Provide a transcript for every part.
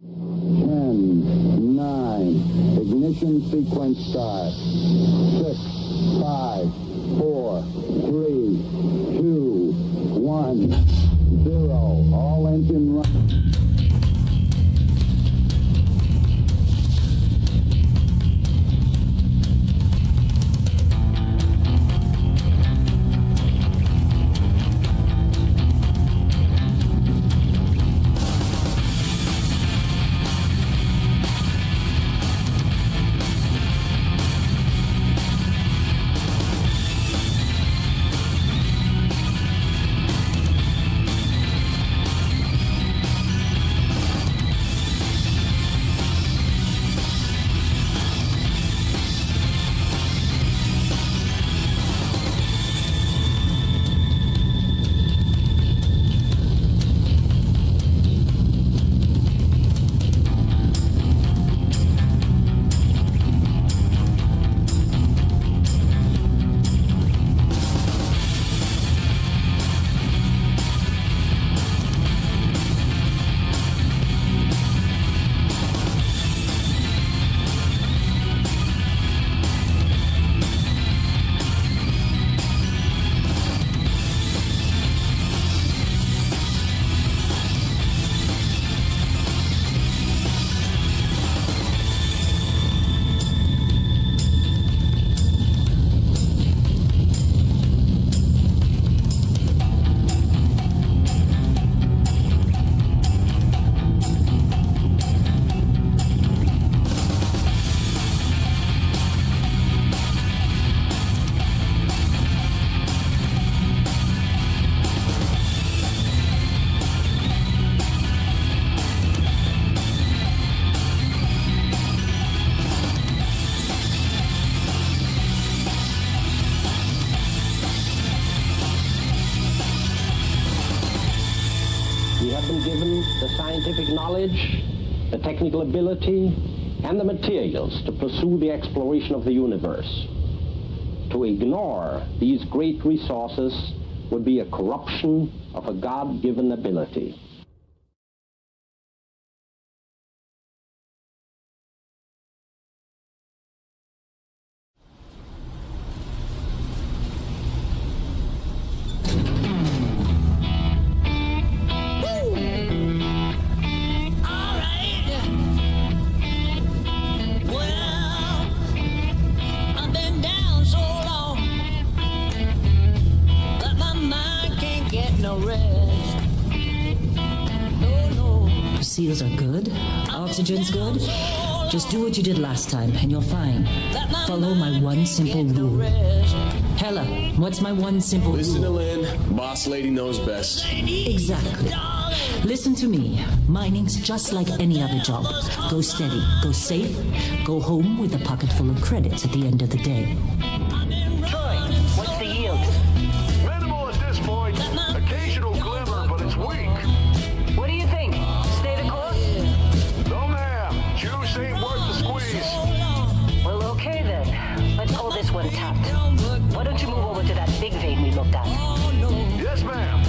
10, 9, ignition sequence start. 6, 5, 4, 3, 2, 1, 0. All engine run. Given the scientific knowledge, the technical ability, and the materials to pursue the exploration of the universe. To ignore these great resources would be a corruption of a God-given ability. Seals are good, oxygen's good. Just do what you did last time and you're fine. Follow my one simple rule. Hella, what's my one simple rule? Listen to Lynn, boss lady knows best. Exactly. Listen to me. Mining's just like any other job. Go steady, go safe, go home with a pocket full of credits at the end of the day. Troy, what's the yield? Minimal at this point. Occasional glimmer, but it's weak. What do you think? Stay the course? No, ma'am. Juice ain't worth the squeeze. Well, okay then. Let's call this one tapped. Why don't you move over to that big vein we looked at? Yes, ma'am.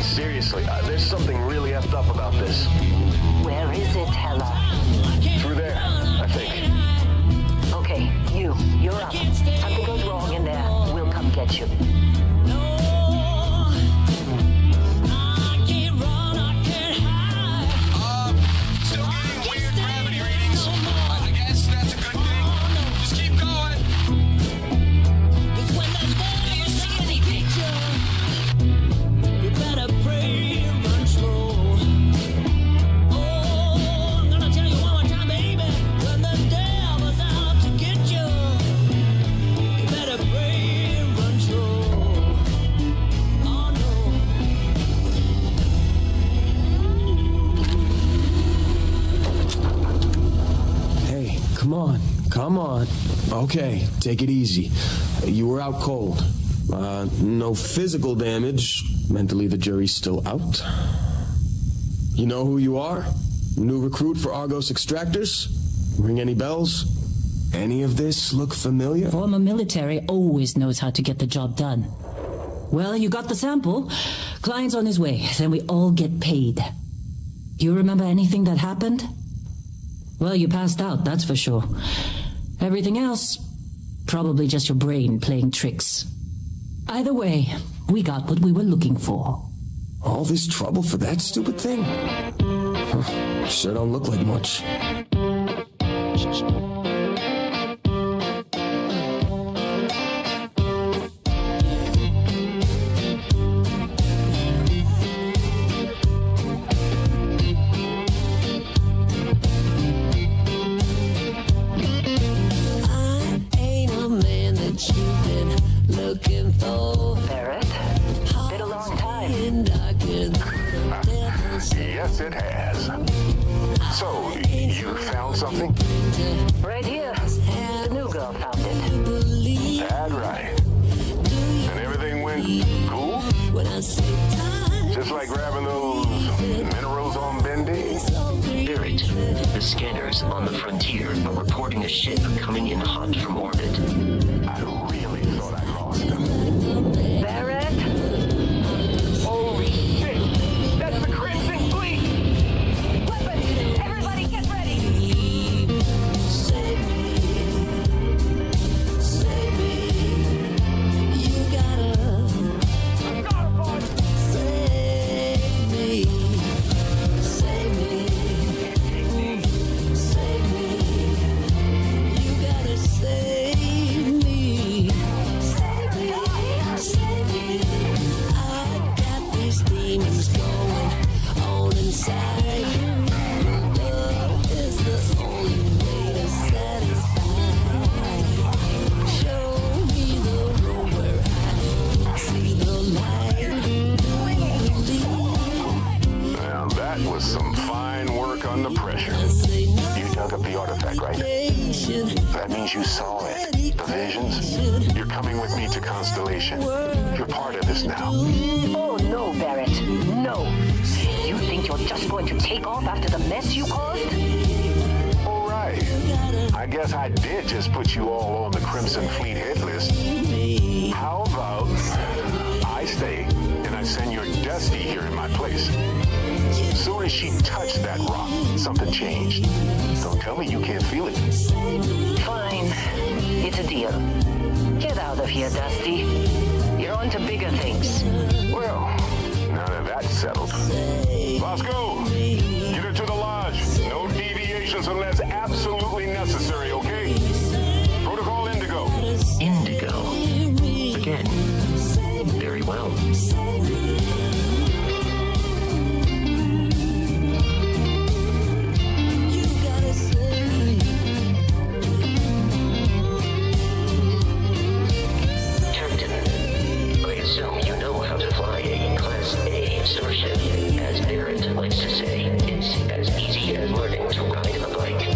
Seriously, there's something really effed up about this. Where is it, Hella? Through there, I think. Okay, you're up. Something goes wrong in there, we'll come get you. Still getting weird gravity readings. I guess that's a good thing. Just keep going. Do you see any picture? You better pray and run slow. Come on. Okay, take it easy. You were out cold. No physical damage. Mentally, the jury's still out. You know who you are? New recruit for Argos Extractors? Ring any bells? Any of this look familiar? Former military always knows how to get the job done. Well, you got the sample. Client's on his way. Then we all get paid. You remember anything that happened? Well, you passed out, that's for sure. Everything else, probably just your brain playing tricks. Either way, we got what we were looking for. All this trouble for that stupid thing? Huh, sure don't look like much. Yes, it has. So, you found something? Right here. The new girl found it. That right. And everything went cool? Just like grabbing those minerals on Bendy? Barrett, the scanners on the frontier are reporting a ship coming in hot from orbit. I really thought I lost him. Barrett? Holy shit! That's the Crimson Fleet! Weapons! Everybody get ready! Save me, you gotta save me, you gotta save me, I got these demons going on inside. Love is the only way to satisfy. Show me the road where I see the light. Now that was some fine work under pressure. You dug up the artifact, right? That means you saw it. The visions. You're coming with me to Constellation. You're part of this now. Oh, no, Barrett. No. You think you're just going to take off after the mess you caused? All right. I guess I did just put you all on the Crimson Fleet hit list. How about I stay and I send your Dusty here in my place? Soon as she touched that rock, something changed. Don't tell me you can't feel it. Fine. It's a deal. Get out of here, Dusty. You're on to bigger things. Well, now that that's settled. Bosco, get her to the lodge. No deviations unless absolutely necessary, okay? Protocol Indigo. Indigo. Again. Very well. Captain, I assume you know how to fly a Class A starship. As Barrett likes to say, it's as easy as learning to ride a bike.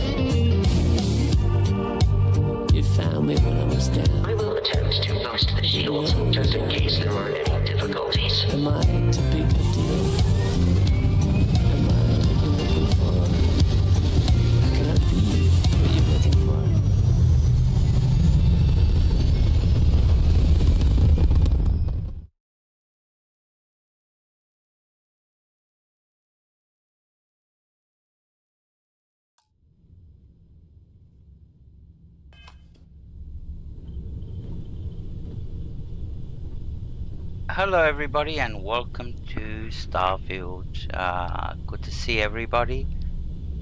You found me when I was down. I will attempt to boost the shields, just in case there are any difficulties. Am I too big a deal? Am I what you're looking for? How can I be what you're looking for? Hello everybody and welcome to Starfield. Good to see everybody.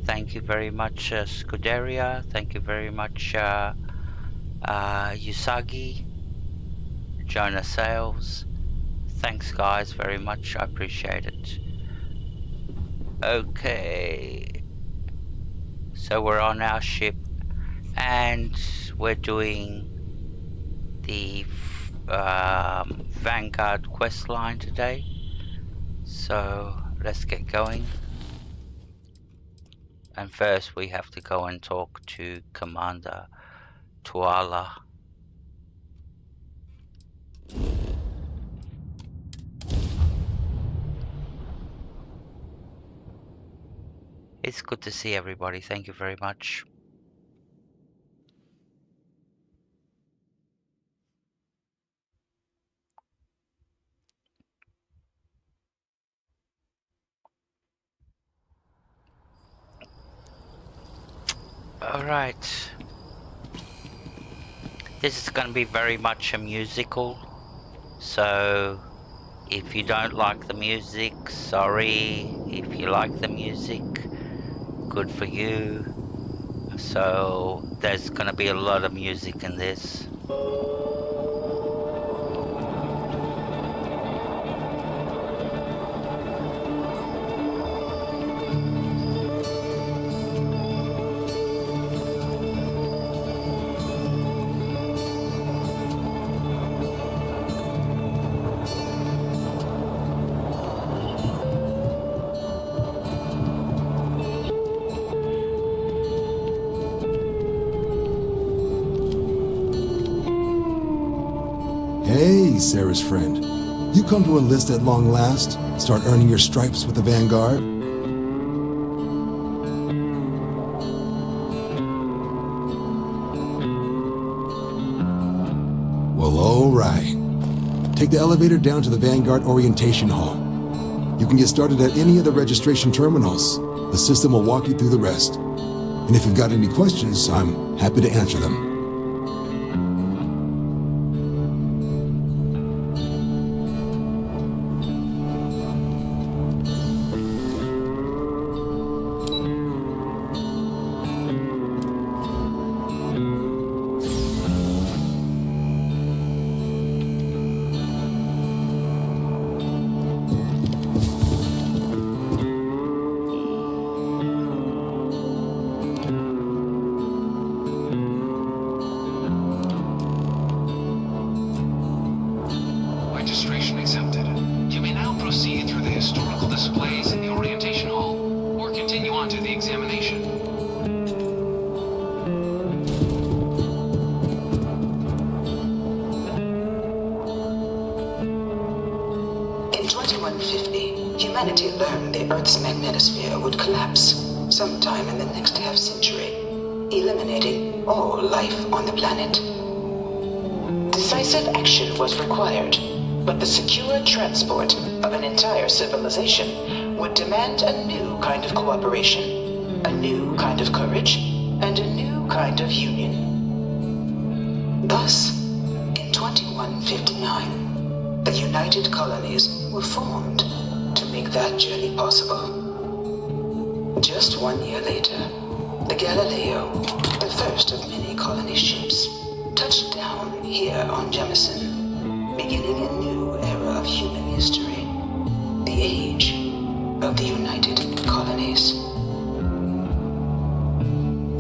Thank you very much Scuderia, thank you very much Usagi, Jonah Sales. Thanks guys very much, I appreciate it. Okay, so we're on our ship and we're doing the Vanguard quest line today, so let's get going. And first we have to go and talk to Commander to Allah. It's good to see everybody. Thank you very much. Alright. This is going to be very much a musical. So, if you don't like the music, sorry. If you like the music, good for you. So, there's going to be a lot of music in this. Hey, Sarah's friend. You come to enlist at long last? Start earning your stripes with the Vanguard? Well, alright. Take the elevator down to the Vanguard Orientation Hall. You can get started at any of the registration terminals. The system will walk you through the rest. And if you've got any questions, I'm happy to answer them. Registration accepted. You may now proceed through the historical displays in the orientation hall, or continue on to the examination. In 2150, humanity learned the Earth's magnetosphere would collapse sometime in the next half-century, eliminating all life on the planet. Decisive action was required, but the secure transport of an entire civilization would demand a new kind of cooperation, a new kind of courage, and a new kind of union. Thus, in 2159, the United Colonies were formed to make that journey possible. Just 1 year later, the Galileo, the first of many colony ships, touched down here on Jemison, beginning a new era of human history, the age of the United Colonies.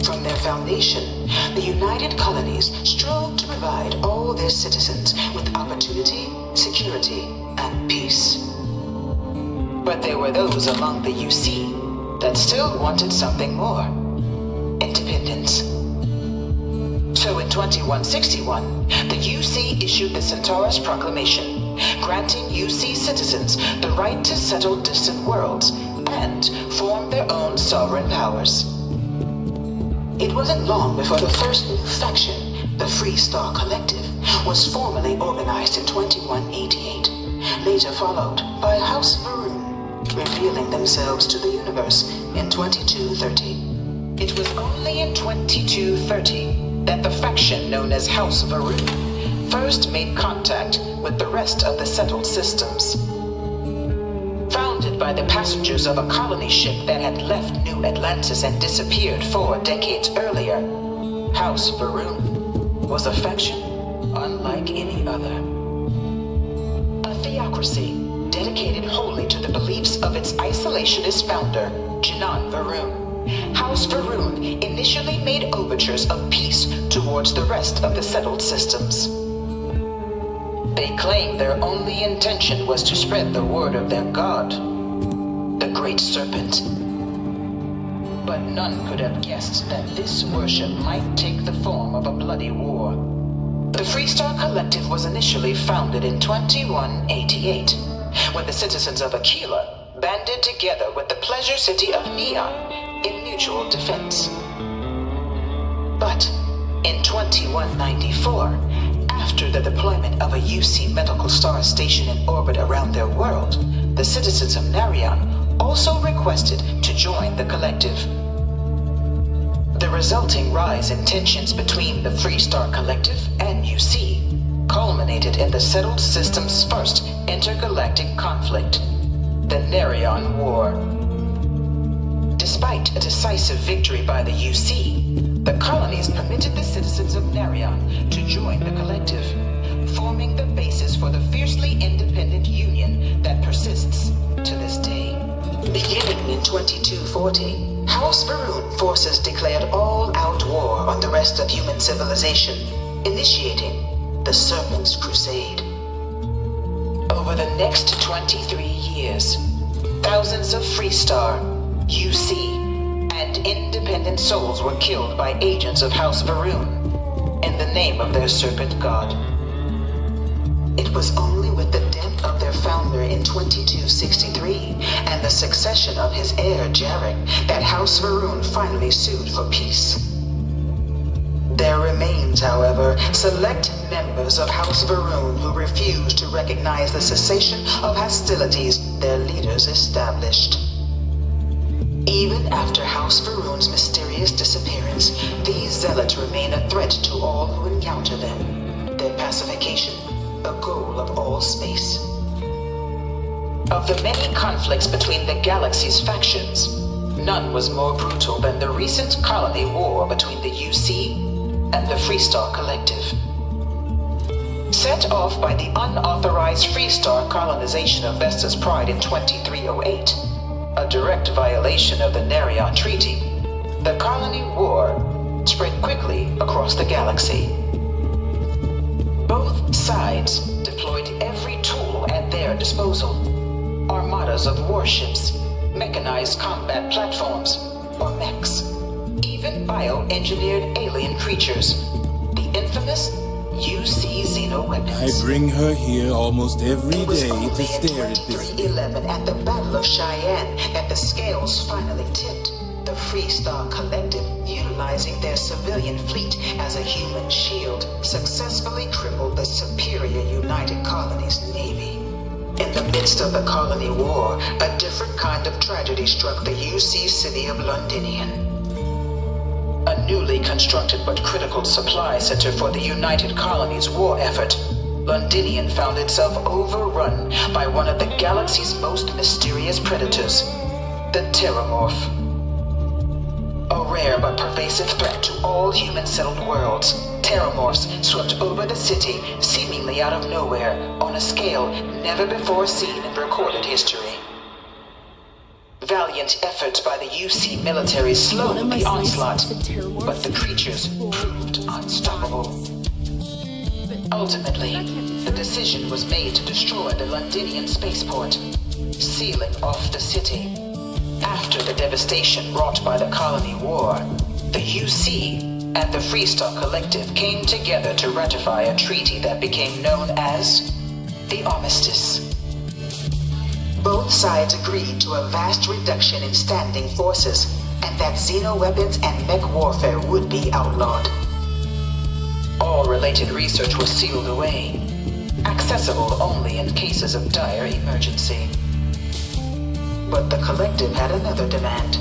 From their foundation, the United Colonies strove to provide all their citizens with opportunity, security, and peace. But there were those among the UC that still wanted something more: independence. So in 2161, the UC issued the Centaurus Proclamation, granting UC citizens the right to settle distant worlds and form their own sovereign powers. It wasn't long before the first new faction, the Free Star Collective, was formally organized in 2188, later followed by House Varun, revealing themselves to the universe in 2230. It was only in 2230 that the faction known as House Varun first made contact with the rest of the settled systems. Founded by the passengers of a colony ship that had left New Atlantis and disappeared 4 decades earlier, House Varun was a faction unlike any other. A theocracy dedicated wholly to the beliefs of its isolationist founder, Jinan Varun. House Varun initially made overtures of peace towards the rest of the settled systems. They claimed their only intention was to spread the word of their god, the Great Serpent. But none could have guessed that this worship might take the form of a bloody war. The Freestar Collective was initially founded in 2188, when the citizens of Aquila banded together with the pleasure city of Neon in mutual defense. But in 2194, after the deployment of a UC medical star station in orbit around their world, the citizens of Narion also requested to join the collective. The resulting rise in tensions between the Freestar Collective and UC culminated in the settled system's first intergalactic conflict, the Narion War. Despite a decisive victory by the UC, the colonies permitted the citizens of Narion to join the collective, forming the basis for the fiercely independent union that persists to this day. Beginning in 2240, House Varun forces declared all-out war on the rest of human civilization, initiating the Serpent's Crusade. Over the next 23 years, thousands of Freestar, UC, and independent souls were killed by agents of House Varun in the name of their serpent god. It was only with the death of their founder in 2263 and the succession of his heir Jarek that House Varun finally sued for peace. There remains, however, select members of House Varun who refuse to recognize the cessation of hostilities their leaders established. Even after House Varun's mysterious disappearance, these zealots remain a threat to all who encounter them. Their pacification, a goal of all space. Of the many conflicts between the galaxy's factions, none was more brutal than the recent colony war between the UC and the Freestar Collective. Set off by the unauthorized Freestar colonization of Vesta's Pride in 2308, a direct violation of the Narion Treaty, the colony war spread quickly across the galaxy. Both sides deployed every tool at their disposal. Armadas of warships, mechanized combat platforms, or mechs, even bioengineered alien creatures, the infamous UC xeno-weapons. I bring her here almost every It was day only to stare at in this. 2311 at the Battle of Cheyenne that the scales finally tipped. The Freestar Collective, utilizing their civilian fleet as a human shield, successfully crippled the superior United Colonies Navy. In the midst of the colony war, a different kind of tragedy struck the UC city of Londinian. A newly constructed but critical supply center for the United Colonies' war effort, Londinian found itself overrun by one of the galaxy's most mysterious predators, the Terramorph. A rare but pervasive threat to all human-settled worlds, Terramorphs swept over the city, seemingly out of nowhere, on a scale never before seen in recorded history. Valiant efforts by the UC military slowed the onslaught, but the creatures proved unstoppable. Ultimately, the decision was made to destroy the Londinian spaceport, sealing off the city. After the devastation wrought by the colony war, the UC and the Freestar Collective came together to ratify a treaty that became known as the Armistice. Both sides agreed to a vast reduction in standing forces, and that xeno-weapons and mech warfare would be outlawed. All related research was sealed away, accessible only in cases of dire emergency. But the Collective had another demand,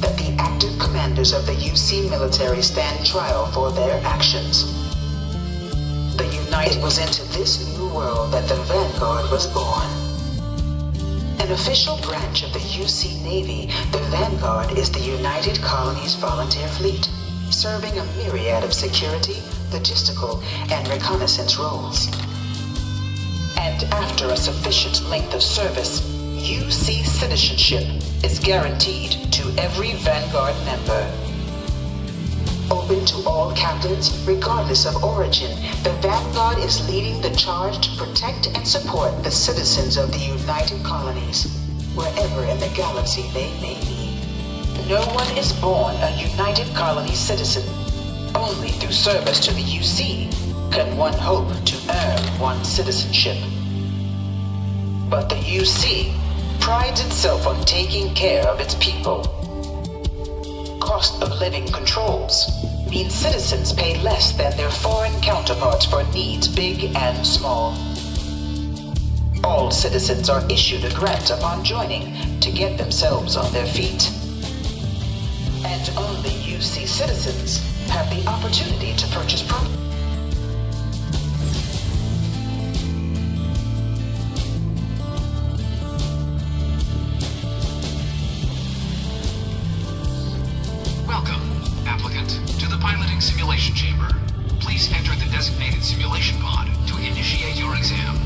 that the active commanders of the UC military stand trial for their actions. The United was into this new world that the Vanguard was born. An official branch of the UC Navy, the Vanguard is the United Colonies Volunteer Fleet, serving a myriad of security, logistical, and reconnaissance roles. And after a sufficient length of service, UC citizenship is guaranteed to every Vanguard member. Open to all captains, regardless of origin, the Vanguard is leading the charge to protect and support the citizens of the United Colonies, wherever in the galaxy they may be. No one is born a United Colony citizen. Only through service to the UC can one hope to earn one's citizenship. But the UC prides itself on taking care of its people. Cost of living controls mean citizens pay less than their foreign counterparts for needs big and small. All citizens are issued a grant upon joining to get themselves on their feet. And only UC citizens have the opportunity to purchase property. Welcome, applicant, to the piloting simulation chamber. Please enter the designated simulation pod to initiate your exam.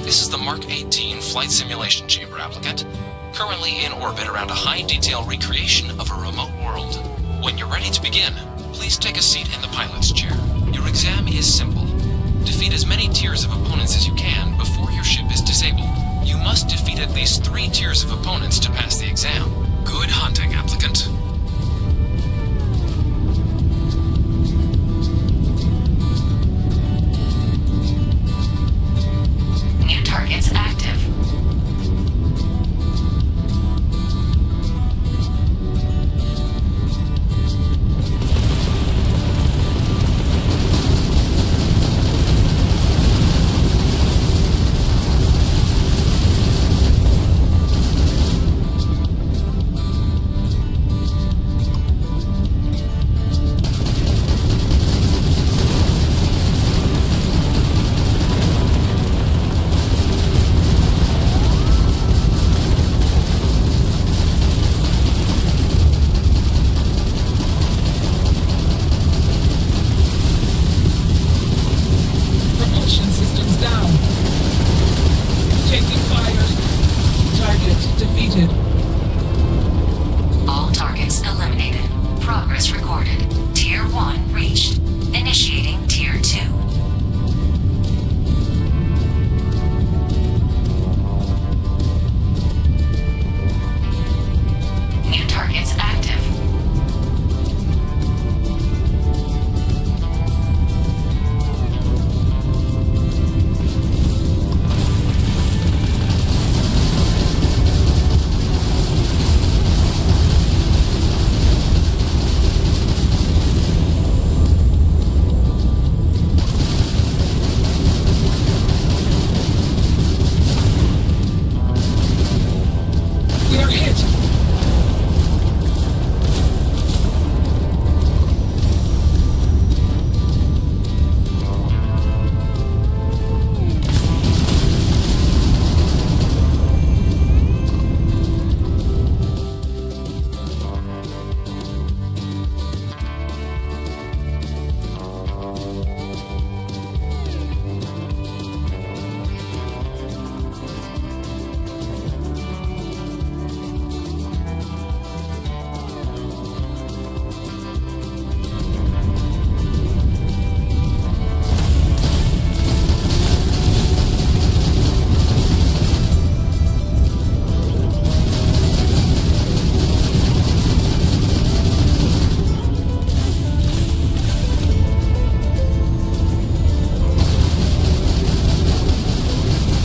This is the Mark 18 Flight Simulation Chamber applicant, currently in orbit around a high-detail recreation of a remote world. When you're ready to begin, please take a seat in the pilot's chair. Your exam is simple. Defeat as many tiers of opponents as you can before your ship is disabled. You must defeat at least 3 tiers of opponents to pass the exam. Good hunting, applicant. New targets active. Propulsion systems down. Taking fire. Target defeated. All targets eliminated. Progress recorded. Tier 1 reached. Initiating Tier 2. New targets active. We are hit.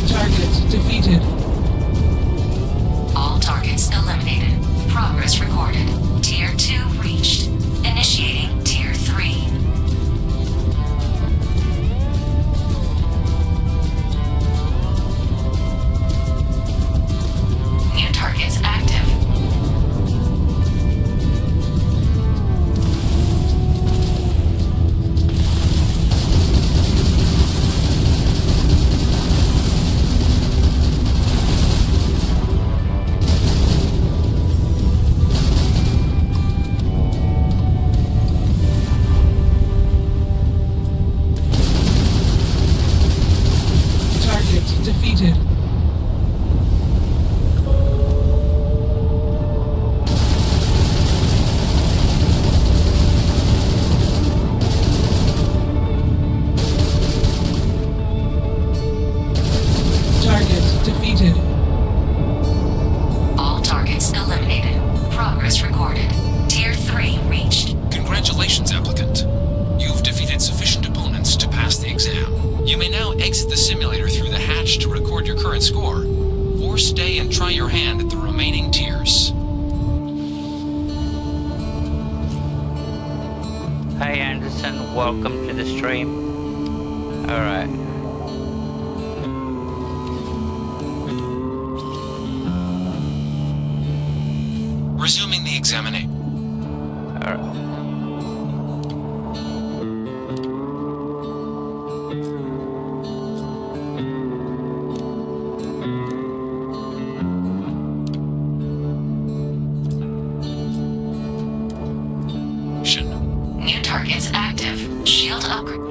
Target defeated. All targets eliminated. Progress recorded. Tier 2 reached. Initiating Tier 3. New targets active. defeated. Target defeated. All targets eliminated. Progress recorded. Tier 3 reached. Congratulations, applicant. You've defeated sufficient opponents to pass the exam. You may now exit the simulator through the hatch to record your current score, or stay and try your hand at the remaining tiers. Hey Anderson, welcome to the stream. Alright. Resuming the examination. Alright. New targets active. Shield upgrade.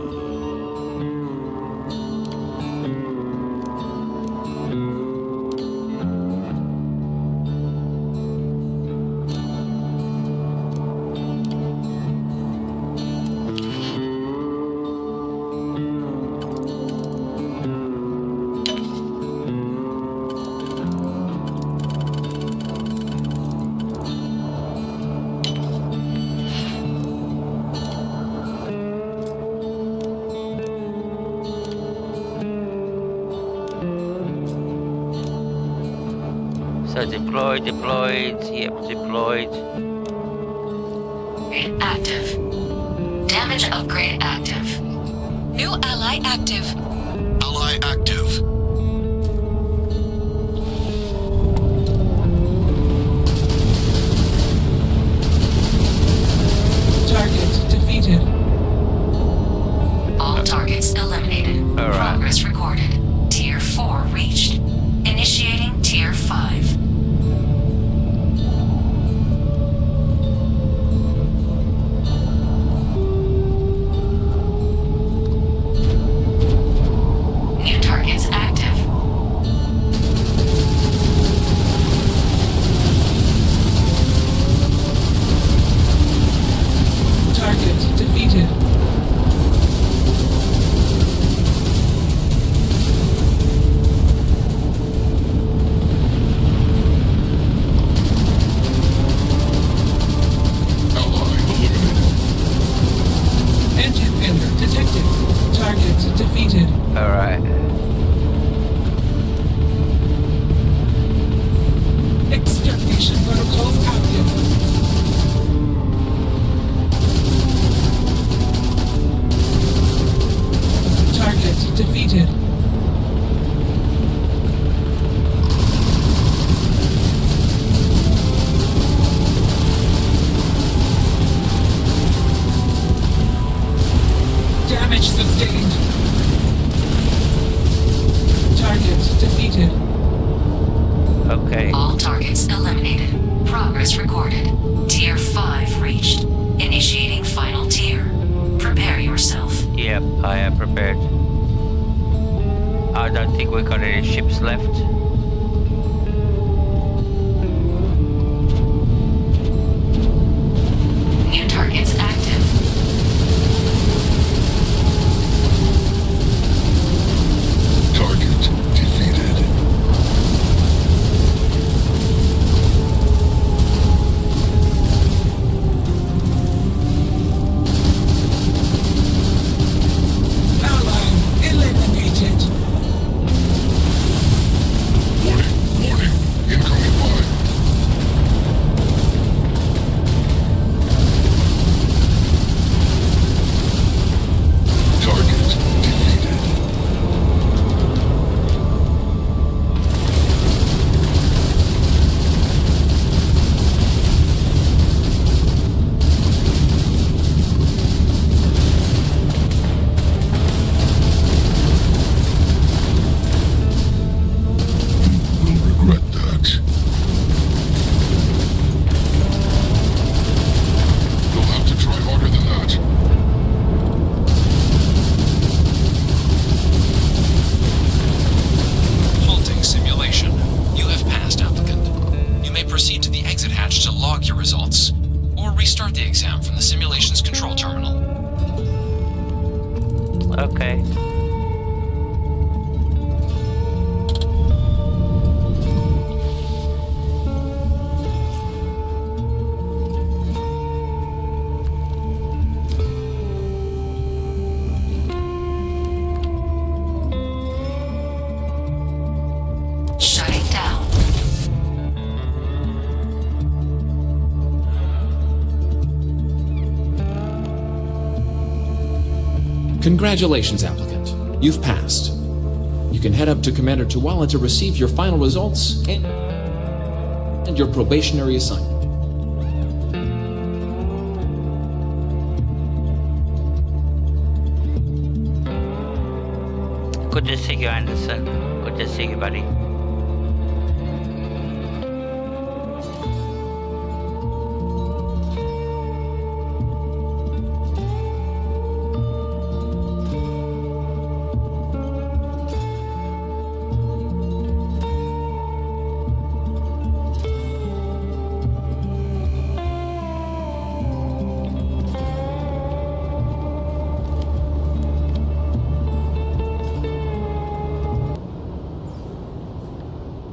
So deployed, yep, deployed. Active. Damage upgrade active. New ally active. Ally active. Target defeated. All targets eliminated. Alright. Progress recorded. Tier 4 reached. Initiating Tier 5. New targets active. Target defeated. Engine failure detected. Target defeated. Alright. Extermination protocols active. Target defeated. Damage sustained. Target defeated. Okay. All targets eliminated. Progress recorded. Tier 5 reached. Initiating final tier. Prepare yourself. Yep, I am prepared. I don't think we've got any ships left. New targets active. Target defeated. Ally eliminated. log your results, or restart the exam from the simulation's control terminal. Okay. Shutting down. Congratulations, applicant. You've passed. You can head up to Commander Tuwala to receive your final results and your probationary assignment. Good to see you, Anderson. Good to see you, buddy.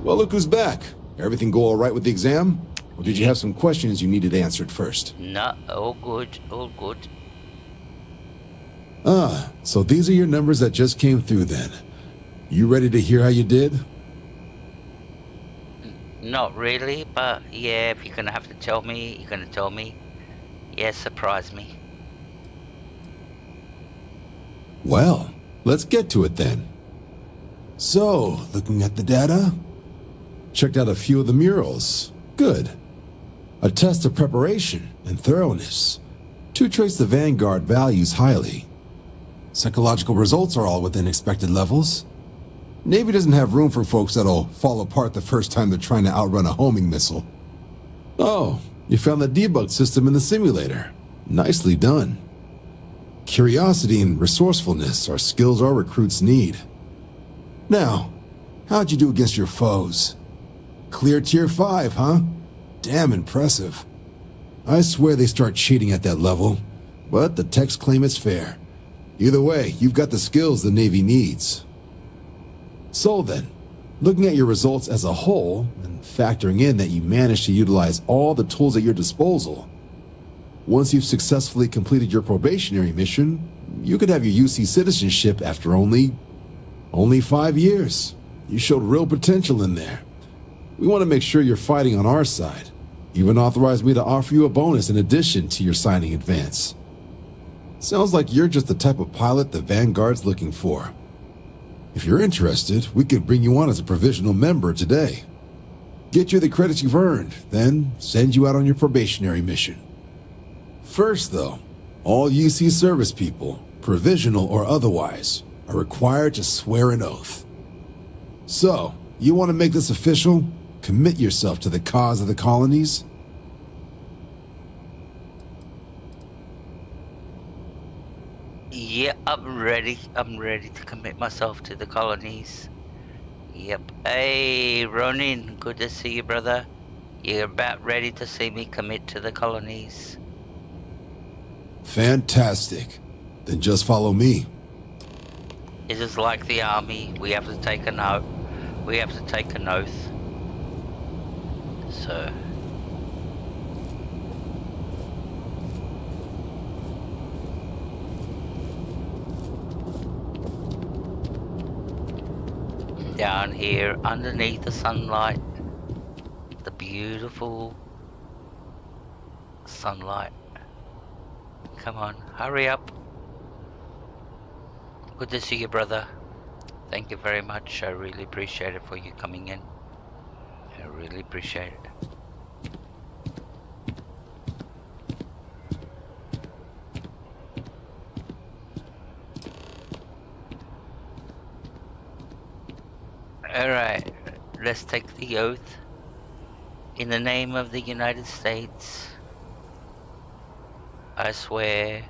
Well, look who's back. Everything go all right with the exam? Or did you have some questions you needed answered first? No, all good, all good. Ah, so these are your numbers that just came through then. You ready to hear how you did? Not really, but yeah, if you're gonna have to tell me, you're gonna tell me. Yeah, surprise me. Well, let's get to it then. So, looking at the data, checked out a few of the murals. Good. A test of preparation and thoroughness. Two traits the Vanguard values highly. Psychological results are all within expected levels. Navy doesn't have room for folks that'll fall apart the first time they're trying to outrun a homing missile. Oh, you found the debug system in the simulator. Nicely done. Curiosity and resourcefulness are skills our recruits need. Now, how'd you do against your foes? Clear Tier 5, huh? Damn impressive. I swear they start cheating at that level, but the techs claim it's fair. Either way, you've got the skills the Navy needs. So then, looking at your results as a whole, and factoring in that you managed to utilize all the tools at your disposal, once you've successfully completed your probationary mission, you could have your UC citizenship after only 5 years. You showed real potential in there. We want to make sure you're fighting on our side. Even authorized me to offer you a bonus in addition to your signing advance. Sounds like you're just the type of pilot the Vanguard's looking for. If you're interested, we could bring you on as a provisional member today. Get you the credits you've earned, then send you out on your probationary mission. First, though, all UC service people, provisional or otherwise, are required to swear an oath. So, you want to make this official? Commit yourself to the cause of the colonies? Yeah, I'm ready. I'm ready to commit myself to the colonies. Yep. Hey, Ronin, good to see you, brother. You're about ready to see me commit to the colonies. Fantastic. Then just follow me. It is like the army. We have to take an oath. We have to take an oath. So... down here underneath the sunlight, the beautiful sunlight. Come on, hurry up. Good to see you, brother. Thank you very much. I really appreciate it for you coming in. I really appreciate it. Alright, let's take the oath. In the name of the United States, I swear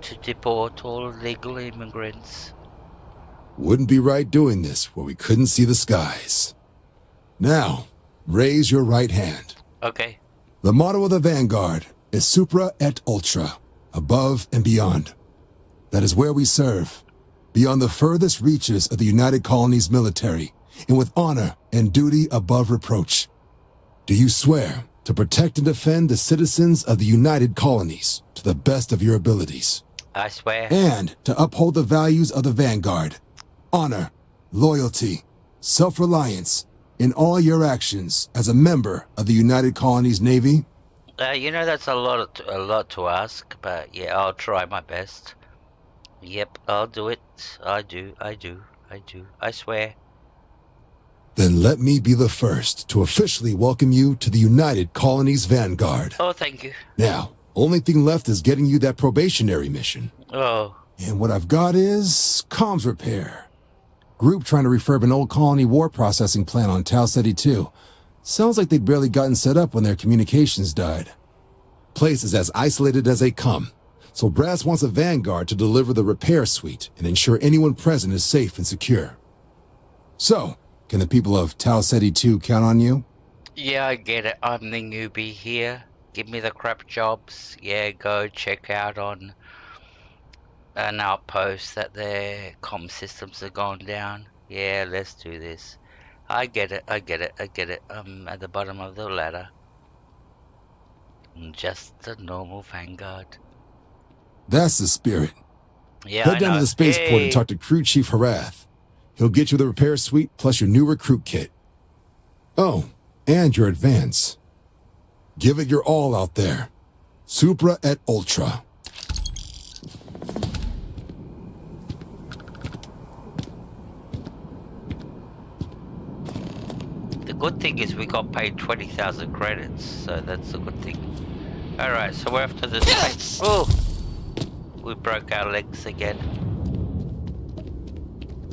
to deport all illegal immigrants. Wouldn't be right doing this where we couldn't see the skies. Now, raise your right hand. Okay. The motto of the Vanguard is Supra et Ultra, above and beyond. That is where we serve, beyond the furthest reaches of the United Colonies military, and with honor and duty above reproach. Do you swear to protect and defend the citizens of the United Colonies to the best of your abilities? I swear. And to uphold the values of the Vanguard, honor, loyalty, self-reliance, in all your actions as a member of the United Colonies Navy? That's a lot to ask, but yeah, I'll try my best. Yep, I'll do it. I do. I swear. Then let me be the first to officially welcome you to the United Colonies Vanguard. Oh, thank you. Now, only thing left is getting you that probationary mission. Oh. And what I've got is comms repair. Group trying to refurb an old colony war processing plant on Tau Ceti 2. Sounds like they'd barely gotten set up when their communications died. Place is as isolated as they come, so Brass wants a Vanguard to deliver the repair suite and ensure anyone present is safe and secure. So, can the people of Tau Ceti 2 count on you? Yeah, I get it. I'm the newbie here. Give me the crap jobs. Yeah, go check out on an outpost that their comm systems have gone down. Yeah, let's do this. I get it. I'm at the bottom of the ladder. I'm just a normal Vanguard. That's the spirit. Yeah, Head down to the spaceport and talk to Crew Chief Harath. He'll get you the repair suite plus your new recruit kit. Oh, and your advance. Give it your all out there. Supra et Ultra. The good thing is we got paid 20,000 credits, so that's a good thing. Alright, so we're after the space. Oh! We broke our legs again.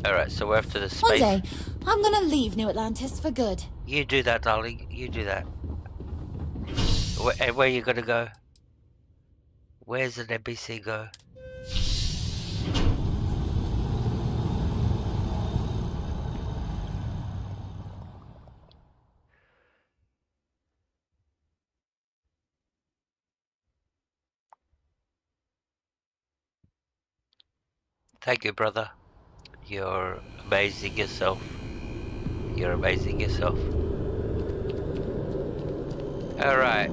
Alright, so we're after the space. One day, I'm gonna leave New Atlantis for good. You do that, darling. You do that. Where you gonna go? Where's an NPC go? Thank you, brother. You're amazing yourself. You're amazing yourself. Alright.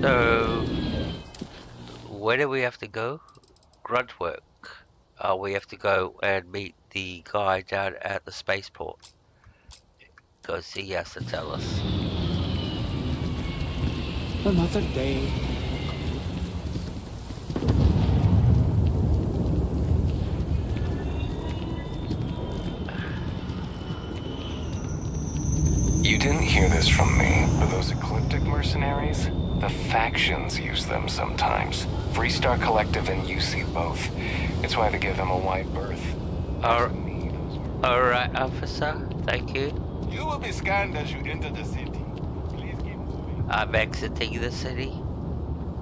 So, where do we have to go? Grunt work. We have to go and meet the guy down at the spaceport. Because he has to tell us. Another day. You didn't hear this from me, but those ecliptic mercenaries, the factions use them sometimes. Freestar Collective and UC both. It's why they give them a wide berth. Alright, officer. Thank you. You will be scanned as you enter the city. Please keep moving. I'm exiting the city.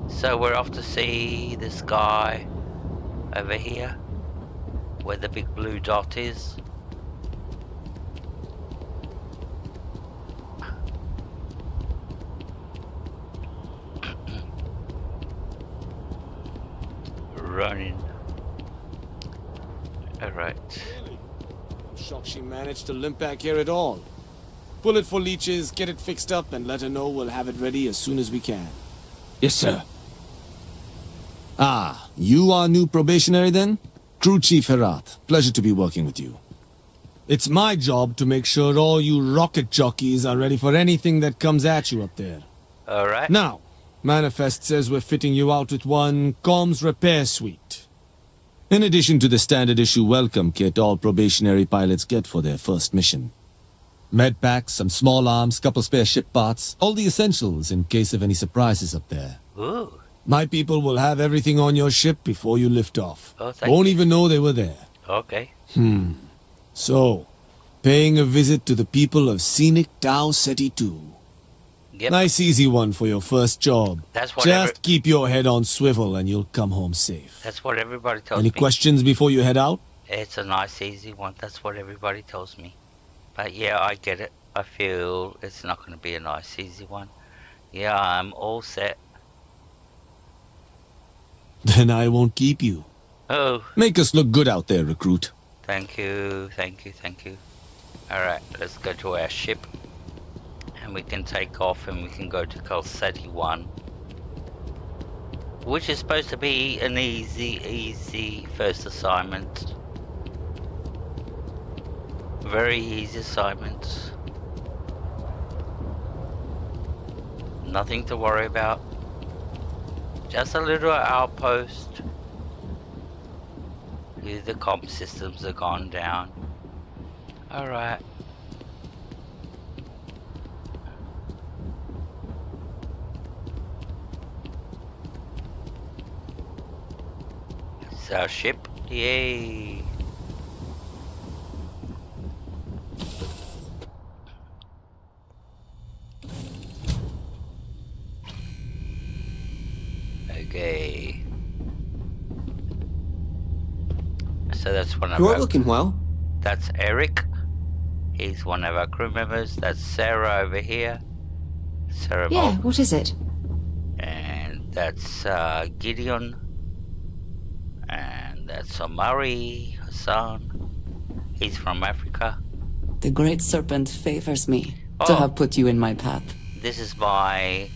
So we're off to see this guy over here, where the big blue dot is. Running. Alright. Really? I'm shocked she managed to limp back here at all. Pull it for leeches, get it fixed up, and let her know we'll have it ready as soon as we can. Yes, sir. Ah, you are new probationary then? Crew Chief Herath, pleasure to be working with you. It's my job to make sure all you rocket jockeys are ready for anything that comes at you up there. Alright. Now, Manifest says we're fitting you out with one comms repair suite. In addition to the standard issue welcome kit all probationary pilots get for their first mission. Med packs, some small arms, couple spare ship parts, all the essentials in case of any surprises up there. Ooh. My people will have everything on your ship before you lift off. Oh, thank Won't you. even know they were there. Okay. So, paying a visit to the people of scenic Tau Ceti 2. Yep. Nice easy one for your first job. That's what Just keep your head on swivel and you'll come home safe. That's what everybody tells Any me. questions before you head out? It's a nice easy one. That's what everybody tells me. But yeah, I get it. I feel it's not going to be a nice, easy one. Yeah, I'm all set. Then I won't keep you. Oh. Make us look good out there, recruit. Thank you, thank you, thank you. Alright, let's go to our ship. And we can take off and we can go to Calceti 1. Which is supposed to be an easy first assignment. Very easy assignment. Nothing to worry about. Just a little outpost. Here the comp systems are gone down. Alright. It's our ship. Yay. Okay. So that's one of You're our... looking well. That's Eric. He's one of our crew members. That's Sarah over here. Sarah Yeah, Bob. what is it? And that's Gideon. And that's Omari Hassan. He's from Africa. The Great Serpent favors me to have put you in my path. This is my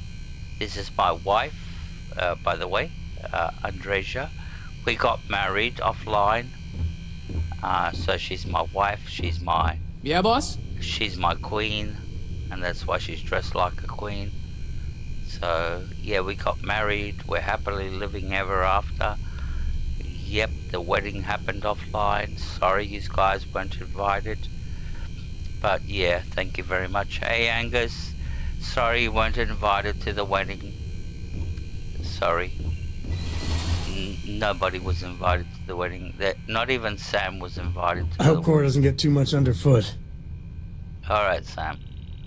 wife, by the way, Andreja. We got married offline. So she's my wife, she's my... Yeah, boss? She's my queen, and that's why she's dressed like a queen. So, yeah, we got married, we're happily living ever after. Yep, the wedding happened offline. Sorry you guys weren't invited. But yeah, thank you very much. Hey Angus, sorry you weren't invited to the wedding. Sorry. Nobody was invited to the wedding. Not even Sam was invited to I hope Cora doesn't get too much underfoot. Alright, Sam.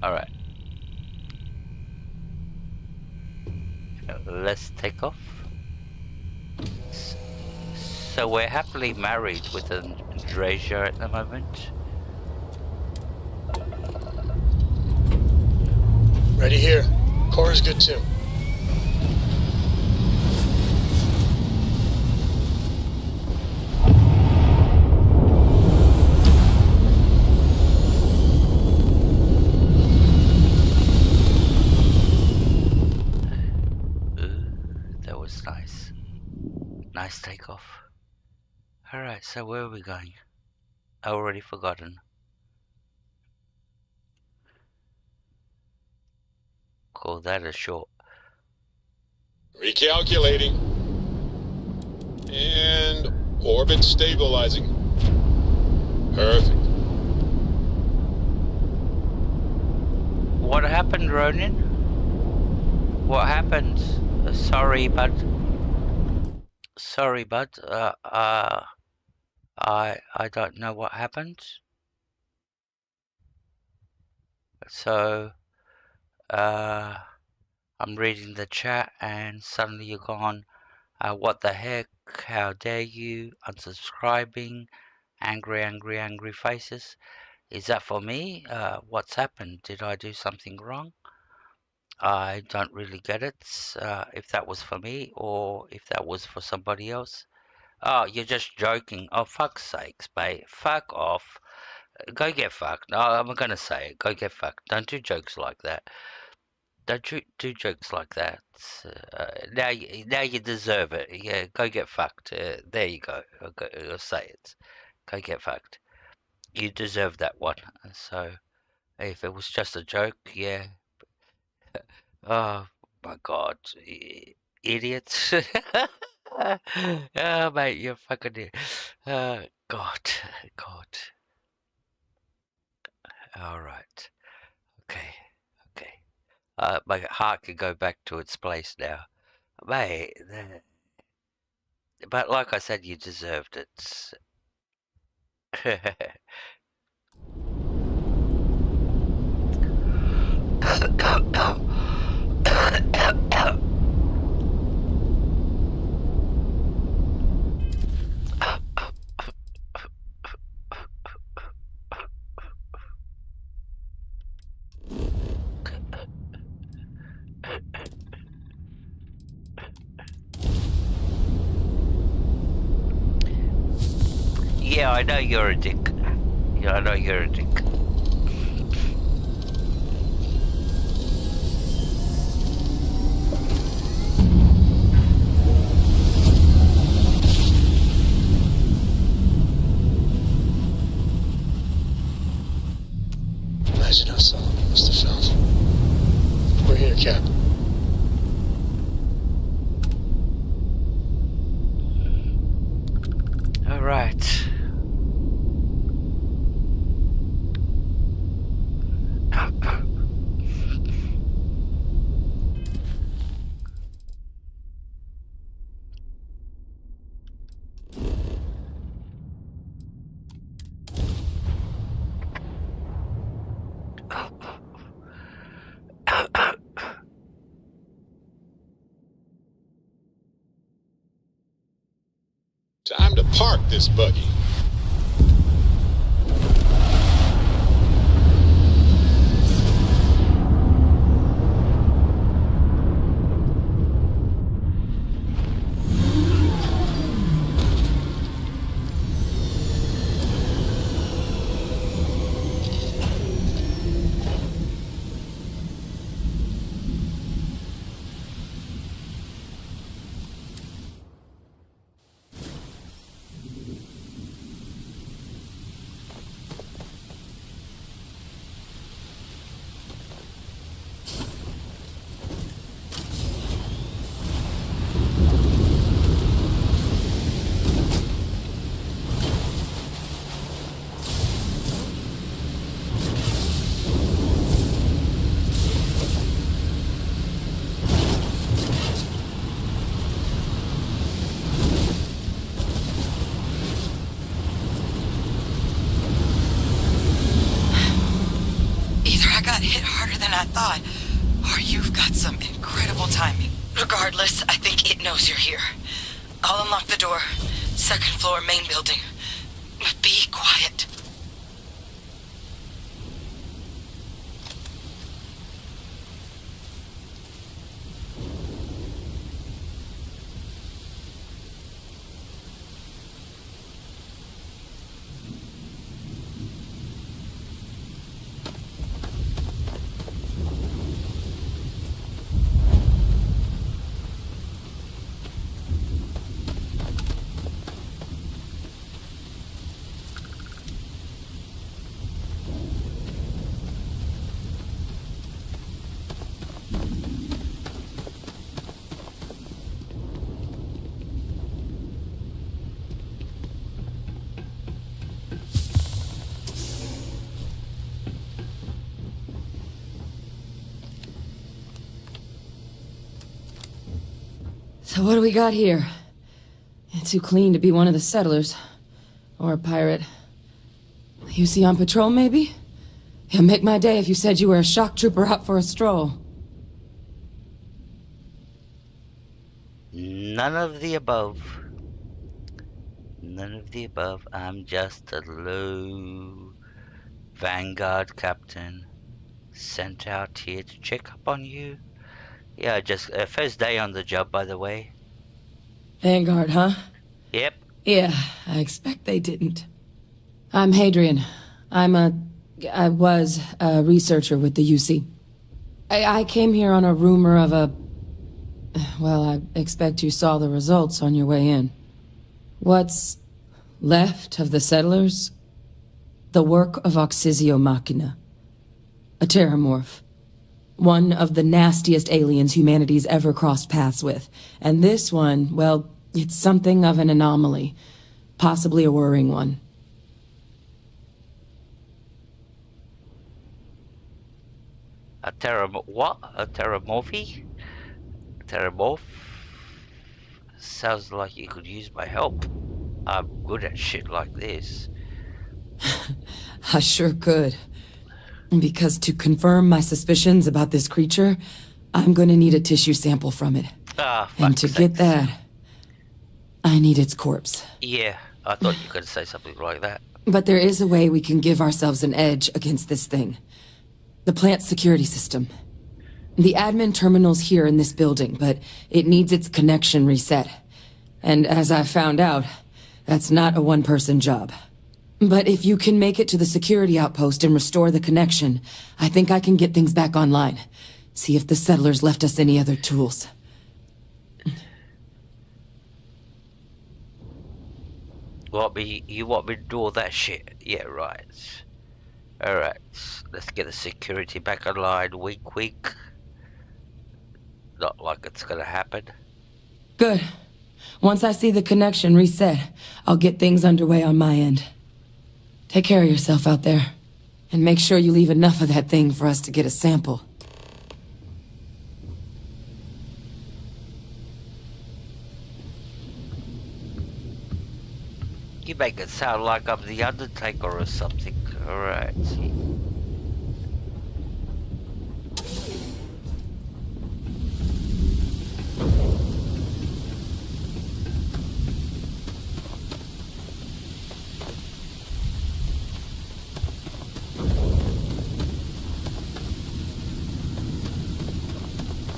Alright. Let's take off. So we're happily married with Andreja at the moment. Ready here. Cora's good too. That was nice. Nice takeoff. Alright, so where are we going? I already forgotten. Call that a short. Recalculating. And orbit stabilizing. Perfect. What happened, Ronin? What happened? Sorry, bud. Sorry, bud. I don't know what happened. So, I'm reading the chat and suddenly you're gone, what the heck, how dare you, unsubscribing, angry faces. Is that for me? What's happened? Did I do something wrong? I don't really get it, if that was for me or if that was for somebody else. Oh, you're just joking. Oh, fuck's sakes, mate. Fuck off. Go get fucked. No, I'm gonna say it. Go get fucked. Don't do jokes like that. Don't do jokes like that. Now you deserve it. Yeah, go get fucked. There you go. I'll say it. Go get fucked. You deserve that one. So, if it was just a joke, yeah. Oh my god, idiots. Oh mate, you're fucking idiot. God. Alright. Okay. My heart can go back to its place now. Mate, but like I said, you deserved it. Yeah, I know you're a dick. Yeah, I know you're a dick. Imagine how solemn it must have felt. We're here, Cap. All right. Time to park this buggy. I thought. Or you've got some incredible timing. Regardless, I think it knows you're here. I'll unlock the door. Second floor, main building. But be quiet. So what do we got here? It's too clean to be one of the settlers. Or a pirate. You see on patrol, maybe? It'd make my day if you said you were a shock trooper out for a stroll. None of the above. None of the above. I'm just a low Vanguard captain sent out here to check up on you. Yeah, just first day on the job, by the way. Vanguard, huh? Yep. Yeah, I expect they didn't. I'm Hadrian. I was a researcher with the UC. I came here on a rumor of a... Well, I expect you saw the results on your way in. What's left of the settlers? The work of Oxysio Machina. A terramorph. One of the nastiest aliens humanity's ever crossed paths with. And this one, well, it's something of an anomaly. Possibly a worrying one. What? A terramorphy? Terramorph? Sounds like you could use my help. I'm good at shit like this. I sure could. Because to confirm my suspicions about this creature, I'm gonna need a tissue sample from it. And to get that, I need its corpse. Yeah, I thought you could say something like that. But there is a way we can give ourselves an edge against this thing. The plant's security system. The admin terminal's here in this building, but it needs its connection reset. And as I found out, That's not a one-person job. But if you can make it to the security outpost and restore the connection, I think I can get things back online. See if the settlers left us any other tools. You want me to do all that shit? Yeah, right. Alright, let's get the security back online. Wink, wink. Not like it's gonna happen. Good. Once I see the connection reset, I'll get things underway on my end. Take care of yourself out there. And make sure you leave enough of that thing for us to get a sample. You make it sound like I'm the Undertaker or something. Alright.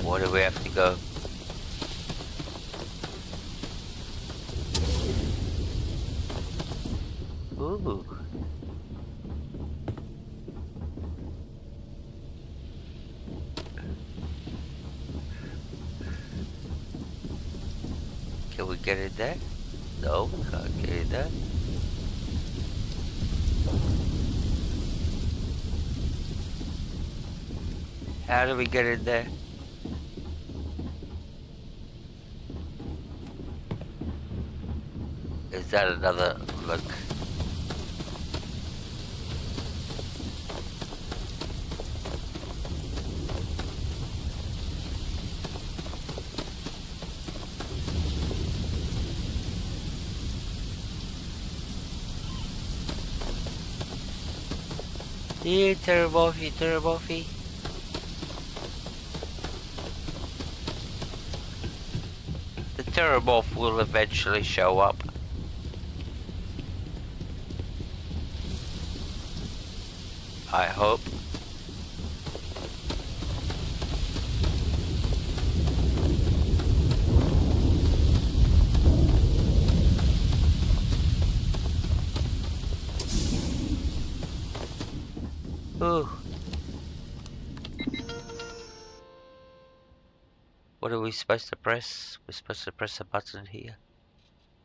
Where do we have to go? Ooh. Can we get in there? No, we can't get in there. How do we get in there? Is that another look? Yeah, Terrabuffy. The Terrabuff will eventually show up. I hope. Ooh. What are we supposed to press? We're supposed to press a button here.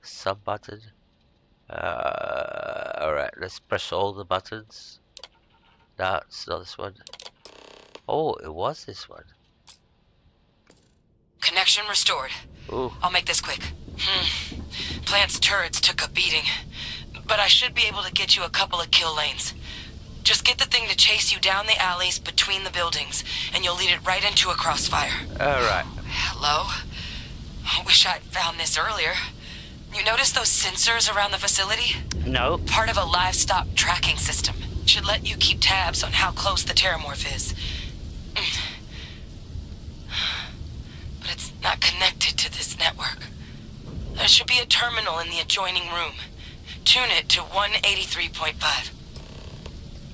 Some button. Alright, let's press all the buttons. No, it's not this one. Oh, it was this one. Connection restored. Ooh. I'll make this quick. Plant's turrets took a beating, but I should be able to get you a couple of kill lanes. Just get the thing to chase you down the alleys between the buildings, and you'll lead it right into a crossfire. Alright. Hello? I wish I'd found this earlier. You notice those sensors around the facility? No. Part of a livestock tracking system. Should let you keep tabs on how close the terramorph is. But it's not connected to this network. There should be a terminal in the adjoining room. Tune it to 183.5.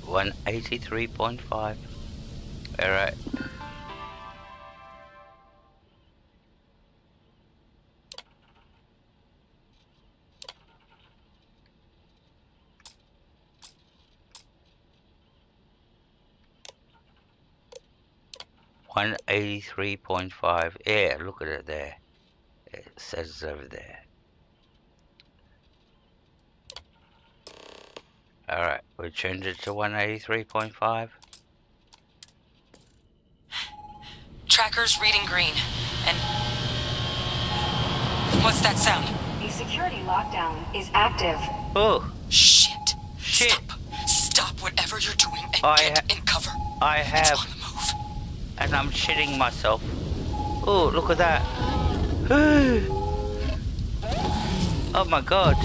183.5. Alright. $183.5. Yeah, look at it there. It says over there. Alright, we changed it to 183.5. Tracker's reading green. And what's that sound? The security lockdown is active. Oh. Shit. Stop whatever you're doing and get in cover. I have. It's on the move. And I'm shitting myself. Oh, look at that. Oh my god.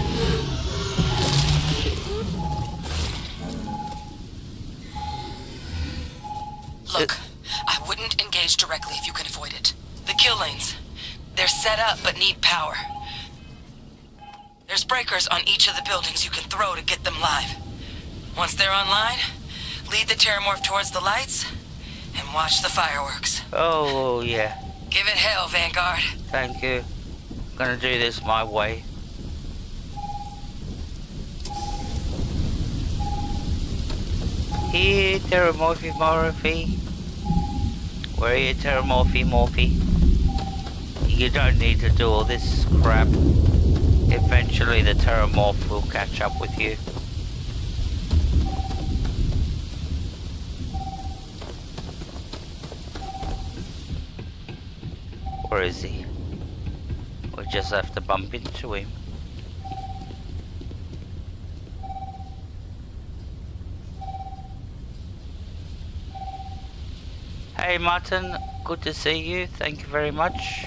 Look, I wouldn't engage directly if you can avoid it. The kill lanes. They're set up but need power. There's breakers on each of the buildings you can throw to get them live. Once they're online, lead the terramorph towards the lights and watch the fireworks. Oh, yeah. Give it hell, Vanguard. Thank you. I'm gonna do this my way. Here, Terramorphy. Where are you, Terramorphy? You don't need to do all this crap. Eventually the Terramorph will catch up with you. Where is he? We just have to bump into him. Hey Martin, good to see you. Thank you very much.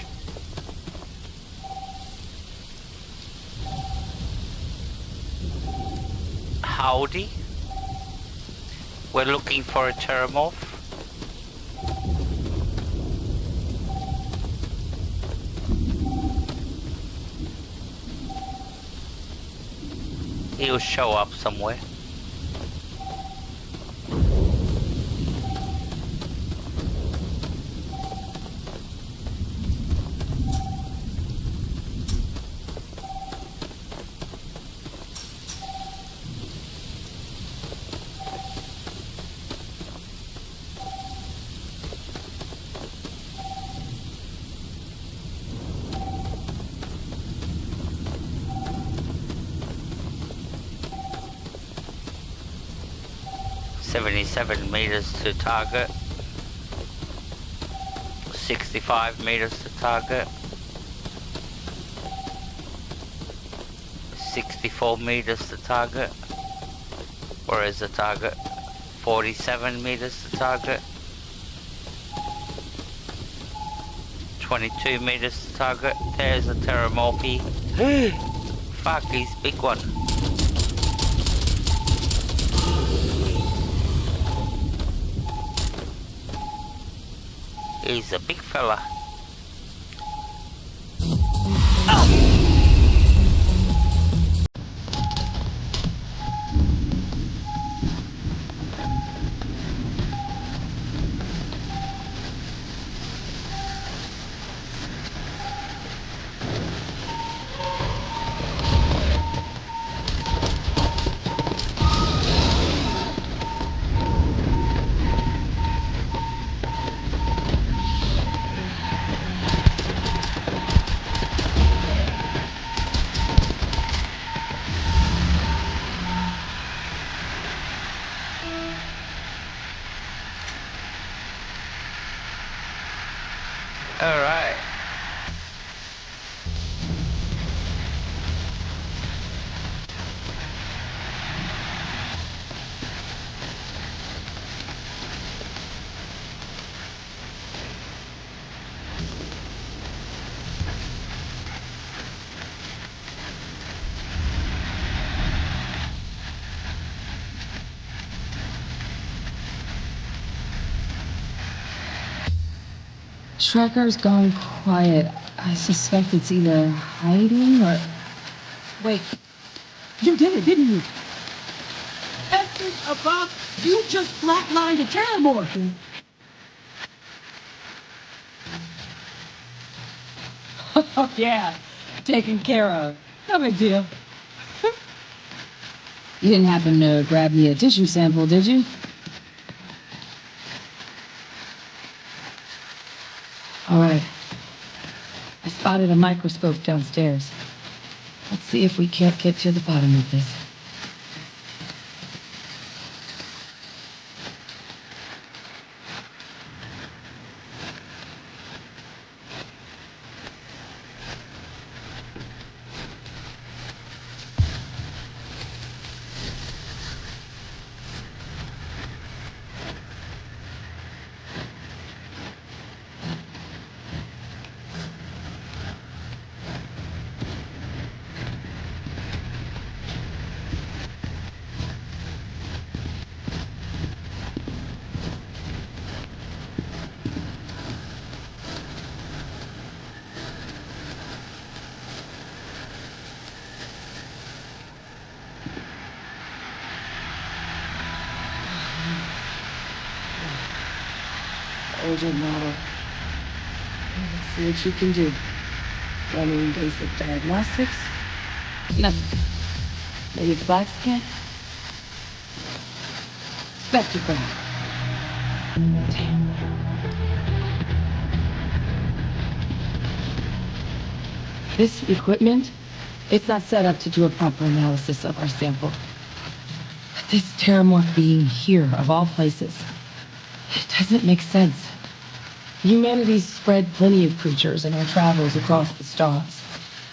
Howdy. We're looking for a Terramorph. He'll show up somewhere. .77 meters to target, 65 meters to target, 64 meters to target. Where is the target? 47 meters to target, 22 meters to target. There's a Terramorphy. Fuck, he's a big one. He's a big fella. Alright. Tracker's gone quiet. I suspect it's either hiding or... Wait. You did it, didn't you? Effing above, you just flatlined a Terramorph. Oh, yeah. Taken care of. No big deal. You didn't happen to grab me a tissue sample, did you? All right. I spotted a microscope downstairs. Let's see if we can't get to the bottom of this. Agent model. Let's see what you can do. Running basic diagnostics. Nothing. Maybe the black scan? Spectrograph. Damn. This equipment, it's not set up to do a proper analysis of our sample. This terramorph being here, of all places, it doesn't make sense. Humanity's spread plenty of creatures in our travels across the stars.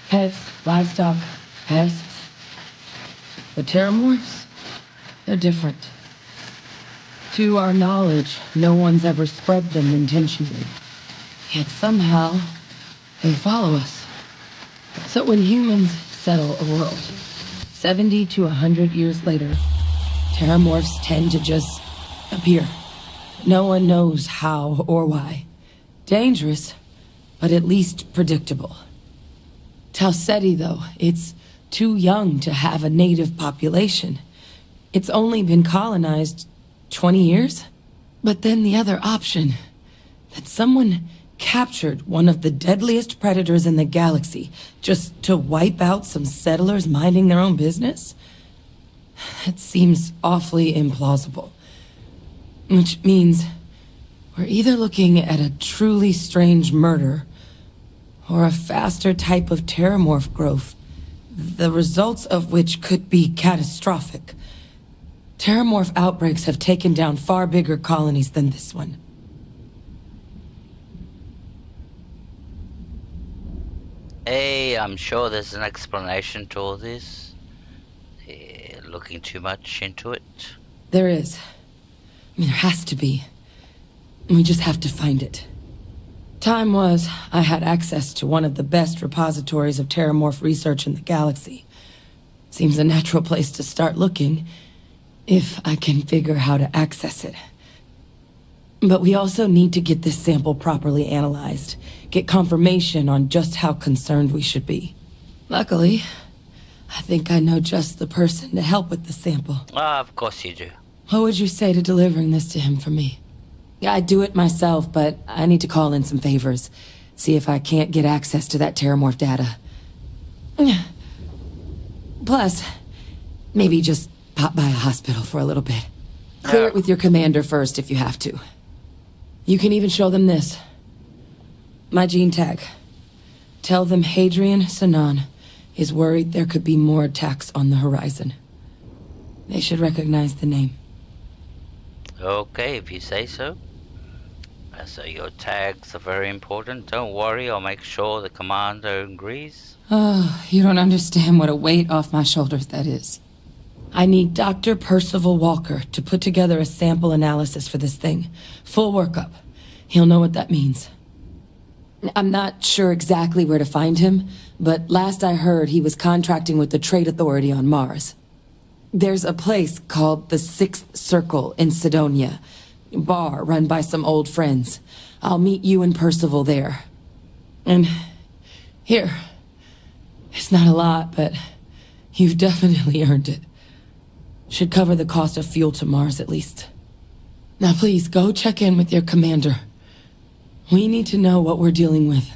Pets, livestock, pests. The terramorphs, they're different. To our knowledge, no one's ever spread them intentionally. Yet somehow, they follow us. So when humans settle a world, 70 to 100 years later, terramorphs tend to just appear. No one knows how or why. Dangerous, but at least predictable. Talseti, though, it's too young to have a native population. It's only been colonized 20 years? But then the other option, that someone captured one of the deadliest predators in the galaxy just to wipe out some settlers minding their own business? That seems awfully implausible. Which means we're either looking at a truly strange murder or a faster type of terramorph growth, the results of which could be catastrophic. Terramorph outbreaks have taken down far bigger colonies than this one. Hey, I'm sure there's an explanation to all this. Looking too much into it. There is. I mean, there has to be. We just have to find it. Time was, I had access to one of the best repositories of terramorph research in the galaxy. Seems a natural place to start looking, if I can figure how to access it. But we also need to get this sample properly analyzed, get confirmation on just how concerned we should be. Luckily, I think I know just the person to help with the sample. Of course you do. What would you say to delivering this to him for me? Yeah, I'd do it myself, but I need to call in some favors. See if I can't get access to that terramorph data. Plus, maybe just pop by a hospital for a little bit. Clear it with your commander first if you have to. You can even show them this. My gene tag. Tell them Hadrian Sanan is worried there could be more attacks on the horizon. They should recognize the name. Okay, if you say so. So your tags are very important. Don't worry, I'll make sure the commander agrees. Oh, you don't understand what a weight off my shoulders that is. I need Dr. Percival Walker to put together a sample analysis for this thing. Full workup. He'll know what that means. I'm not sure exactly where to find him, but last I heard he was contracting with the Trade Authority on Mars. There's a place called the Sixth Circle in Sidonia. Bar run by some old friends. I'll meet you and Percival there. And here. It's not a lot, but you've definitely earned it. Should cover the cost of fuel to Mars at least. Now please, go check in with your commander. We need to know what we're dealing with.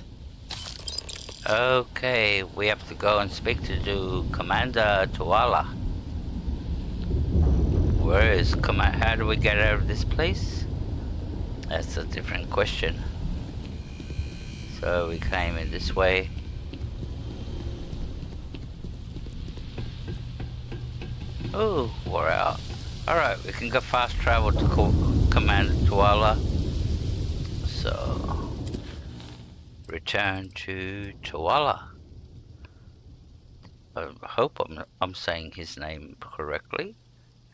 Okay, we have to go and speak to Commander Tuala. Where is how do we get out of this place? That's a different question. So we came in this way. Oh, we're out. Alright, we can go fast travel to Commander Tuala. So, return to Tuala. I hope I'm saying his name correctly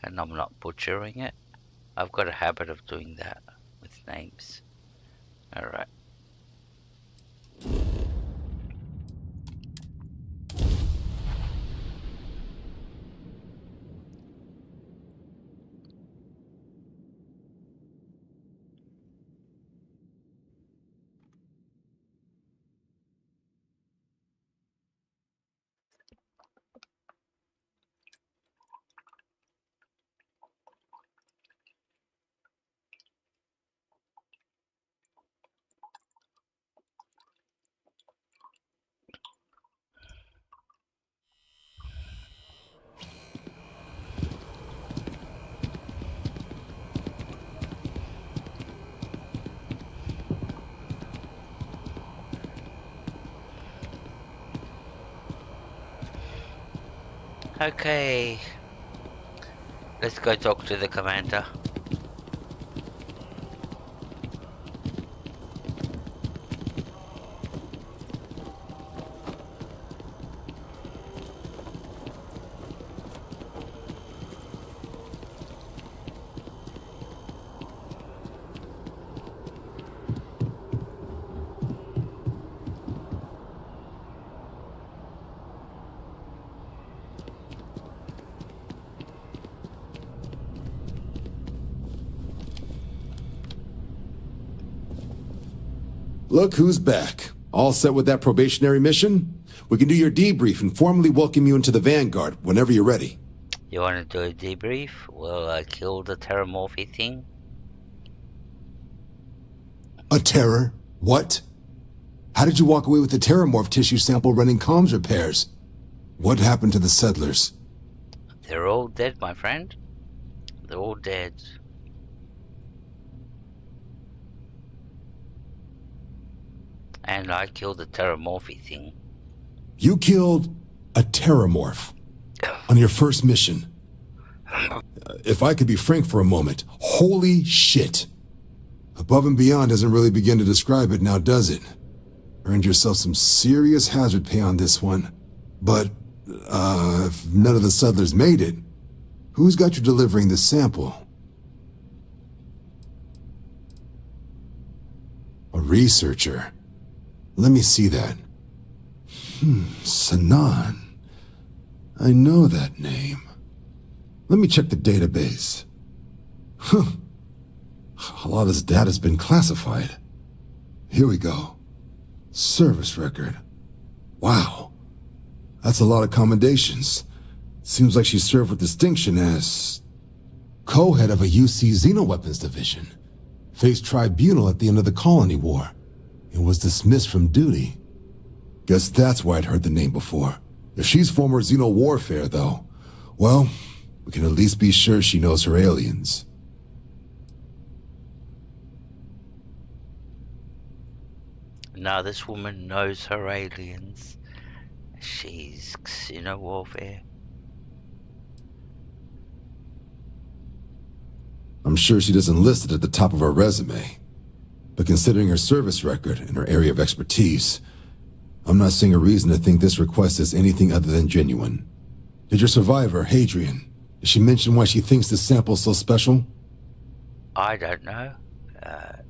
and I'm not butchering it. I've got a habit of doing that with names. Alright. Okay. Let's go talk to the commander. Look who's back. All set with that probationary mission? We can do your debrief and formally welcome you into the Vanguard whenever you're ready. You want to do a debrief? Will I kill the terramorphy thing? A terror? What? How did you walk away with the terramorph tissue sample running comms repairs? What happened to the settlers? They're all dead, my friend. They're all dead. And I killed the terramorphy thing. You killed a terramorph on your first mission. If I could be frank for a moment, holy shit. Above and beyond doesn't really begin to describe it now, does it? Earned yourself some serious hazard pay on this one. But, if none of the settlers made it, who's got you delivering the sample? A researcher. Let me see that. Sanan. I know that name. Let me check the database. Huh. A lot of this data's been classified. Here we go. Service record. Wow. That's a lot of commendations. Seems like she served with distinction as co-head of a UC Xenoweapons division. Faced tribunal at the end of the Colony War. And was dismissed from duty. Guess that's why I'd heard the name before. If she's former Xeno warfare, though, well, we can at least be sure she knows her aliens. Now this woman knows her aliens. She's Xeno warfare. I'm sure she doesn't list it at the top of her resume. But considering her service record and her area of expertise, I'm not seeing a reason to think this request is anything other than genuine. Did your survivor, Hadrian, did she mention why she thinks this sample's so special? I don't know.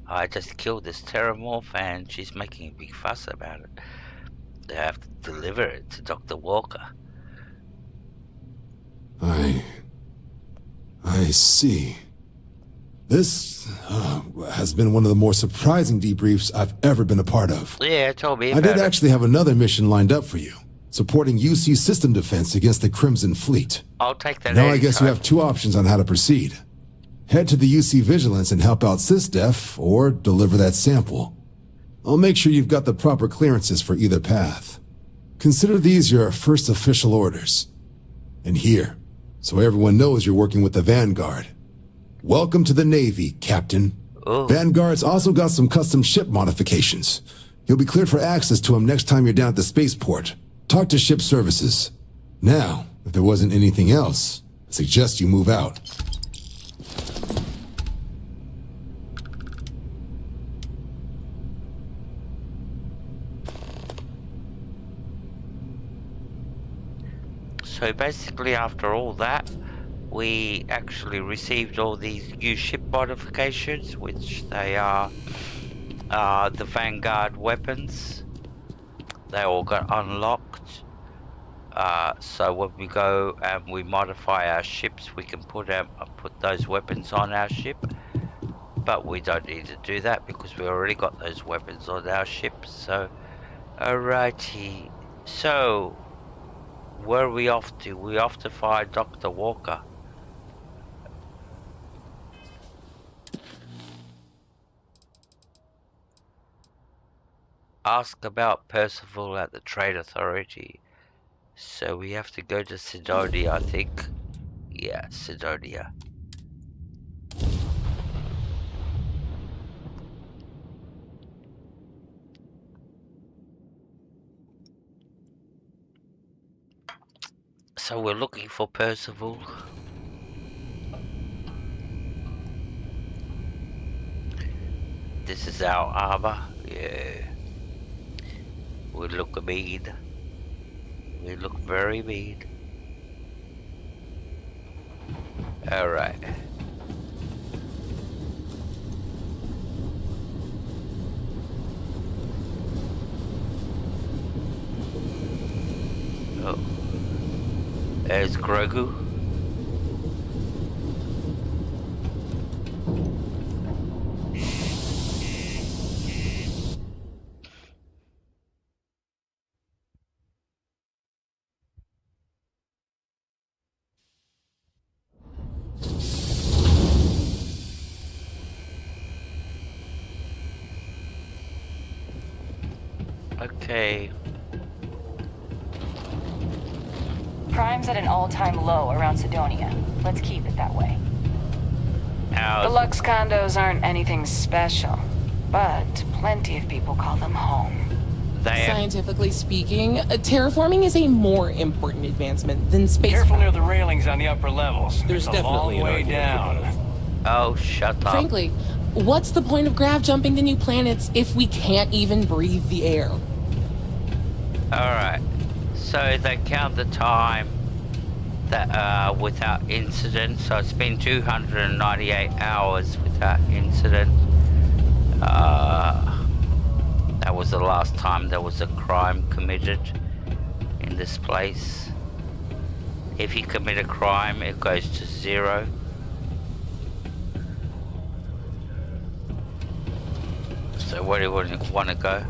I just killed this terramorph and she's making a big fuss about it. They have to deliver it to Dr. Walker. I see. This has been one of the more surprising debriefs I've ever been a part of. Yeah, told me I about did actually have another mission lined up for you, supporting UC system defense against the Crimson Fleet. I'll take that. Now I guess you have two options on how to proceed. Head to the UC Vigilance and help out SysDef, or deliver that sample. I'll make sure you've got the proper clearances for either path. Consider these your first official orders. And here, so everyone knows you're working with the Vanguard. Welcome to the Navy, Captain. Oh. Vanguard's also got some custom ship modifications. You'll be cleared for access to them next time you're down at the spaceport. Talk to ship services. Now, if there wasn't anything else, I suggest you move out. So basically after all that, we actually received all these new ship modifications, which they are the Vanguard weapons. They all got unlocked. So when we go and we modify our ships, we can put those weapons on our ship. But we don't need to do that because we already got those weapons on our ship. So, alrighty. So, where are we off to? We're off to find Dr. Walker. Ask about Percival at the Trade Authority. So we have to go to Sidonia, I think. Yeah, Sidonia. So we're looking for Percival. This is our armor. Yeah. We look mean. We look very mean. Alright. Oh. There's Grogu. Okay. Crime's at an all-time low around Sidonia. Let's keep it that way. The Lux condos aren't anything special, but plenty of people call them home. Scientifically speaking, terraforming is a more important advancement than space. Careful near the railings on the upper levels. There's It's a definitely long an way argument down. Oh, shut up. Frankly, what's the point of grav jumping to new planets if we can't even breathe the air? Alright. So they count the time that without incident. So it's been 298 hours without incident. That was the last time there was a crime committed in this place. If you commit a crime, it goes to 0. So where do you want to go?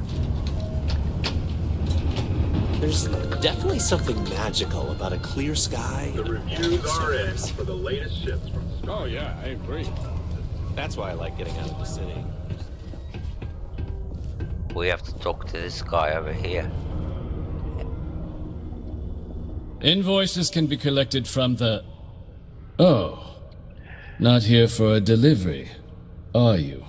There's definitely something magical about a clear sky. The reviews are in for the latest ships from Starfield. Oh yeah, I agree. That's why I like getting out of the city. We have to talk to this guy over here. Invoices can be collected from the... Oh. Not here for a delivery, are you?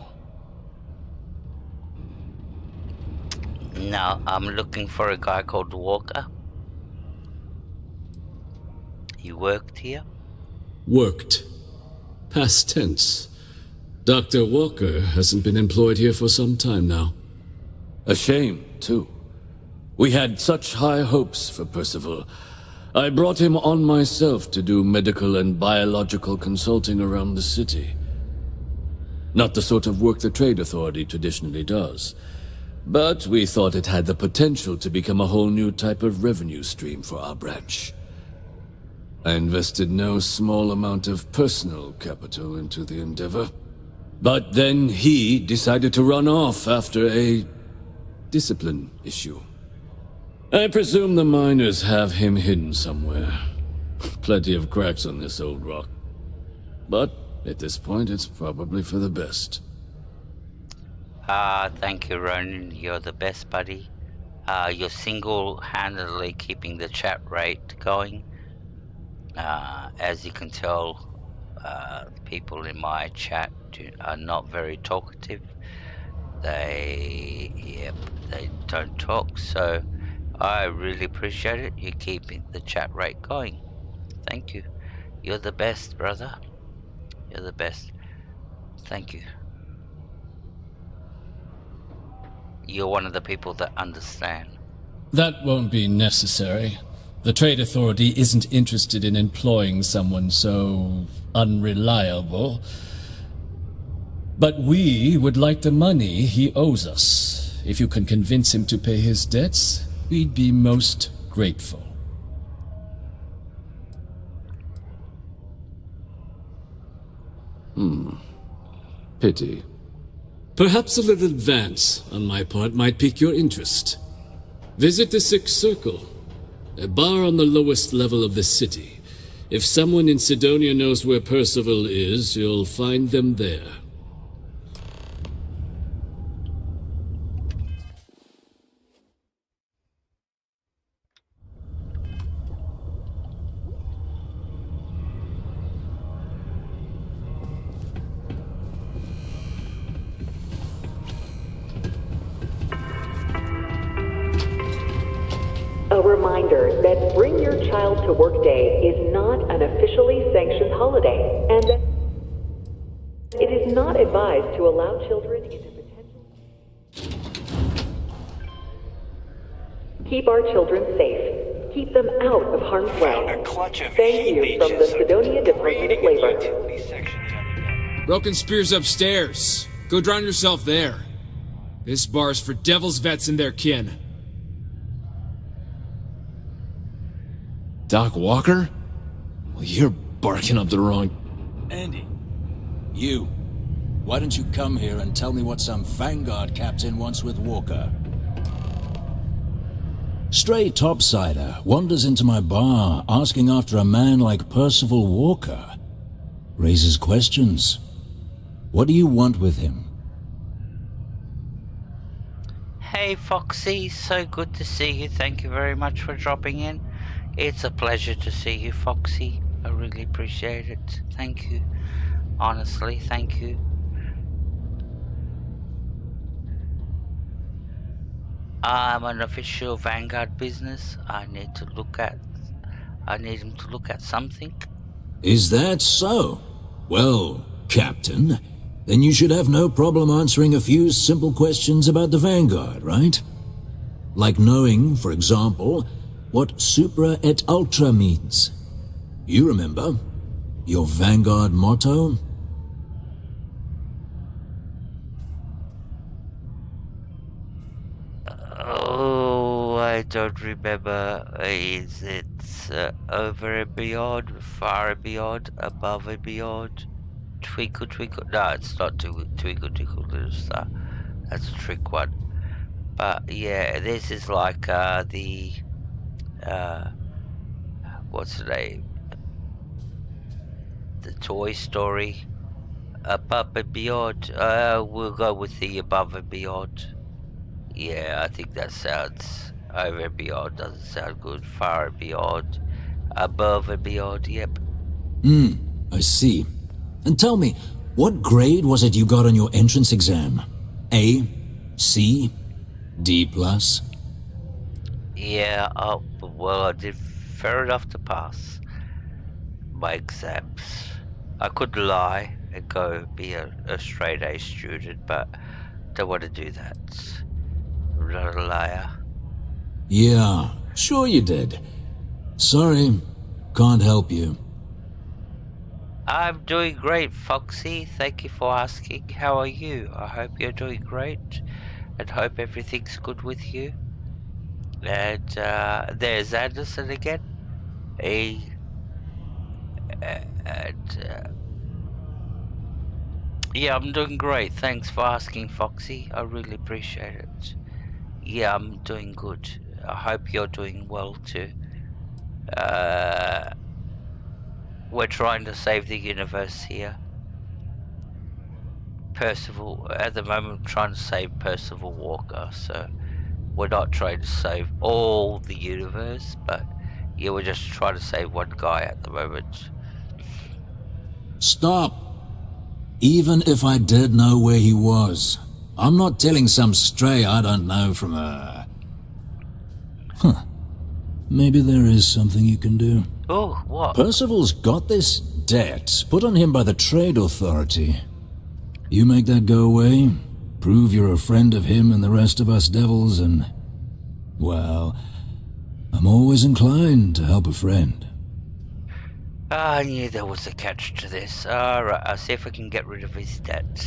No, I'm looking for a guy called Walker. He worked here? Worked. Past tense. Dr. Walker hasn't been employed here for some time now. A shame, too. We had such high hopes for Percival. I brought him on myself to do medical and biological consulting around the city. Not the sort of work the Trade Authority traditionally does. But we thought it had the potential to become a whole new type of revenue stream for our branch. I invested no small amount of personal capital into the endeavor. But then he decided to run off after a discipline issue. I presume the miners have him hidden somewhere. Plenty of cracks on this old rock. But at this point, it's probably for the best. Thank you, Ronan. You're the best, buddy. You're single-handedly keeping the chat rate going. As you can tell, people in my chat are not very talkative. They don't talk, so I really appreciate it. You keeping the chat rate going. Thank you. You're the best, brother. You're the best. Thank you. You're one of the people that understand. That won't be necessary. The Trade Authority isn't interested in employing someone so unreliable. But we would like the money he owes us. If you can convince him to pay his debts, we'd be most grateful. Pity. Perhaps a little advance on my part might pique your interest. Visit the Sixth Circle, a bar on the lowest level of the city. If someone in Sidonia knows where Percival is, you'll find them there. A reminder. reminder that Bring Your Child to Work Day is not an officially sanctioned holiday, and that it is not advised to allow children into potential... Keep our children safe. Keep them out of harm's way. Thank you from the Sidonia Department of Labor. Broken Spear's upstairs. Go drown yourself there. This bar's for devil's vets and their kin. Doc Walker? Well, you're barking up the wrong... Andy, you. Why don't you come here and tell me what some Vanguard captain wants with Walker? Stray topsider wanders into my bar asking after a man like Percival Walker. Raises questions. What do you want with him? Hey Foxy, so good to see you. Thank you very much for dropping in. It's a pleasure to see you, Foxy. I really appreciate it. Thank you. Honestly, thank you. I'm an official Vanguard business. I need him to look at something. Is that so? Well, Captain, then you should have no problem answering a few simple questions about the Vanguard, right? Like knowing, for example, what Supra et Ultra means. You remember? Your Vanguard motto? Oh, I don't remember. Is it over and beyond, far and beyond, above and beyond? Twinkle, twinkle. No, it's not twinkle, twinkle, little star. That's a trick one. But yeah, this is like the what's the name? The Toy Story. Above and beyond. We'll go with the above and beyond. Yeah, I think that sounds over and beyond. Doesn't sound good. Far and beyond. Above and beyond. Yep. I see. And tell me, what grade was it you got on your entrance exam? A? C? D+? Yeah, well, I did fair enough to pass my exams. I could lie and go be a straight A student, but don't want to do that. I'm not a liar. Yeah, sure you did. Sorry, can't help you. I'm doing great, Foxy. Thank you for asking. How are you? I hope you're doing great, and hope everything's good with you. And there's Anderson again. Yeah, I'm doing great. Thanks for asking, Foxy. I really appreciate it. Yeah, I'm doing good. I hope you're doing well too. We're trying to save the universe here. Percival, at the moment, I'm trying to save Percival Walker, so we're not trying to save all the universe, but yeah, we're just trying to save one guy at the moment. Stop. Even if I did know where he was, I'm not telling some stray I don't know from a... Maybe there is something you can do. Oh, what? Percival's got this debt put on him by the Trade Authority. You make that go away, prove you're a friend of him and the rest of us devils, and... well, I'm always inclined to help a friend. I knew there was a catch to this. Alright, I'll see if I can get rid of his debt.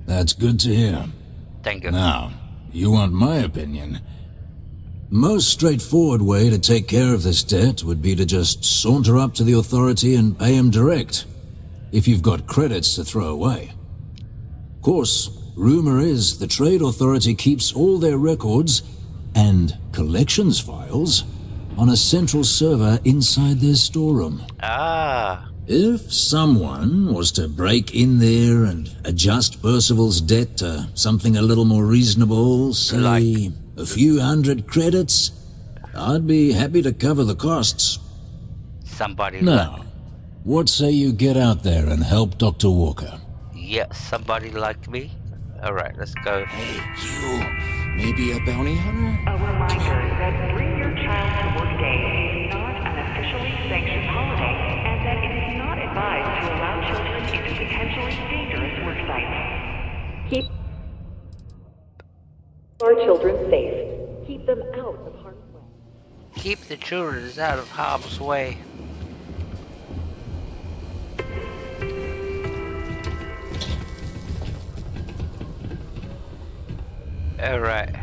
That's good to hear. Thank you. Now, you want my opinion? Most straightforward way to take care of this debt would be to just saunter up to the authority and pay him direct, if you've got credits to throw away. Of course, rumor is the Trade Authority keeps all their records and collections files on a central server inside their storeroom. Ah. If someone was to break in there and adjust Percival's debt to something a little more reasonable, say like a few hundred credits, I'd be happy to cover the costs. Somebody now, what say you get out there and help Dr. Walker? Yeah, somebody like me? Alright, let's go. Hey, you. Maybe a bounty hunter? A reminder that Bring Your Keep our children safe. Keep them out of harm's way. Keep the children out of harm's way. Alright.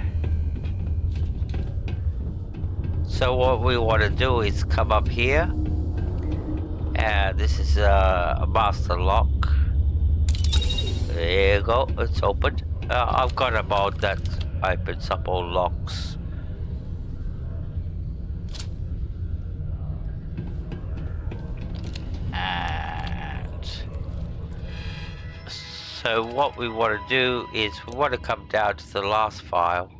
So what we want to do is come up here. This is a master lock. There you go, it's open. I've got a mod that opens up all locks. And so what we want to do is we want to come down to the last file.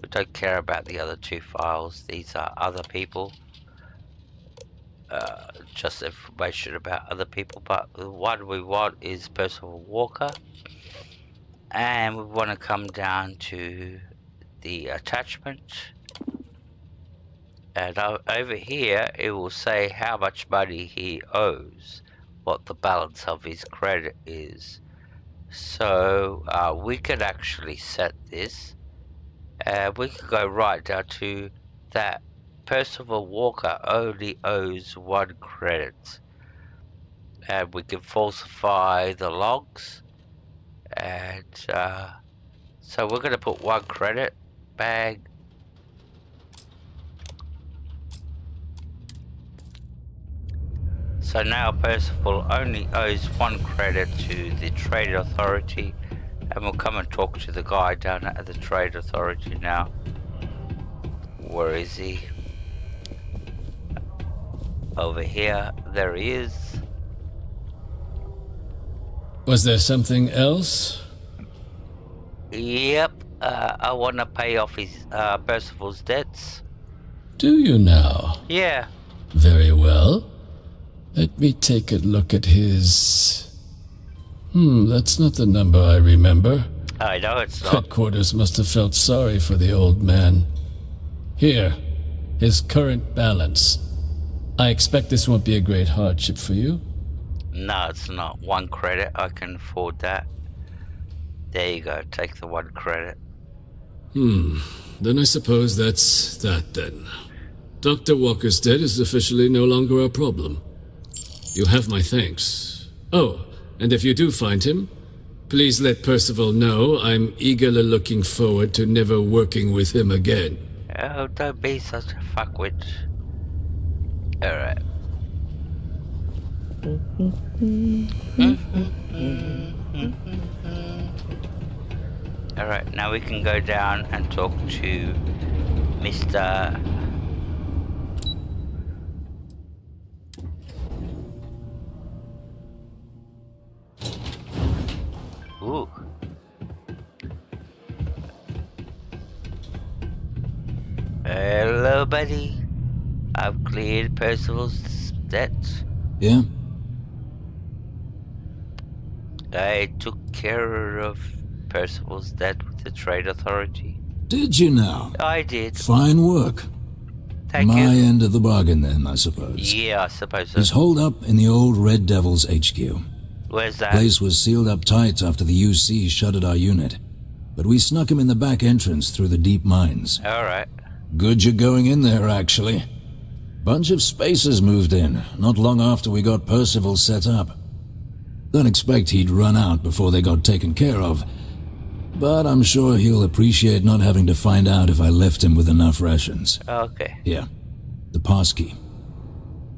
We don't care about the other two files. These are other people. Just information about other people, but the one we want is Percival Walker. And we want to come down to the attachment. And over here it will say how much money he owes, what the balance of his credit is. So we can actually set this. We can go right down to that Percival Walker only owes 1 credit. And we can falsify the logs. And so we're going to put 1 credit. Bang. So now Percival only owes 1 credit to the Trade Authority. And we'll come and talk to the guy down at the Trade Authority now. Where is he? Over here, there he is. Was there something else? Yep, I want to pay off his Percival's debts. Do you now? Yeah. Very well. Let me take a look at his... that's not the number I remember. I know it's not. Headquarters must have felt sorry for the old man. Here, his current balance. I expect this won't be a great hardship for you. No, it's not. 1 credit, I can afford that. There you go, take the 1 credit. Then I suppose that's that then. Dr. Walker's debt is officially no longer a problem. You have my thanks. Oh, and if you do find him, please let Percival know I'm eagerly looking forward to never working with him again. Oh, don't be such a fuckwit. Alright. Alright, now we can go down and talk to Mr. Ooh. Hello, buddy. I've cleared Percival's debts. Yeah? I took care of Percival's debt with the Trade Authority. Did you now? I did. Fine work. Thank My you. end of the bargain then, I suppose. Yeah, I suppose so. He's holed up in the old Red Devil's HQ. Where's that? Place was sealed up tight after the UC shuttered our unit. But we snuck him in the back entrance through the deep mines. Alright. Good you're going in there, actually. Bunch of spacers moved in, not long after we got Percival set up. Don't expect he'd run out before they got taken care of, but I'm sure he'll appreciate not having to find out if I left him with enough rations. Okay. Here, the passkey.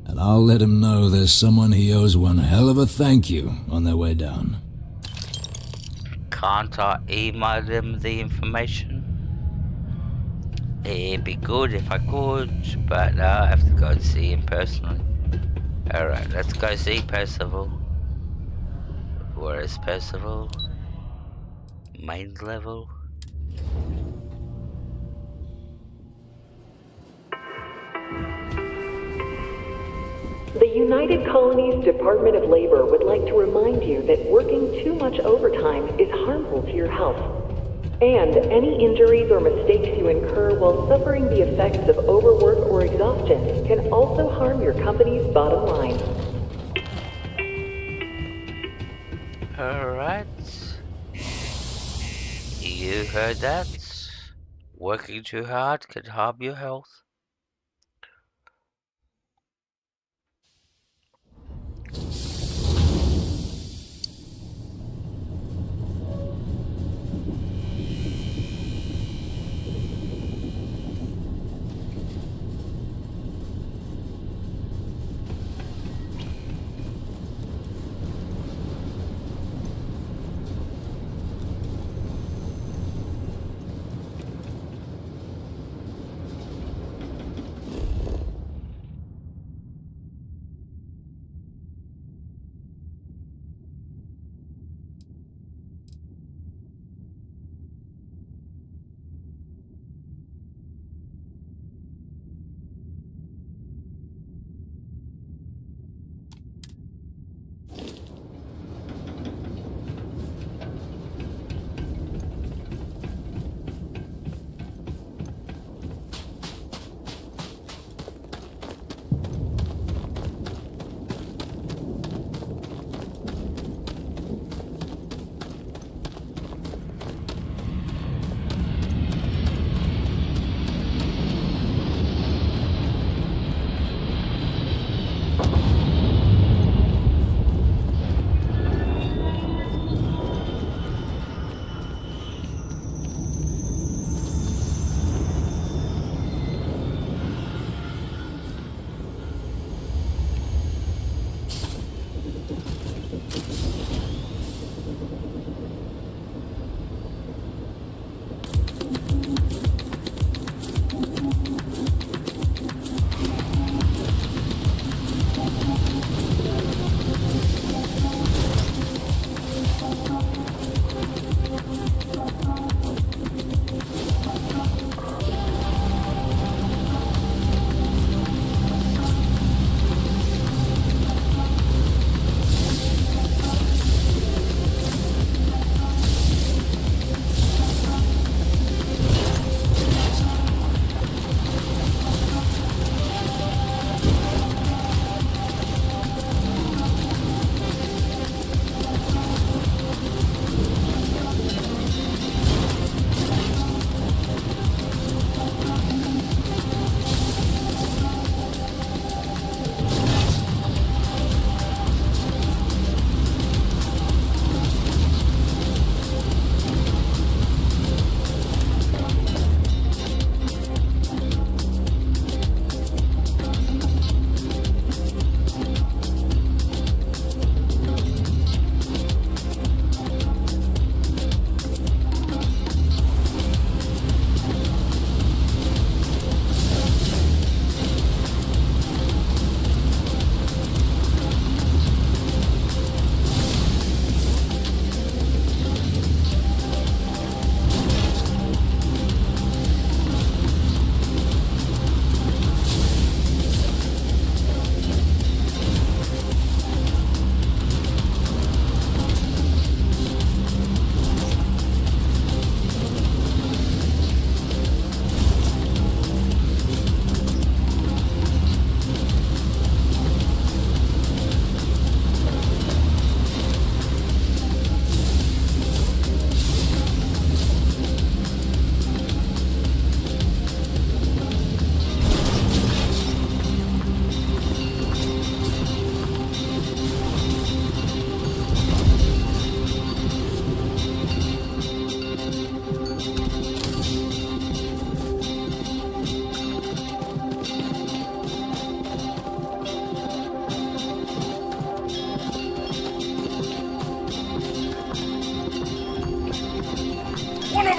And I'll let him know there's someone he owes one hell of a thank you on their way down. Can't I email them the information? It'd be good if I could, but I have to go and see him personally. Alright, let's go see Percival. Where is Percival? Main level? The United Colonies Department of Labor would like to remind you that working too much overtime is harmful to your health. And any injuries or mistakes you incur while suffering the effects of overwork or exhaustion can also harm your company's bottom line. Alright. You heard that? Working too hard can harm your health.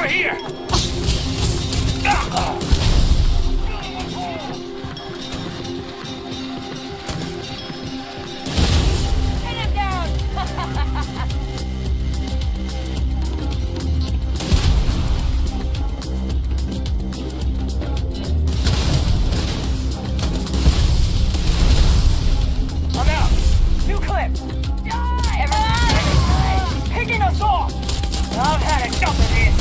over here! Hit him down! I'm out! New clip! Everyone, he's picking us off! I've had enough of this!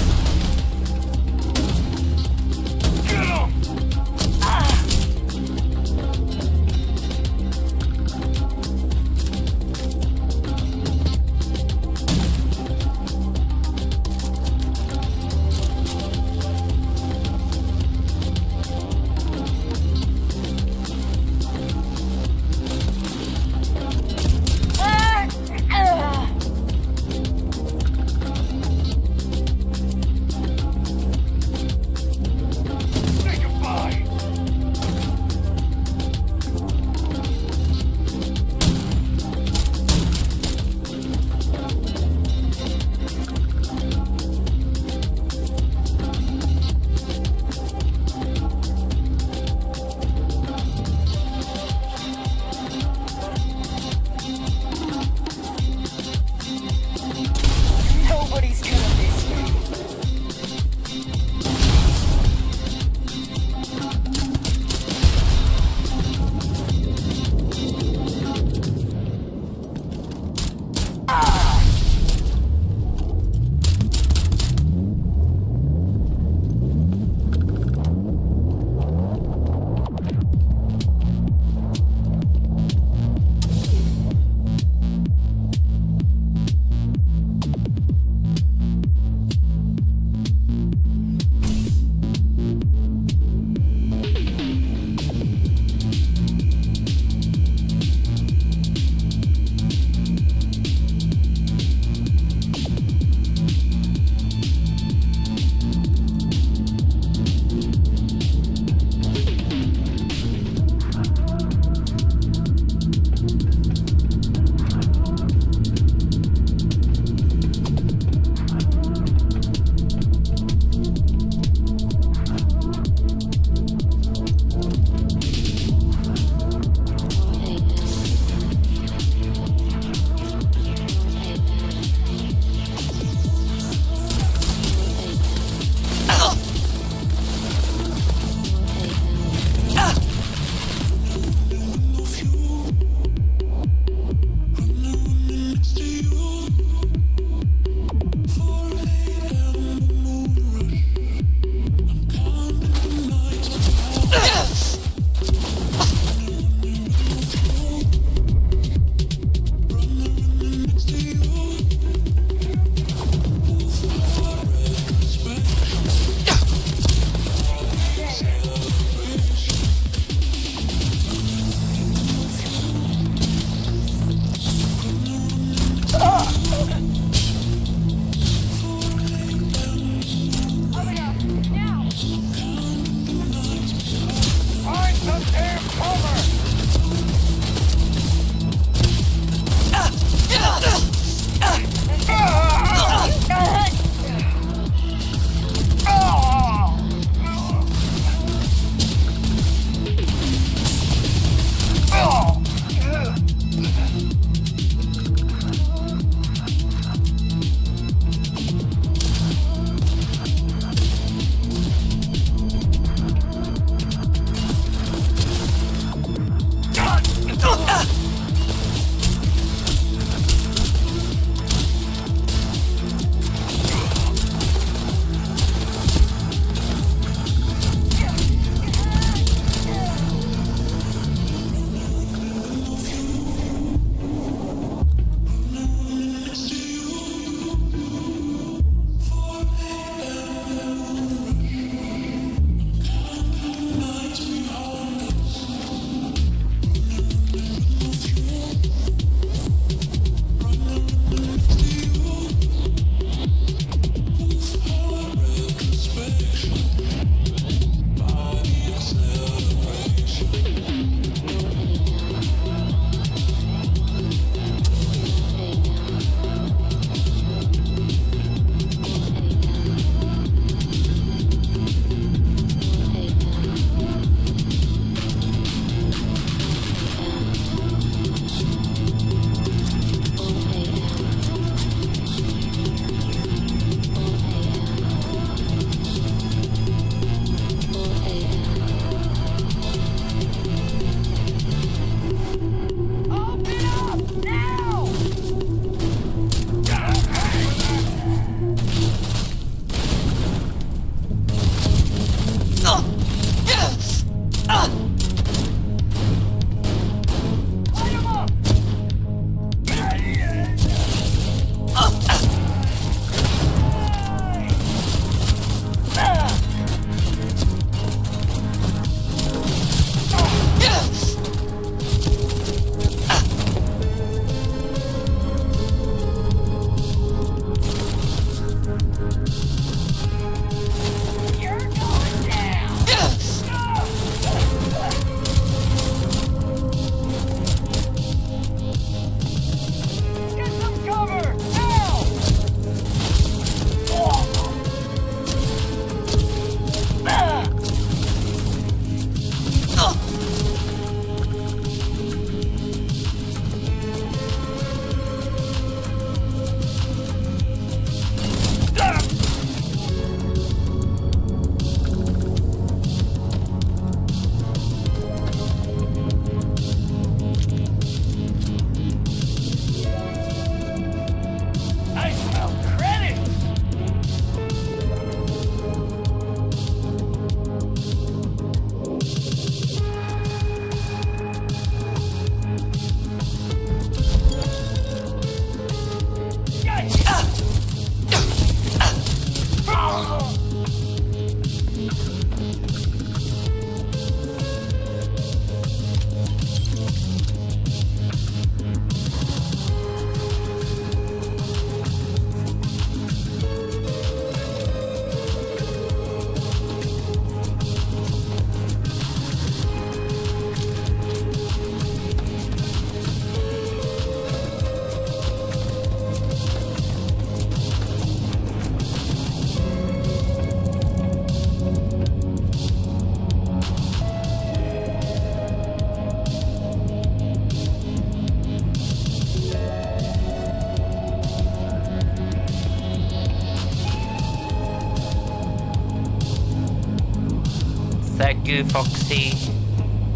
Alright, you Foxy.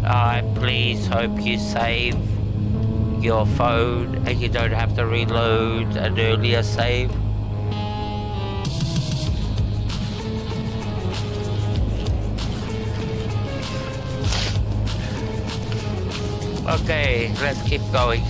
I please hope you save your phone and you don't have to reload an earlier save. Okay, let's keep going.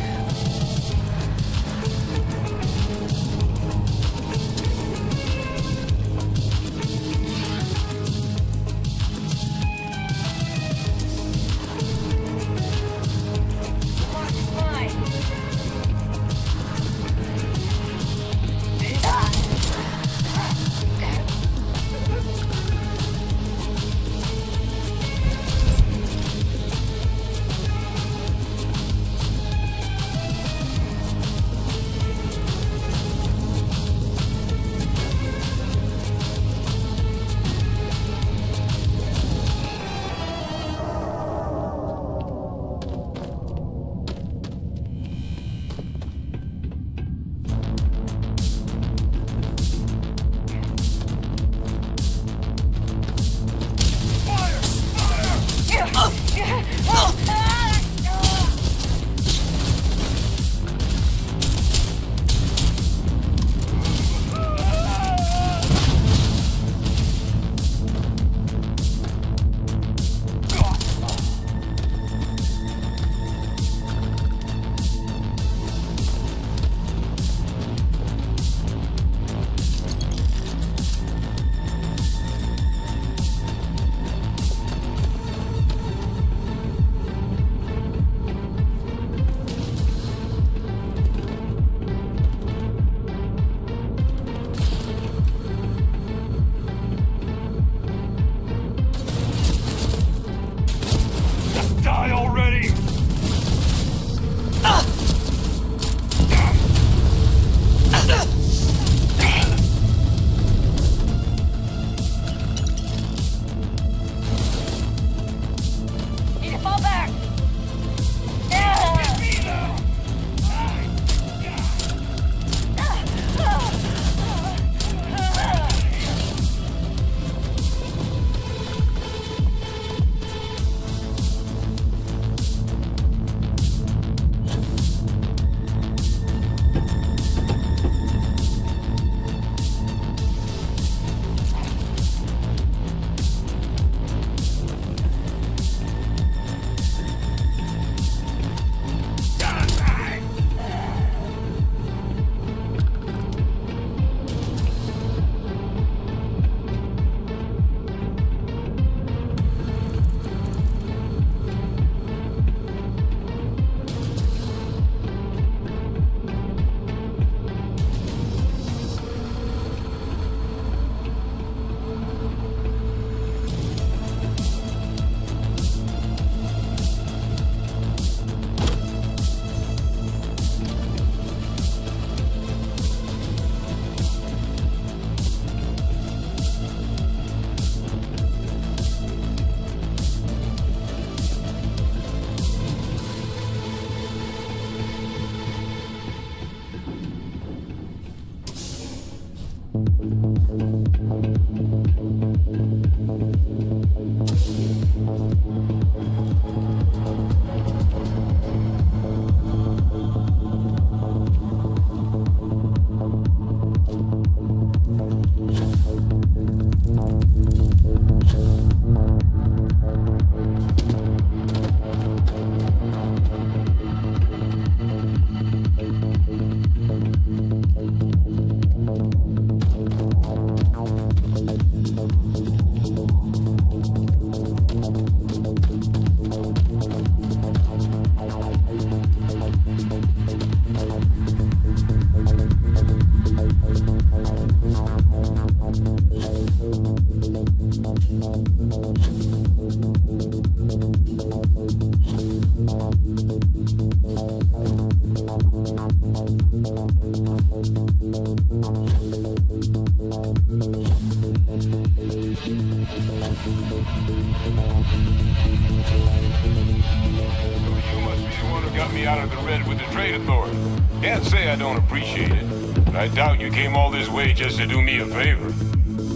I doubt you came all this way just to do me a favor.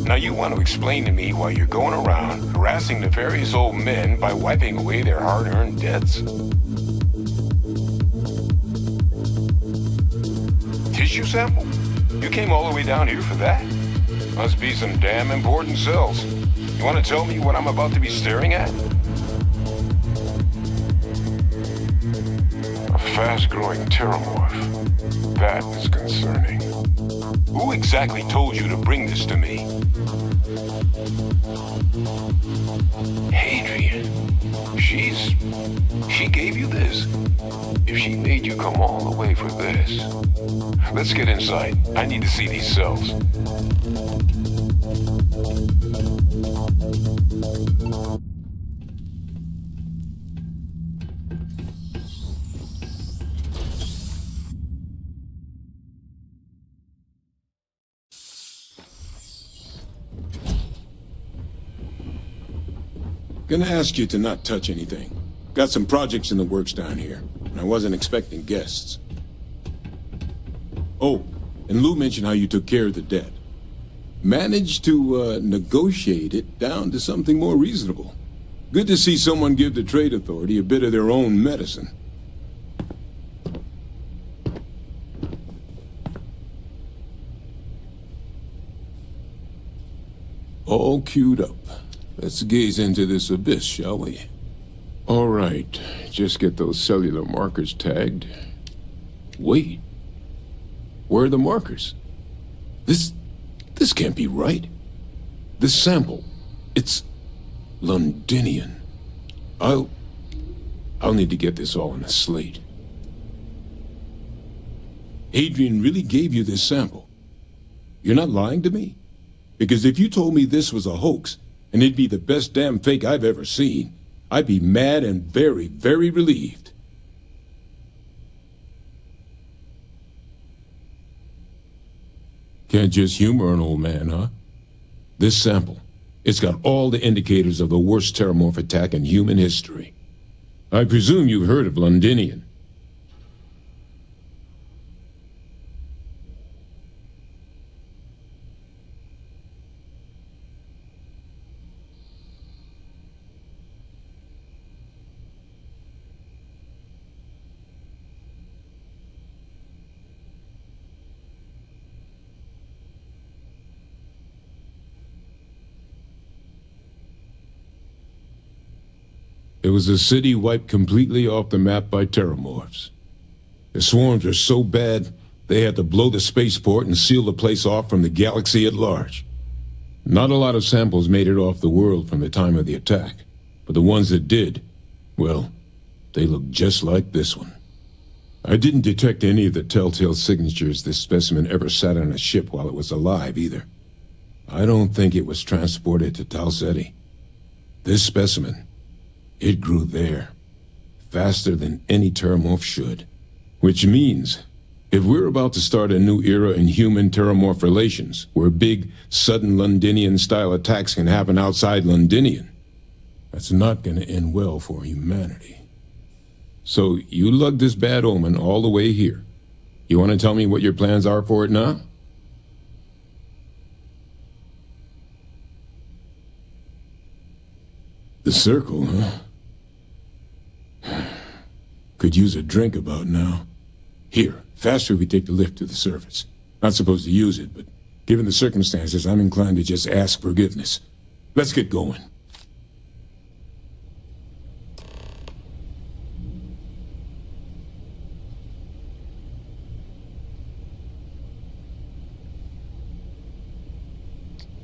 Now you want to explain to me why you're going around harassing nefarious old men by wiping away their hard-earned debts? Tissue sample? You came all the way down here for that? Must be some damn important cells. You want to tell me what I'm about to be staring at? A fast-growing pteromorph. That is concerning. Who exactly told you to bring this to me? Adrian. She gave you this? If she made you come all the way for this... Let's get inside. I need to see these cells. Gonna ask you to not touch anything. Got some projects in the works down here, and I wasn't expecting guests. Oh, and Lou mentioned how you took care of the debt. Managed to negotiate it down to something more reasonable. Good to see someone give the Trade Authority a bit of their own medicine. All queued up. Let's gaze into this abyss, shall we? All right, just get those cellular markers tagged. Wait. Where are the markers? This can't be right. This sample, it's Londinian. I'll need to get this all on a slate. Adrian really gave you this sample. You're not lying to me? Because if you told me this was a hoax, and it'd be the best damn fake I've ever seen, I'd be mad and very, very relieved. Can't just humor an old man, huh? This sample, it's got all the indicators of the worst pteromorph attack in human history. I presume you've heard of Londinian. It was a city wiped completely off the map by pteromorphs. The swarms were so bad, they had to blow the spaceport and seal the place off from the galaxy at large. Not a lot of samples made it off the world from the time of the attack, but the ones that did, well, they looked just like this one. I didn't detect any of the telltale signatures this specimen ever sat on a ship while it was alive, either. I don't think it was transported to Tal Ceti. This specimen, it grew there, faster than any pteromorph should. Which means, if we're about to start a new era in human-pteromorph relations, where big, sudden Londinian-style attacks can happen outside Londinian, that's not gonna end well for humanity. So, you lugged this bad omen all the way here. You want to tell me what your plans are for it now? The circle, huh? Could use a drink about now. Here, faster we take the lift to the surface. Not supposed to use it, but given the circumstances, I'm inclined to just ask forgiveness. Let's get going.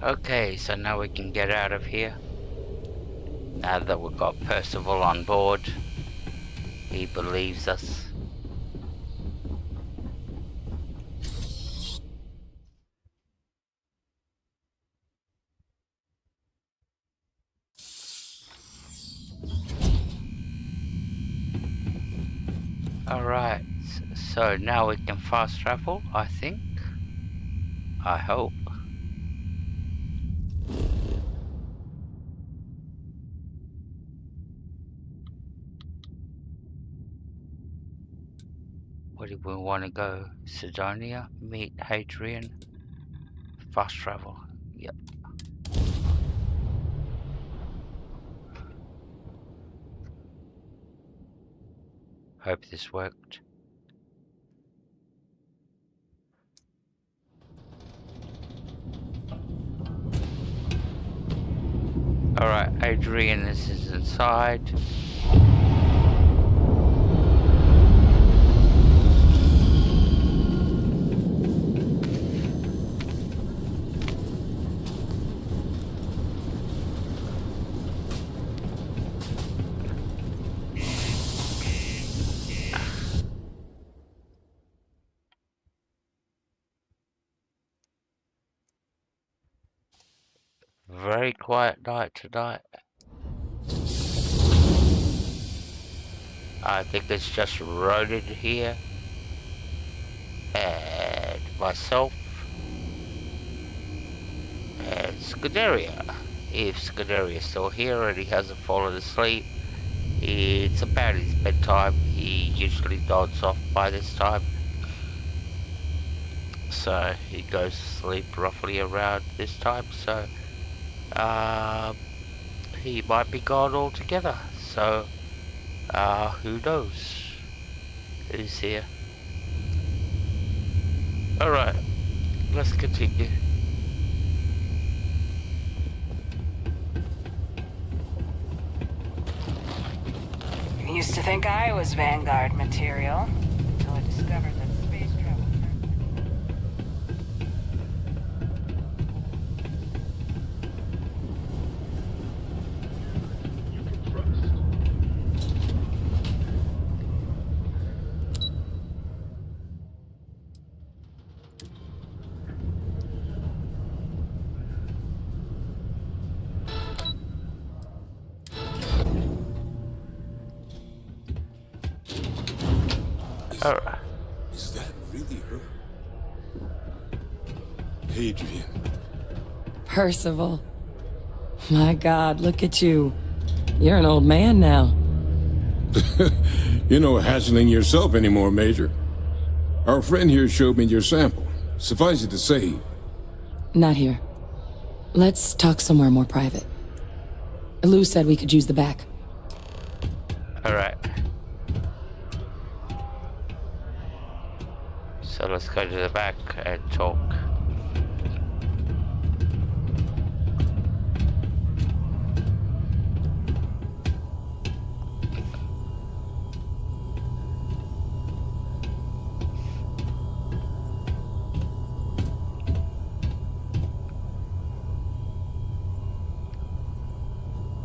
Okay, so now we can get out of here. Now that we've got Percival on board, he believes us. Alright, so now we can fast travel, I think. I hope. Where do we want to go? Sidonia? Meet Hadrian? Fast travel. Yep. Hope this worked. Alright, Adrian, this is inside. Very quiet night tonight. I think it's just Ronan here. And myself. And Scuderia. If Scuderia's still here and he hasn't fallen asleep, it's about his bedtime. He usually nods off by this time. So he goes to sleep roughly around this time, so he might be gone altogether, so who knows who's here. Alright, let's continue. I used to think I was Vanguard material until I discovered that space travel Alright. Is that really her? Adrian. Percival. My God, look at you. You're an old man now. You're no hassling yourself anymore, Major. Our friend here showed me your sample. Suffice it to say... Not here. Let's talk somewhere more private. Lou said we could use the back. Alright. So let's go to the back and talk.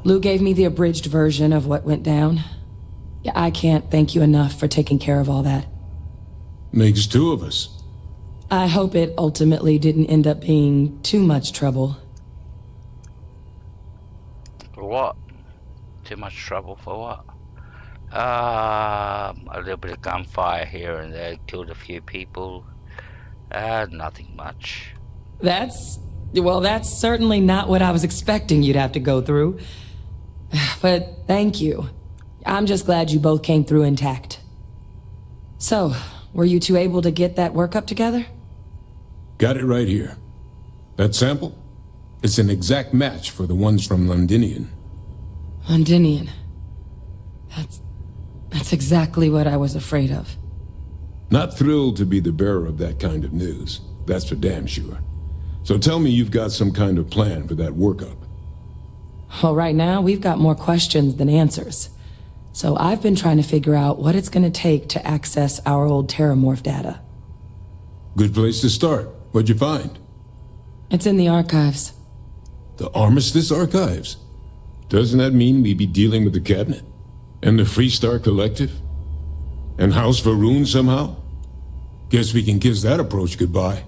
Lou gave me the abridged version of what went down. Yeah, I can't thank you enough for taking care of all that. Makes two of us. I hope it ultimately didn't end up being too much trouble. For what? Too much trouble for what? A little bit of gunfire here and there, killed a few people. Nothing much. That's certainly not what I was expecting you'd have to go through. But thank you. I'm just glad you both came through intact. So, were you two able to get that workup together? Got it right here. That sample? It's an exact match for the ones from Londinian. Londinian. That's exactly what I was afraid of. Not thrilled to be the bearer of that kind of news. That's for damn sure. So tell me you've got some kind of plan for that workup. Well, right now, we've got more questions than answers. So I've been trying to figure out what it's going to take to access our old Terramorph data. Good place to start. What'd you find? It's in the archives. The Armistice Archives? Doesn't that mean we'd be dealing with the Cabinet? And the Freestar Collective? And House Varun somehow? Guess we can kiss that approach goodbye.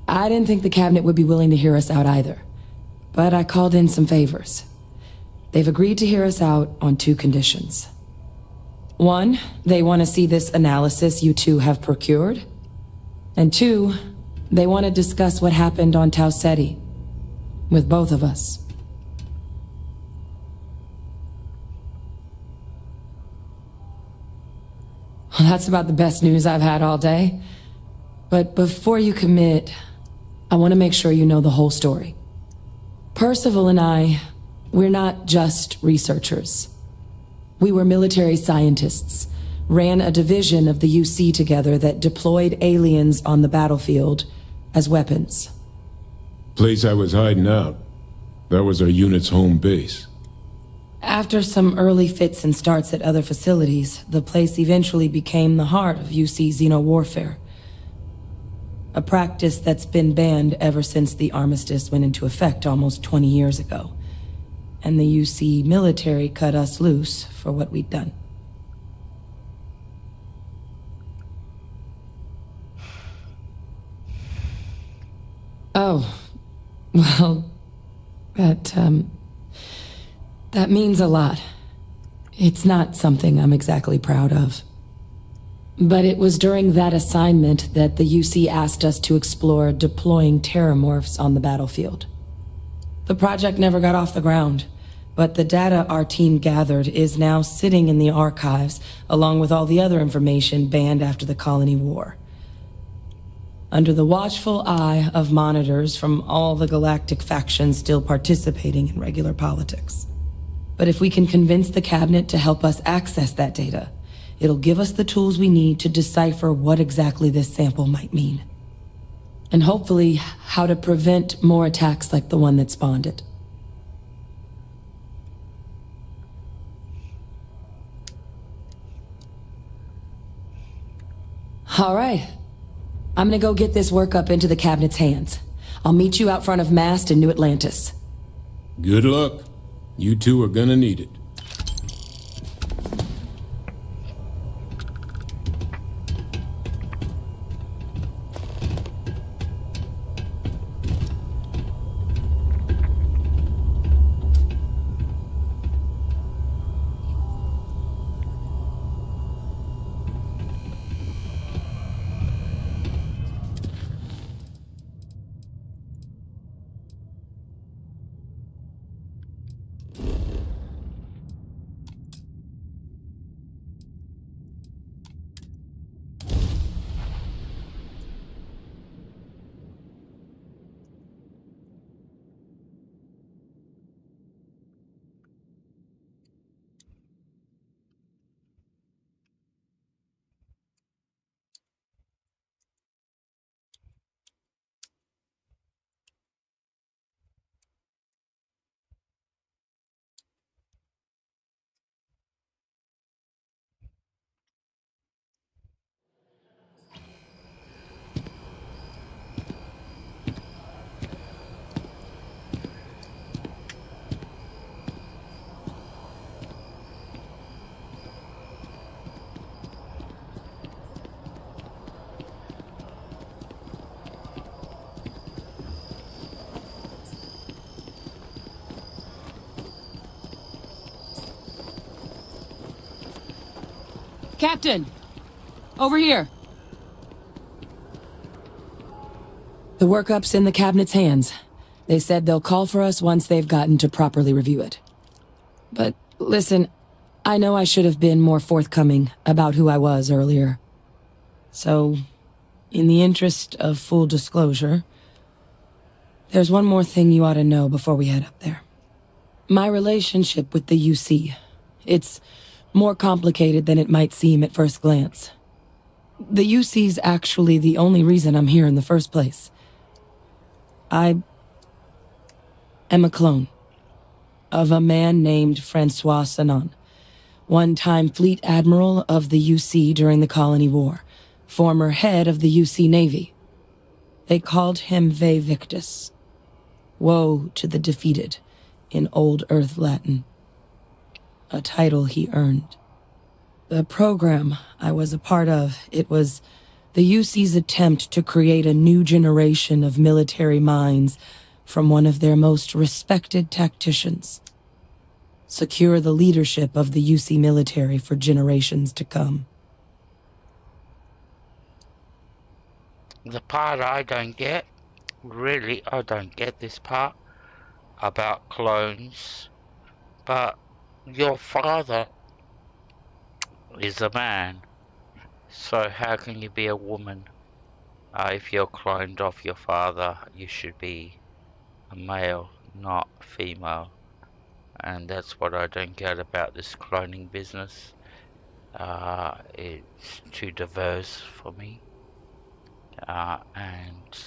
I didn't think the Cabinet would be willing to hear us out either. But I called in some favors. They've agreed to hear us out on 2 conditions. 1, they want to see this analysis you two have procured. And 2, they want to discuss what happened on Tau Ceti. With both of us. Well, that's about the best news I've had all day. But before you commit, I want to make sure you know the whole story. Percival and I, we're not just researchers. We were military scientists, ran a division of the UC together that deployed aliens on the battlefield as weapons. Place I was hiding out. That was our unit's home base. After some early fits and starts at other facilities, the place eventually became the heart of UC xeno-warfare. A practice that's been banned ever since the armistice went into effect almost 20 years ago. And the UC military cut us loose for what we'd done. Oh, well, that means a lot. It's not something I'm exactly proud of. But it was during that assignment that the UC asked us to explore deploying terramorphs on the battlefield. The project never got off the ground, but the data our team gathered is now sitting in the archives, along with all the other information banned after the Colony War. Under the watchful eye of monitors from all the galactic factions still participating in regular politics. But if we can convince the cabinet to help us access that data, it'll give us the tools we need to decipher what exactly this sample might mean. And hopefully, how to prevent more attacks like the one that spawned it. All right. I'm gonna go get this work up into the cabinet's hands. I'll meet you out front of Mast in New Atlantis. Good luck. You two are gonna need it. Captain! Over here! The workup's in the cabinet's hands. They said they'll call for us once they've gotten to properly review it. But listen, I know I should have been more forthcoming about who I was earlier. So, in the interest of full disclosure, there's one more thing you ought to know before we head up there. My relationship with the UC. It's more complicated than it might seem at first glance. The UC's actually the only reason I'm here in the first place. I am a clone of a man named Francois Sanon, one-time fleet admiral of the UC during the Colony War, former head of the UC Navy. They called him Ve Victus, woe to the defeated, in Old Earth Latin. A title he earned. The program I was a part of, it was the UC's attempt to create a new generation of military minds from one of their most respected tacticians. Secure the leadership of the UC military for generations to come. The part I don't get, really I don't get this part about clones, but your father is a man, so how can you be a woman? If you're cloned off your father, you should be a male, not female. And that's what I don't get about this cloning business. It's too diverse for me. And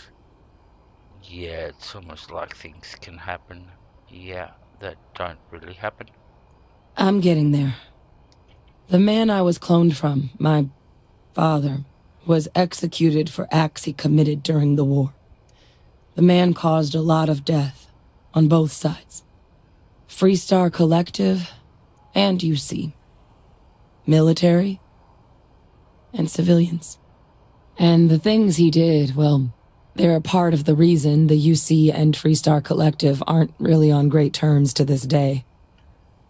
yeah, it's almost like things can happen, yeah, that don't really happen. I'm getting there. The man I was cloned from, my father, was executed for acts he committed during the war. The man caused a lot of death, on both sides. Freestar Collective and UC. Military and civilians. And the things he did, well, they're a part of the reason the UC and Freestar Collective aren't really on great terms to this day.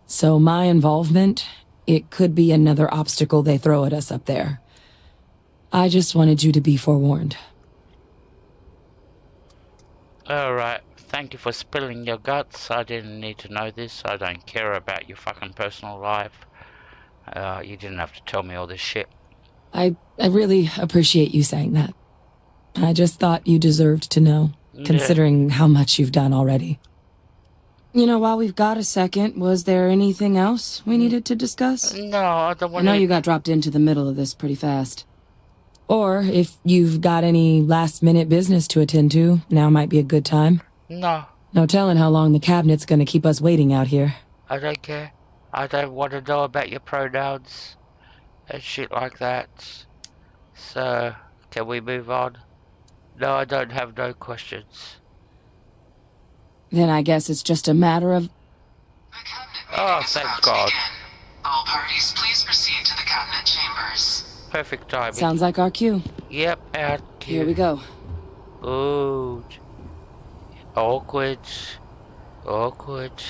So my involvement, it could be another obstacle they throw at us up there. I just wanted you to be forewarned. Alright, thank you for spilling your guts. I didn't need to know this. I don't care about your fucking personal life. You didn't have to tell me all this shit. I really appreciate you saying that. I just thought you deserved to know, considering how much you've done already. You know, while we've got a second, was there anything else we needed to discuss? No, I don't want to... I know you got dropped into the middle of this pretty fast. Or, if you've got any last-minute business to attend to, now might be a good time. No. No telling how long the cabinet's gonna keep us waiting out here. I don't care. I don't want to know about your pronouns and shit like that. So, can we move on? No, I don't have no questions. Then I guess it's just a matter of... Oh, thank God. All parties, please proceed to the cabinet chambers. Perfect timing. Sounds like our cue. Yep, our cue. Here we go. Ooh. Awkward. Awkward.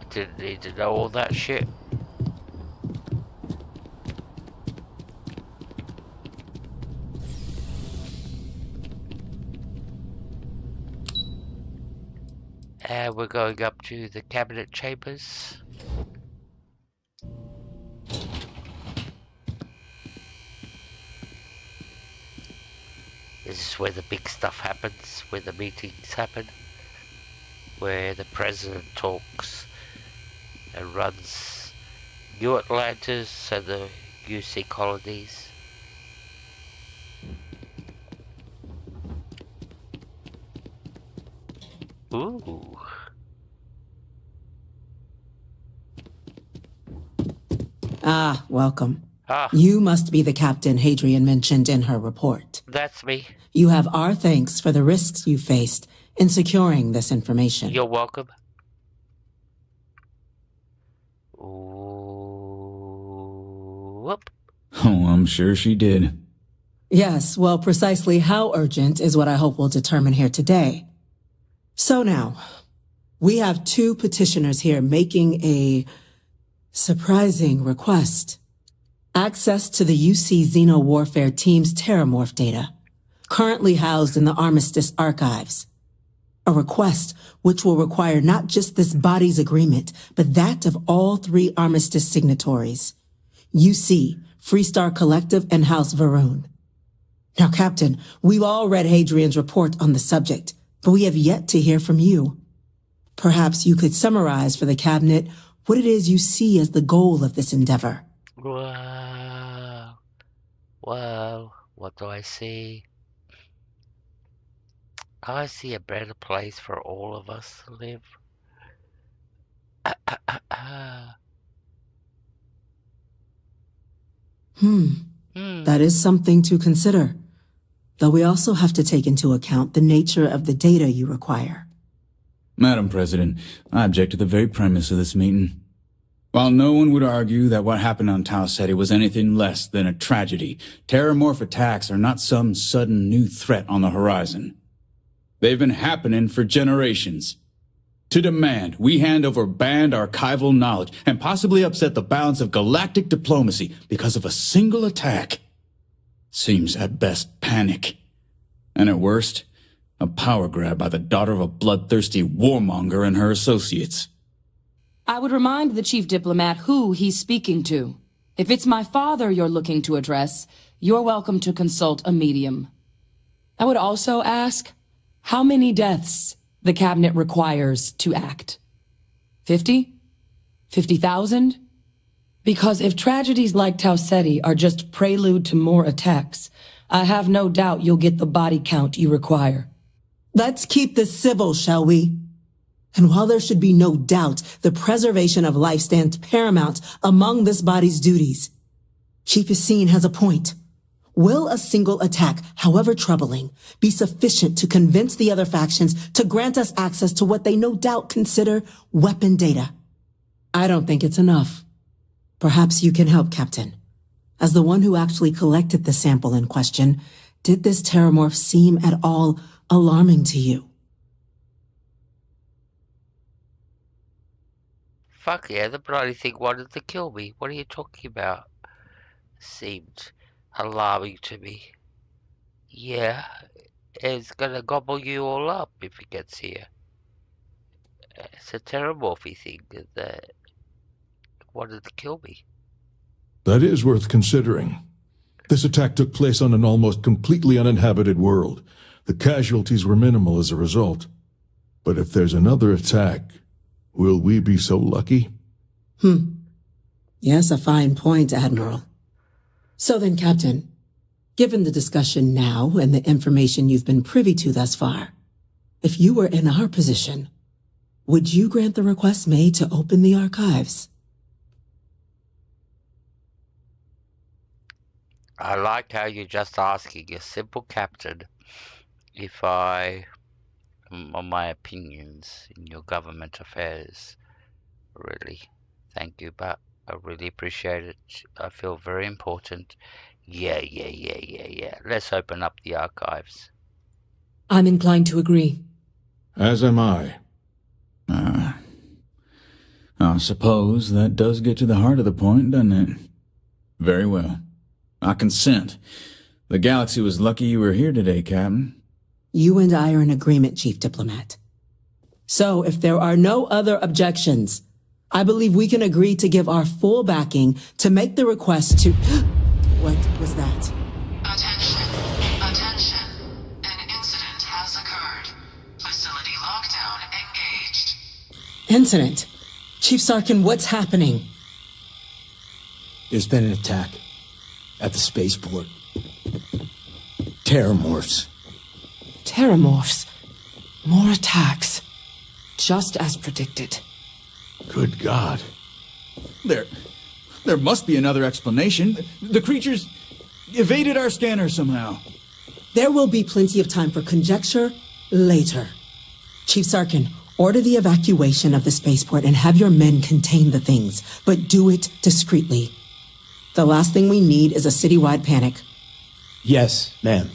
I didn't need to know all that shit. And we're going up to the cabinet chambers. This is where the big stuff happens, where the meetings happen, where the president talks and runs New Atlantis and the UC colonies. Ooh. Ah, welcome. Ah. You must be the captain Hadrian mentioned in her report. That's me. You have our thanks for the risks you faced in securing this information. You're welcome. Ooh. Whoop. Oh, I'm sure she did. Yes, well, precisely how urgent is what I hope we'll determine here today. So now, we have two petitioners here making a surprising request. Access to the UC Xeno Warfare Team's Terramorph data, currently housed in the Armistice archives. A request which will require not just this body's agreement, but that of all three Armistice signatories, UC, Freestar Collective, and House Varun. Now, Captain, we've all read Hadrian's report on the subject, but we have yet to hear from you. Perhaps you could summarize for the cabinet what it is you see as the goal of this endeavor. Well, what do I see? I see a better place for all of us to live. That is something to consider. Though we also have to take into account the nature of the data you require. Madam President, I object to the very premise of this meeting. While no one would argue that what happened on Tau Ceti was anything less than a tragedy, terramorph attacks are not some sudden new threat on the horizon. They've been happening for generations. To demand we hand over banned archival knowledge and possibly upset the balance of galactic diplomacy because of a single attack seems at best panic, and at worst, a power grab by the daughter of a bloodthirsty warmonger and her associates. I would remind the chief diplomat who he's speaking to. If it's my father you're looking to address, you're welcome to consult a medium. I would also ask how many deaths the cabinet requires to act. 50? 50,000? Because if tragedies like Tau Ceti are just prelude to more attacks, I have no doubt you'll get the body count you require. Let's keep this civil, shall we? And while there should be no doubt the preservation of life stands paramount among this body's duties, Chief Yassine has a point. Will a single attack, however troubling, be sufficient to convince the other factions to grant us access to what they no doubt consider weapon data? I don't think it's enough. Perhaps you can help, Captain. As the one who actually collected the sample in question, did this terramorph seem at all alarming to you? Fuck yeah, the bloody thing wanted to kill me. What are you talking about? Seemed alarming to me. Yeah, it's gonna gobble you all up if it gets here. It's a terramorphy thing that wanted to kill me. That is worth considering. This attack took place on an almost completely uninhabited world. The casualties were minimal as a result. But if there's another attack, will we be so lucky? Yes, a fine point, Admiral. So then, Captain, given the discussion now and the information you've been privy to thus far, if you were in our position, would you grant the request made to open the archives? I like how you're just asking a simple captain if I, on my opinions in your government affairs. Really, thank you, but I really appreciate it. I feel very important. Yeah. Let's open up the archives. I'm inclined to agree. As am I. I suppose that does get to the heart of the point, doesn't it? Very well. I consent. The galaxy was lucky you were here today, Captain. You and I are in agreement, Chief Diplomat. So, if there are no other objections, I believe we can agree to give our full backing to make the request to... What was that? Attention. An incident has occurred. Facility lockdown engaged. Incident? Chief Sarkin, what's happening? There's been an attack at the spaceport. Terramorphs. Terramorphs. More attacks. Just as predicted. Good God. There must be another explanation. The creatures evaded our scanner somehow. There will be plenty of time for conjecture later. Chief Sarkin, order the evacuation of the spaceport and have your men contain the things, but do it discreetly. The last thing we need is a citywide panic. Yes, ma'am.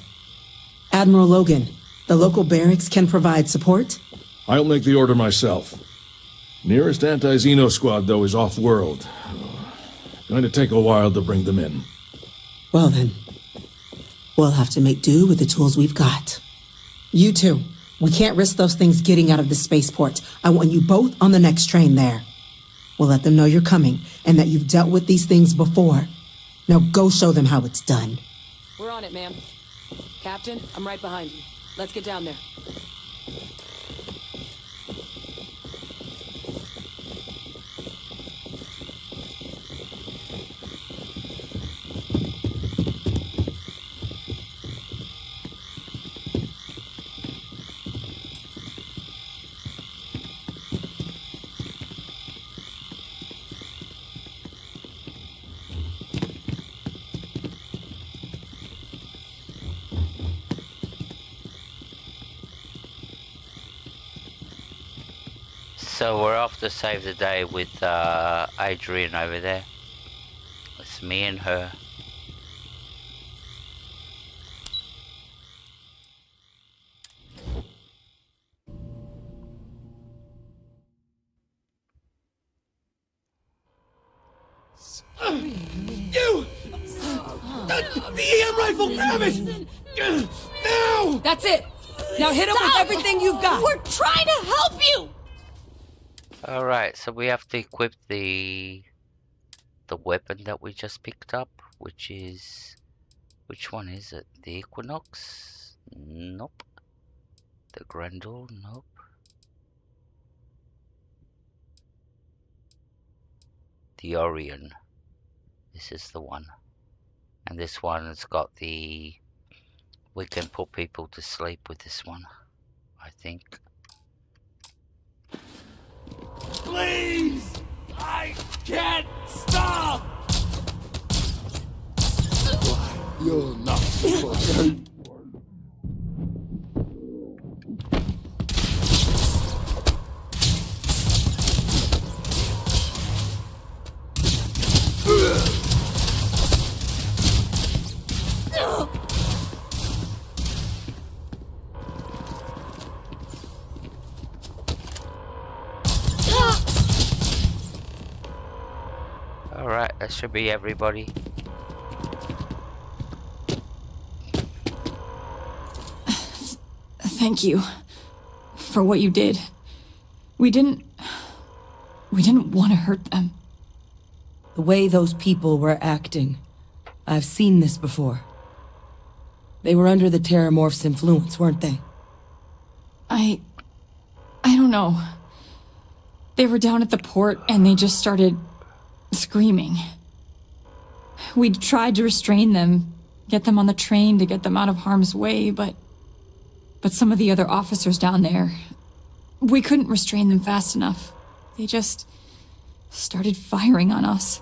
Admiral Logan, the local barracks can provide support? I'll make the order myself. Nearest anti-Xeno squad, though, is off-world. Going to take a while to bring them in. Well then, we'll have to make do with the tools we've got. You two, we can't risk those things getting out of the spaceport. I want you both on the next train there. We'll let them know you're coming and that you've dealt with these things before. Now go show them how it's done. We're on it, ma'am. Captain, I'm right behind you. Let's get down there. So we're off to save the day with Adrian over there. It's me and her. You! The EM rifle, grab it! Now! That's it! Now hit him with everything you've got! We're trying to help you! Alright, so we have to equip the weapon that we just picked up, which is... Which one is it? The Equinox? Nope. The Grendel? Nope. The Orion. this is the one. And this one has got the... We can put people to sleep with this one, I think. Please! I can't stop! You're not fucking... Alright, that should be everybody. Thank you for what you did. We didn't want to hurt them. The way those people were acting, I've seen this before. They were under the Terramorph's influence, weren't they? I don't know. They were down at the port and they just started screaming. We tried to restrain them, get them on the train to get them out of harm's way, but some of the other officers down there, we couldn't restrain them fast enough. They just started firing on us.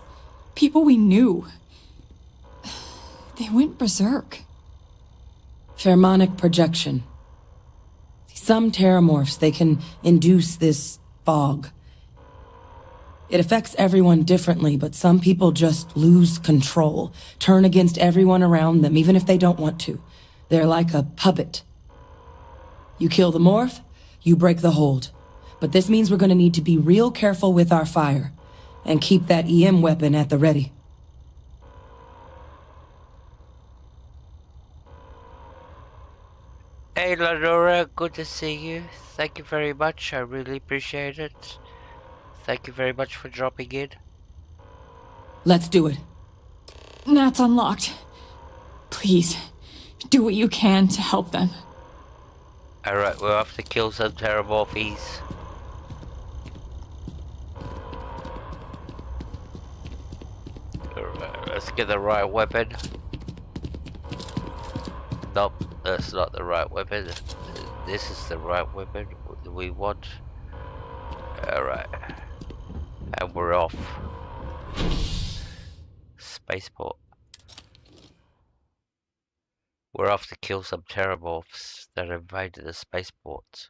People we knew. They went berserk. Pheromonic projection. Some Terramorphs, they can induce this fog. It affects everyone differently, but some people just lose control, turn against everyone around them, even if they don't want to. They're like a puppet. You kill the morph, you break the hold. But this means we're gonna need to be real careful with our fire, and keep that EM weapon at the ready. Hey Ladora, good to see you. Thank you very much, I really appreciate it. Thank you very much for dropping in. Let's do it. Nat's unlocked. Please, do what you can to help them. Alright, we'll have to kill some Terramorphies. Alright, let's get the right weapon. Nope, that's not the right weapon. This is the right weapon we want. Alright. And we're off. Spaceport. We're off to kill some Terramorphs that invaded the spaceport.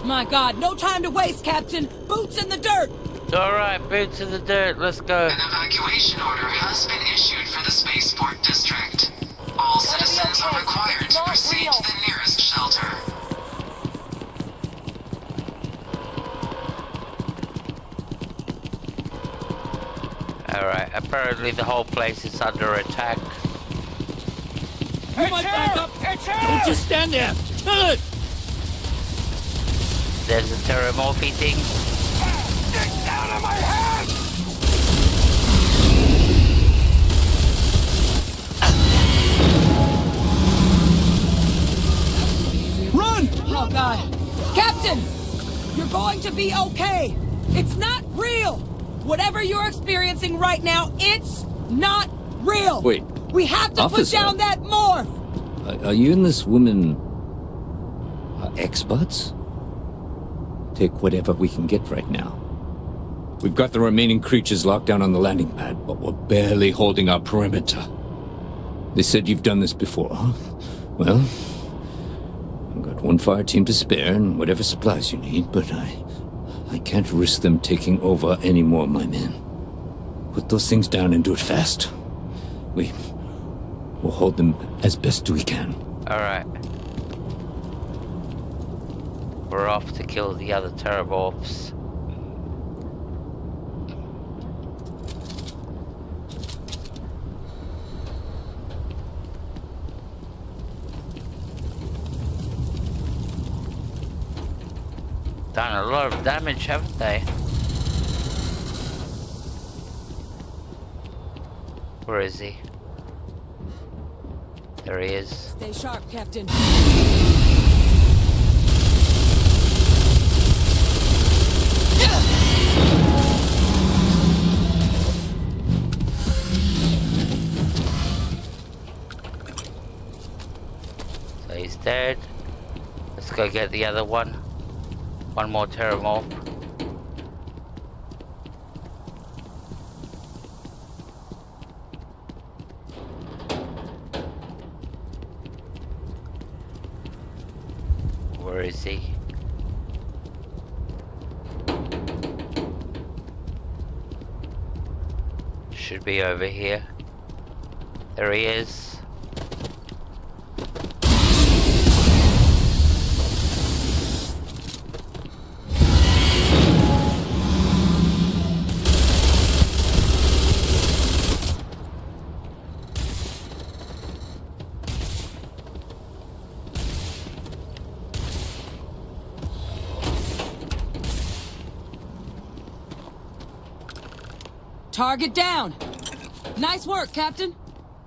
My God, no time to waste, Captain! Boots in the dirt! Alright, boots in the dirt, let's go. An evacuation order has been issued for the spaceport district. All citizens are required to proceed to the nearest shelter. Alright, apparently the whole place is under attack. Hey, back up! Don't just stand there! There's a Terramorphy thing. Get down on my hand! Run! Oh, God. Captain! You're going to be okay! It's not real! Whatever you're experiencing right now, it's not real! Wait. We have to Officer. put down that morph! Are you and this woman... experts? Take whatever we can get right now. We've got the remaining creatures locked down on the landing pad, but we're barely holding our perimeter. They said you've done this before, huh? Well, I've got one fire team to spare and whatever supplies you need, but I can't risk them taking over any more of my men. Put those things down and do it fast. We'll hold them as best we can. Alright. We're off to kill the other Terramorphs. Done a lot of damage, haven't they? Where is he? There he is. Stay sharp, Captain. So he's dead. Let's go get the other one. One more Terramorph. Where is he? Should be over here. There he is. Target down. Nice work, Captain.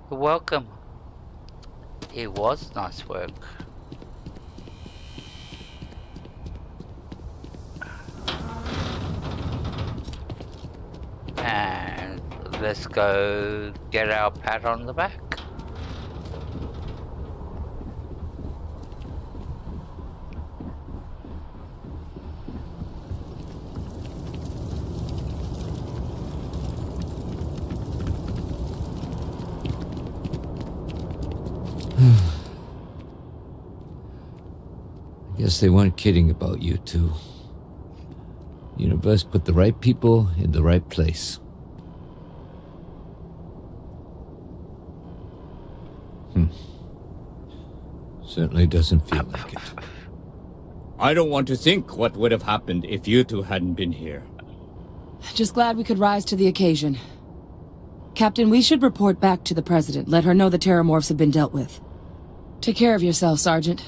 You're welcome. It was nice work. And let's go get our pat on the back. Guess they weren't kidding about you two. Universe put the right people in the right place. Certainly doesn't feel like it. I don't want to think what would have happened if you two hadn't been here. Just glad we could rise to the occasion. Captain, we should report back to the President. Let her know the Terramorphs have been dealt with. Take care of yourself, Sergeant.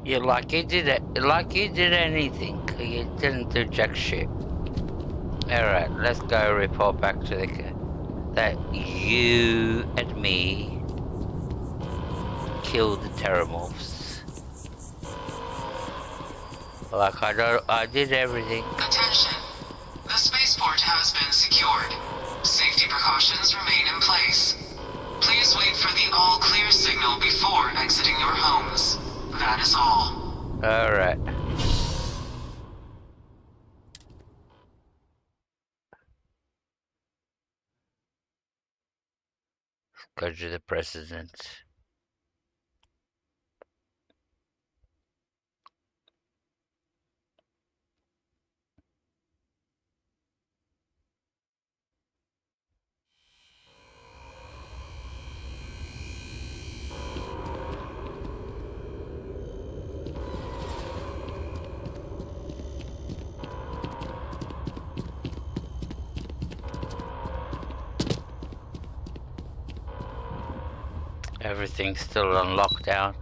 Yeah, like you did it. Like you did anything. You didn't do jack shit. Alright, let's go report back to the... that you and me killed the Terramorphs. Like I did everything. Attention. The spaceport has been secured. Safety precautions remain in place. Please wait for the all-clear signal before exiting your homes. That is all. Alright. Go to the President. Everything's still on lockdown.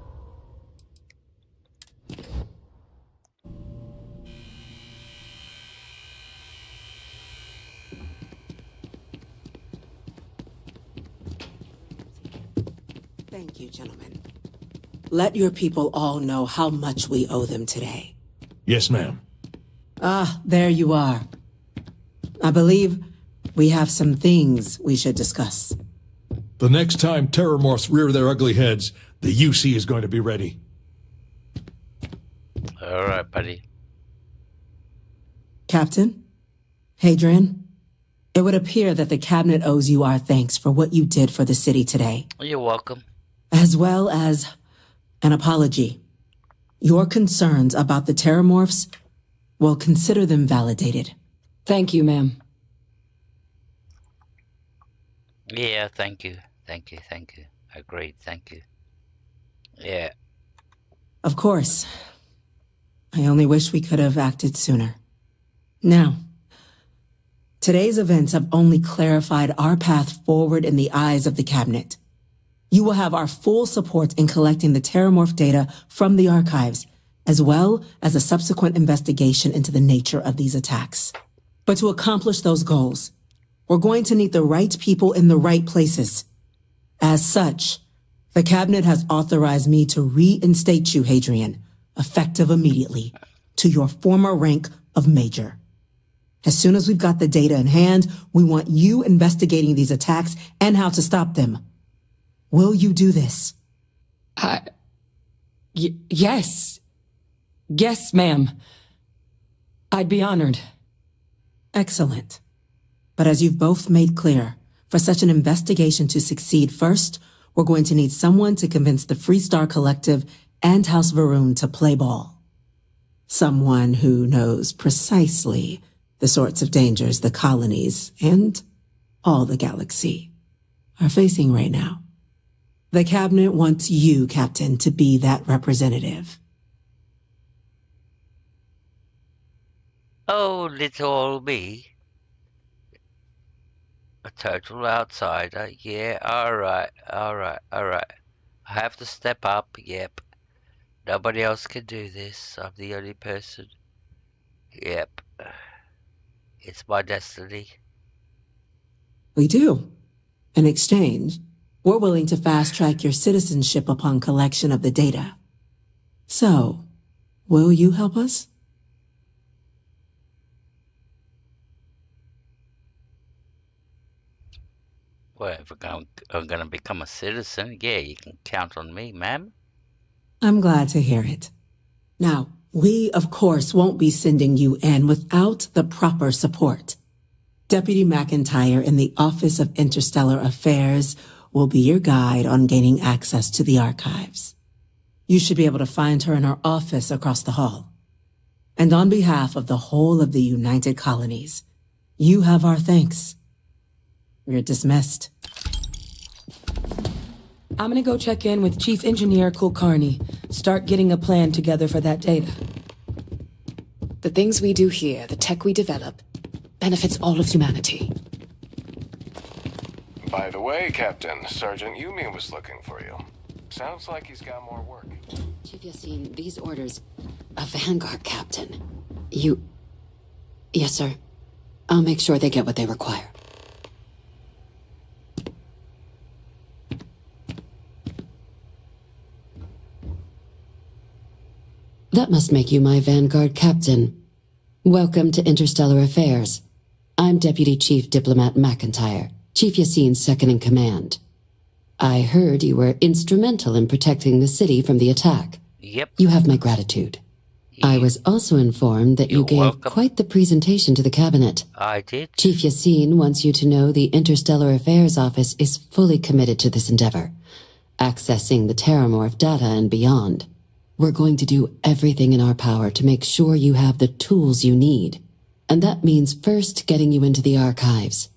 Thank you, gentlemen. Let your people all know how much we owe them today. Yes, ma'am. Ah, there you are. I believe we have some things we should discuss. The next time Terramorphs rear their ugly heads, the UC is going to be ready. Alright, buddy. Captain? Hadrian? It would appear that the Cabinet owes you our thanks for what you did for the city today. You're welcome. As well as an apology. Your concerns about the Terramorphs, well, consider them validated. Thank you, ma'am. Yeah, thank you. Thank you, thank you. Agreed, thank you. Yeah. Of course. I only wish we could have acted sooner. Now, today's events have only clarified our path forward in the eyes of the Cabinet. You will have our full support in collecting the Terramorph data from the archives, as well as a subsequent investigation into the nature of these attacks. But to accomplish those goals, we're going to need the right people in the right places. As such, the Cabinet has authorized me to reinstate you, Hadrian, effective immediately, to your former rank of Major. As soon as we've got the data in hand, we want you investigating these attacks and how to stop them. Will you do this? Yes. Yes, ma'am. I'd be honored. Excellent. But as you've both made clear, for such an investigation to succeed, first, we're going to need someone to convince the Freestar Collective and House Varun to play ball. Someone who knows precisely the sorts of dangers the colonies and all the galaxy are facing right now. The Cabinet wants you, Captain, to be that representative. Oh, little me. A total outsider. Yeah, alright. I have to step up, yep. Nobody else can do this. I'm the only person. Yep. It's my destiny. We do. In exchange, we're willing to fast-track your citizenship upon collection of the data. So, will you help us? Well, if I'm gonna become a citizen, yeah, you can count on me, ma'am. I'm glad to hear it. Now, we, of course, won't be sending you in without the proper support. Deputy McIntyre in the Office of Interstellar Affairs will be your guide on gaining access to the archives. You should be able to find her in her office across the hall. And on behalf of the whole of the United Colonies, you have our thanks. You're dismissed. I'm gonna go check in with Chief Engineer Kulkarni. Start getting a plan together for that data. The things we do here, the tech we develop, benefits all of humanity. By the way, Captain, Sergeant Yumi was looking for you. Sounds like he's got more work. Chief Yassine, these orders... A Vanguard captain. You... Yes, sir. I'll make sure they get what they require. That must make you my Vanguard captain. Welcome to Interstellar Affairs. I'm Deputy Chief Diplomat McIntyre, Chief Yassine's second-in-command. I heard you were instrumental in protecting the city from the attack. Yep. You have my gratitude. I was also informed that you gave quite the presentation to the Cabinet. I did. Chief Yassine wants you to know the Interstellar Affairs Office is fully committed to this endeavor, accessing the Terramorph data and beyond. We're going to do everything in our power to make sure you have the tools you need. And that means first getting you into the archives.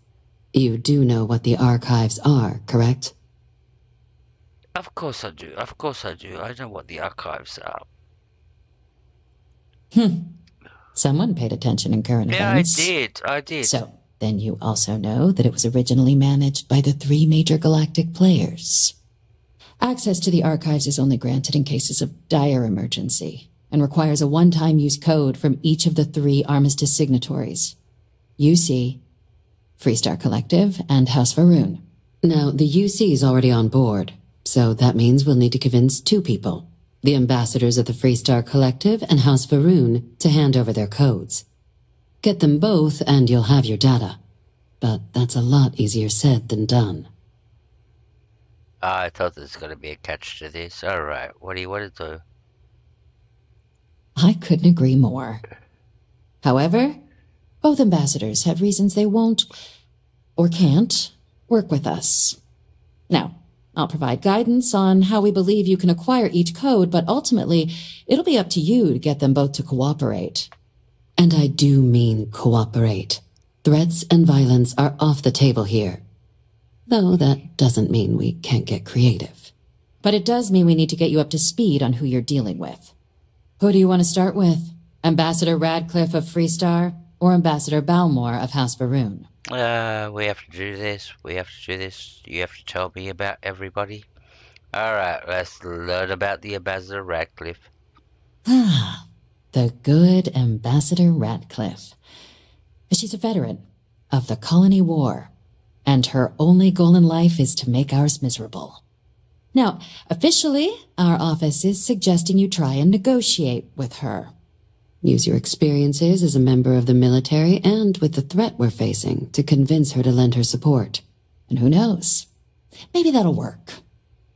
You do know what the archives are, correct? Of course I do. Of course I do. I know what the archives are. Someone paid attention in current Yeah, events. I did. So, then you also know that it was originally managed by the 3 major galactic players. Access to the archives is only granted in cases of dire emergency, and requires a one-time use code from each of the 3 armistice signatories. UC, Freestar Collective, and House Varun. Now, the UC is already on board, so that means we'll need to convince 2 people, the ambassadors of the Freestar Collective and House Varun, to hand over their codes. Get them both and you'll have your data. But that's a lot easier said than done. I thought there was going to be a catch to this. Alright, what do you want to do? I couldn't agree more. However, both ambassadors have reasons they won't, or can't, work with us. Now, I'll provide guidance on how we believe you can acquire each code, but ultimately, it'll be up to you to get them both to cooperate. And I do mean cooperate. Threats and violence are off the table here. Though that doesn't mean we can't get creative. But it does mean we need to get you up to speed on who you're dealing with. Who do you want to start with? Ambassador Radcliffe of Freestar, or Ambassador Balmore of House Varun? We have to do this. We have to do this. You have to tell me about everybody. Alright, let's learn about the Ambassador Radcliffe. Ah, the good Ambassador Radcliffe. She's a veteran of the Colony War. and her only goal in life is to make ours miserable. Now, officially, our office is suggesting you try and negotiate with her. Use your experiences as a member of the military and with the threat we're facing to convince her to lend her support. And who knows? Maybe that'll work.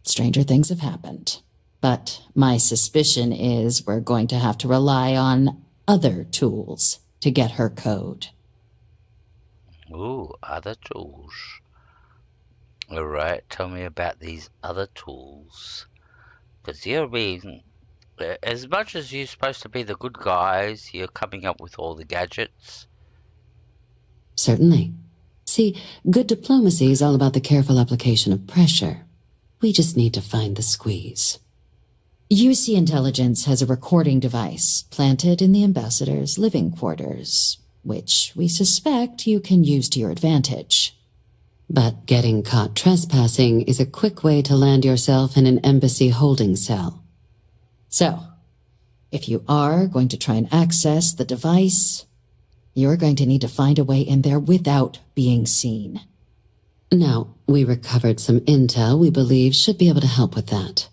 Stranger things have happened. But my suspicion is we're going to have to rely on other tools to get her code. Ooh, other tools. Alright, tell me about these other tools. Because you're being... As much as you're supposed to be the good guys, you're coming up with all the gadgets. Certainly. See, good diplomacy is all about the careful application of pressure. We just need to find the squeeze. UC Intelligence has a recording device planted in the ambassador's living quarters, which we suspect you can use to your advantage. But getting caught trespassing is a quick way to land yourself in an embassy holding cell. So, if you are going to try and access the device, you're going to need to find a way in there without being seen. Now, we recovered some intel we believe should be able to help with that.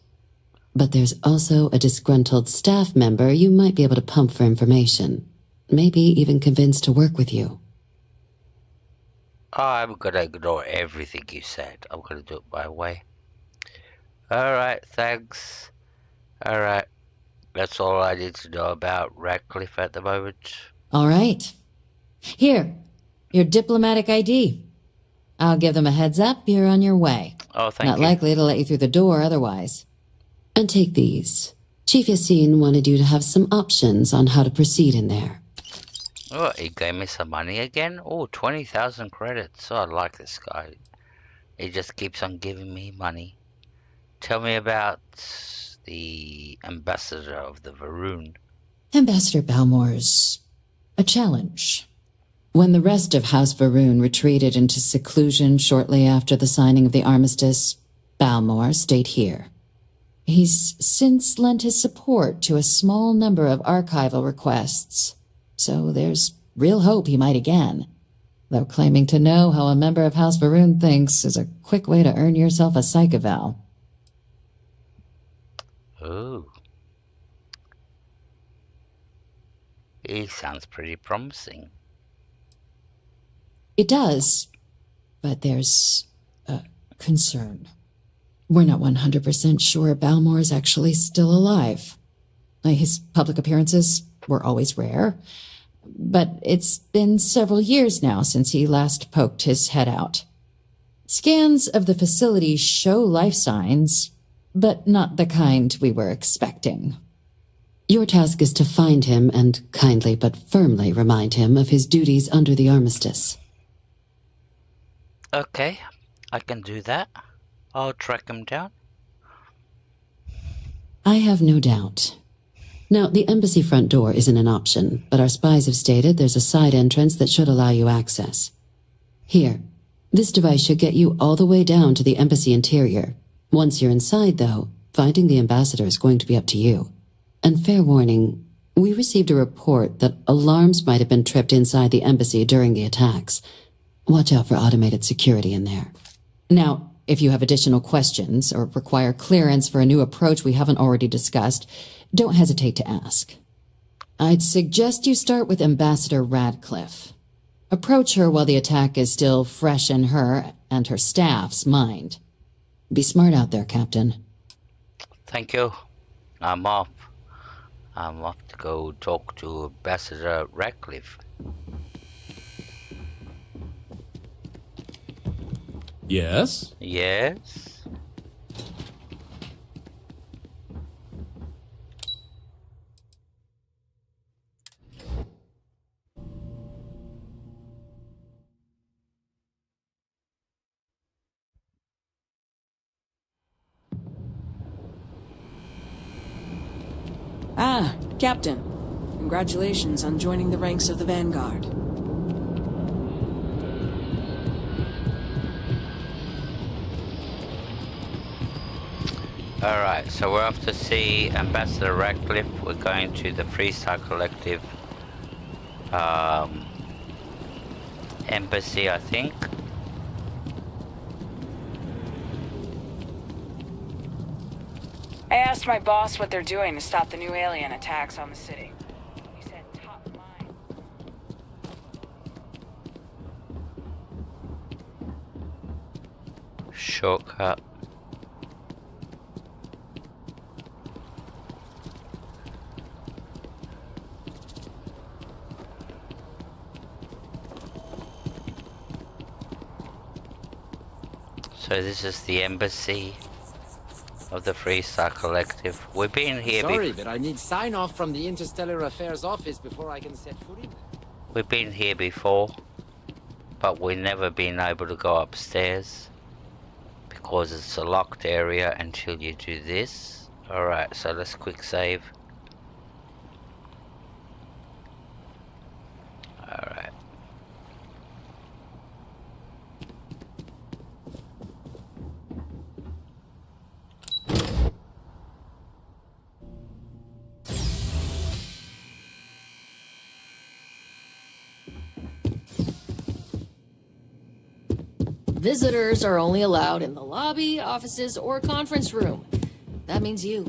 But there's also a disgruntled staff member you might be able to pump for information. Maybe even convince to work with you. I'm gonna ignore everything you said. I'm gonna do it my way. Alright, thanks. Alright. That's all I need to know about Radcliffe at the moment. All right. Here, your diplomatic ID. I'll give them a heads up, you're on your way. Oh, thank you. Not likely to let you through the door otherwise. And take these. Chief Yassine wanted you to have some options on how to proceed in there. Oh, he gave me some money again? Oh, 20,000 credits. Oh, I like this guy. He just keeps on giving me money. Tell me about the ambassador of the Varun. Ambassador Balmore's a challenge. When the rest of House Varun retreated into seclusion shortly after the signing of the armistice, Balmore stayed here. He's since lent his support to a small number of archival requests, so there's real hope he might again. Though claiming to know how a member of House Varun thinks is a quick way to earn yourself a psych eval. Ooh. He sounds pretty promising. It does, but there's a concern. We're not 100% sure Balmore is actually still alive. His public appearances were always rare, but it's been several years now since he last poked his head out. Scans of the facility show life signs, but not the kind we were expecting. Your task is to find him and kindly but firmly remind him of his duties under the armistice. Okay, I can do that. I'll track him down. I have no doubt. Now, the embassy front door isn't an option, but our spies have stated there's a side entrance that should allow you access. Here, this device should get you all the way down to the embassy interior. Once you're inside, though, finding the ambassador is going to be up to you. And fair warning, we received a report that alarms might have been tripped inside the embassy during the attacks. Watch out for automated security in there. Now, if you have additional questions or require clearance for a new approach we haven't already discussed, don't hesitate to ask. I'd suggest you start with Ambassador Radcliffe. Approach her while the attack is still fresh in her and her staff's mind. Be smart out there, Captain. Thank you. I'm off. I'm off to go talk to Ambassador Radcliffe. Yes? Yes? Ah, Captain. Congratulations on joining the ranks of the Vanguard. Alright, so we're off to see Ambassador Radcliffe. We're going to the Freestar Collective embassy, I think. I asked my boss what they're doing to stop the new alien attacks on the city. He said top line. Shortcut. So this is the embassy of the Freestar Collective. We've been here Sorry, but I need sign-off from the Interstellar Affairs office before I can set foot in. We've been here before, but we've never been able to go upstairs because it's a locked area until you do this. Alright, so let's quick save. Alright. Visitors are only allowed in the lobby, offices, or conference room. That means you.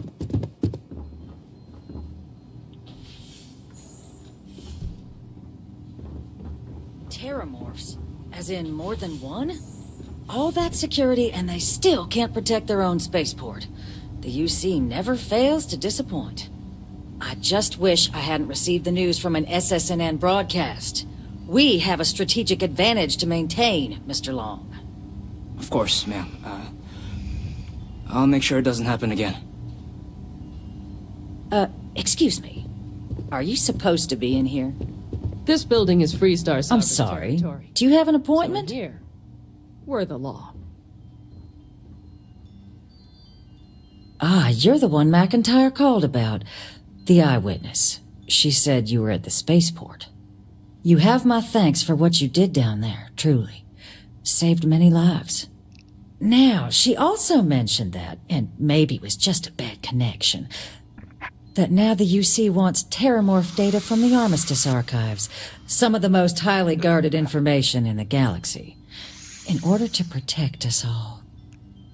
Terramorphs? As in more than one? All that security and they still can't protect their own spaceport. The UC never fails to disappoint. I just wish I hadn't received the news from an SSNN broadcast. We have a strategic advantage to maintain, Mr. Long. Of course, ma'am. I'll make sure it doesn't happen again. Excuse me. Are you supposed to be in here? This building is Freestar Softworks I'm sorry. territory. Do you have an appointment? So here, we're the law. Ah, you're the one McIntyre called about. The eyewitness. She said you were at the spaceport. You have my thanks for what you did down there, truly. Saved many lives. Now, she also mentioned that, and maybe it was just a bad connection, that now the UC wants Terramorph data from the Armistice archives, some of the most highly guarded information in the galaxy, in order to protect us all.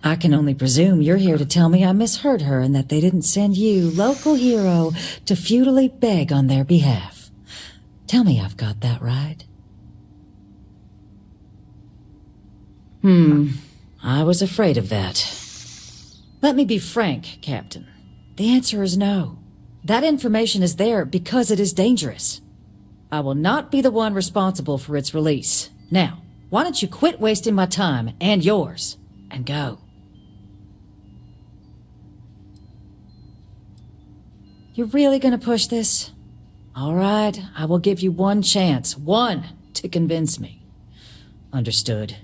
I can only presume you're here to tell me I misheard her and that they didn't send you, local hero, to futilely beg on their behalf. Tell me I've got that right. I was afraid of that. Let me be frank, Captain. The answer is no. That information is there because it is dangerous. I will not be the one responsible for its release. Now, why don't you quit wasting my time and yours, and go? You're really gonna push this? All right, I will give you one chance, one, to convince me. Understood.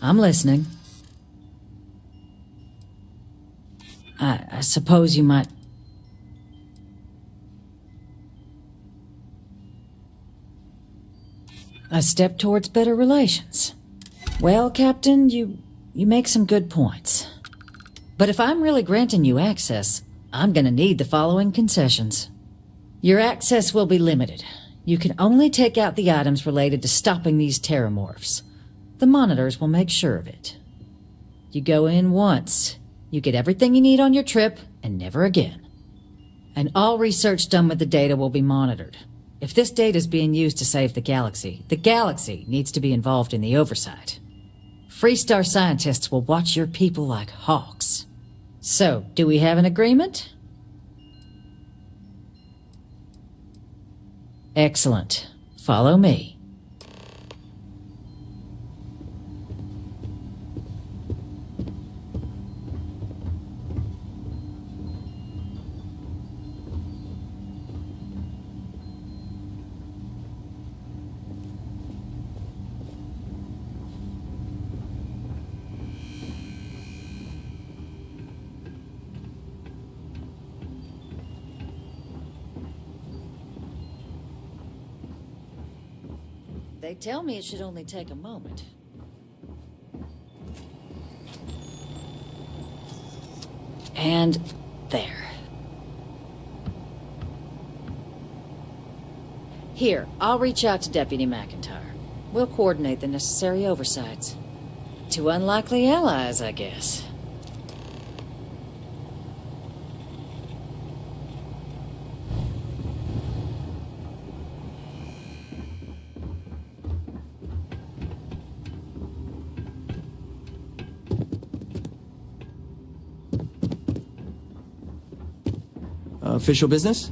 I'm listening. I suppose you might... A step towards better relations. Well, Captain, you make some good points. But if I'm really granting you access, I'm gonna need the following concessions. Your access will be limited. You can only take out the items related to stopping these terramorphs. The monitors will make sure of it. You go in once. You get everything you need on your trip, and never again. And all research done with the data will be monitored. If this data is being used to save the galaxy needs to be involved in the oversight. Freestar scientists will watch your people like hawks. So, do we have an agreement? Excellent. Follow me. They tell me it should only take a moment. And there. Here, I'll reach out to Deputy McIntyre. We'll coordinate the necessary oversights. Two unlikely allies, I guess. Official business?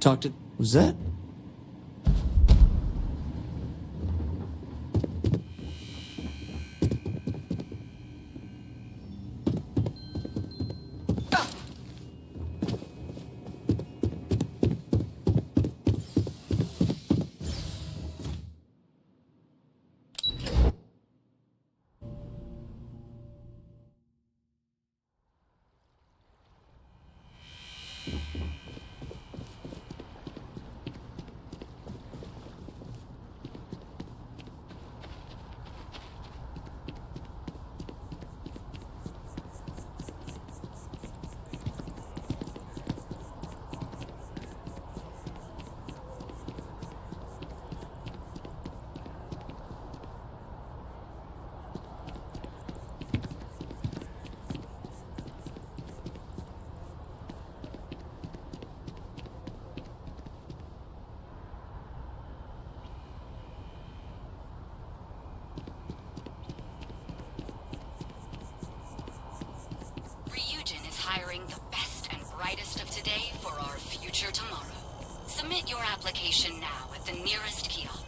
Talk to... Who's that? Hiring the best and brightest of today for our future tomorrow. Submit your application now at the nearest kiosk.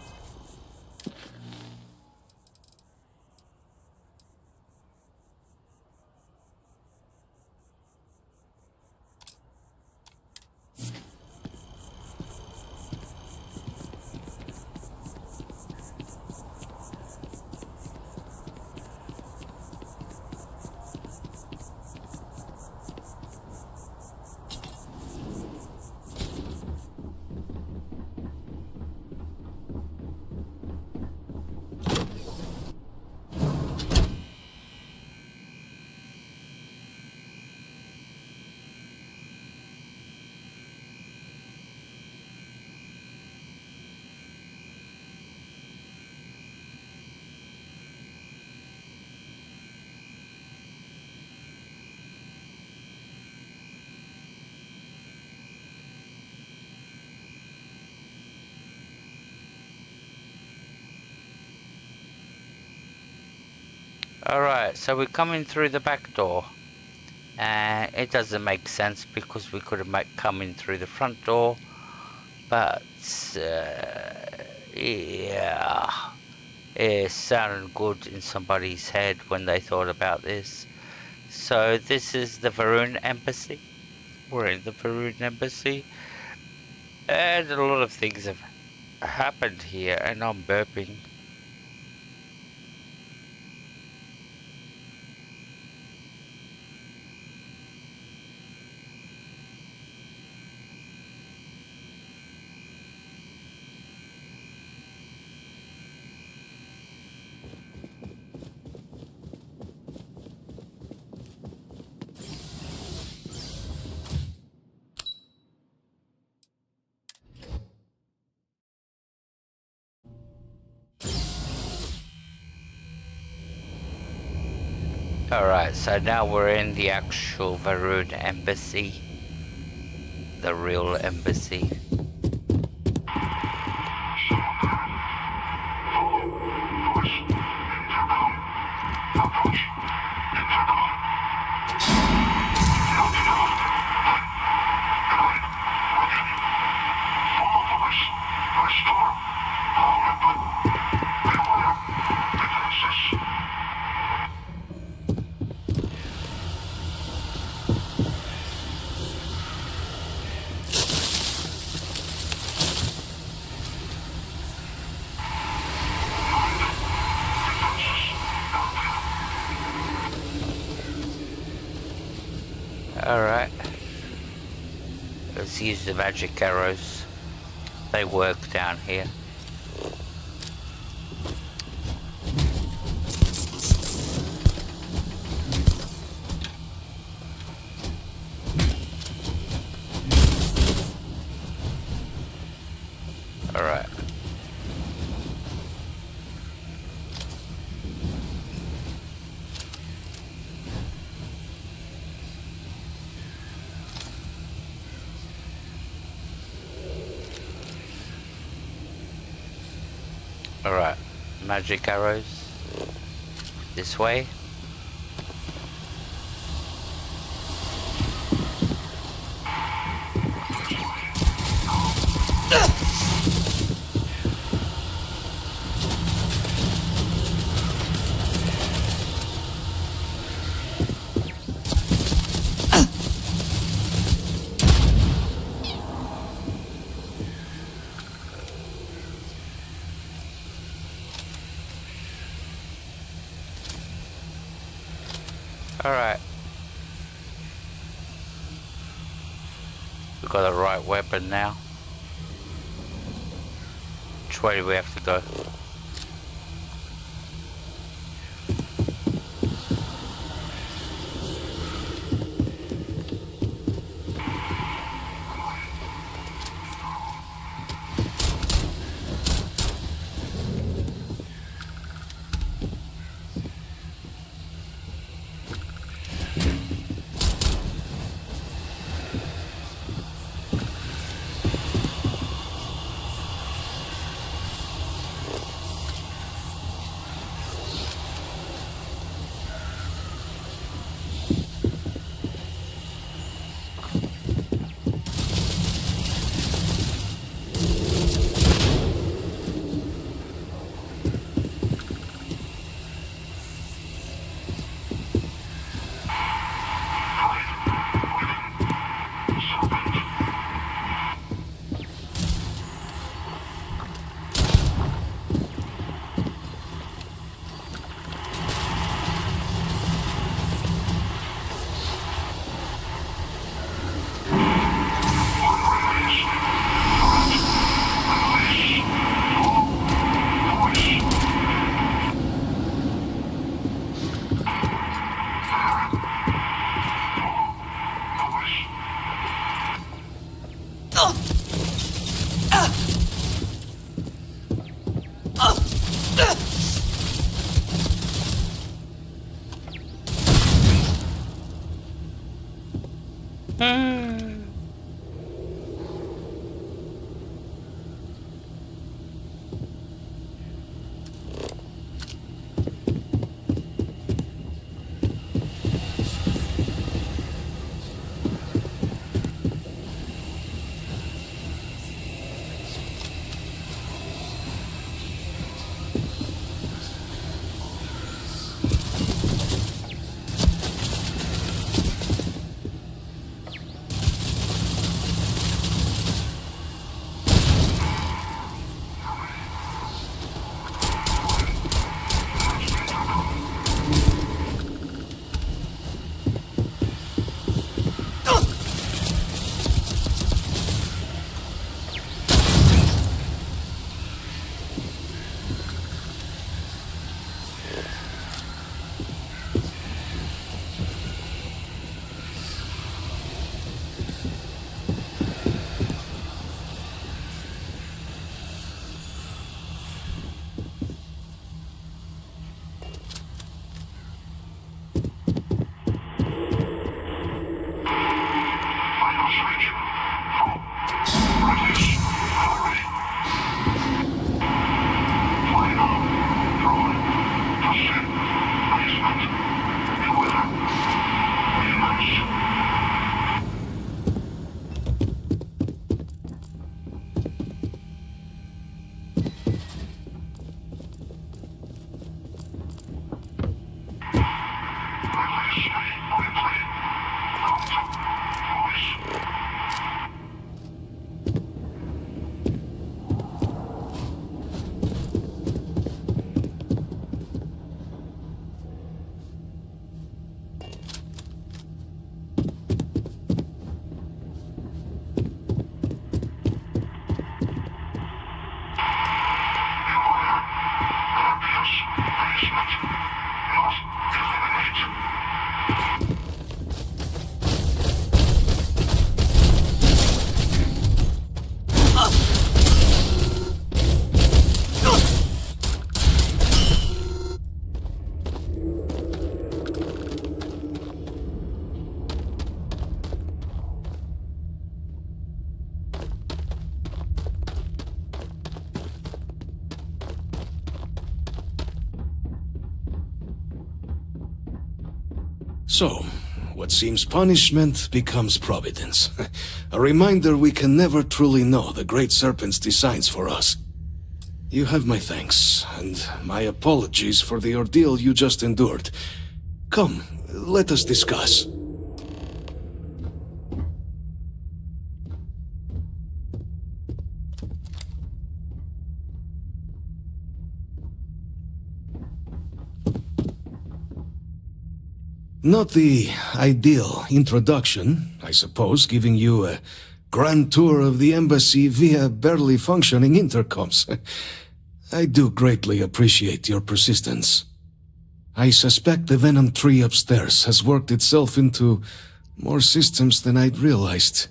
Alright, so we're coming through the back door. And it doesn't make sense because we could have come in through the front door. But, yeah. It sounded good in somebody's head when they thought about this. So this is the Varun Embassy. We're in the Varun Embassy. And a lot of things have happened here, and I'm burping. Alright, so now we're in the actual Varun Embassy. The real embassy. Alright, let's use the magic arrows. They work down here. Alright. Alright, magic arrows. This way. Alright. We've got the right weapon now. Which way do we have to go? So, what seems punishment becomes providence. A reminder we can never truly know the Great Serpent's designs for us. You have my thanks, and my apologies for the ordeal you just endured. Come, let us discuss. Not the ideal introduction, I suppose, giving you a grand tour of the embassy via barely functioning intercoms. I do greatly appreciate your persistence. I suspect the Venom tree upstairs has worked itself into more systems than I'd realized.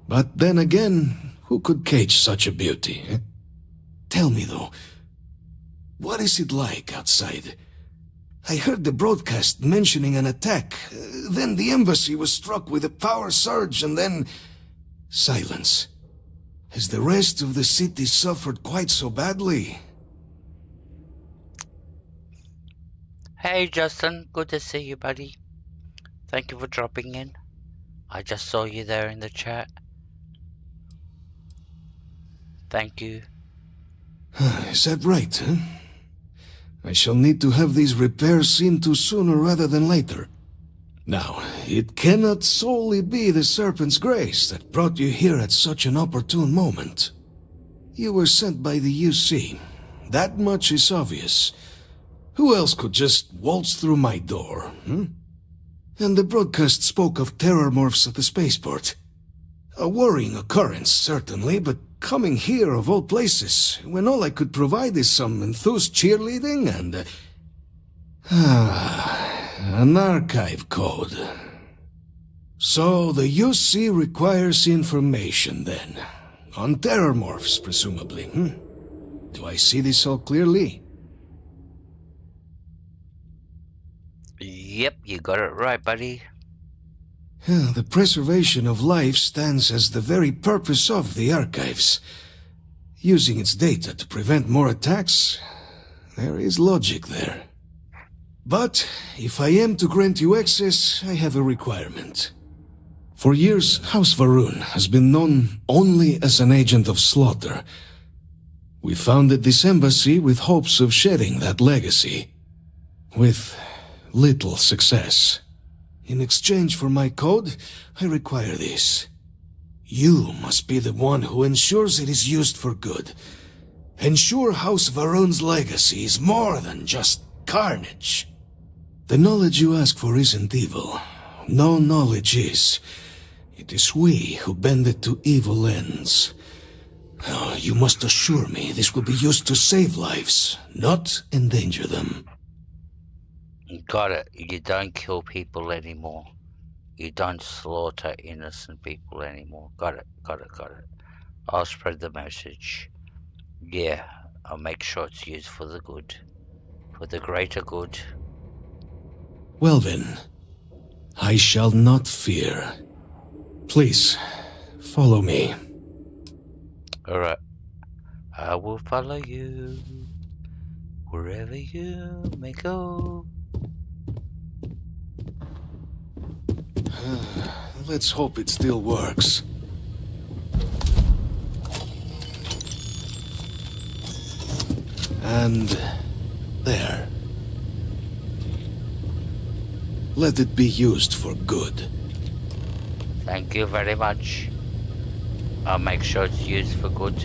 But then again, who could cage such a beauty? Eh? Tell me though, what is it like outside? I heard the broadcast mentioning an attack. Then the embassy was struck with a power surge and then... silence. Has the rest of the city suffered quite so badly? Hey Justin, good to see you, buddy. Thank you for dropping in. I just saw you there in the chat. Thank you. Is that right, huh? I shall need to have these repairs seen to sooner rather than later. Now, it cannot solely be the Serpent's grace that brought you here at such an opportune moment. You were sent by the UC. That much is obvious. Who else could just waltz through my door, hmm? And the broadcast spoke of terror morphs at the spaceport. A worrying occurrence, certainly, but coming here of all places, when all I could provide is some enthused cheerleading and... an archive code. So the UC requires information, then. On terror morphs, presumably, hmm? Do I see this all clearly? Yep, you got it right, buddy. The preservation of life stands as the very purpose of the archives. Using its data to prevent more attacks, there is logic there. But if I am to grant you access, I have a requirement. For years, House Varun has been known only as an agent of slaughter. We founded this embassy with hopes of shedding that legacy. With little success. In exchange for my code, I require this. You must be the one who ensures it is used for good. Ensure House Varun's legacy is more than just carnage. The knowledge you ask for isn't evil. No knowledge is. It is we who bend it to evil ends. Oh, you must assure me this will be used to save lives, not endanger them. Got it. You don't kill people anymore. You don't slaughter innocent people anymore. Got it. I'll spread the message. Yeah, I'll make sure it's used for the good. For the greater good. Well then, I shall not fear. Please, follow me. Alright. I will follow you. Wherever you may go. Let's hope it still works. And there. Let it be used for good. Thank you very much. I'll make sure it's used for good.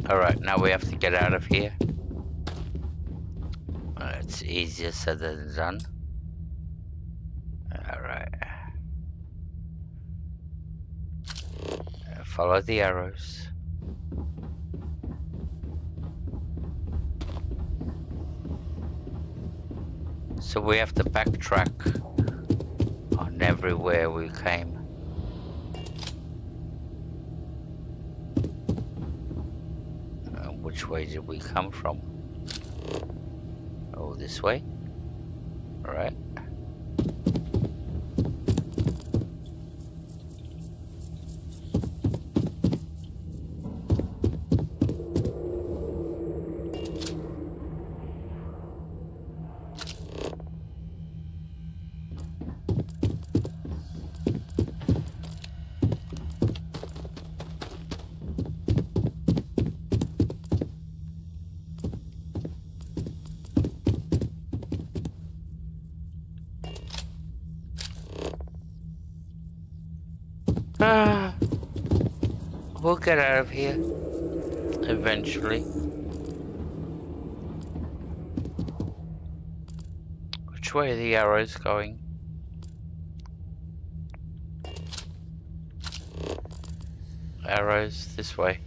Alright, now we have to get out of here. It's easier said than done. Alright. Follow the arrows. So we have to backtrack on everywhere we came. Which way did we come from? Oh, this way? Alright. we'll get out of here. Eventually. Which way are the arrows going? Arrows this way.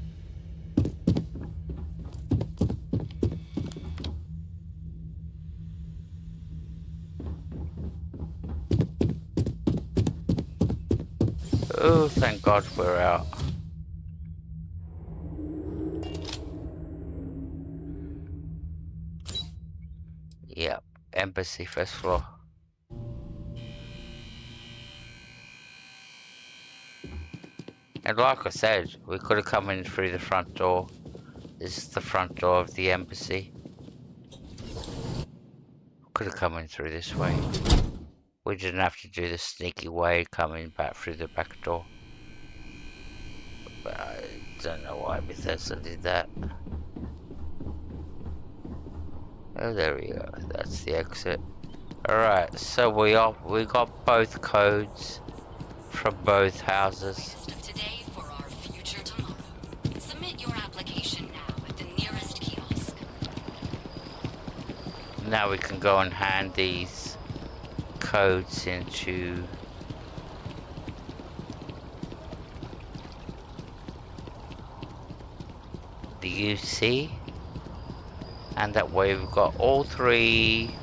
Oh, thank God we're out. Yep, embassy first floor. And like I said, we could have come in through the front door. This is the front door of the embassy. Could have come in through this way. We didn't have to do the sneaky way coming back through the back door. But I don't know why Bethesda did that. Oh, there we go. That's the exit. Alright, so we got both codes from both houses. Today for our future tomorrow. Submit your application now at the nearest kiosk. Now we can go and hand these codes into the UC, and that way we've got all three.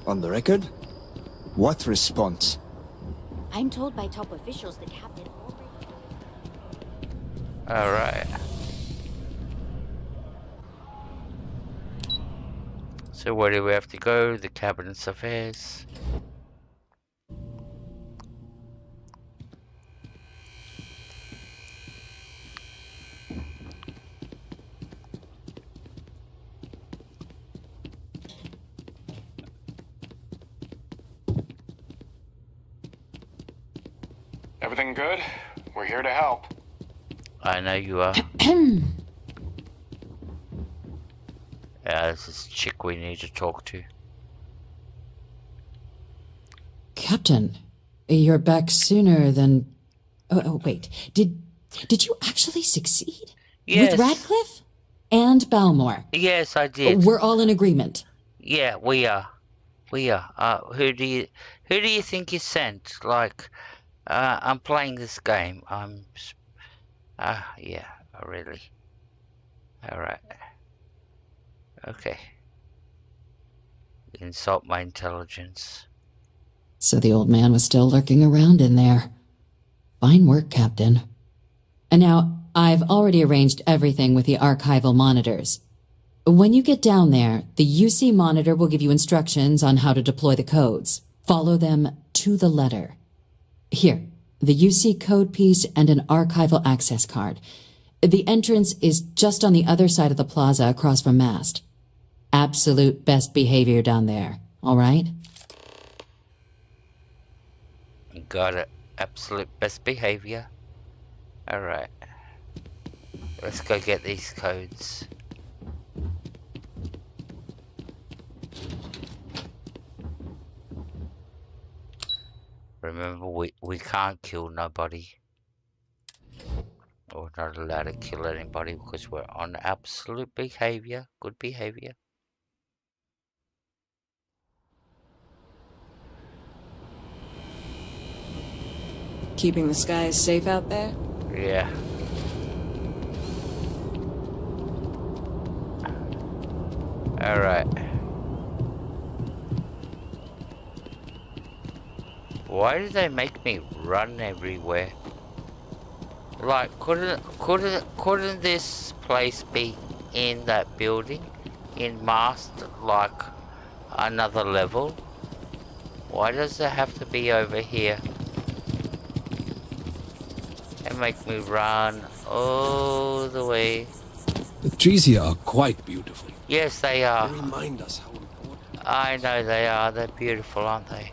On the record? What response? I'm told by top officials the captain Alright. So where do we have to go? The cabinet's affairs. Everything good? We're here to help. I know you are. Yeah, this is a chick we need to talk to. Captain, you're back sooner than... Oh, wait. Did you actually succeed? Yes. With Radcliffe? And Balmore? Yes, I did. We're all in agreement. Yeah, we are. We are. Who do you think you sent? Like, I'm playing this game. Yeah, really. Alright. Okay. Insult my intelligence. So the old man was still lurking around in there. Fine work, Captain. And now, I've already arranged everything with the archival monitors. When you get down there, the UC monitor will give you instructions on how to deploy the codes. Follow them to the letter. Here, the UC code piece and an archival access card. The entrance is just on the other side of the plaza across from Mast. Absolute best behavior down there, all right? Got it. Absolute best behavior. Alright. Let's go get these codes. Remember, we can't kill nobody. We're not allowed to kill anybody because we're on absolute behavior. Good behavior. Keeping the skies safe out there? Yeah. Alright. Why do they make me run everywhere? Like, couldn't this place be in that building? In Mast, like, another level? Why does it have to be over here? And make me run all the way. The trees here are quite beautiful. Yes, they are. They remind us how important. I know they are. They're beautiful, aren't they?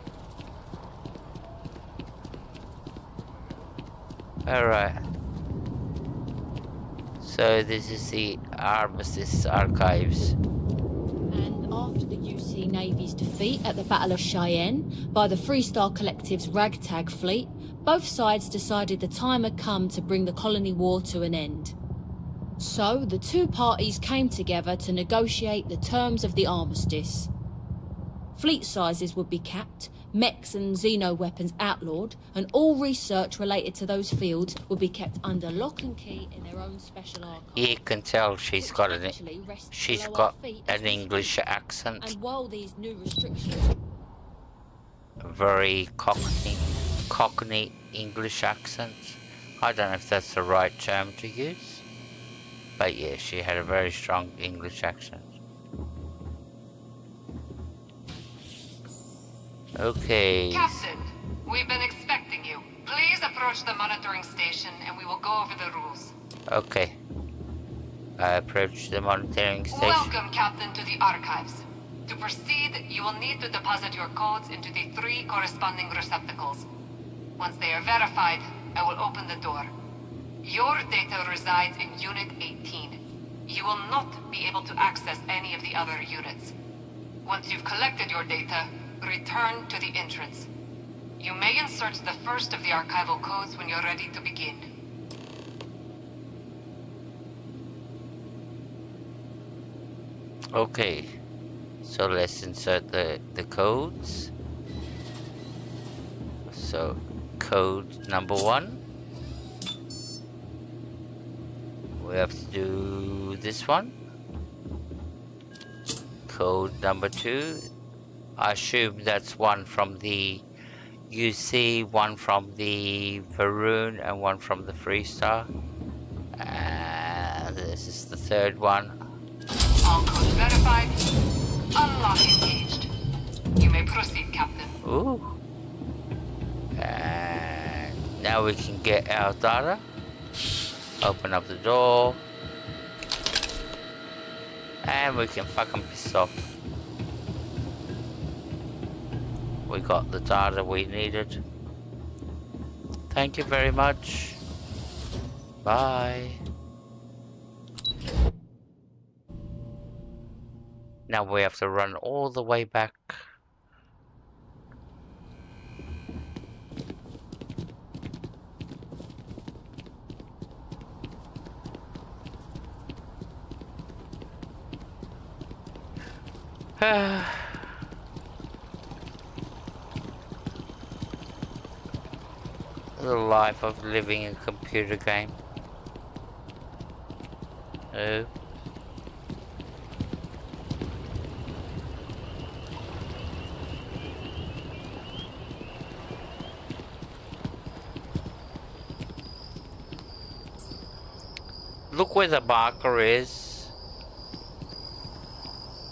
Alright. So this is the Armistice Archives. And after the UC Navy's defeat at the Battle of Cheyenne by the Freestar Collective's ragtag fleet, both sides decided the time had come to bring the colony war to an end. So the two parties came together to negotiate the terms of the armistice. Fleet sizes would be capped, mechs and xeno weapons outlawed, and all research related to those fields would be kept under lock and key in their own special archive. You can tell she's got an English accent. And while these new restrictions, very Cockney English accent. I don't know if that's the right term to use, but yeah, she had a very strong English accent. Okay. Captain, we've been expecting you. Please approach the monitoring station and we will go over the rules. Okay. I approach the monitoring station. Welcome, Captain, to the archives. To proceed, you will need to deposit your codes into the 3 corresponding receptacles. Once they are verified, I will open the door. Your data resides in Unit 18. You will not be able to access any of the other units. Once you've collected your data, return to the entrance. You may insert the first of the archival codes when you're ready to begin. Okay, so let's insert the codes. So, code number 1. We have to do this one. Code number 2. I assume that's one from the UC, one from the Varun, and one from the Freestar. And this is the third one. All codes verified. Unlock engaged. You may proceed, Captain. Ooh. And now we can get our data. Open up the door. And we can fucking piss off. We got the data we needed. Thank you very much. Bye. Now we have to run all the way back. The life of living a computer game. Oh. Look where the marker is.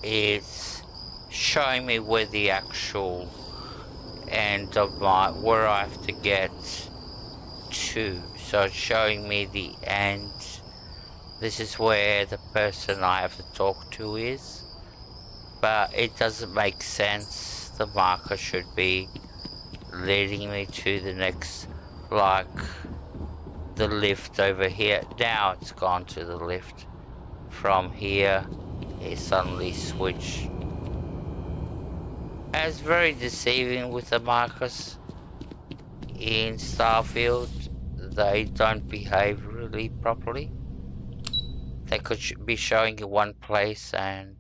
It's showing me where the actual end of where I have to get to. So it's showing me the end. This is where the person I have to talk to is. But it doesn't make sense. The marker should be leading me to the next, like the lift over here. Now it's gone to the lift. From here, it suddenly switched. And it's very deceiving with the markers in Starfield. They don't behave really properly. They could be showing you one place and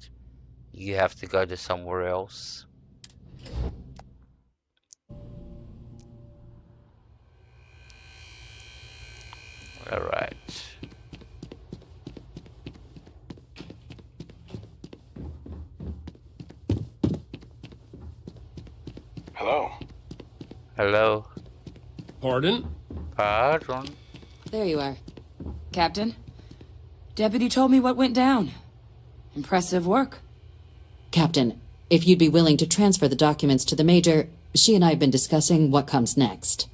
you have to go to somewhere else. Alright. Hello. Hello. Pardon? Pardon? There you are. Captain, Deputy told me what went down. Impressive work. Captain, if you'd be willing to transfer the documents to the Major, she and I have been discussing what comes next.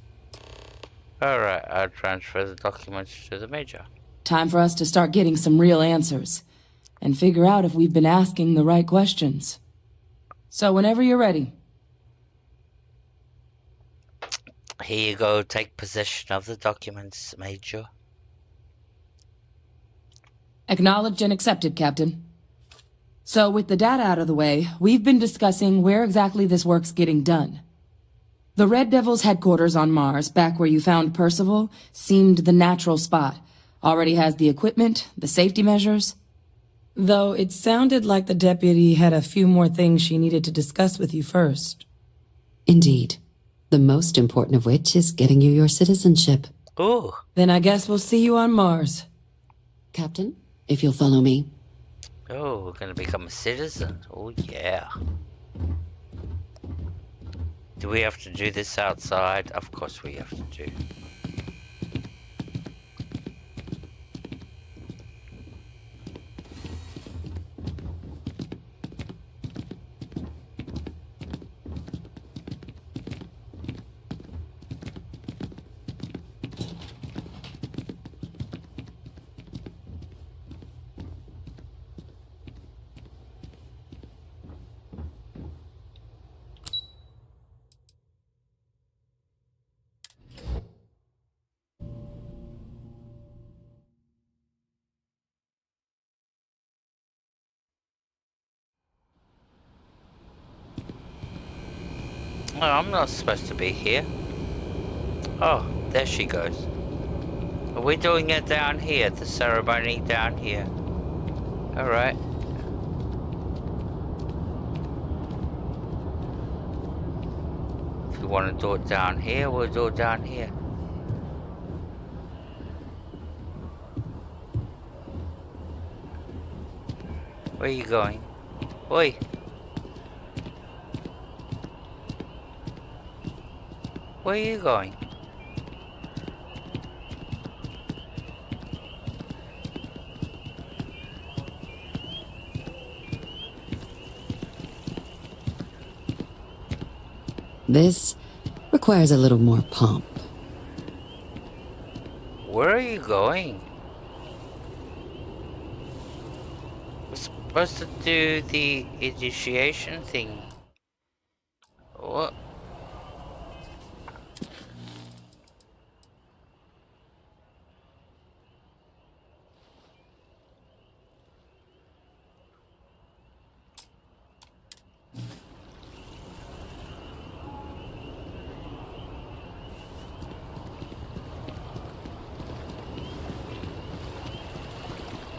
Alright, I'll transfer the documents to the Major. Time for us to start getting some real answers. And figure out if we've been asking the right questions. So whenever you're ready. Here you go, take possession of the documents, Major. Acknowledged and accepted, Captain. So with the data out of the way, we've been discussing where exactly this work's getting done. The Red Devil's headquarters on Mars, back where you found Percival, seemed the natural spot. Already has the equipment, the safety measures. Though it sounded like the deputy had a few more things she needed to discuss with you first. Indeed. The most important of which is getting you your citizenship. Ooh. Then I guess we'll see you on Mars. Captain, if you'll follow me. Oh, we're gonna become a citizen. Oh, yeah. Do we have to do this outside? Of course we have to do. Oh, I'm not supposed to be here. Oh, there she goes. Are we doing it down here? The ceremony down here? Alright. If we want to do it down here, we'll do it down here. Where are you going? Oi! Where are you going? This requires a little more pomp. Where are you going? We're supposed to do the initiation thing. What?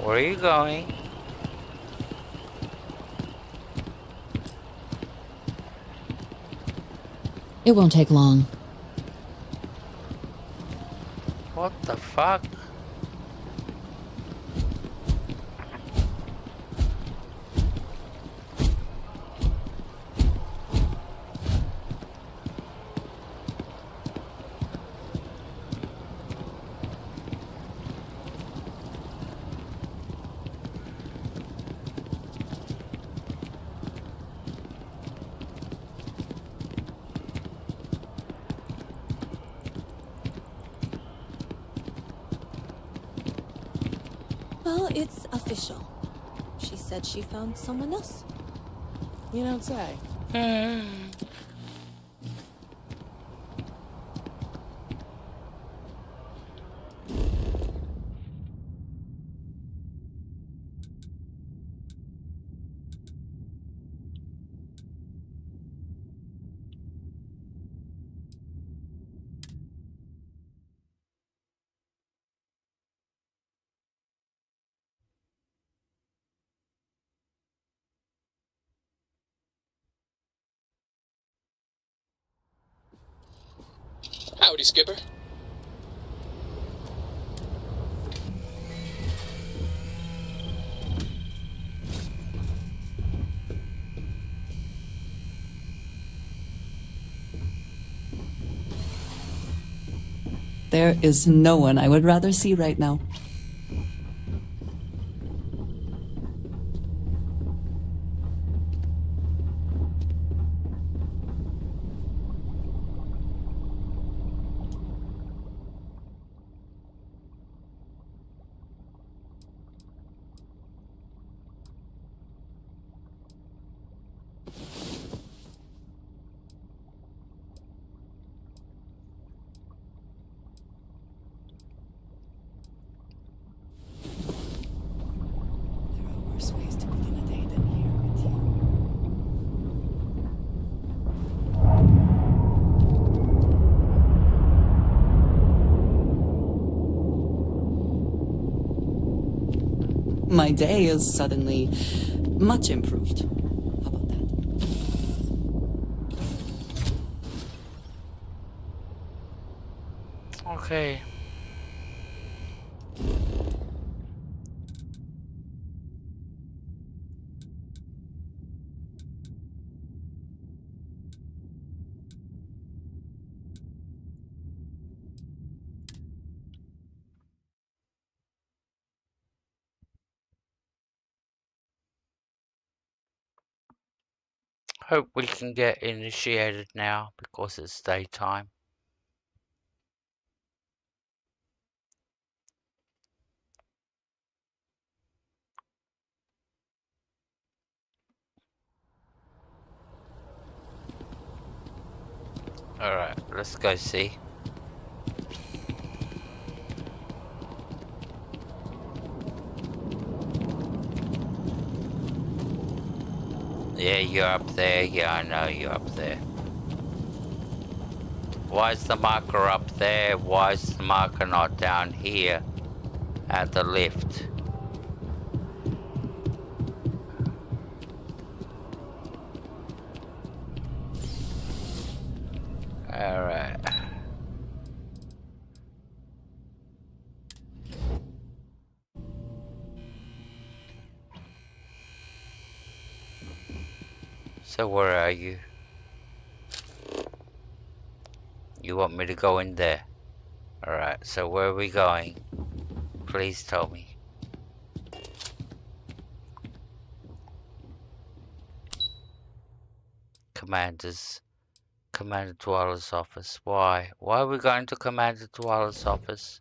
Where are you going? It won't take long. What the fuck? Well, it's official. She said she found someone else. You don't say. Howdy, Skipper. There is no one I would rather see right now. My day is suddenly much improved. Okay. Hope we can get initiated now because it's daytime. Alright, let's go see. Yeah, you're up there. Yeah, I know you're up there. Why is the marker up there? Why is the marker not down here at the lift? Alright. So where are you? You want me to go in there? Alright, so where are we going? Please tell me. Commander Dweller's office. Why? Why are we going to Commander Dweller's office?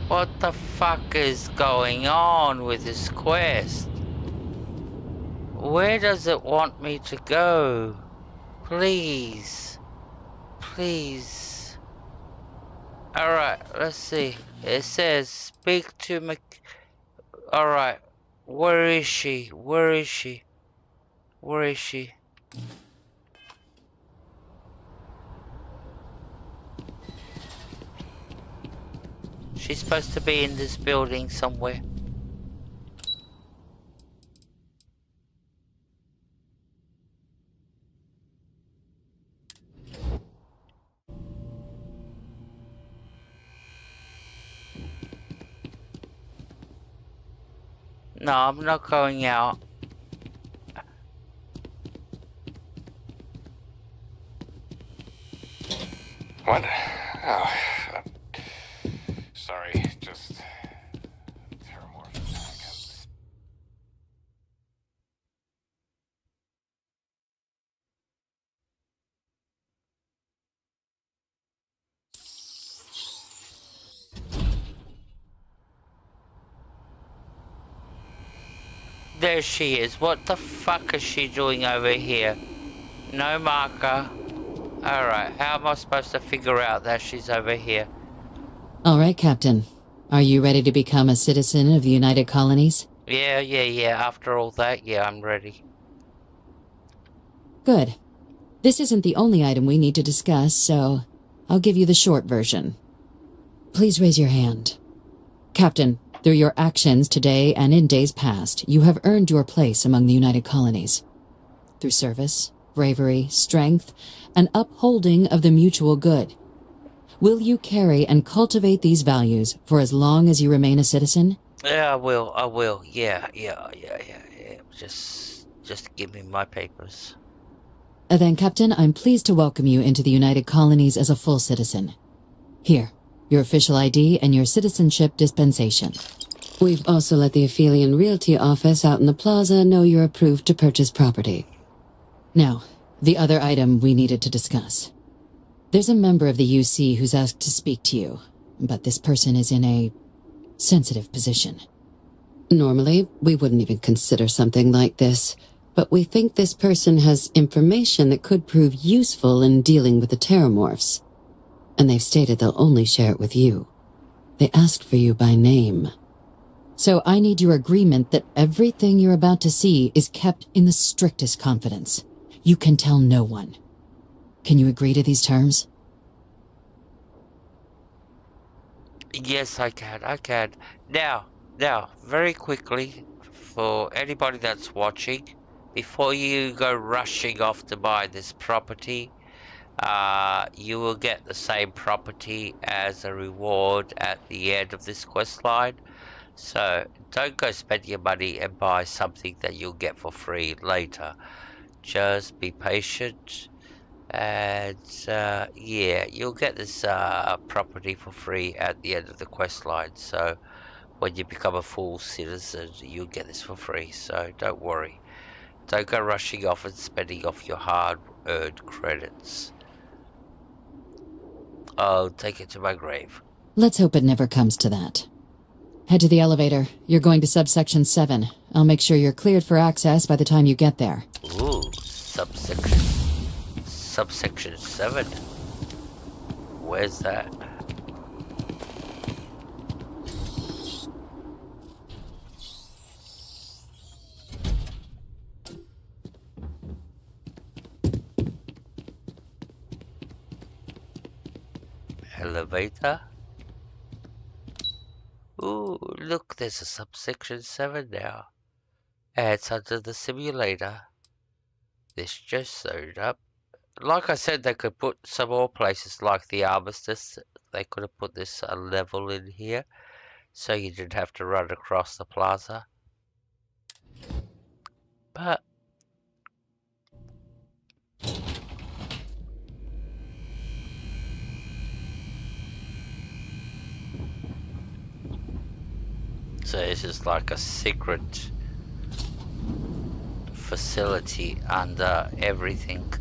What the fuck is going on with this quest? Where does it want me to go? Please. Please. Alright, let's see. It says speak to Mc... Alright. Where is she? Where is she? Where is she? She's supposed to be in this building somewhere. No, I'm not going out. What? Oh. Sorry, just... Terramorph attack. There she is. What the fuck is she doing over here? No marker. Alright, how am I supposed to figure out that she's over here? All right, Captain. Are you ready to become a citizen of the United Colonies? Yeah. After all that, yeah, I'm ready. Good. This isn't the only item we need to discuss, so I'll give you the short version. Please raise your hand. Captain, through your actions today and in days past, you have earned your place among the United Colonies. Through service, bravery, strength, and upholding of the mutual good. Will you carry and cultivate these values for as long as you remain a citizen? Yeah, I will. Yeah. Just give me my papers. Then, Captain, I'm pleased to welcome you into the United Colonies as a full citizen. Here, your official ID and your citizenship dispensation. We've also let the Aphelion Realty office out in the plaza know you're approved to purchase property. Now, the other item we needed to discuss. There's a member of the UC who's asked to speak to you, but this person is in a sensitive position. Normally, we wouldn't even consider something like this, but we think this person has information that could prove useful in dealing with the Terramorphs. And they've stated they'll only share it with you. They asked for you by name. So I need your agreement that everything you're about to see is kept in the strictest confidence. You can tell no one. Can you agree to these terms? Yes, I can. Now, very quickly, for anybody that's watching, before you go rushing off to buy this property, you will get the same property as a reward at the end of this quest line. So don't go spend your money and buy something that you'll get for free later. Just be patient, and yeah, you'll get this property for free at the end of the quest line. So when you become a full citizen, you'll get this for free. So don't worry. Don't go rushing off and spending off your hard-earned credits. I'll take it to my grave. Let's hope it never comes to that. Head to the elevator. You're going to subsection 7. I'll make sure you're cleared for access by the time you get there. Ooh, subsection 7. Where's that? Elevator? Ooh, look, there's a subsection 7 now. It's under the simulator. This just showed up. Like I said, they could put some more places like the Armistice. They could have put this level in here, so you didn't have to run across the plaza. But so this is like a secret facility under everything.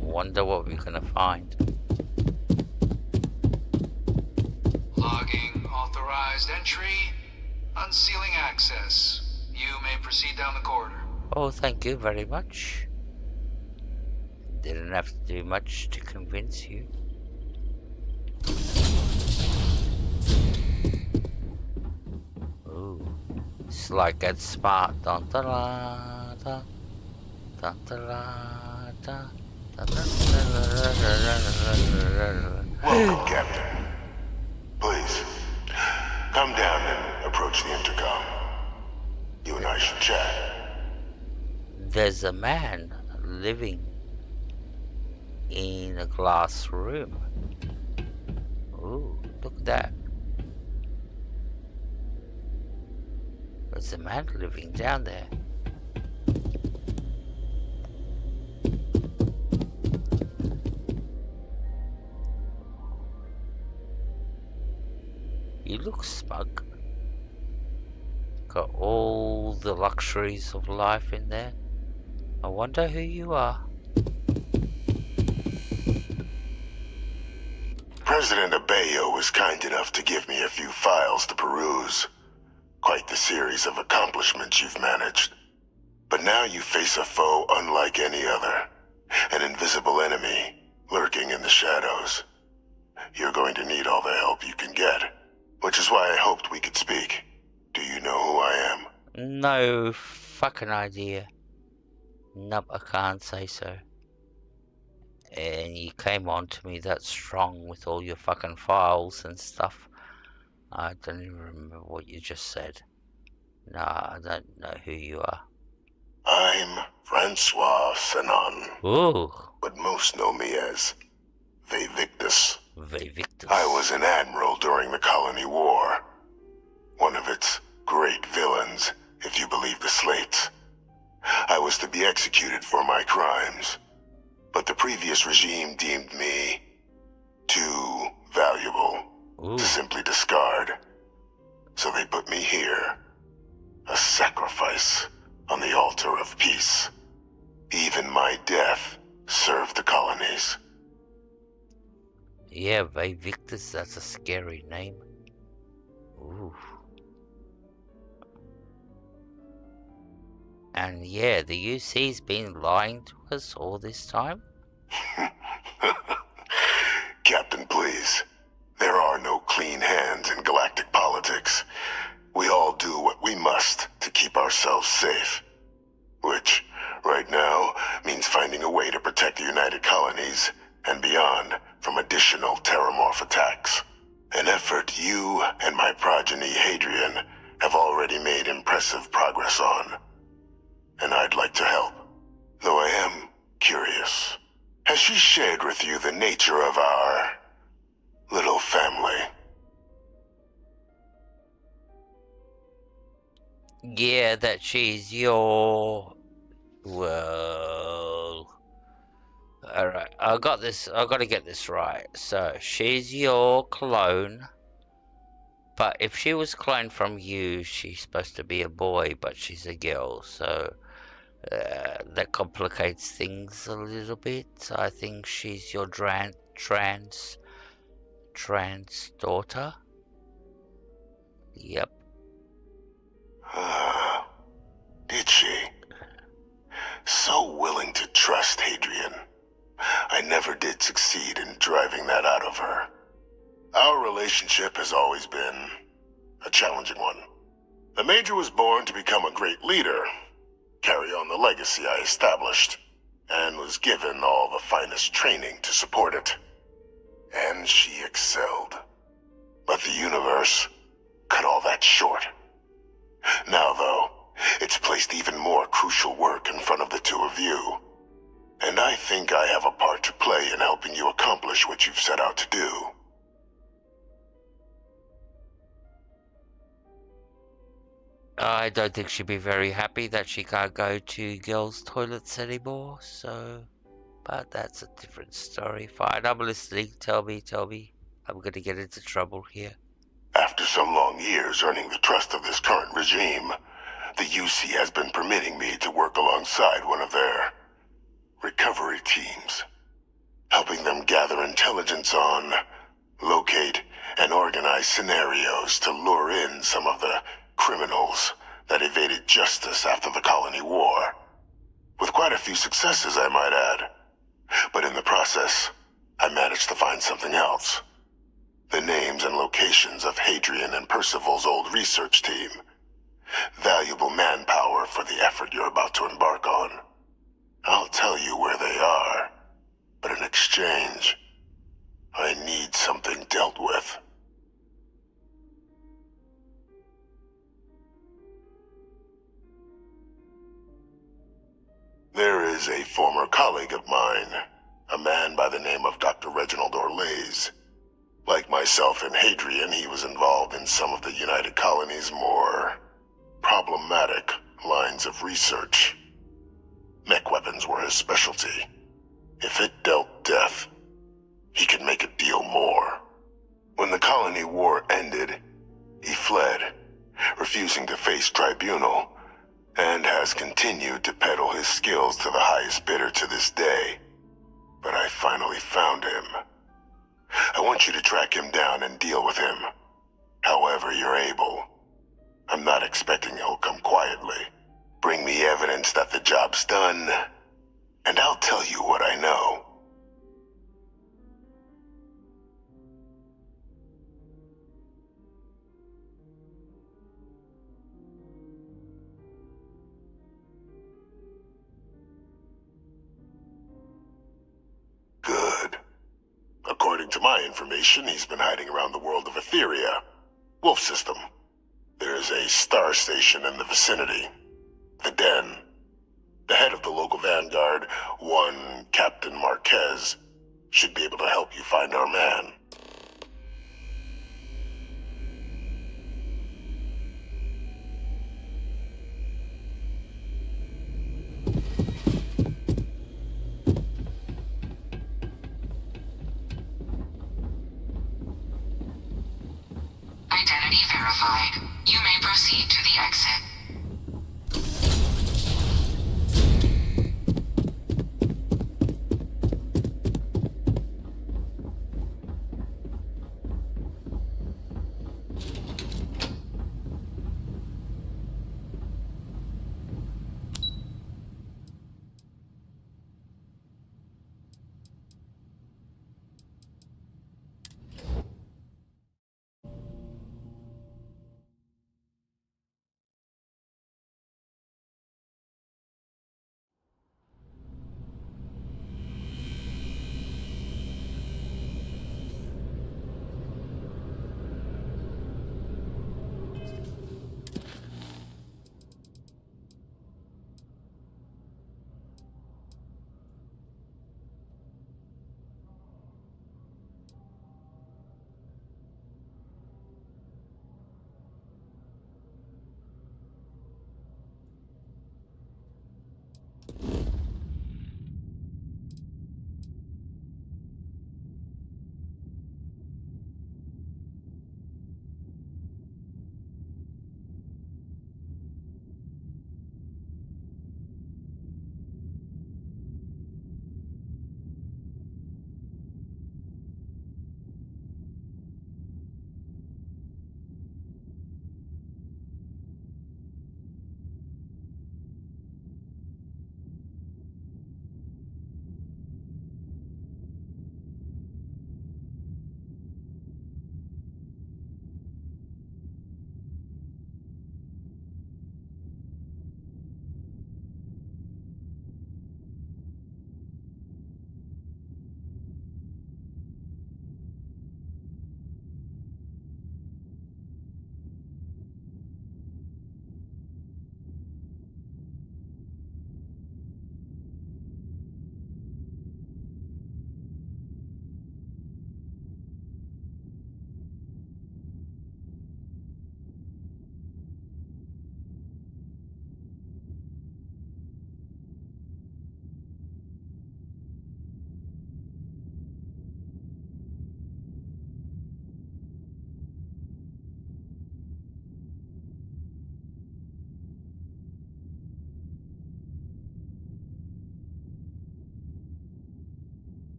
Wonder what we're gonna find. Logging authorized entry. Unsealing access. You may proceed down the corridor. Oh, thank you very much. Didn't have to do much to convince you. Ooh, it's like Get Smart. Dun da la da, dun da la da. Welcome, Captain. Please, come down and approach the intercom. You and I should chat. There's a man living in a glass room. Ooh, look at that. There's a man living down there. You look smug. Got all the luxuries of life in there. I wonder who you are. President Abeyo was kind enough to give me a few files to peruse. Quite the series of accomplishments you've managed. But now you face a foe unlike any other. An invisible enemy, lurking in the shadows. You're going to need all the help you can get. Which is why I hoped we could speak. Do you know who I am? No fucking idea. Nope, I can't say so. And you came on to me that strong with all your fucking files and stuff. I don't even remember what you just said. No, I don't know who you are. I'm Francois Fanon. Ooh. But most know me as Vevictus. Vevictus. I was an admiral during the Colony War. One of its great villains, if you believe the slates. I was to be executed for my crimes. But the previous regime deemed me too valuable to simply discard. So they put me here. A sacrifice on the altar of peace. Even my death served the colonies. Yeah, Vevictus, that's a scary name. Ooh. And yeah, the UC's been lying to us all this time? Captain, please. There are no clean hands in galactic politics. We all do what we must to keep ourselves safe. Which, right now, means finding a way to protect the United Colonies and beyond from additional terramorph attacks. An effort you and my progeny Hadrian have already made impressive progress on. And I'd like to help. Though I am curious. Has she shared with you the nature of our little family? Yeah, that she's your... Well... Alright, I got to get this right. So, she's your clone. But if she was cloned from you, she's supposed to be a boy, but she's a girl. So, that complicates things a little bit. I think she's your trans daughter. Yep. Did she? So willing to trust Hadrian. I never did succeed in driving that out of her. Our relationship has always been a challenging one. The Major was born to become a great leader, carry on the legacy I established, and was given all the finest training to support it. And she excelled. But the universe cut all that short. Now, though, it's placed even more crucial work in front of the two of you. And I think I have a part to play in helping you accomplish what you've set out to do. I don't think she'd be very happy that she can't go to girls' toilets anymore, so... But that's a different story. Fine, I'm listening. Tell me. I'm gonna get into trouble here. After some long years earning the trust of this current regime, the UC has been permitting me to work alongside one of their recovery teams, helping them gather intelligence on, locate, and organize scenarios to lure in some of the criminals that evaded justice after the Colony War. With quite a few successes, I might add. But in the process, I managed to find something else. The names and locations of Hadrian and Percival's old research team. Valuable manpower for the effort you're about to embark on. I'll tell you where they are, but in exchange, I need something dealt with. There is a former colleague of mine, a man by the name of Dr. Reginald Orlays. Like myself and Hadrian, he was involved in some of the United Colony's more problematic lines of research. Mech weapons were his specialty. If it dealt death, he could make a deal more. When the Colony War ended, he fled, refusing to face tribunal, and has continued to peddle his skills to the highest bidder to this day. But I finally found him. I want you to track him down and deal with him, however you're able. I'm not expecting he'll come quietly. Bring me evidence that the job's done, and I'll tell you what I know. Good. According to my information, he's been hiding around the world of Etheria. Wolf system. There's a star station in the vicinity. The Den. The head of the local Vanguard, one Captain Marquez, should be able to help you find our man. Identity verified. You may proceed to the exit.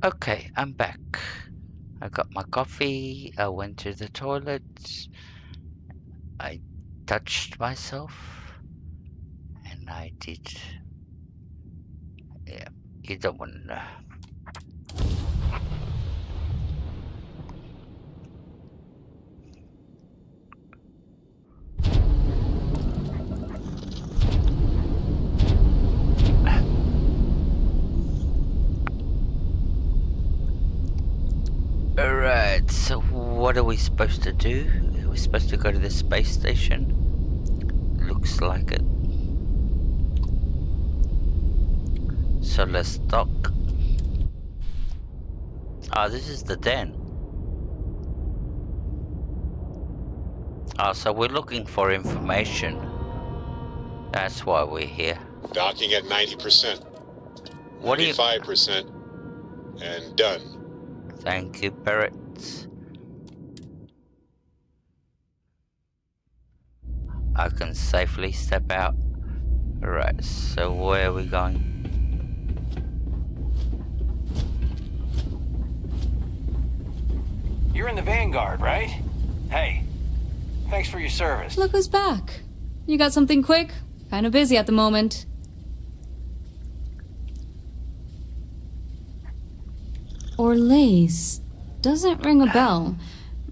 Okay, I'm back. I got my coffee, I went to the toilet, I touched myself, and I did... Yeah, you don't want to know. Alright, so what are we supposed to do? Are we supposed to go to the space station? Looks like it. So let's dock. Ah, this is the den. Ah, so we're looking for information. That's why we're here. Docking at 90%. What 95%. And done. Thank you, Parrot. I can safely step out. Alright, so where are we going? You're in the Vanguard, right? Hey, thanks for your service. Look who's back. You got something quick? Kinda busy at the moment. Orlaise. Doesn't ring a bell.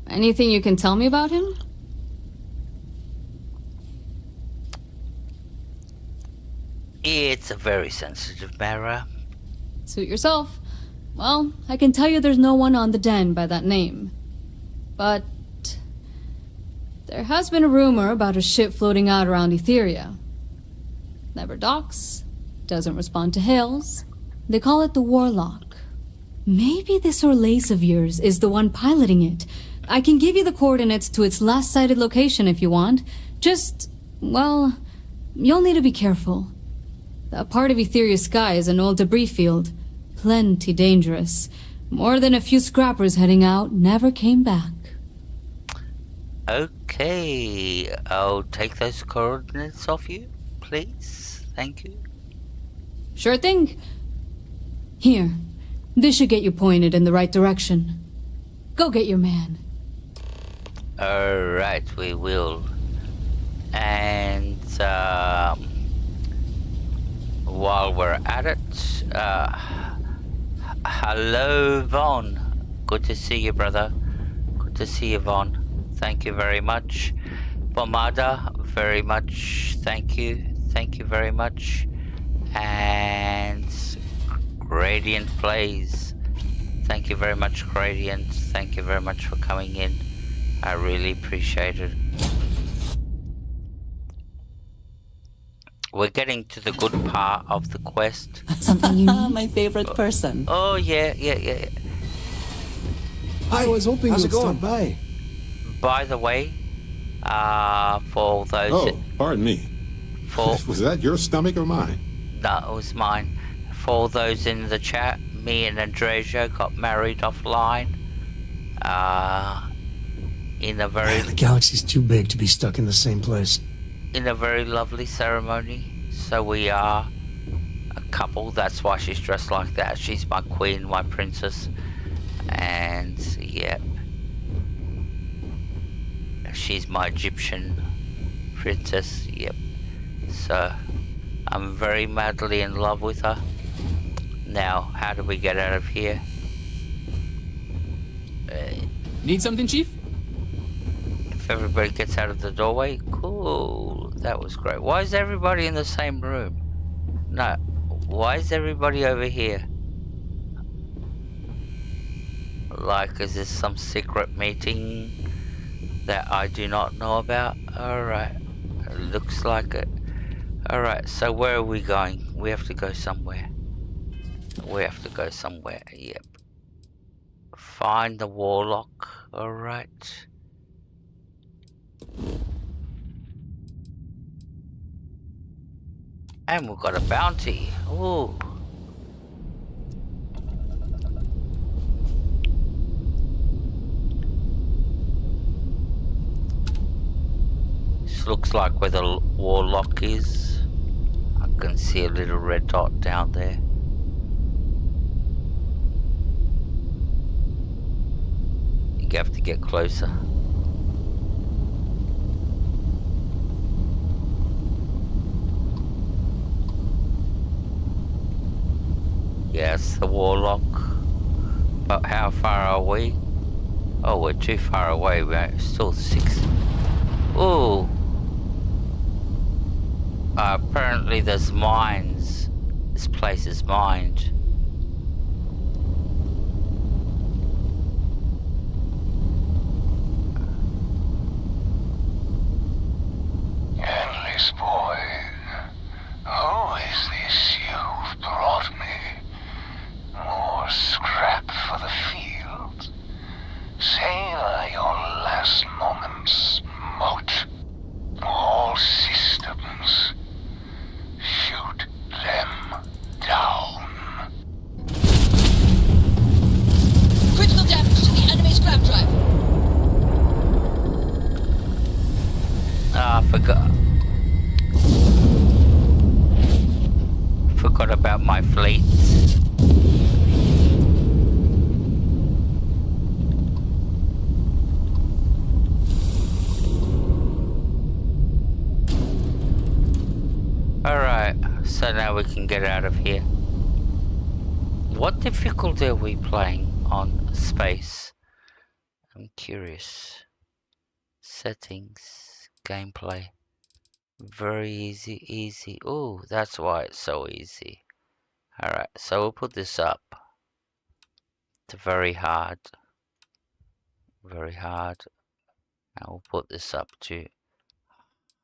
Anything you can tell me about him? It's a very sensitive matter. Suit yourself. Well, I can tell you there's no one on the den by that name. But there has been a rumor about a ship floating out around Etheria. Never docks, doesn't respond to hails. They call it the Warlock. Maybe this Orlaise of yours is the one piloting it. I can give you the coordinates to its last sighted location if you want. Just, well, you'll need to be careful. That part of Etheria's sky is an old debris field. Plenty dangerous. More than a few scrappers heading out never came back. Okay, I'll take those coordinates off you, please. Thank you. Sure thing. Here, this should get you pointed in the right direction. Go get your man. Alright, we will. And, while we're at it, hello, Vaughn. Good to see you, brother. Good to see you, Vaughn. Thank you very much. Bomada, very much. Thank you. Thank you very much. And Gradient Plays. Thank you very much, Gradient. Thank you very much for coming in. I really appreciate it. We're getting to the good part of the quest. Something you need? My favorite person. Oh, yeah. I was hoping How's you'd it going? stop by. By the way, for those... Oh, pardon me. Was that your stomach or mine? No, it was mine. For those in the chat, me and Andreja got married offline. In a very... The galaxy's too big to be stuck in the same place. In a very lovely ceremony. So we are a couple. That's why she's dressed like that. She's my queen, my princess. And, yeah. She's my Egyptian princess. Yep. So, I'm very madly in love with her. Now, how do we get out of here? Need something, Chief? If everybody gets out of the doorway, cool. That was great. Why is everybody in the same room? No. Why is everybody over here? Like, is this some secret meeting that I do not know about? Alright. Looks like it. Alright, so where are we going? We have to go somewhere. We have to go somewhere, yep. Find the Warlock, alright. And we've got a bounty. Ooh. This looks like where the Warlock is. I can see a little red dot down there. you have to get closer. Yes, the warlock. But how far are we? Oh, we're too far away. We're still 6. Ooh. Apparently there's mines. This place is mined. Endless boy, who is this you've brought me? More scrap for the field? Savor your last moments, moat. All systems. Shoot them down. Critical damage to the enemy's grab drive. Ah, forgot about my fleets. Alright, so now we can get out of here. What difficulty are we playing on space? I'm curious. Settings, gameplay. Very easy, easy. Oh, that's why it's so easy. Alright, so we'll put this up to very hard. Very hard. And we'll put this up to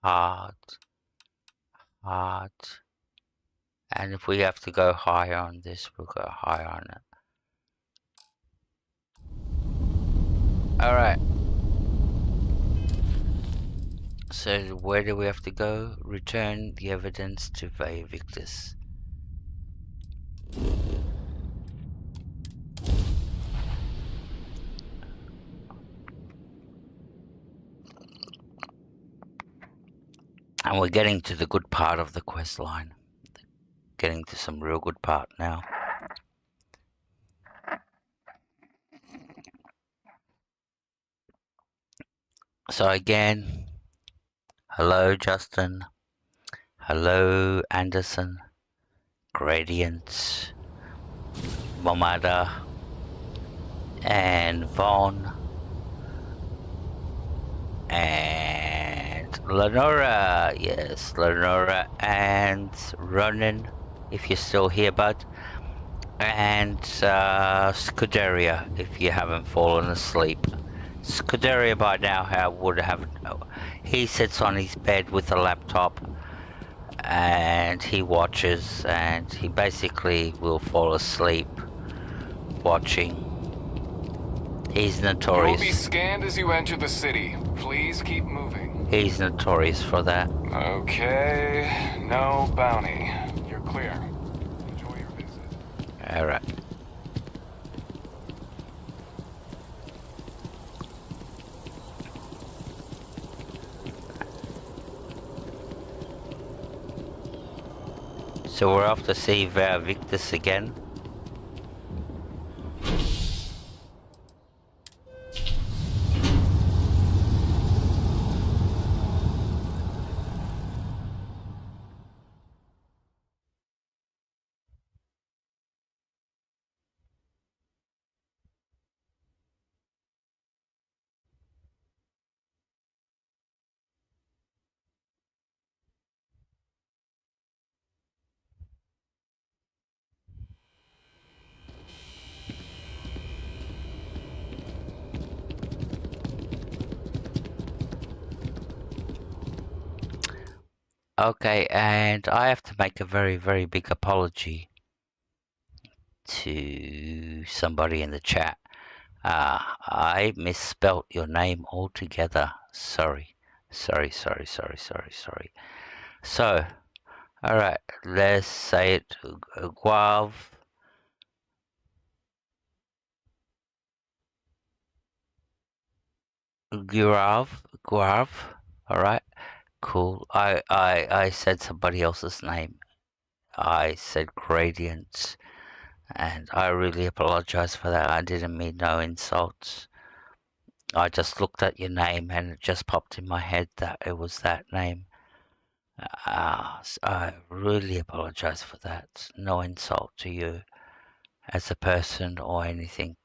hard. Hard. And if we have to go higher on this, we'll go higher on it. Alright. So where do we have to go? Return the evidence to Via Victus. And we're getting to the good part of the quest line. Getting to some real good part now. So again, hello Justin, hello Anderson, Gradient, Momada, and Vaughn, and Lenora, yes, Lenora, and Ronan, if you're still here, bud, and Scuderia, if you haven't fallen asleep. Scuderia by now would have. He sits on his bed with a laptop and he watches, and he basically will fall asleep watching. He's notorious. You'll be scanned as you enter the city. Please keep moving. He's notorious for that. Okay, no bounty. You're clear. Enjoy your visit. Alright. So we're off to see Via Victus again. Okay, and I have to make a very, very big apology to somebody in the chat. I misspelt your name altogether. Sorry. So, alright, let's say it. Guav. Guav. Alright. Cool. I said somebody else's name. I said Gradient, and I really apologize for that. I didn't mean no insults. I just looked at your name and it just popped in my head that it was that name. I really apologize for that. No insult to you as a person or anything.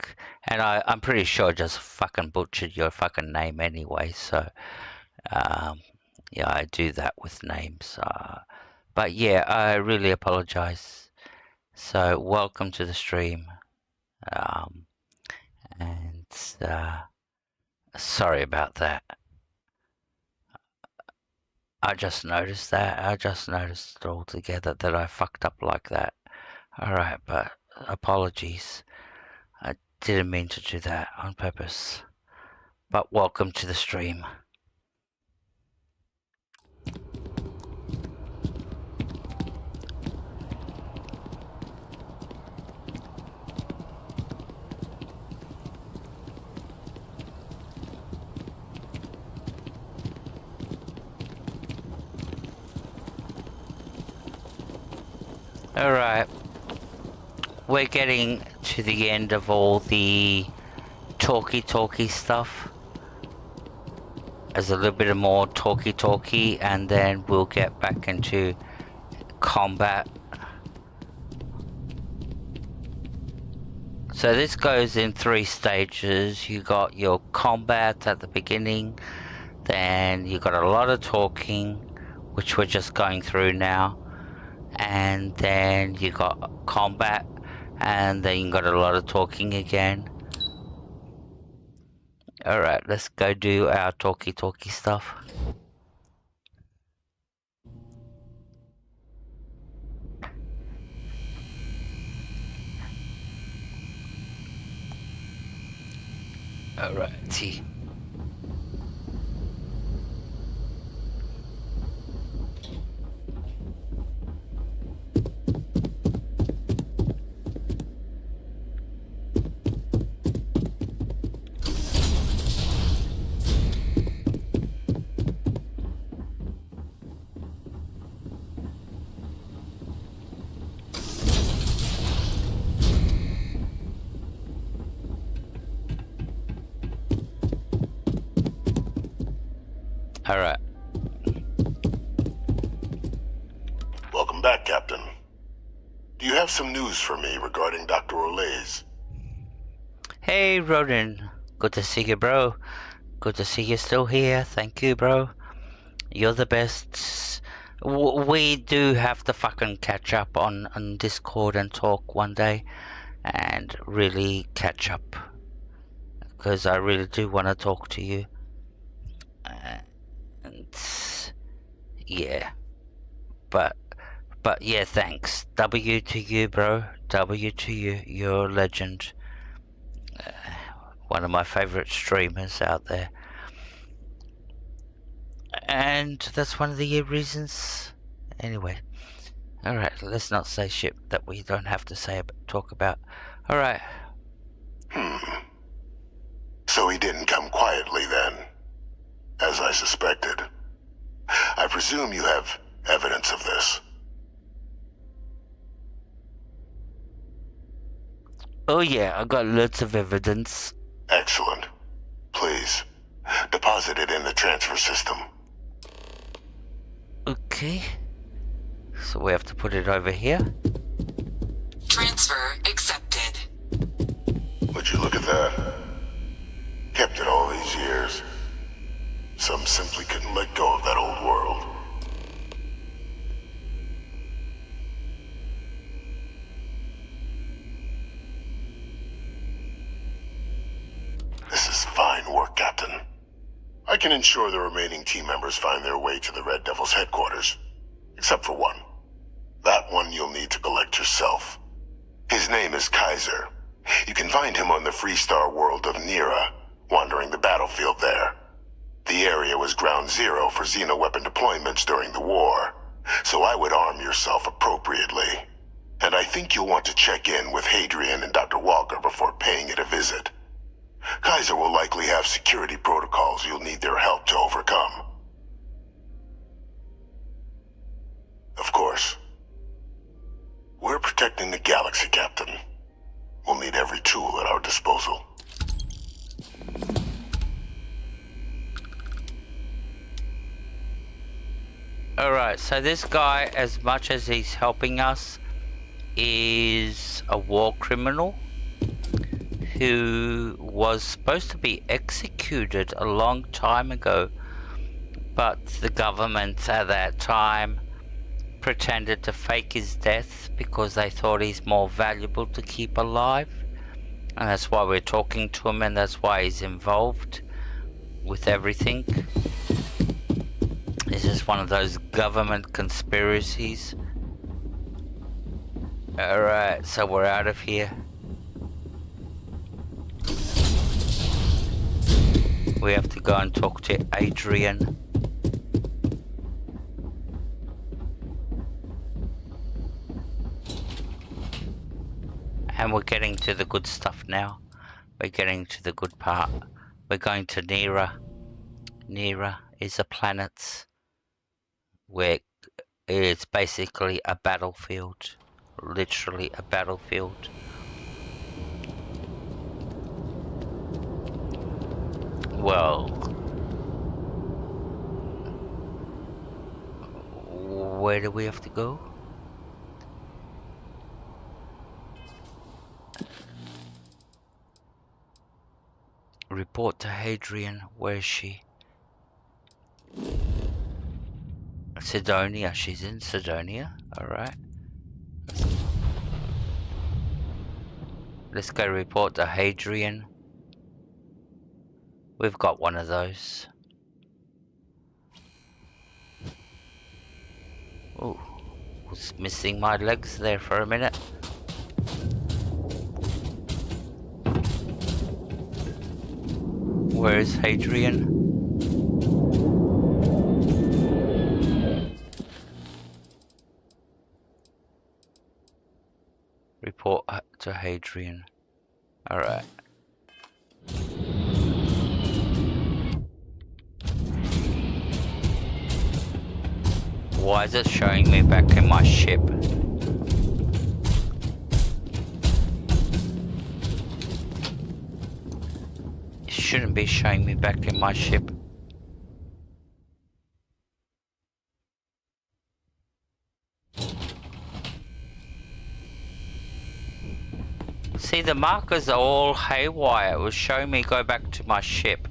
And I'm pretty sure I just fucking butchered your fucking name anyway, so yeah, I do that with names. But yeah, I really apologize. So welcome to the stream. And sorry about that. I just noticed that. I just noticed altogether that I fucked up like that. Alright, but apologies. I didn't mean to do that on purpose. But welcome to the stream. Alright, we're getting to the end of all the talky stuff. There's a little bit of more talky and then we'll get back into combat. So this goes in 3 stages. You got your combat at the beginning, then you got a lot of talking, which we're just going through now. And then you got combat, and then you got a lot of talking again. Alright, let's go do our talky stuff. Alrighty. Alright. Welcome back, Captain. Do you have some news for me regarding Dr. Olays? Hey, Roden. Good to see you, bro. Good to see you still here. Thank you, bro. You're the best. We do have to fucking catch up on Discord and talk one day. And really catch up. Because I really do want to talk to you. And yeah, but yeah, thanks. W to you, bro. W to you. You're a legend. One of my favorite streamers out there. And that's one of the reasons. Anyway, all right. Let's not say shit that we don't have to say talk about. All right. So he didn't come quietly then, as I suspected. I presume you have evidence of this. Oh yeah, I got lots of evidence. Excellent. Please, deposit it in the transfer system. Okay. So we have to put it over here. Transfer accepted. Would you look at that? Kept it all these years. Some simply couldn't let go of that old world. This is fine work, Captain. I can ensure the remaining team members find their way to the Red Devil's headquarters. Except for one. That one you'll need to collect yourself. His name is Kaiser. You can find him on the Freestar world of Nira, wandering the battlefield there. The area was ground zero for xeno-weapon deployments during the war, so I would arm yourself appropriately. And I think you'll want to check in with Hadrian and Dr. Walker before paying it a visit. Kaiser will likely have security protocols you'll need their help to overcome. Of course, we're protecting the galaxy, Captain. We'll need every tool at our disposal. Alright, so this guy, as much as he's helping us, is a war criminal who was supposed to be executed a long time ago, but the government at that time pretended to fake his death because they thought he's more valuable to keep alive, and that's why we're talking to him, and that's why he's involved with everything. This is one of those government conspiracies. Alright, so we're out of here. We have to go and talk to Adrian. And we're getting to the good stuff now. We're getting to the good part. We're going to Nera. Nera is a planet where it's basically a battlefield. Literally a battlefield. Well, where do we have to go? Report to Hadrian. Where is she? Sidonia. She's in Sidonia. Alright. Let's go report to Hadrian. We've got one of those. Oh, was missing my legs there for a minute. Where is Hadrian? Report to Hadrian. Alright. Why is it showing me back in my ship? It shouldn't be showing me back in my ship. See, the markers are all haywire. It was showing me go back to my ship.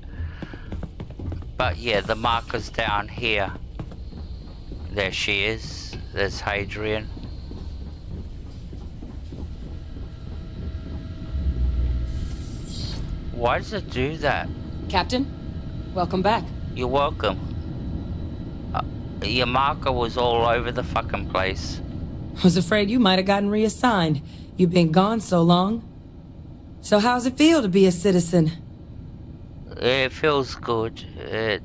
But yeah, the marker's down here. There she is. There's Hadrian. Why does it do that? Captain, welcome back. You're welcome. Your marker was all over the fucking place. Was afraid you might have gotten reassigned. You've been gone so long. So how's it feel to be a citizen? It feels good.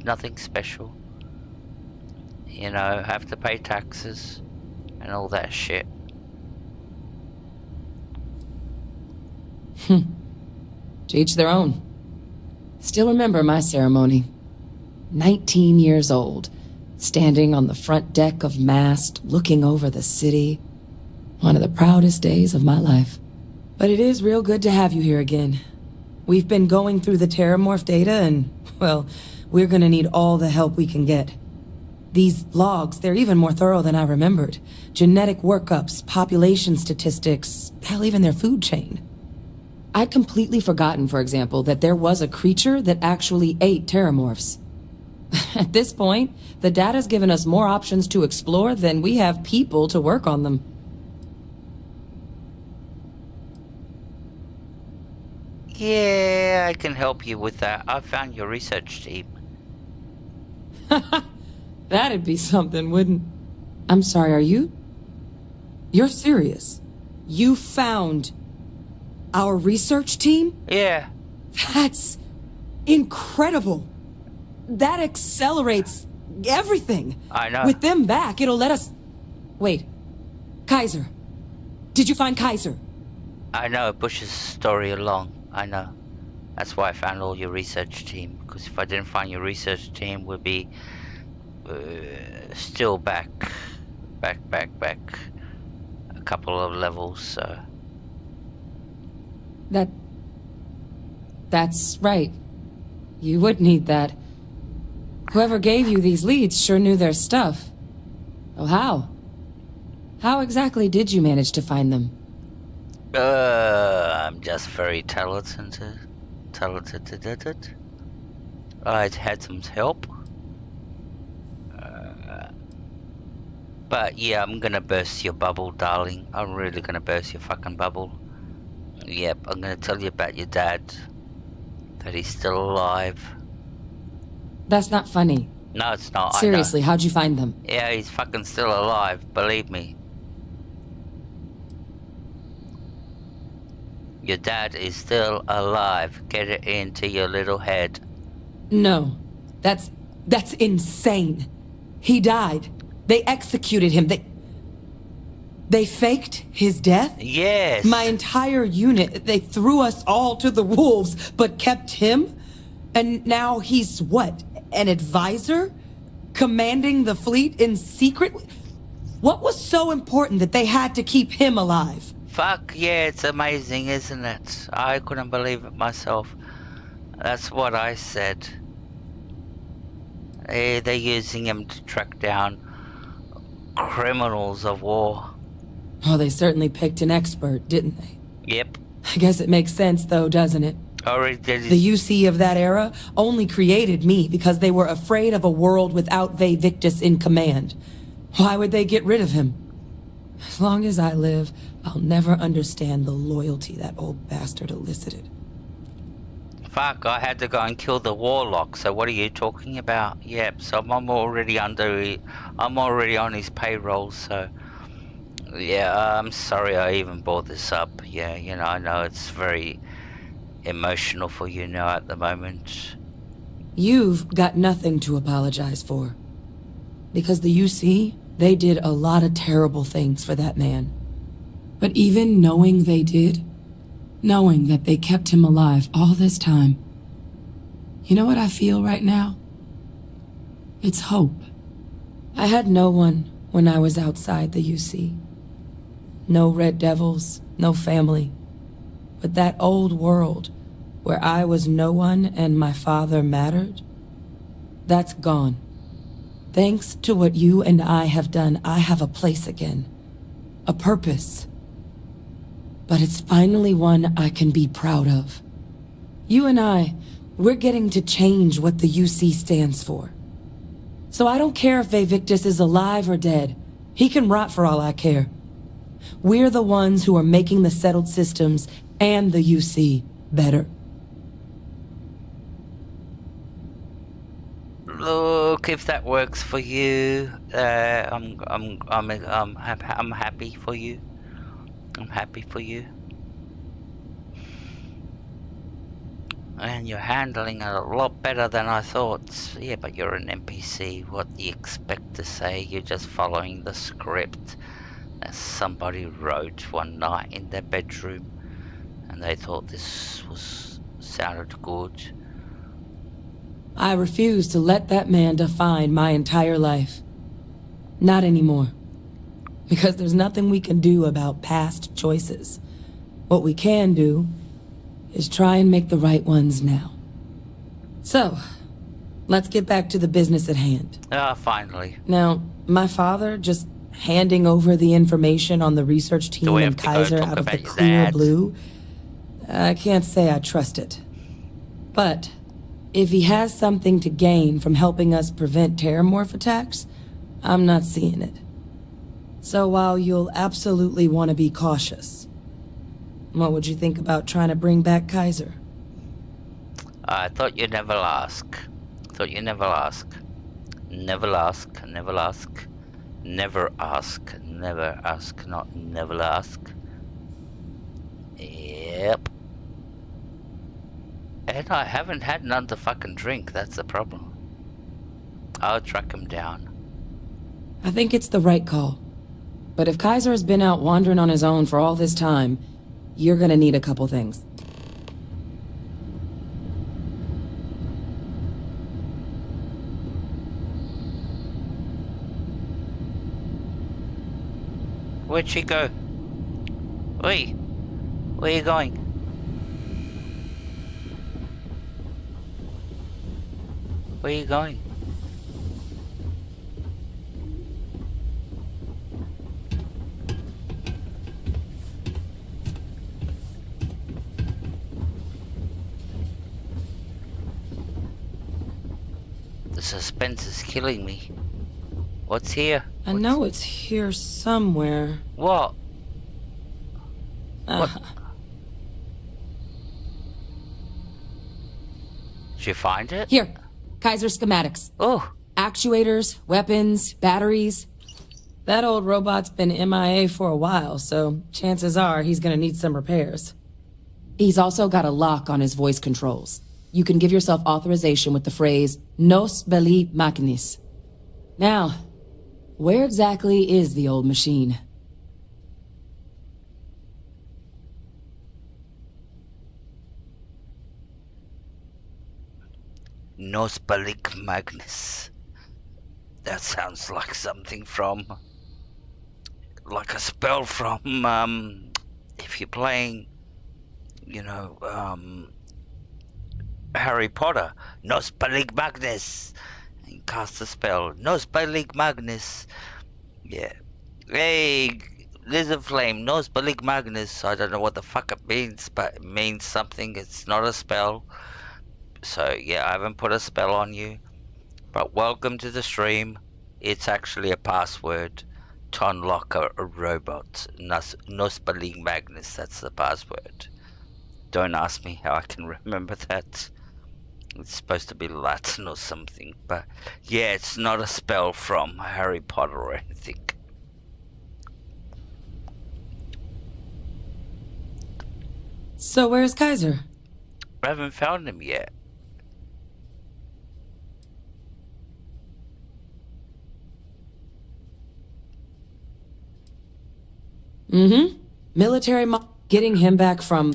Nothing special. You know, have to pay taxes and all that shit. To each their own. Still remember my ceremony. 19 years old, standing on the front deck of Mast, looking over the city. One of the proudest days of my life. But it is real good to have you here again. We've been going through the Terramorph data and, well, we're gonna need all the help we can get. These logs, they're even more thorough than I remembered. Genetic workups, population statistics, hell, even their food chain. I'd completely forgotten, for example, that there was a creature that actually ate Terramorphs. At this point, the data's given us more options to explore than we have people to work on them. Yeah, I can help you with that. I found your research team. That'd be something, wouldn't... I'm sorry, are you... You're serious? You found... our research team? Yeah. That's... incredible. That accelerates... everything. I know. With them back, it'll let us... Wait. Kaiser. Did you find Kaiser? I know, it pushes the story along. I know. That's why I found all your research team. Because if I didn't find your research team, we'd be... still back a couple of levels, so... That's right. You would need that. Whoever gave you these leads sure knew their stuff. Oh, how? How exactly did you manage to find them? I'm just very talented. I had some help. But yeah, I'm gonna burst your bubble, darling. I'm really gonna burst your fucking bubble. Yep, I'm gonna tell you about your dad. That he's still alive. That's not funny. No, it's not. Seriously, I know. how'd you find them? Yeah, he's fucking still alive, believe me. Your dad is still alive. Get it into your little head. No. That's insane. He died. They executed him. They faked his death? Yes. My entire unit, they threw us all to the wolves, but kept him? And now he's what? An advisor? Commanding the fleet in secret? What was so important that they had to keep him alive? Fuck yeah, it's amazing, isn't it? I couldn't believe it myself. That's what I said. They're using him to track down criminals of war. Oh, they certainly picked an expert, didn't they? Yep. I guess it makes sense, though, doesn't it? Already did. The UC of that era only created me because they were afraid of a world without Vae Victus in command. Why would they get rid of him? As long as I live, I'll never understand the loyalty that old bastard elicited. Fuck, I had to go and kill the warlock, so what are you talking about? Yep, so I'm already on his payroll, so... Yeah, I'm sorry I even brought this up. Yeah, you know, I know it's very emotional for you now at the moment. You've got nothing to apologize for. Because the UC, they did a lot of terrible things for that man. But even knowing they did, knowing that they kept him alive all this time, you know what I feel right now? It's hope. I had no one when I was outside the UC. No Red Devils, no family. But that old world, where I was no one and my father mattered, that's gone. Thanks to what you and I have done, I have a place again. A purpose. But it's finally one I can be proud of. You and I, we're getting to change what the UC stands for. So I don't care if Vae Victus is alive or dead. He can rot for all I care. We're the ones who are making the settled systems and the UC better. Look, if that works for you, I'm happy for you. I'm happy for you. And you're handling it a lot better than I thought. Yeah, but you're an NPC. What do you expect to say? You're just following the script that somebody wrote one night in their bedroom, and they thought this sounded good. I refuse to let that man define my entire life. Not anymore. Because there's nothing we can do about past choices. What we can do is try and make the right ones now. So, let's get back to the business at hand. Finally. Now, my father just handing over the information on the research team and Kaiser out of the clear blue, I can't say I trust it. But if he has something to gain from helping us prevent terramorph attacks, I'm not seeing it. So while you'll absolutely want to be cautious, what would you think about trying to bring back Kaiser? I thought you'd never ask. Thought you'd never ask. Never ask, never ask. Never ask, never ask, not never ask. Yep. And I haven't had none to fucking drink, that's the problem. I'll track him down. I think it's the right call. But if Kaiser has been out wandering on his own for all this time, you're gonna need a couple things. Where'd she go? Oi! Where are you going? Where are you going? The suspense is killing me. What's here? I know it's here somewhere. What? What? Did you find it? Here. Kaiser schematics. Oh. Actuators, weapons, batteries. That old robot's been MIA for a while, so chances are he's gonna need some repairs. He's also got a lock on his voice controls. You can give yourself authorization with the phrase, Nos belli machinis. Now, where exactly is the old machine? Nos belli machinis. That sounds like something from... like a spell from, if you're playing, you know, Harry Potter. Nos belli machinis. And cast a spell. Nos belli machinis. Yeah. Hey, Lizard Flame, Nos belli machinis. I don't know what the fuck it means, but it means something. It's not a spell. So, yeah, I haven't put a spell on you. But welcome to the stream. It's actually a password to unlock a robot. Nos belli machinis, that's the password. Don't ask me how I can remember that. It's supposed to be Latin or something, but yeah, it's not a spell from Harry Potter or anything. So where's Kaiser? I haven't found him yet. Mm-hmm. Military getting him back from...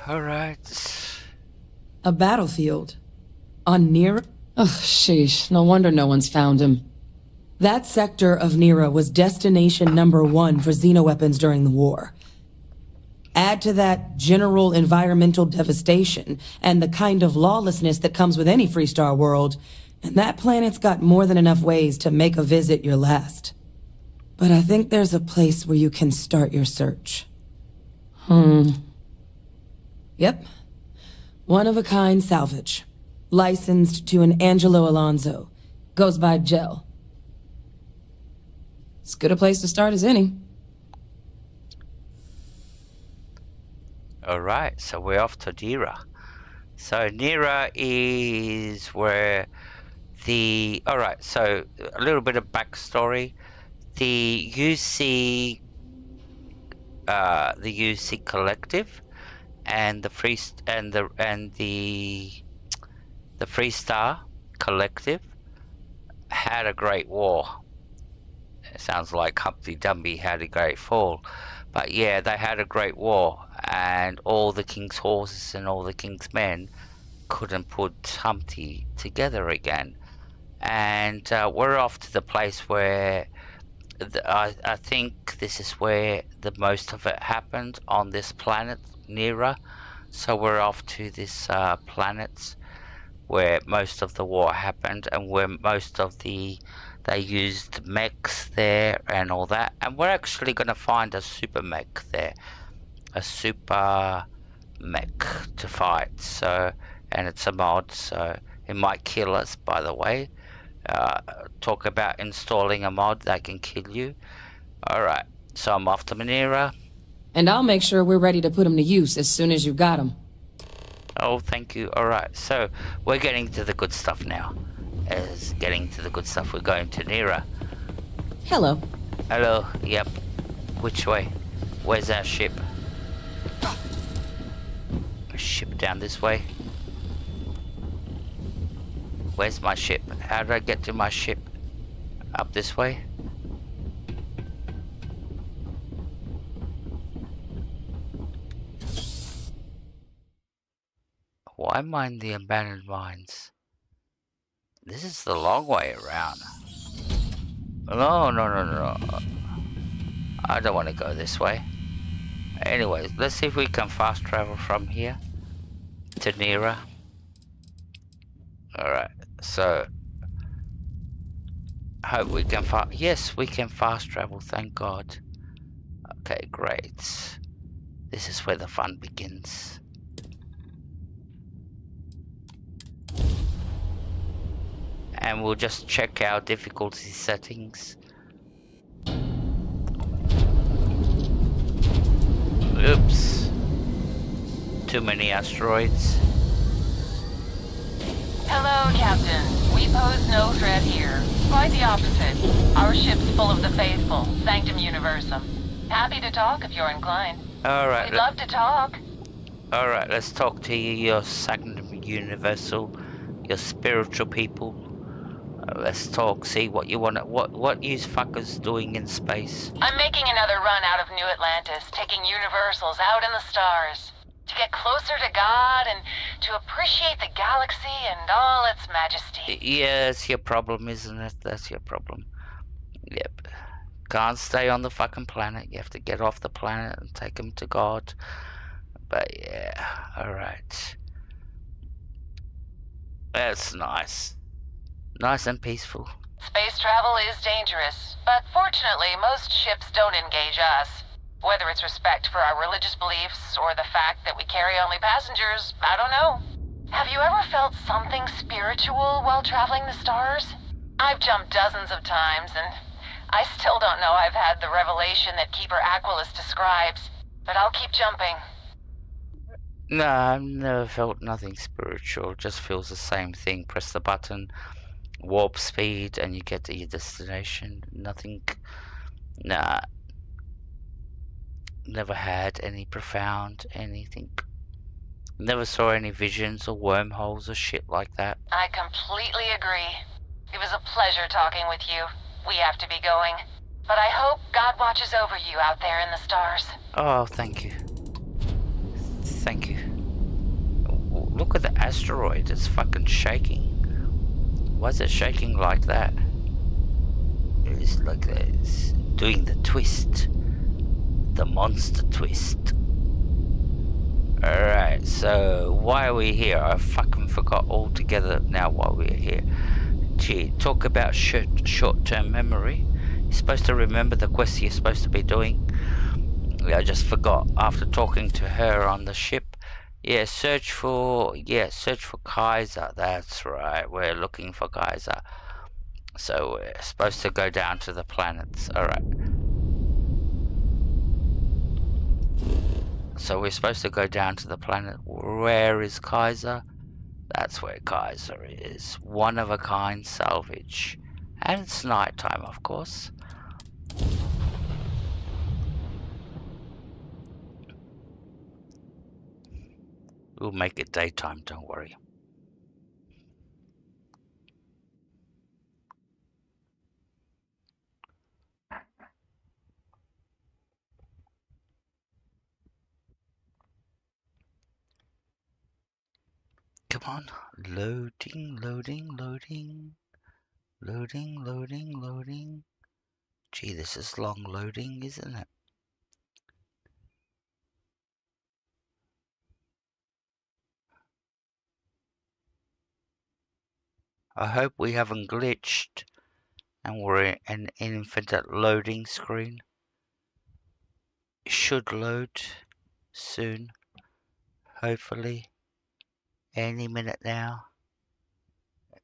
Alright. A battlefield. On Nira? Oh, sheesh. No wonder no one's found him. That sector of Nira was destination #1 for xenoweapons during the war. Add to that general environmental devastation and the kind of lawlessness that comes with any Freestar world, and that planet's got more than enough ways to make a visit your last. But I think there's a place where you can start your search. Yep. One-of-a-kind salvage. Licensed to an Angelo Alonso. Goes by Gel. As good a place to start as any. Alright, so we're off to Nira. So Nira is where the... Alright, so a little bit of backstory. The UC Collective and the Freestar Collective had a great war. It sounds like Humpty Dumpty had a great fall, but yeah, they had a great war, and all the king's horses and all the king's men couldn't put Humpty together again. And we're off to the place where I think this is where the most of it happened on this planet, Nira. So we're off to this planet where most of the war happened, and where most of they used mechs there and all that. And we're actually going to find a super mech there, a super mech to fight. So, and it's a mod, so it might kill us, by the way. Talk about installing a mod that can kill you. Alright, so I'm off to Nira. And I'll make sure we're ready to put them to use as soon as you've got them. Oh, thank you. Alright, so we're getting to the good stuff now. We're going to Nira. Hello. Hello, yep. Which way? Where's our ship? A ship down this way? Where's my ship? How do I get to my ship? Up this way? Why mine the abandoned mines? This is the long way around. No. I don't want to go this way. Anyways, let's see if we can fast travel from here to Nira. Alright, so hope we can yes, we can fast travel, thank God. Okay, great. This is where the fun begins. and we'll just check our difficulty settings. Oops. Too many asteroids. Hello, Captain. We pose no threat here. Quite the opposite. Our ship's full of the faithful, Sanctum Universum. Happy to talk if you're inclined. Alright. We'd love to talk. Alright, let's talk to you, your Sanctum Universal, your spiritual people. Let's talk, see what you want. What you fuckers doing in space? I'm making another run out of New Atlantis, taking Universals out in the stars. To get closer to God and to appreciate the galaxy and all its majesty. Yeah, it's your problem, isn't it? That's your problem. Yep. Can't stay on the fucking planet. You have to get off the planet and take them to God. But yeah, alright. That's nice. Nice and peaceful. Space travel is dangerous, but fortunately most ships don't engage us. Whether it's respect for our religious beliefs or the fact that we carry only passengers, I don't know. Have you ever felt something spiritual while traveling the stars? I've jumped dozens of times, and I still don't know I've had the revelation that Keeper Aquilus describes, but I'll keep jumping. No, I've never felt nothing spiritual. Just feels the same thing. Press the button, warp speed, and you get to your destination. Nothing. Nah. Never had any profound anything. Never saw any visions or wormholes or shit like that. I completely agree. It was a pleasure talking with you. We have to be going. But I hope God watches over you out there in the stars. Oh, thank you. Thank you. Look at the asteroid. It's fucking shaking. Why is it shaking like that? It's like that. It's doing the twist. The monster twist. Alright, so why are we here? I fucking forgot altogether now why we're here. Gee, talk about short-term memory. You're supposed to remember the quest you're supposed to be doing. I just forgot after talking to her on the ship. Yeah, search for Kaiser. That's right, we're looking for Kaiser. So we're supposed to go down to the planets. Alright. So we're supposed to go down to the planet. Where is Kaiser? That's where Kaiser is. One of a kind salvage. And it's night time, of course. We'll make it daytime, don't worry. Come on. Loading, loading, loading. Loading, loading, loading. Gee, this is long loading, isn't it? I hope we haven't glitched and we're in an infinite loading screen. It should load soon. Hopefully. Any minute now.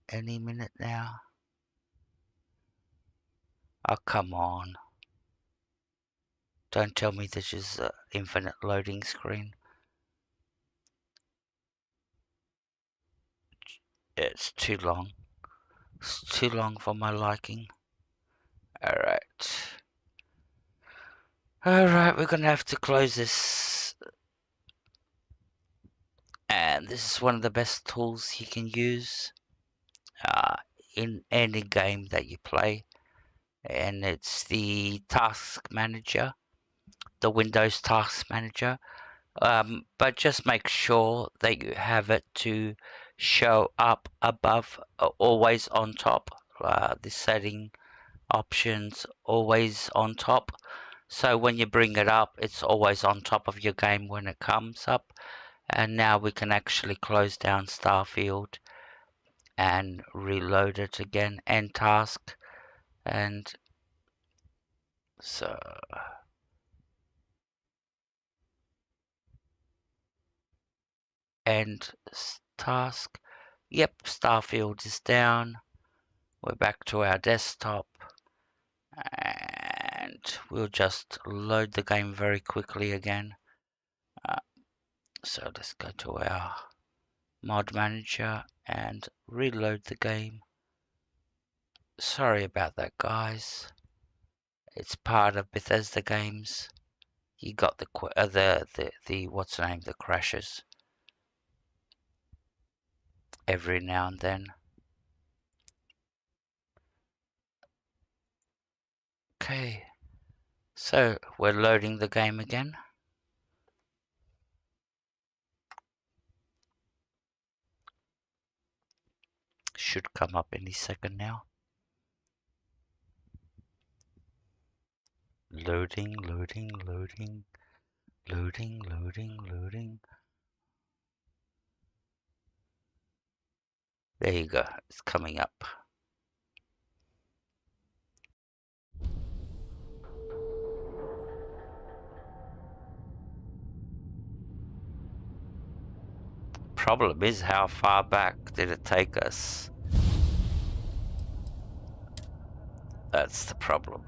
Any minute now. Oh, come on. Don't tell me this is an infinite loading screen. It's too long. It's too long for my liking. Alright. Alright, we're gonna have to close this. And this is one of the best tools you can use in any game that you play. And it's the Task Manager. The Windows Task Manager. But just make sure that you have it to show up above, always on top. The setting options always on top, so when you bring it up it's always on top of your game when it comes up. And now we can actually close down Starfield and reload it again, end task, and so end task. Yep, Starfield is down. We're back to our desktop, and we'll just load the game very quickly again. So let's go to our mod manager and reload the game. Sorry about that, guys. It's part of Bethesda games. You got the what's the name, the crashes every now and then. Okay, so we're loading the game again. Should come up any second now. Loading, loading, loading, loading, loading, loading. There you go, it's coming up. Problem is, how far back did it take us? That's the problem.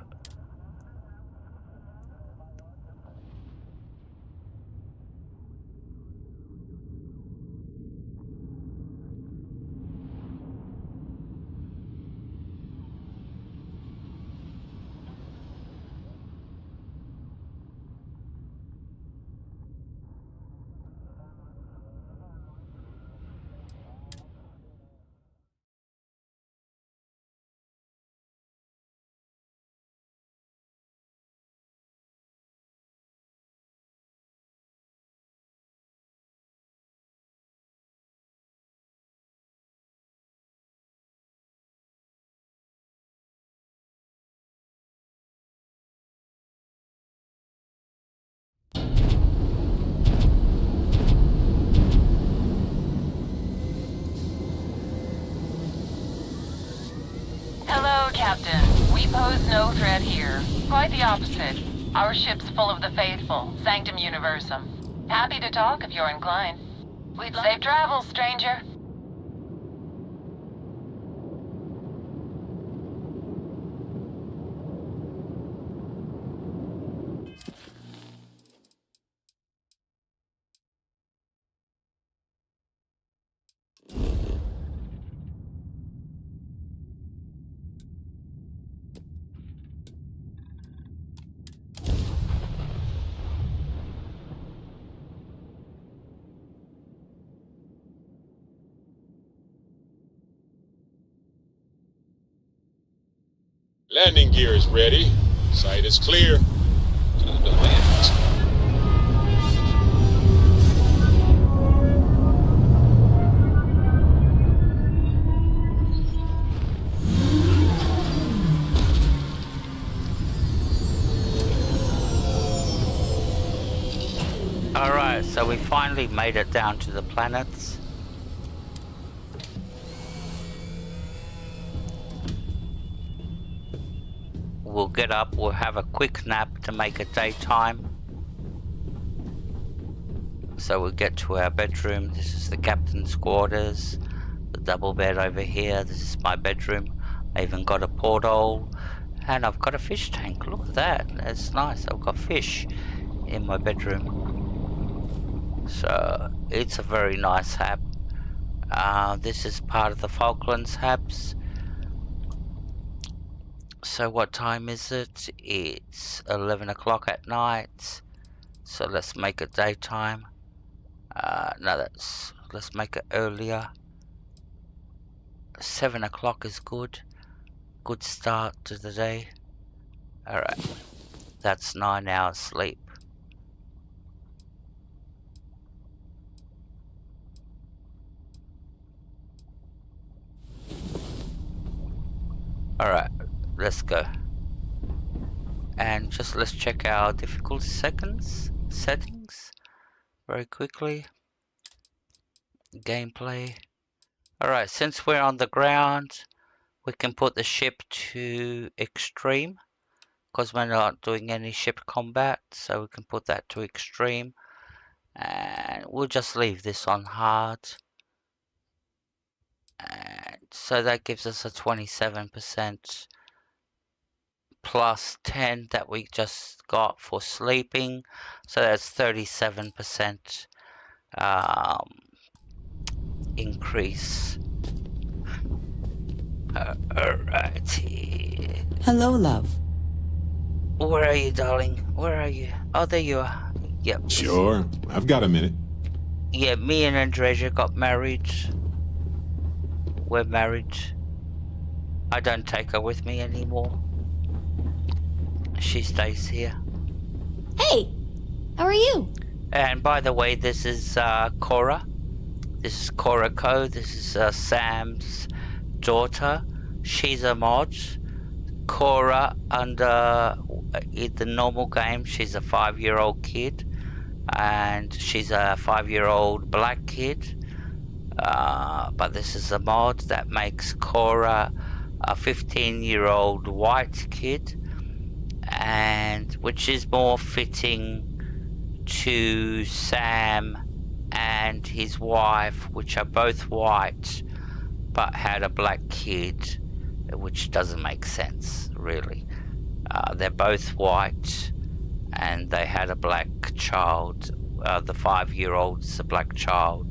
Hello, Captain. We pose no threat here. Quite the opposite. Our ship's full of the faithful, Sanctum Universum. Happy to talk if you're inclined. Safe travels, stranger. Landing gear is ready. Sight is clear. Time to land. Alright, so we finally made it down to the planets. We'll get up, we'll have a quick nap to make it daytime. So we'll get to our bedroom. This is the captain's quarters. The double bed over here. This is my bedroom. I even got a porthole. And I've got a fish tank. Look at that. That's nice. I've got fish in my bedroom. So it's a very nice hab. This is part of the Falklands habs. So what time is it? It's 11 o'clock at night. So let's make it daytime. Let's make it earlier. 7 o'clock is good. Good start to the day. Alright. That's 9 hours sleep. Alright. Let's go. And just let's check our difficulty settings very quickly. Gameplay. Alright, since we're on the ground, we can put the ship to extreme because we're not doing any ship combat, so we can put that to extreme, and we'll just leave this on hard. And So that gives us a 27% plus 10 that we just got for sleeping. So that's 37% increase. Alrighty. Hello, love. Where are you, darling? Where are you? Oh, there you are. Yep. Sure, I've got a minute. Yeah, me and Andreja got married. We're married. I don't take her with me anymore. She stays here. Hey, how are you? And by the way, this is Cora. This is Cora Co. This is Sam's daughter. She's a mod. Cora, under the normal game, she's a 5-year-old kid. And she's a 5-year-old black kid. But this is a mod that makes Cora a 15-year-old white kid. And which is more fitting to Sam and his wife, which are both white but had a black kid, which doesn't make sense really. They're both white and they had a black child. The 5-year-old's a black child.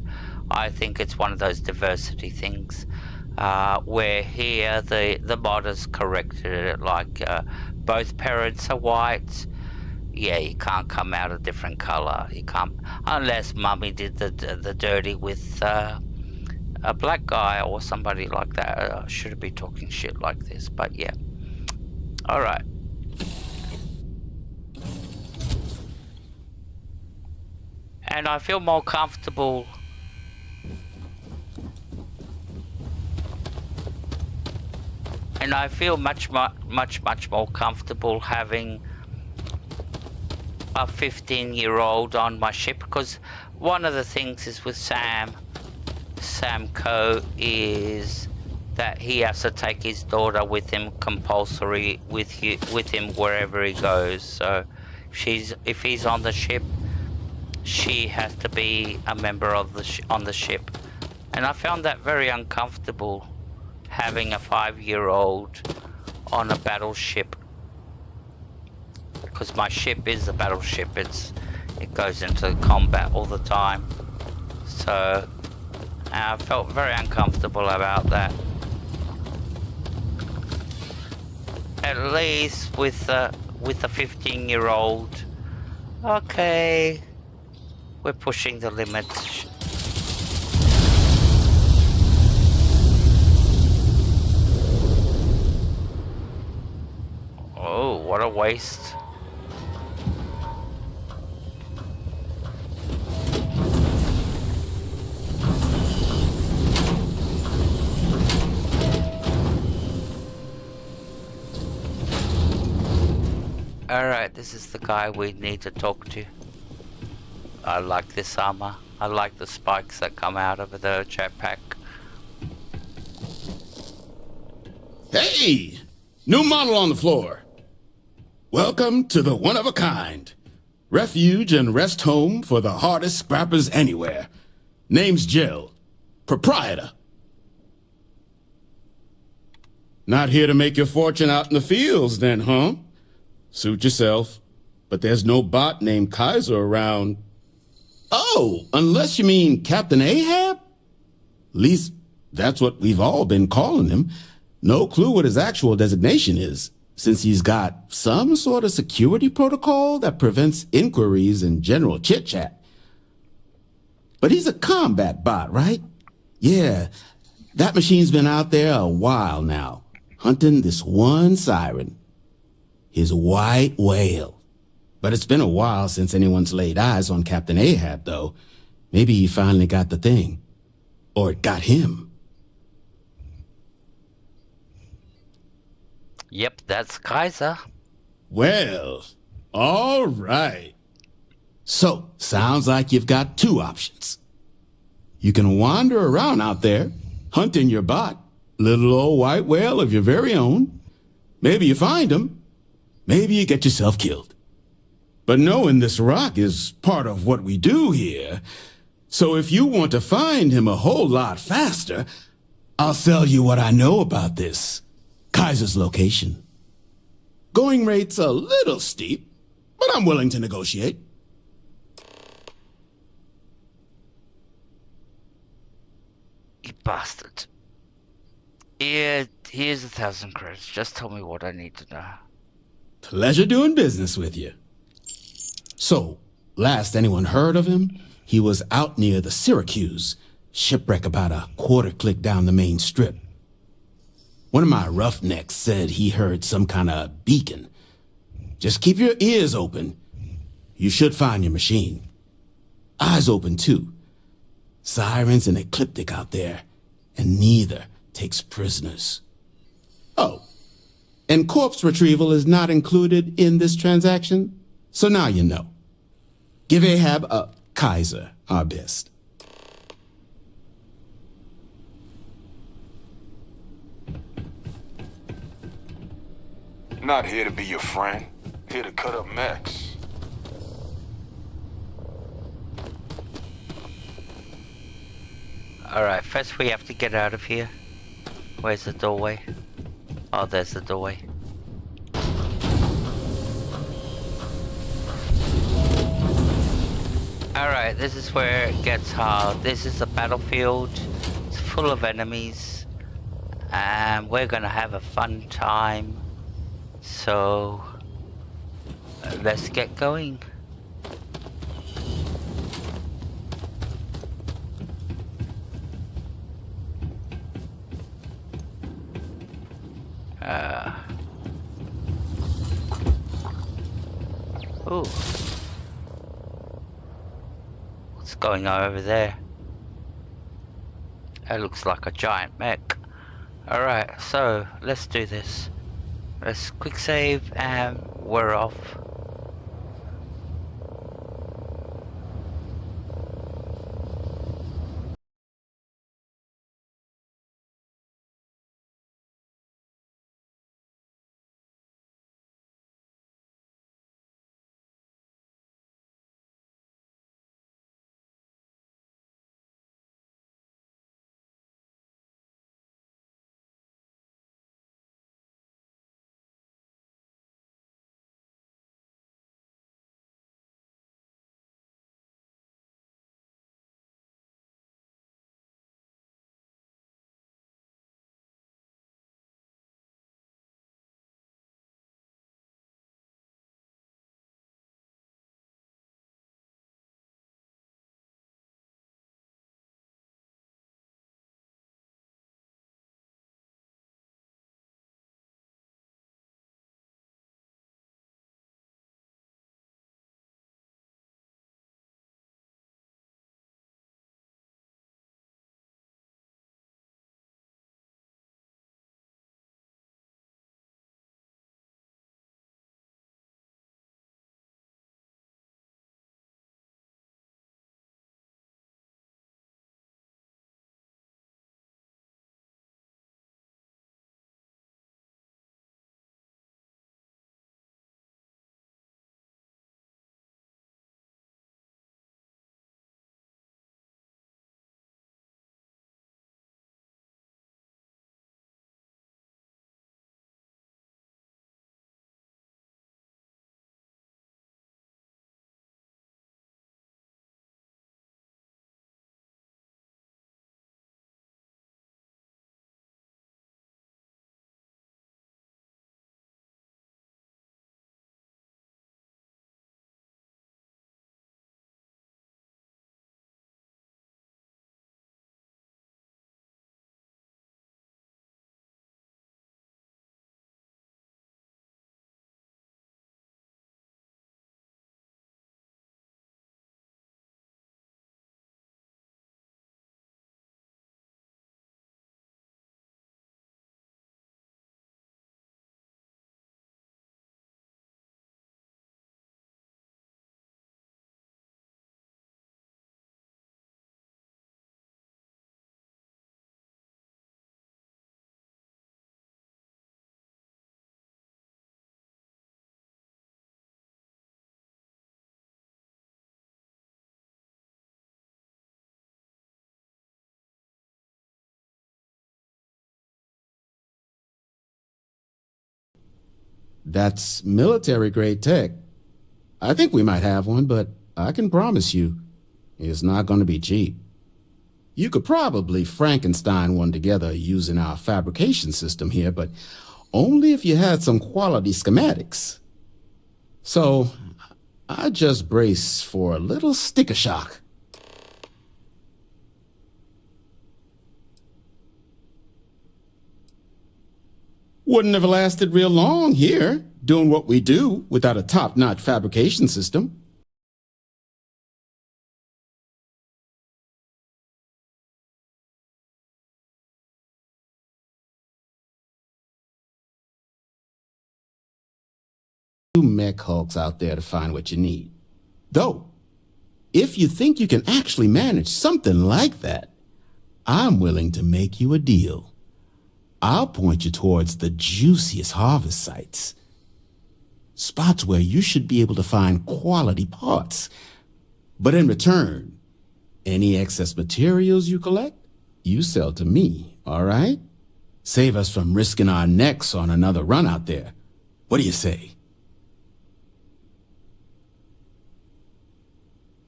I think it's one of those diversity things where here the modders corrected it, like both parents are white. Yeah, you can't come out a different color. You can't, unless mummy did the dirty with a black guy or somebody like that. I shouldn't be talking shit like this, but yeah. All right. And I feel more comfortable. And I feel much more comfortable having a 15-year-old on my ship, because one of the things is with Sam Co, is that he has to take his daughter with him compulsory with him wherever he goes. So if he's on the ship, she has to be a member of on the ship, and I found that very uncomfortable, having a 5-year-old on a battleship, because my ship is a battleship. It goes into combat all the time, so I felt very uncomfortable about that. At least with a 15-year-old, okay, we're pushing the limits. Oh, what a waste. Alright, this is the guy we need to talk to. I like this armor. I like the spikes that come out of the jetpack. Hey! New model on the floor. Welcome to the one-of-a-kind. Refuge and rest home for the hardest scrappers anywhere. Name's Jill. Proprietor. Not here to make your fortune out in the fields then, huh? Suit yourself. But there's no bot named Kaiser around. Oh, unless you mean Captain Ahab? At least that's what we've all been calling him. No clue what his actual designation is, since he's got some sort of security protocol that prevents inquiries and general chit-chat. But he's a combat bot, right? Yeah, that machine's been out there a while now, hunting this one siren. His white whale. But it's been a while since anyone's laid eyes on Captain Ahab, though. Maybe he finally got the thing. Or it got him. Yep, that's Kaiser. Well, all right. So, sounds like you've got two options. You can wander around out there, hunting your bot, little old white whale of your very own. Maybe you find him. Maybe you get yourself killed. But knowing this rock is part of what we do here. So if you want to find him a whole lot faster, I'll tell you what I know about this. Kaiser's location. Going rate's a little steep, but I'm willing to negotiate. You bastard. Here, here's 1,000 credits. Just tell me what I need to know. Pleasure doing business with you. So, last anyone heard of him, he was out near the Syracuse, shipwreck about a quarter click down the main strip. One of my roughnecks said he heard some kind of beacon. Just keep your ears open. You should find your machine. Eyes open, too. Sirens and ecliptic out there, and neither takes prisoners. Oh, and corpse retrieval is not included in this transaction, so now you know. Give Ahab a Kaiser our best. Not here to be your friend. Here to cut up mechs. Alright, first we have to get out of here. Where's the doorway? Oh, there's the doorway. Alright, this is where it gets hard. This is a battlefield. It's full of enemies. And we're gonna have a fun time. So, let's get going. Ooh. What's going on over there? That looks like a giant mech. Alright, so let's do this. Let's quick save and we're off. That's military-grade tech. I think we might have one, but I can promise you, it's not going to be cheap. You could probably Frankenstein one together using our fabrication system here, but only if you had some quality schematics. So, I just brace for a little sticker shock. Wouldn't have lasted real long here, doing what we do without a top-notch fabrication system. Mech hulks out there to find what you need. Though, if you think you can actually manage something like that, I'm willing to make you a deal. I'll point you towards the juiciest harvest sites. Spots where you should be able to find quality parts. But in return, any excess materials you collect, you sell to me, all right? Save us from risking our necks on another run out there. What do you say?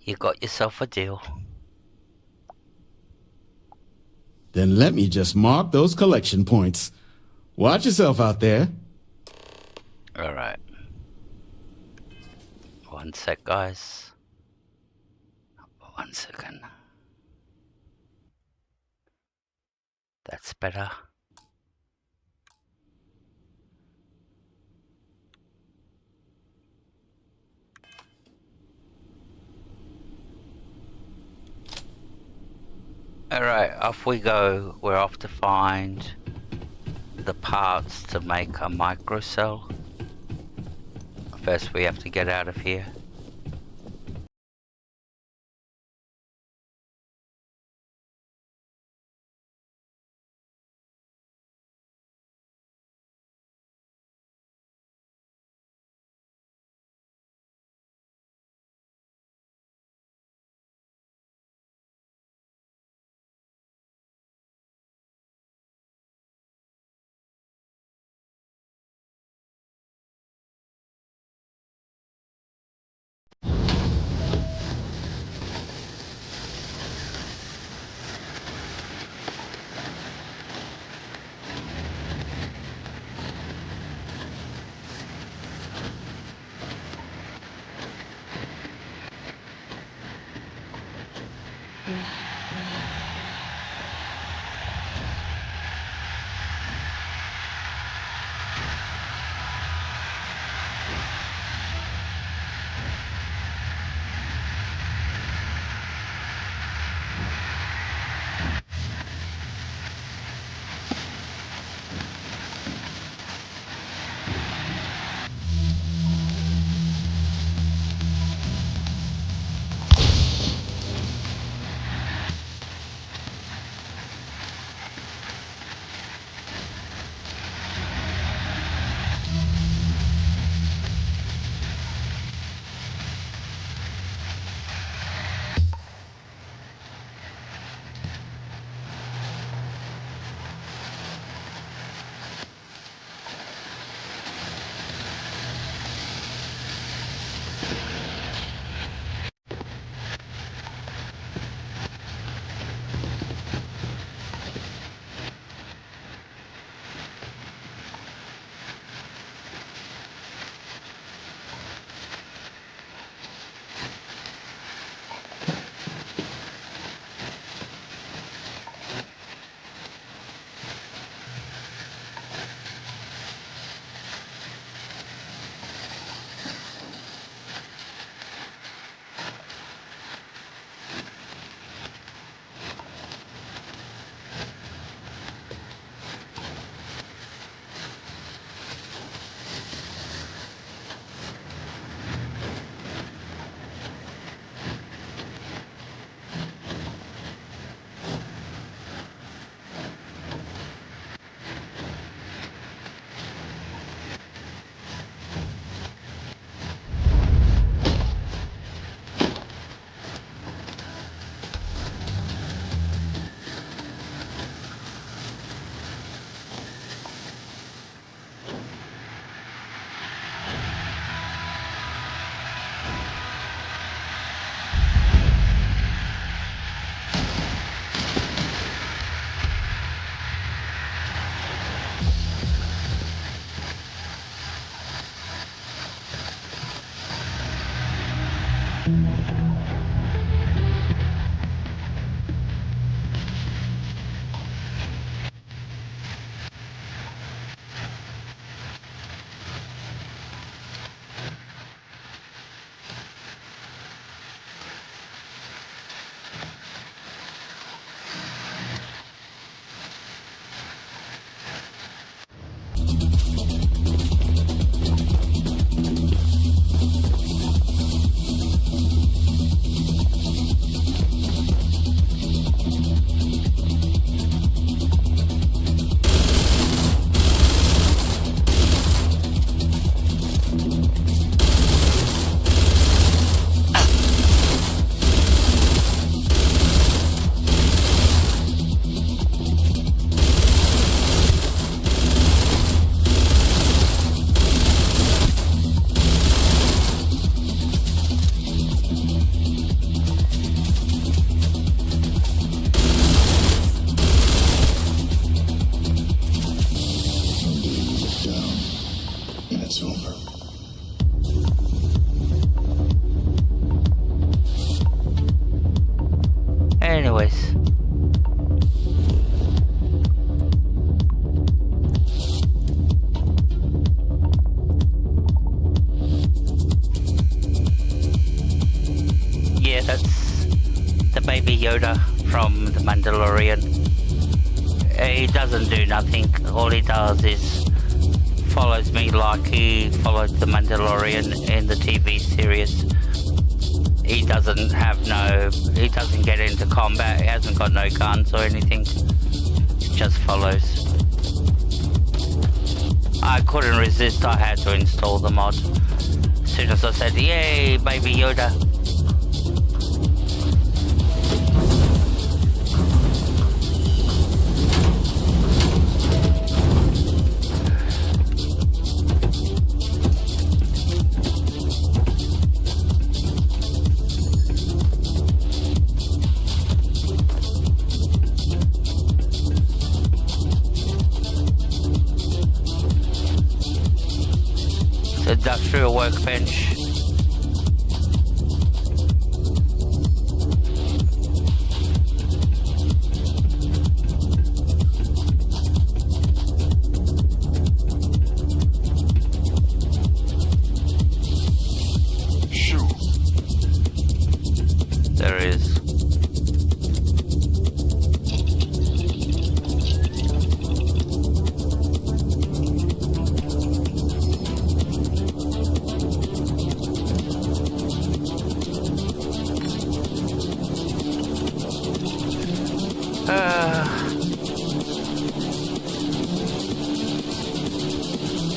You got yourself a deal. Then let me just mark those collection points. Watch yourself out there. All right. One sec, guys. 1 second. That's better. Alright, off we go. We're off to find the parts to make a microcell. First we have to get out of here. Anyways. Yeah, that's the baby Yoda from The Mandalorian. He doesn't do nothing. All he does is follows me like he followed The Mandalorian in the TV series. He doesn't get into combat, he hasn't got no guns or anything. Just follows. I couldn't resist, I had to install the mod. As soon as I said, yay, baby Yoda. Industrial workbench. Shoot. There is.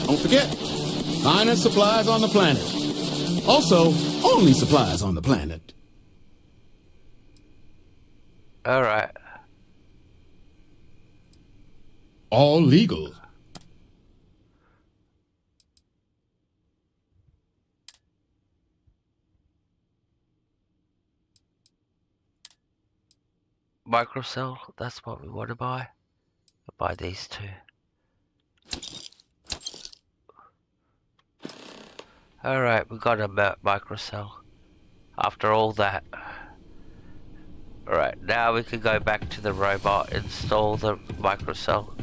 Don't forget, finest supplies on the planet. Also, only supplies on the planet. Alright. All legal. Microcell, that's what we want to buy. I'll buy these two. Alright, we got a microcell. After all that. Alright, now we can go back to the robot, install the microcell.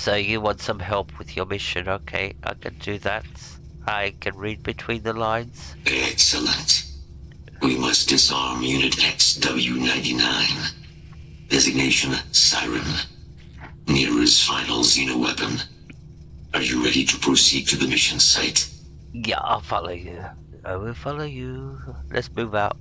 So you want some help with your mission? Okay, I can do that. I can read between the lines. Excellent. We must disarm Unit XW-99. Designation Siren. Nearest final xeno-weapon. Are you ready to proceed to the mission site? Yeah, I'll follow you. I will follow you. Let's move out.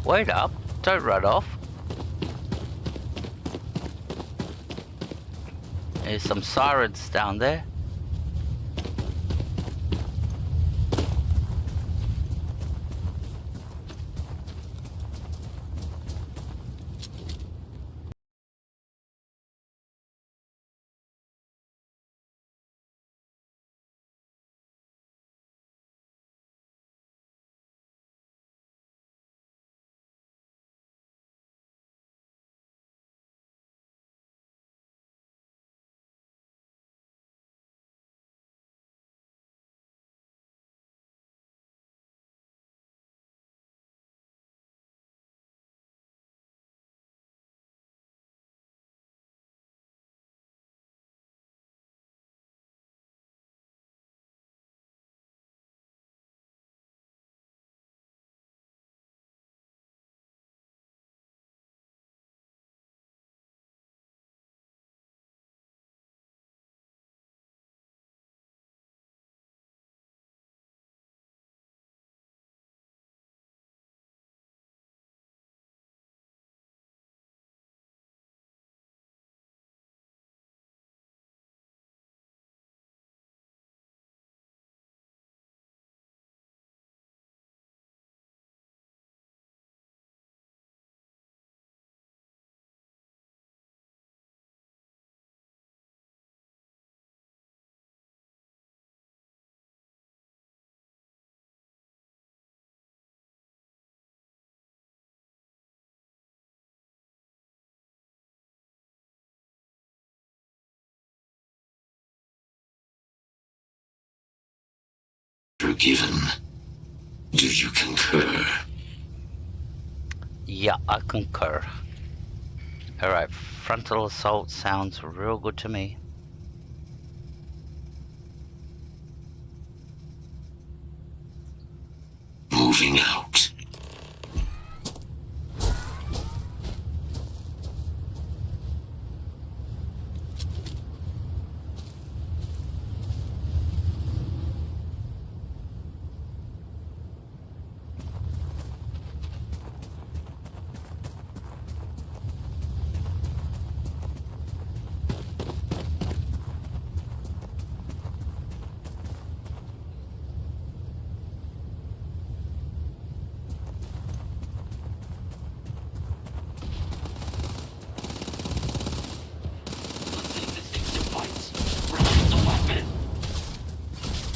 Wait up, don't run off. There's some sirens down there. Forgiven. Do you concur? Yeah, I concur. Alright, frontal assault sounds real good to me. Moving out.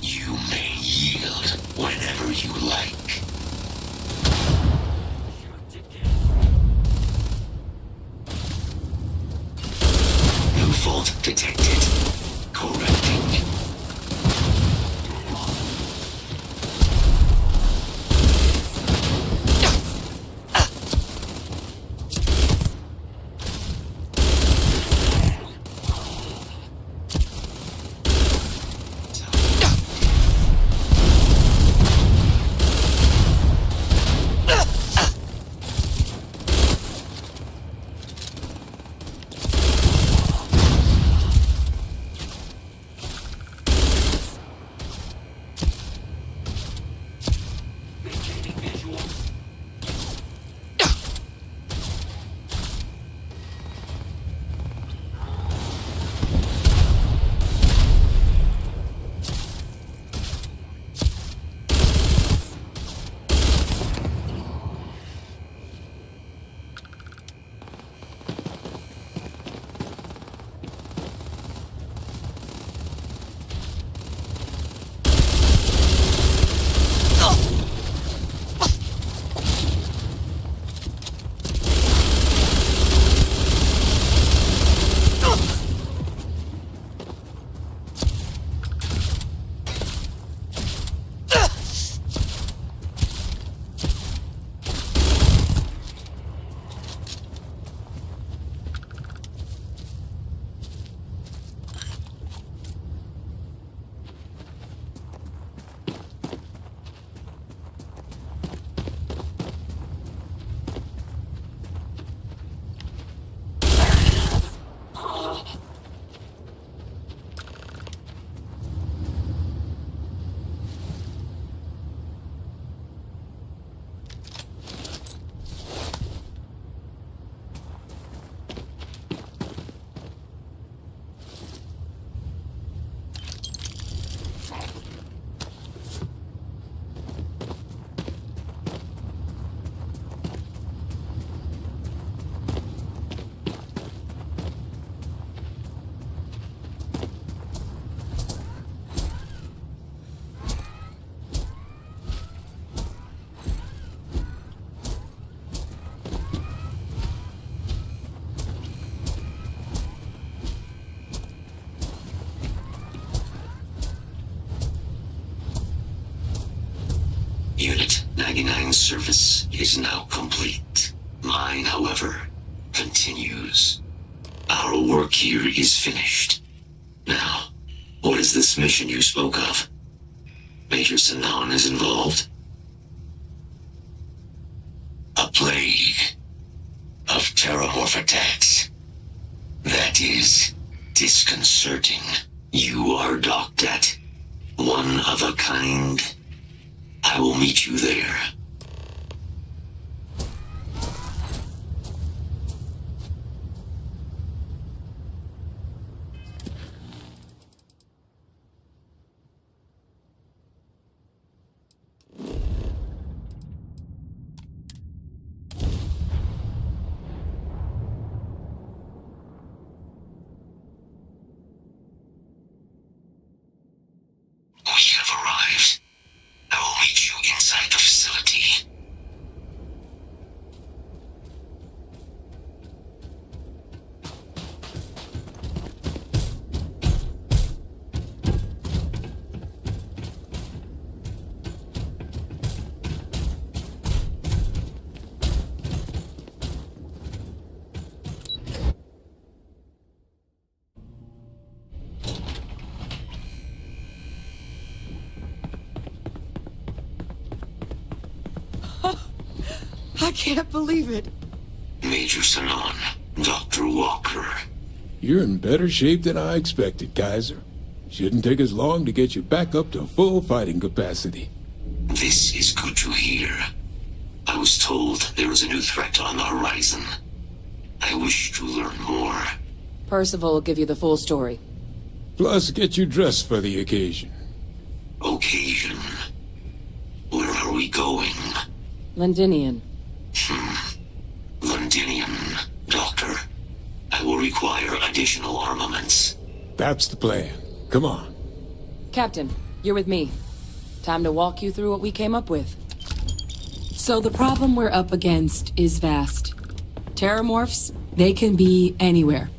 You may yield whenever you like. New fault detected. Correcting. W-99's service is now complete. Mine, however, continues. Our work here is finished. Now, what is this mission you spoke of? Major Sanan is involved? A plague of terramorph attacks. That is disconcerting. You are docked at one of a kind. I will meet you there. We have arrived. I will meet you inside the facility. I can't believe it. Major Sanan, Dr. Walker. You're in better shape than I expected, Kaiser. Shouldn't take us long to get you back up to full fighting capacity. This is good to hear. I was told there was a new threat on the horizon. I wish to learn more. Percival will give you the full story. Plus, get you dressed for the occasion. Occasion. Where are we going? Londinian. Londinian, Doctor. I will require additional armaments. That's the plan. Come on. Captain, you're with me. Time to walk you through what we came up with. So the problem we're up against is vast. Terramorphs, they can be anywhere.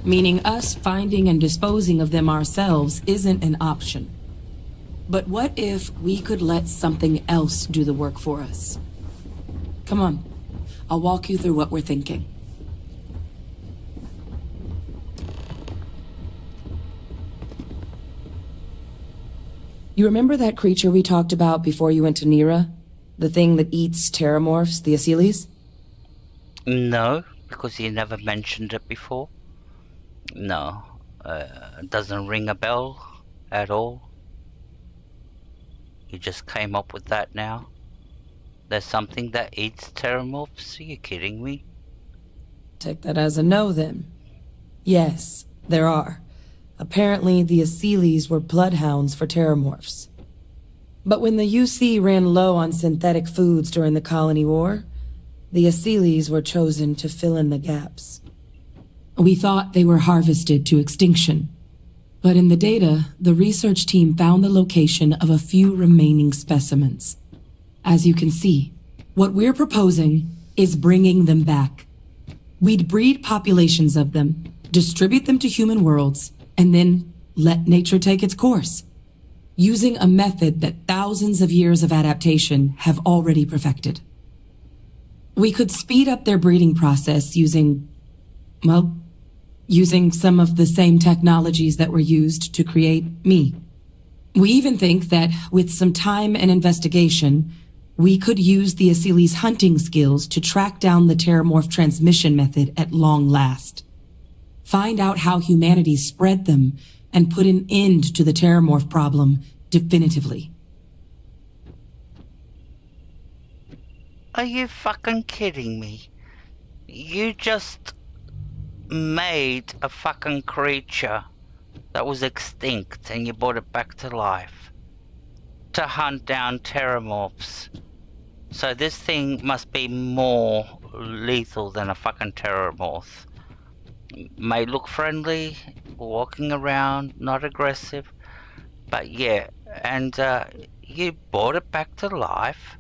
Meaning us finding and disposing of them ourselves isn't an option. But what if we could let something else do the work for us? Come on. I'll walk you through what we're thinking. You remember that creature we talked about before you went to Nira? The thing that eats terramorphs, the Asyles? No, because you never mentioned it before. No, doesn't ring a bell at all. You just came up with that now? There's something that eats terramorphs? Are you kidding me? Take that as a no, then. Yes, there are. Apparently, the Asyles were bloodhounds for terramorphs. But when the UC ran low on synthetic foods during the Colony War, the Asyles were chosen to fill in the gaps. We thought they were harvested to extinction. But in the data, the research team found the location of a few remaining specimens. As you can see, what we're proposing is bringing them back. We'd breed populations of them, distribute them to human worlds, and then let nature take its course, using a method that thousands of years of adaptation have already perfected. We could speed up their breeding process using some of the same technologies that were used to create me. We even think that with some time and investigation, we could use the Asyles' hunting skills to track down the terramorph transmission method at long last. Find out how humanity spread them and put an end to the terramorph problem definitively. Are you fucking kidding me? You just made a fucking creature that was extinct and you brought it back to life to hunt down terramorphs. So this thing must be more lethal than a fucking terramorph. May look friendly, walking around, not aggressive, but yeah, and you brought it back to life.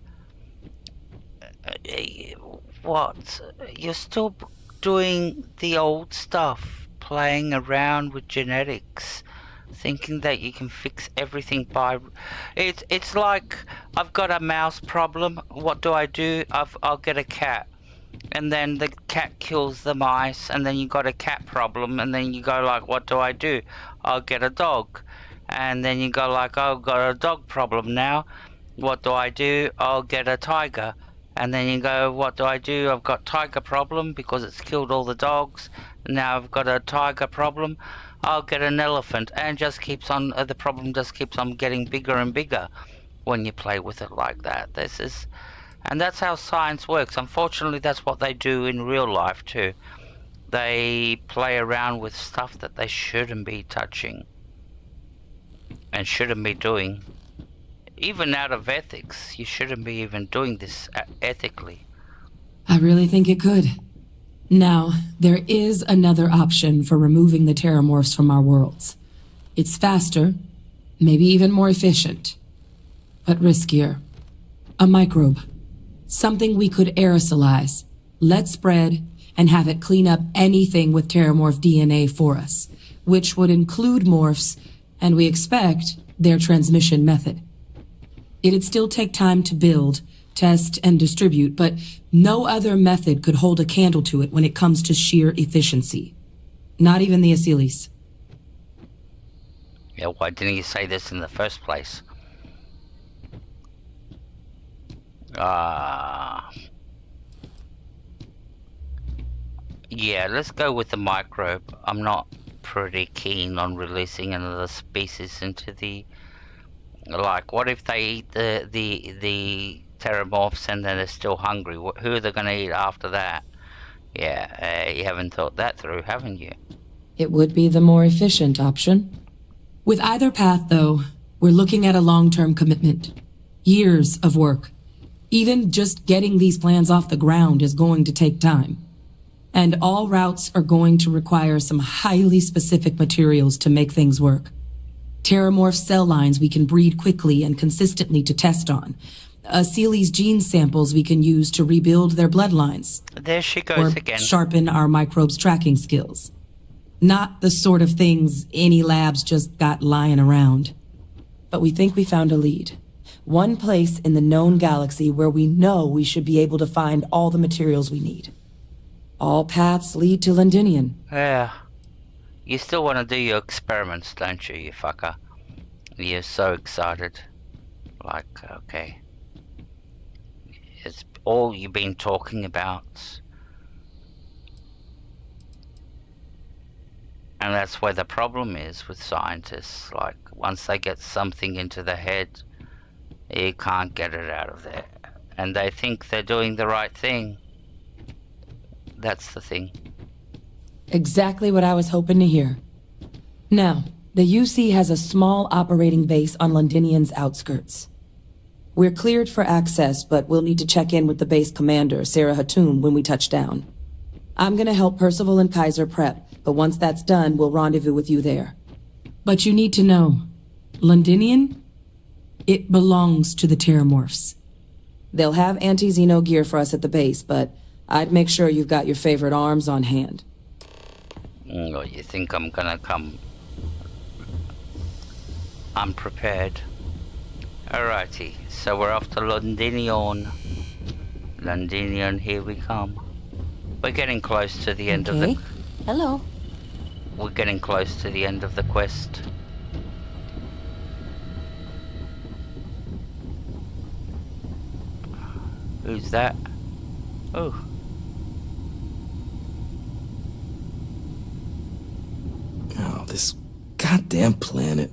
What? You're still doing the old stuff, playing around with genetics, thinking that you can fix everything by... It's like, I've got a mouse problem, what do? I'll get a cat. And then the cat kills the mice, and then you got a cat problem, and then you go like, what do? I'll get a dog. And then you go like, oh, I've got a dog problem now. What do? I'll get a tiger. And then you go, what do? I've got tiger problem because it's killed all the dogs. Now I've got a tiger problem. I'll get an elephant. And just keeps on, the problem just keeps on getting bigger and bigger when you play with it like that. And that's how science works. Unfortunately, that's what they do in real life too. They play around with stuff that they shouldn't be touching and shouldn't be doing. Even out of ethics, you shouldn't be even doing this ethically. I really think it could. Now, there is another option for removing the terramorphs from our worlds. It's faster, maybe even more efficient, but riskier. A microbe. Something we could aerosolize, let spread, and have it clean up anything with terramorph DNA for us, which would include morphs, and we expect their transmission method. It'd still take time to build, test, and distribute, but no other method could hold a candle to it when it comes to sheer efficiency. Not even the Asylees. Yeah, why didn't you say this in the first place? Yeah, let's go with the microbe. I'm not pretty keen on releasing another species into the... Like, what if they eat the terramorphs and then they're still hungry? Who are they going to eat after that? Yeah, you haven't thought that through, haven't you? It would be the more efficient option. With either path, though, we're looking at a long-term commitment. Years of work. Even just getting these plans off the ground is going to take time. And all routes are going to require some highly specific materials to make things work. Terramorph cell lines we can breed quickly and consistently to test on. Asylees gene samples we can use to rebuild their bloodlines. There she goes or again. Sharpen our microbes' tracking skills. Not the sort of things any labs just got lying around. But we think we found a lead. One place in the known galaxy where we know we should be able to find all the materials we need. All paths lead to Londinian. Yeah. You still want to do your experiments, don't you, you fucker? You're so excited. Like, okay. It's all you've been talking about. And that's where the problem is with scientists. Like, once they get something into the head, you can't get it out of there. And they think they're doing the right thing. That's the thing. Exactly what I was hoping to hear. Now, the UC has a small operating base on Londinian's outskirts. We're cleared for access, but we'll need to check in with the base commander, Sarah Hatoum, when we touch down. I'm gonna help Percival and Kaiser prep, but once that's done, we'll rendezvous with you there. But you need to know, Londinian, it belongs to the Terramorphs. They'll have anti-Xeno gear for us at the base, but I'd make sure you've got your favorite arms on hand. Oh, you think I'm gonna come unprepared? Alrighty, so we're off to Londinion. Londinion, here we come. We're getting close to the end of the... Hello. We're getting close to the end of the quest. Who's that? Oh. Oh, this goddamn planet.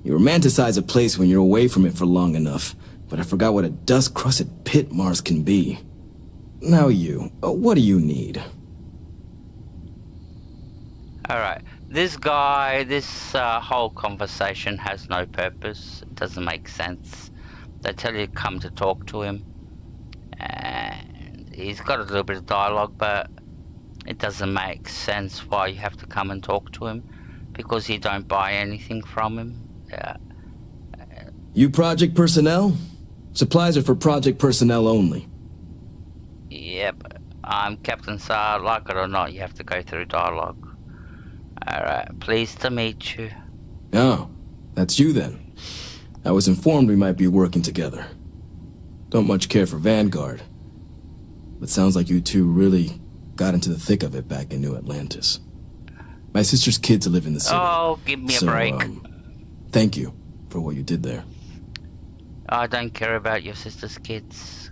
You romanticize a place when you're away from it for long enough, but I forgot what a dust-crusted pit Mars can be. Now you, what do you need? Alright, this guy, this whole conversation has no purpose. It doesn't make sense. They tell you to come to talk to him. And he's got a little bit of dialogue, but it doesn't make sense why you have to come and talk to him. Because you don't buy anything from him. You project personnel? Supplies are for project personnel only. Yep, I'm Captain Saar. Like it or not, you have to go through dialogue. Alright, pleased to meet you. Oh, that's you then. I was informed we might be working together. Don't much care for Vanguard. But sounds like you two really got into the thick of it back in New Atlantis. My sister's kids live in the city. Oh, give me a break. Thank you for what you did there. I don't care about your sister's kids.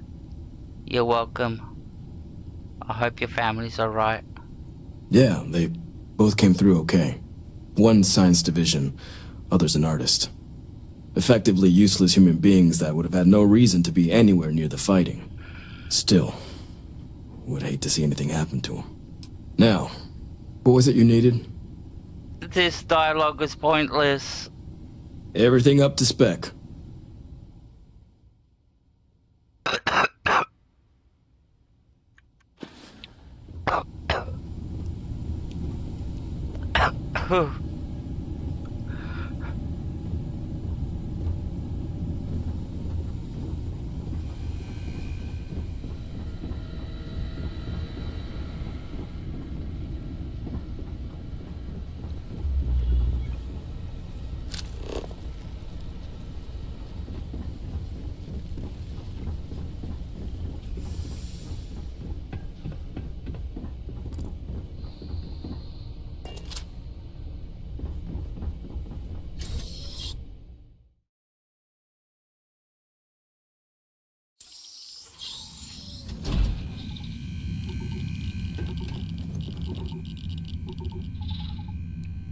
You're welcome. I hope your family's alright. Yeah, they both came through okay. One science division, other's an artist. Effectively useless human beings that would have had no reason to be anywhere near the fighting. Still, would hate to see anything happen to them. Now, what was it you needed? This dialogue is pointless. Everything up to spec.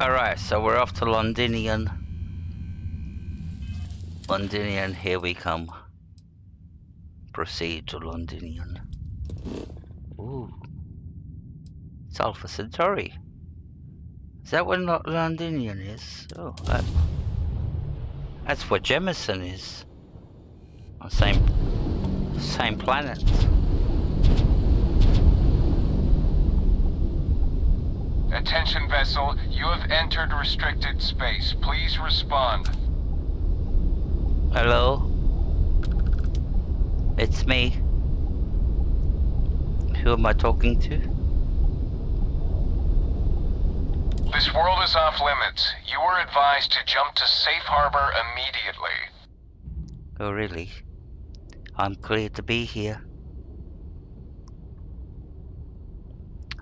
Alright, so we're off to Londinian. Londinian, here we come. Proceed to Londinian. Ooh. It's Alpha Centauri. Is that what Londinian is? Oh, that's where Jemison is. On same planet. Attention vessel, you have entered restricted space. Please respond. Hello? It's me. Who am I talking to? This world is off limits. You are advised to jump to safe harbor immediately. Oh, really? I'm clear to be here.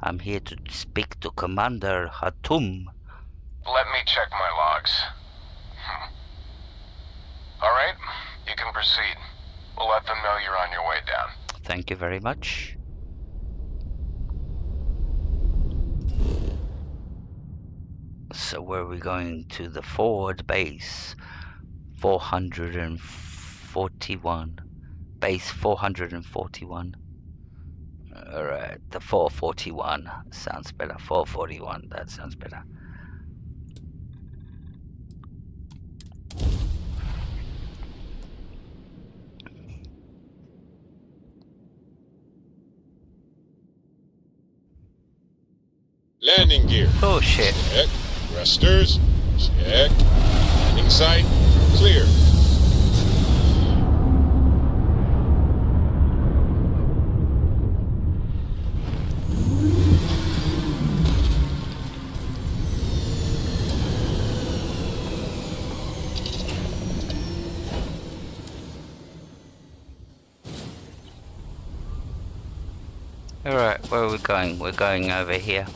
I'm here to speak to Commander Hatum. Let me check my logs. Alright, you can proceed. We'll let them know you're on your way down. Thank you very much. So where are we going? To the forward base 441. Base 441. Alright, the 441 sounds better. 441, that sounds better. Landing gear. Oh shit. Check. Thrusters. Check. Landing site. Clear. Alright, where are we going? We're going over here.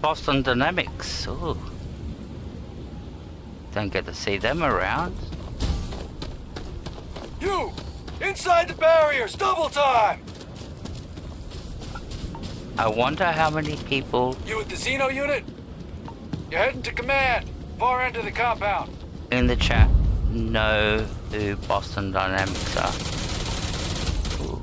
Boston Dynamics. Ooh. Don't get to see them around. You! Inside the barriers! Double time! I wonder how many people... You with the Xeno unit? You're heading to command. Far end of the compound. in the chat know who Boston Dynamics are. Ooh.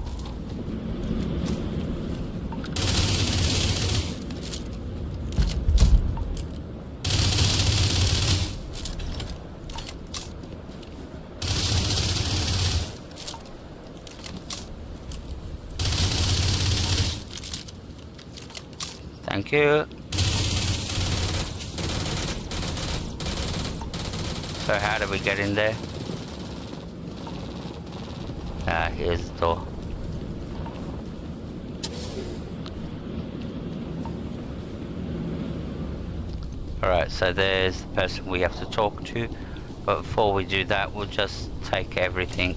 Thank you. So how do we get in there? Here's the door. Alright, so there's the person we have to talk to, but before we do that, we'll just take everything.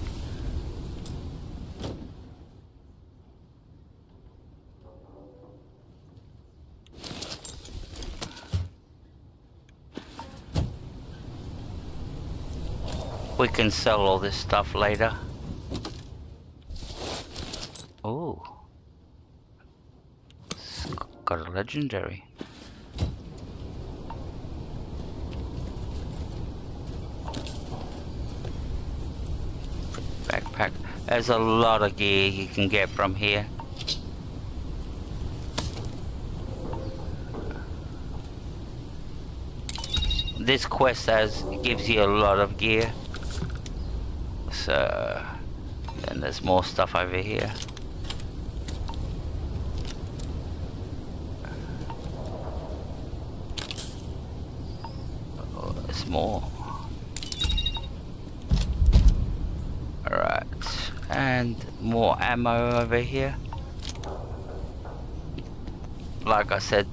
We can sell all this stuff later. Oh, got a legendary. Backpack. There's a lot of gear you can get from here. This quest gives you a lot of gear. So, and there's more stuff over here. Oh, there's more. Alright, and more ammo over here. Like I said,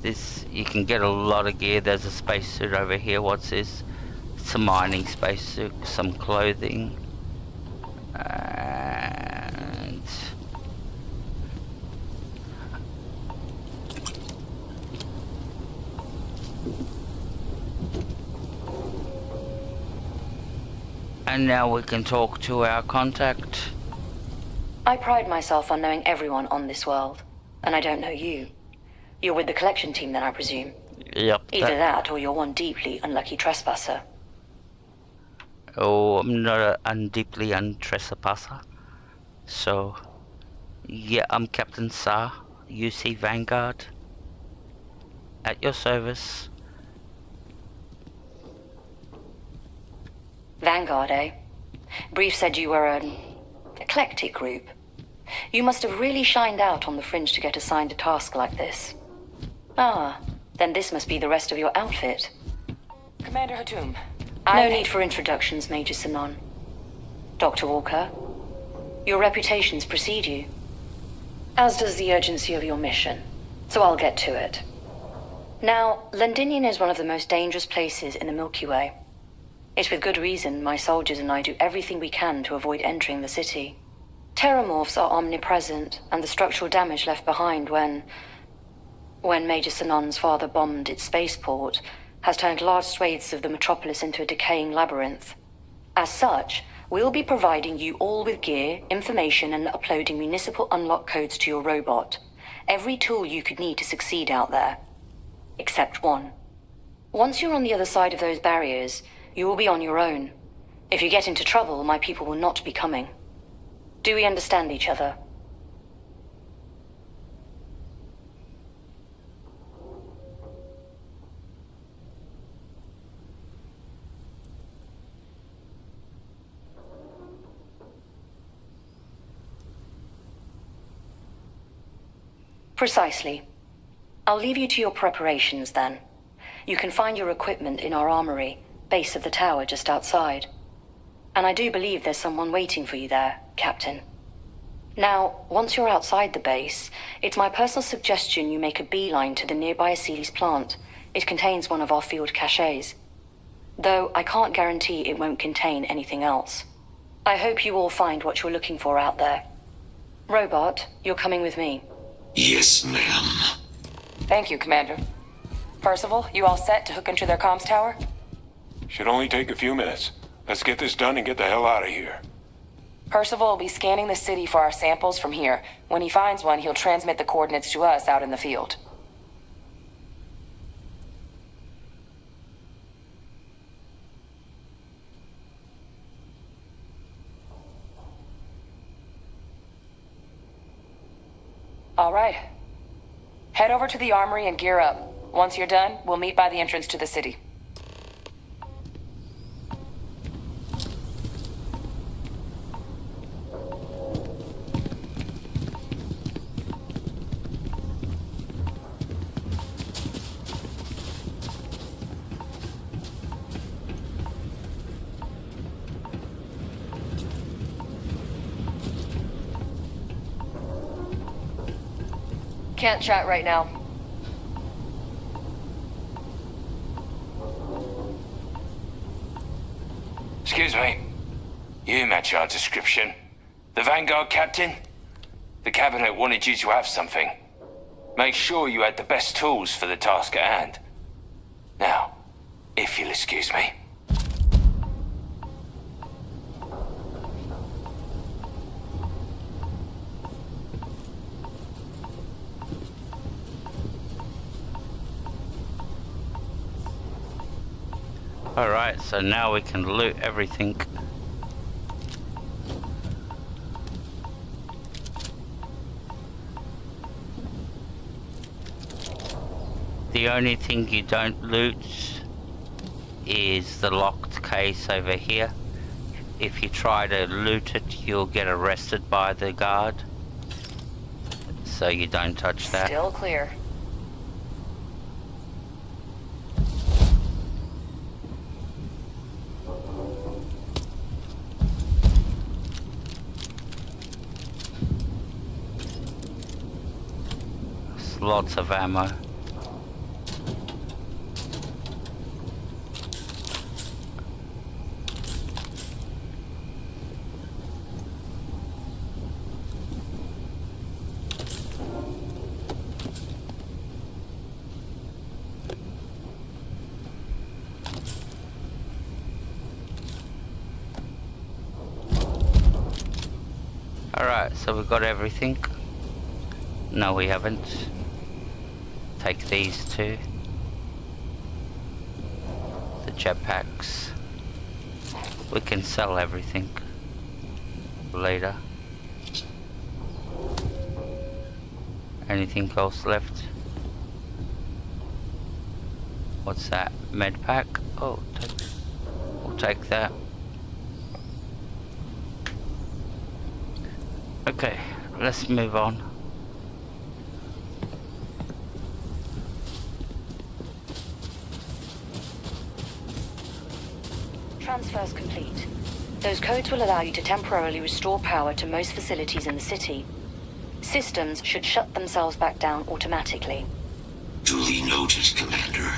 you can get a lot of gear. There's a spacesuit over here. What's this? It's a mining spacesuit, some clothing. And now we can talk to our contact. I pride myself on knowing everyone on this world, and I don't know you. You're with the collection team then, I presume? Yep. Either that, or you're one deeply unlucky trespasser. Oh, I'm not a deeply untrespasser. So, yeah, I'm Captain Sa, UC Vanguard. At your service. Vanguard, eh? Brief said you were an eclectic group. You must have really shined out on the fringe to get assigned a task like this. Ah, then this must be the rest of your outfit. Commander Hatum, No need for introductions, Major Sanon. Dr. Walker, your reputations precede you. As does the urgency of your mission, so I'll get to it. Now, Londinian is one of the most dangerous places in the Milky Way. It's with good reason my soldiers and I do everything we can to avoid entering the city. Terramorphs are omnipresent, and the structural damage left behind when Major Sanon's father bombed its spaceport has turned large swathes of the metropolis into a decaying labyrinth. As such, we'll be providing you all with gear, information, and uploading municipal unlock codes to your robot. Every tool you could need to succeed out there. Except one. Once you're on the other side of those barriers, you will be on your own. If you get into trouble, my people will not be coming. Do we understand each other? Precisely. I'll leave you to your preparations then. You can find your equipment in our armory, base of the tower just outside. And I do believe there's someone waiting for you there, Captain. Now, once you're outside the base, it's my personal suggestion you make a beeline to the nearby Aceles plant. It contains one of our field caches. Though I can't guarantee it won't contain anything else. I hope you all find what you're looking for out there. Robot, you're coming with me. Yes, ma'am. Thank you, Commander. Percival, you all set to hook into their comms tower? Should only take a few minutes. Let's get this done and get the hell out of here. Percival will be scanning the city for our samples from here. When he finds one, he'll transmit the coordinates to us out in the field. All right. Head over to the armory and gear up. Once you're done, we'll meet by the entrance to the city. Can't chat right now. Excuse me. You match our description. The Vanguard captain? The cabinet wanted you to have something. Make sure you had the best tools for the task at hand. Now, if you'll excuse me. Alright, so now we can loot everything. The only thing you don't loot is the locked case over here. If you try to loot it, you'll get arrested by the guard. So you don't touch that. Still clear. Lots of ammo. Alright, so we've got everything. No, we haven't. Take these two. The jetpacks. We can sell everything later. Anything else left? What's that? Med pack? Oh, we'll take that. Okay, let's move on. Transfers complete. Those codes will allow you to temporarily restore power to most facilities in the city. Systems should shut themselves back down automatically. Duly noted, Commander.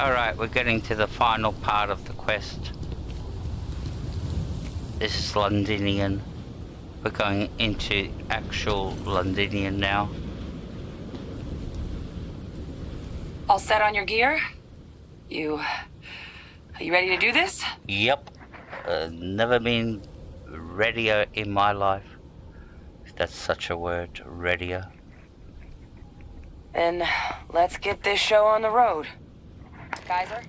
Alright, we're getting to the final part of the quest. This is Londinian. We're going into actual Londinian now. All set on your gear? Are you ready to do this? Yep. Never been readier in my life. If that's such a word, readier. Then let's get this show on the road. Kaiser?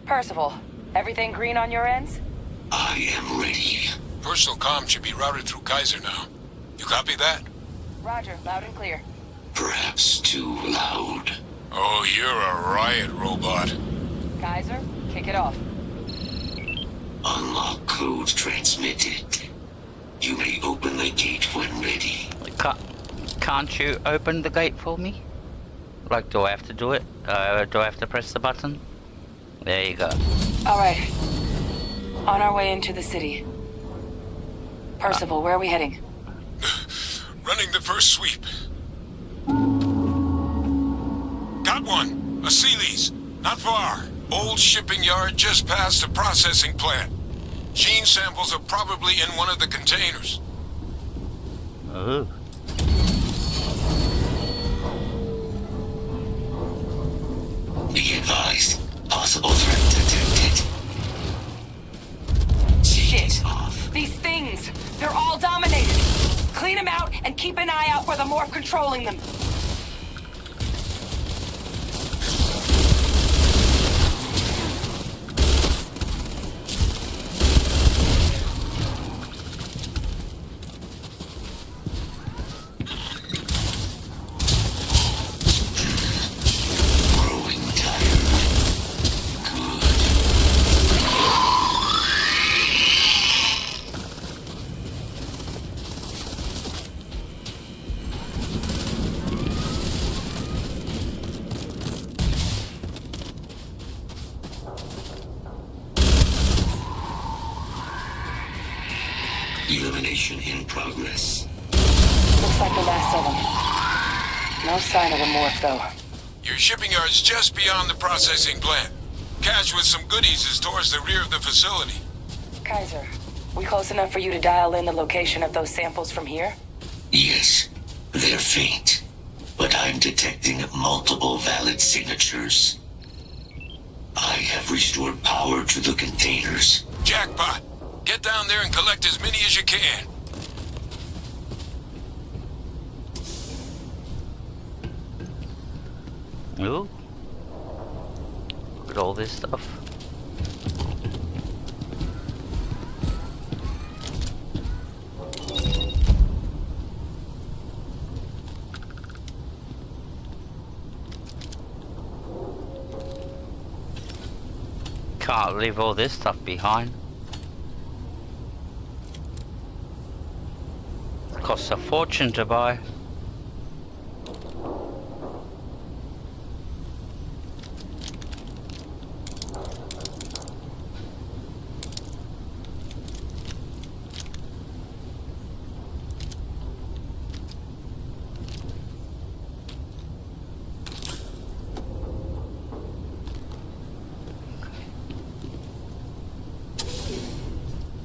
Percival, everything green on your ends? I am ready. Personal comm should be routed through Kaiser now. You copy that? Roger, loud and clear. Perhaps too loud. Oh, you're a riot robot. Kaiser, kick it off. Unlock code transmitted. You may open the gate when ready. Can't you open the gate for me? Like, do I have to do it? Do I have to press the button? There you go. Alright. On our way into the city. Percival, where are we heading? Running the first sweep. Got one. A Sealy's. Not far. Old shipping yard just past the processing plant. Gene samples are probably in one of the containers. Oh. Be advised. Possible threat detected. Shit. These things, they're all dominated. Clean them out and keep an eye out for the morph controlling them. Elimination in progress. Looks like the last of them. No sign of a morph, though. Your shipping yard's just beyond the processing plant. Cache with some goodies is towards the rear of the facility. Kaiser, we close enough for you to dial in the location of those samples from here? Yes, they're faint, but I'm detecting multiple valid signatures. I have restored power to the containers. Jackpot! Get down there and collect as many as you can. Ooh. Look at all this stuff. Can't leave all this stuff behind. It costs a fortune to buy.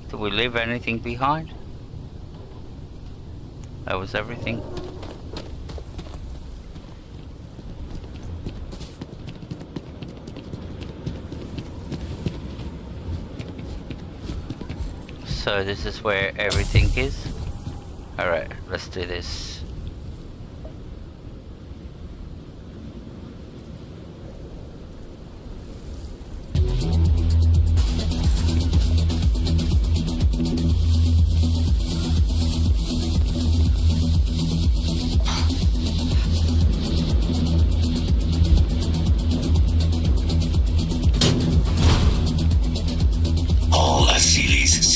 Did we leave anything behind? That was everything. So this is where everything is? Alright, let's do this.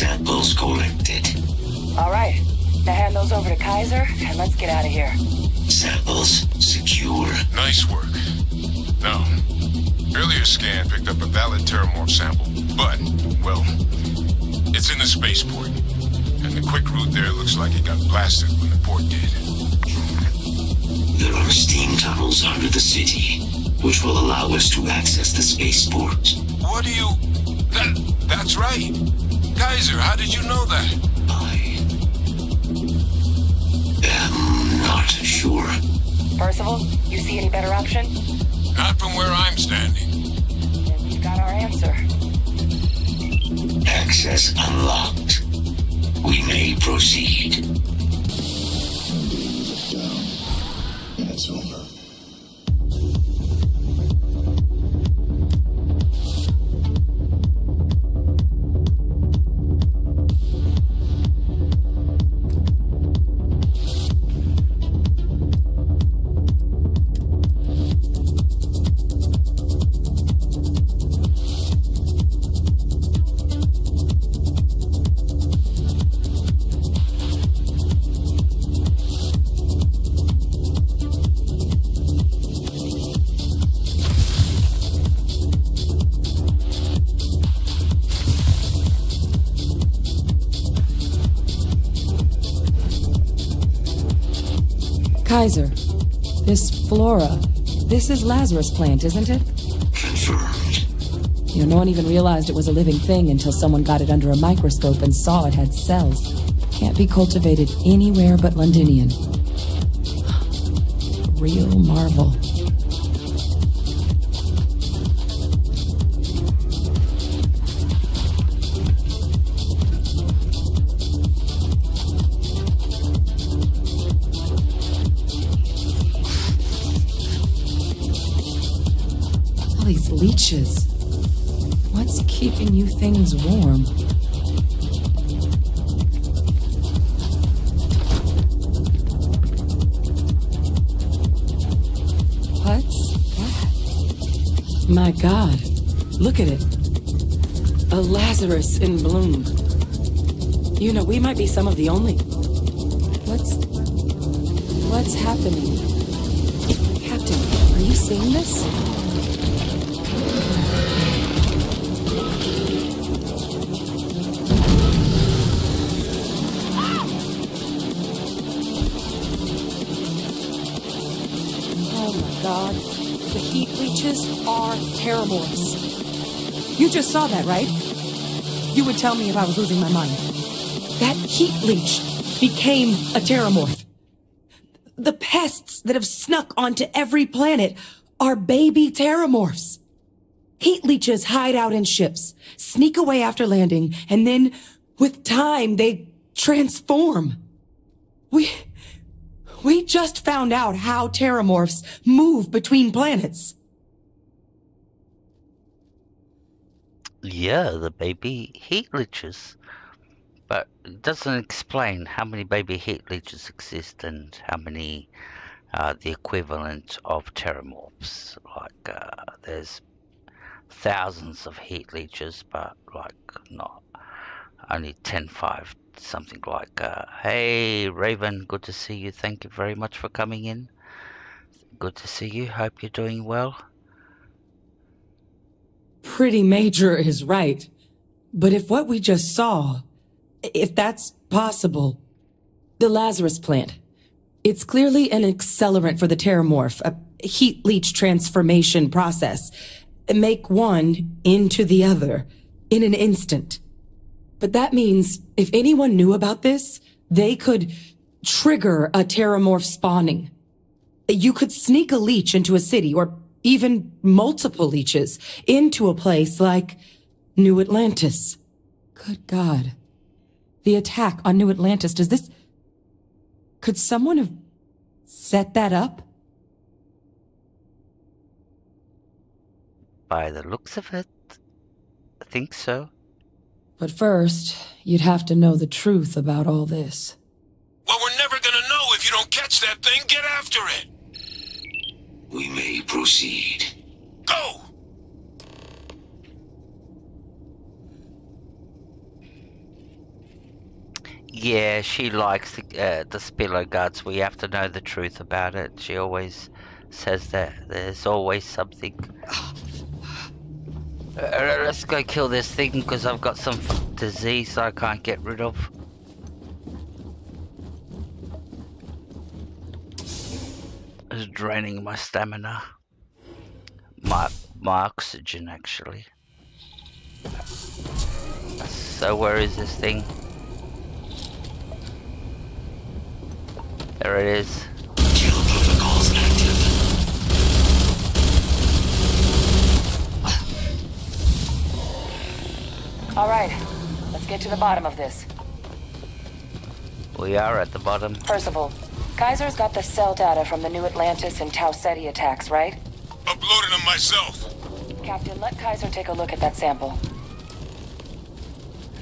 Samples collected. Alright, now hand those over to Kaiser, and let's get out of here. Samples secure. Nice work. Now, earlier scan picked up a valid terramorph sample, but, well, it's in the spaceport. And the quick route there looks like it got blasted when the port did. There are steam tunnels under the city, which will allow us to access the spaceport. What do you... That's right. Kaiser, how did you know that? I am not sure. Percival, you see any better option? Not from where I'm standing. Then we've got our answer. Access unlocked. We may proceed. It's over. Kaiser, this flora, this is Lazarus plant, isn't it? Confirmed. No one even realized it was a living thing until someone got it under a microscope and saw it had cells. Can't be cultivated anywhere but Londinian. Real marvel. These leeches. What's keeping you things warm? What's that? My God, look at it. A Lazarus in bloom. We might be some of the only... What's happening? Captain, are you seeing this? Oh my god. The heat leeches are terramorphs. You just saw that, right? You would tell me if I was losing my mind. That heat leech became a terramorph. The pests that have snuck onto every planet are baby terramorphs. Heat leeches hide out in ships, sneak away after landing, and then, with time, they transform. We just found out how terramorphs move between planets. Yeah, the baby heat leeches. But it doesn't explain how many baby heat leeches exist and how many are the equivalent of terramorphs. Like, there's thousands of heat leeches, but like not only 10-5, something like. Hey Raven, good to see you. Thank you very much for coming in. Good to see you. Hope you're doing well. Pretty major is right. But if what we just saw, if that's possible, the Lazarus plant, it's clearly an accelerant for the terramorph, a heat leech transformation process. Make one into the other in an instant. But that means if anyone knew about this, they could trigger a terramorph spawning. You could sneak a leech into a city, or even multiple leeches, into a place like New Atlantis. Good God. The attack on New Atlantis, could someone have set that up? By the looks of it, I think so. But first, you'd have to know the truth about all this. Well, we're never gonna know if you don't catch that thing. Get after it! We may proceed. Go! Yeah, she likes the Spillo guts. We have to know the truth about it. She always says that there's always something. Let's go kill this thing because I've got some disease I can't get rid of. It's draining my stamina. My oxygen, actually. So where is this thing? There it is. Kill protocols active. All right, let's get to the bottom of this. We are at the bottom. Percival, Kaiser's got the cell data from the New Atlantis and Tau Ceti attacks, right? Uploaded them myself. Captain, let Kaiser take a look at that sample.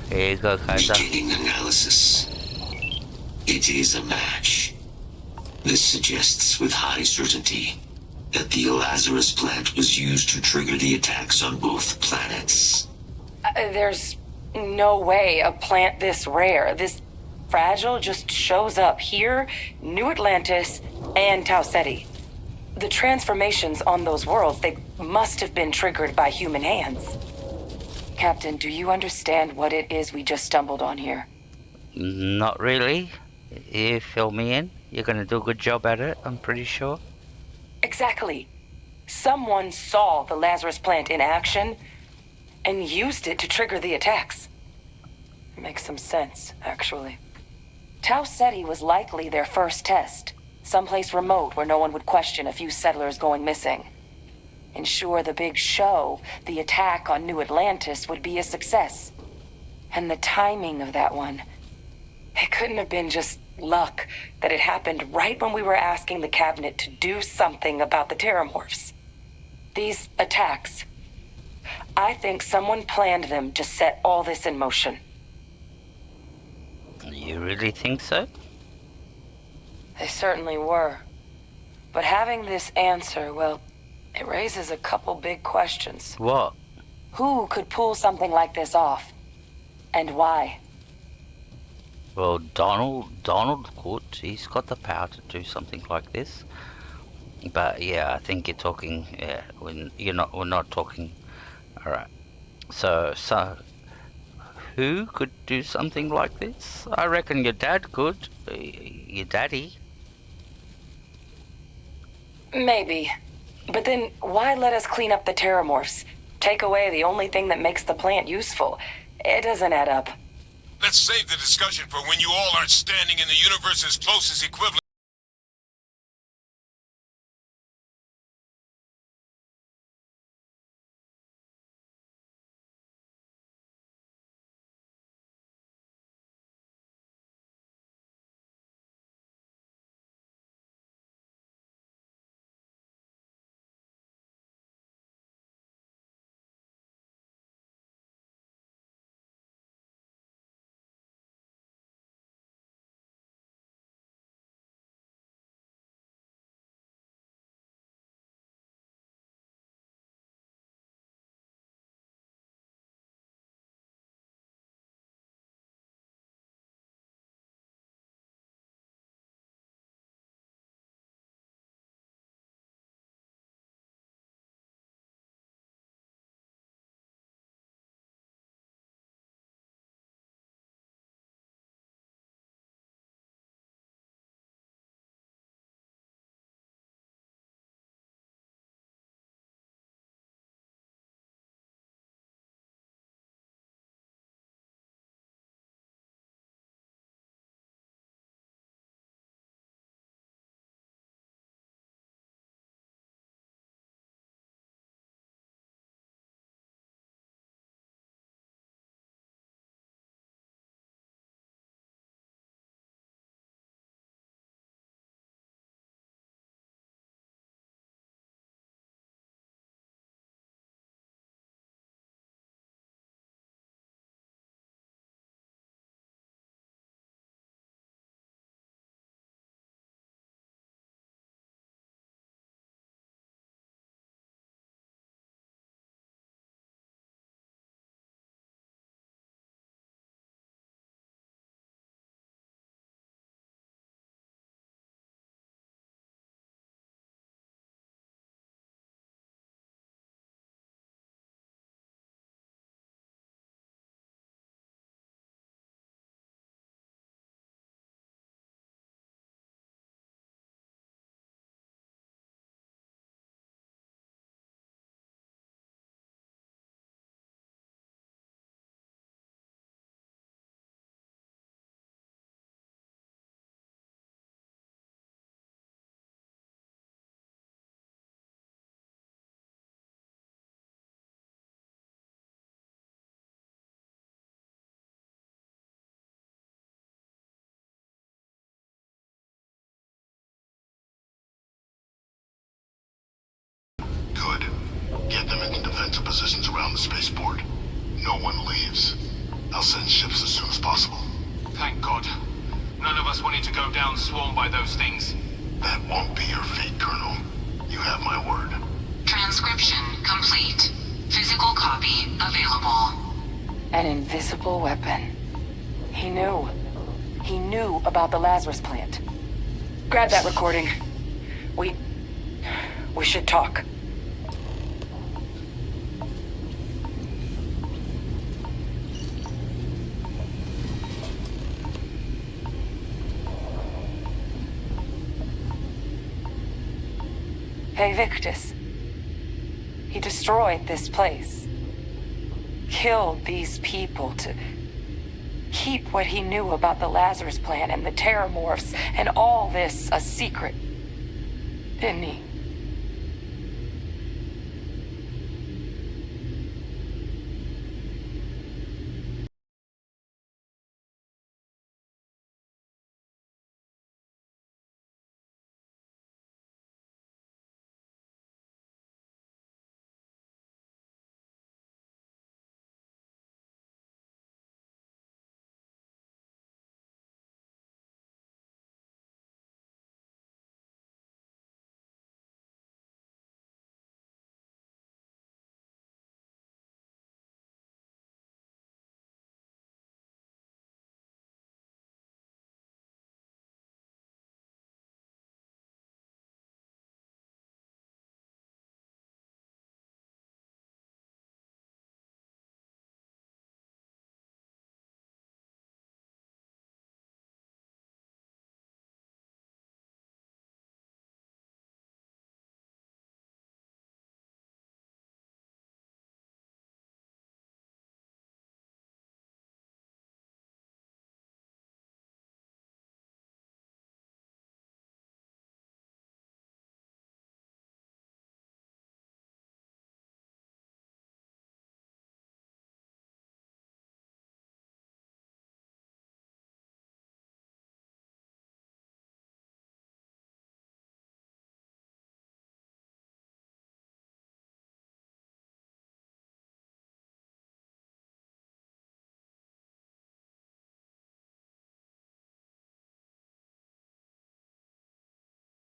Here you go, Kaiser. Beginning analysis. It is a match. This suggests with high certainty that the Lazarus plant was used to trigger the attacks on both planets. There's no way a plant this rare, this fragile, just shows up here, New Atlantis, and Tau Ceti. The transformations on those worlds, they must have been triggered by human hands. Captain, do you understand what it is we just stumbled on here? Not really. You fill me in. You're gonna do a good job at it, I'm pretty sure. Exactly. Someone saw the Lazarus plant in action and used it to trigger the attacks. Makes some sense, actually. Tau Ceti was likely their first test. Someplace remote where no one would question a few settlers going missing. Ensure the big show, the attack on New Atlantis, would be a success. And the timing of that one, it couldn't have been just luck that it happened right when we were asking the cabinet to do something about the terramorphs. These attacks, I think someone planned them to set all this in motion. You really think so? They certainly were. But having this answer, well, it raises a couple big questions. What? Who could pull something like this off? And why? Well, Donald could. He's got the power to do something like this. But yeah, I think you're talking. Yeah, we're not talking. All right. So who could do something like this? I reckon your dad could. Your daddy. Maybe. But then, why let us clean up the terramorphs? Take away the only thing that makes the plant useful. It doesn't add up. Let's save the discussion for when you all aren't standing in the universe's closest equivalent. Good. Get them into defensive positions around the spaceport. No one leaves. I'll send ships as soon as possible. Thank God. None of us wanted to go down swarmed by those things. That won't be your fate, Colonel. You have my word. Transcription complete. Physical copy available. An invisible weapon. He knew. He knew about the Lazarus plant. Grab that recording. We should talk. Hey, Victus. He destroyed this place. Killed these people to keep what he knew about the Lazarus plant and the terramorphs and all this a secret. Didn't he?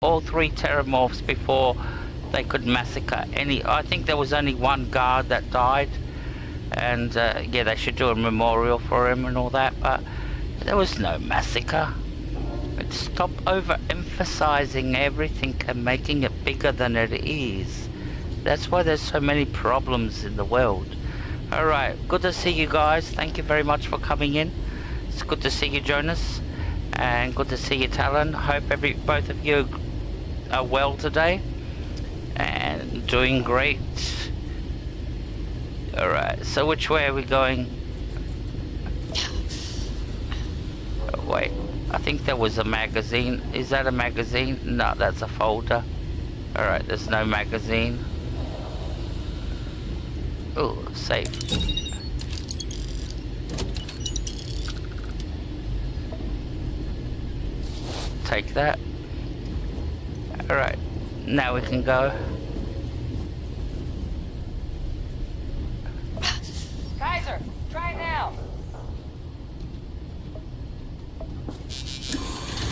all 3 terramorphs before they could massacre any. I think there was only 1 guard that died, and yeah, they should do a memorial for him and all that, but there was no massacre. Stop overemphasizing everything and making it bigger than it is. That's why there's so many problems in the world. Alright, good to see you guys. Thank you very much for coming in. It's good to see you, Jonas. And good to see you, Talon. Hope both of you are well today. And doing great. Alright, so which way are we going? Oh, wait. I think there was a magazine. Is that a magazine? No, that's a folder. Alright, there's no magazine. Oh, safe. Take that. Alright, now we can go. Kaiser, try now.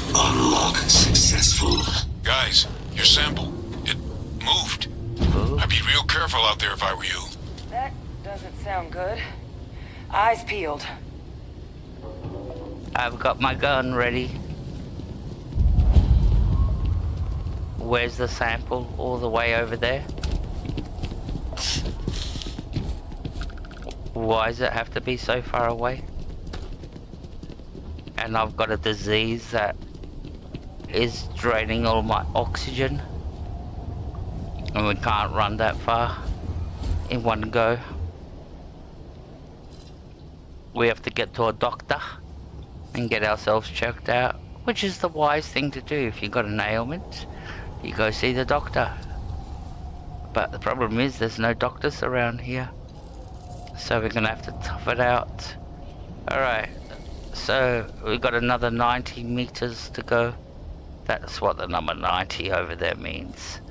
Unlock successful. Guys, your sample. It moved. I'd be real careful out there if I were you. That doesn't sound good. Eyes peeled. I've got my gun ready. Where's the sample? All the way over there? Why does it have to be so far away? And I've got a disease that is draining all my oxygen, and we can't run that far in one go. We have to get to a doctor and get ourselves checked out, which is the wise thing to do. If you've got an ailment, you go see the doctor. But the problem is there's no doctors around here, so we're gonna have to tough it out. Alright, so we've got another 90 meters to go. That's what the number 90 over there means.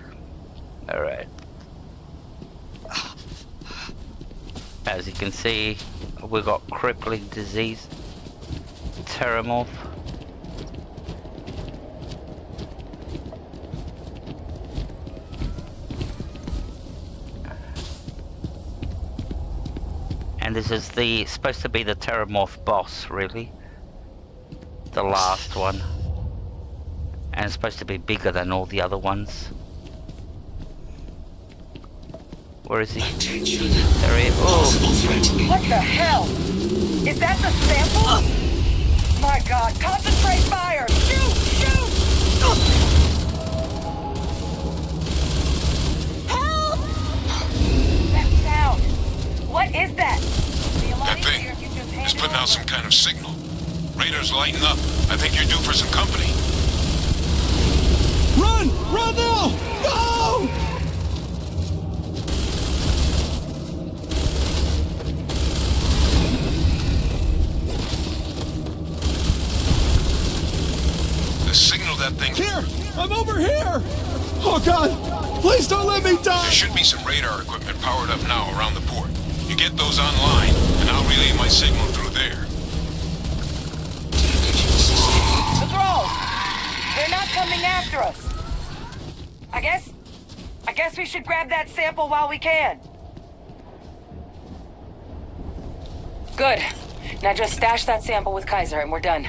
Alright. As you can see, we've got crippling disease. Terramorph. And this is supposed to be the Terramorph boss, really. The last one. And it's supposed to be bigger than all the other ones. Where is he? There he is. Oh! What the hell? Is that the sample? My God, concentrate fire! Shoot! Shoot! Help! That sound! What is that? That thing is putting out some kind of signal. Radar's lighting up. I think you're due for some company. Run! Run now! Go! The signal that thing... Here! I'm over here! Oh God! Please don't let me die! There should be some radar equipment powered up now around the port. You get those online, and I'll relay my signal through there. The drones! They're not coming after us. I guess we should grab that sample while we can. Good. Now just stash that sample with Kaiser and we're done.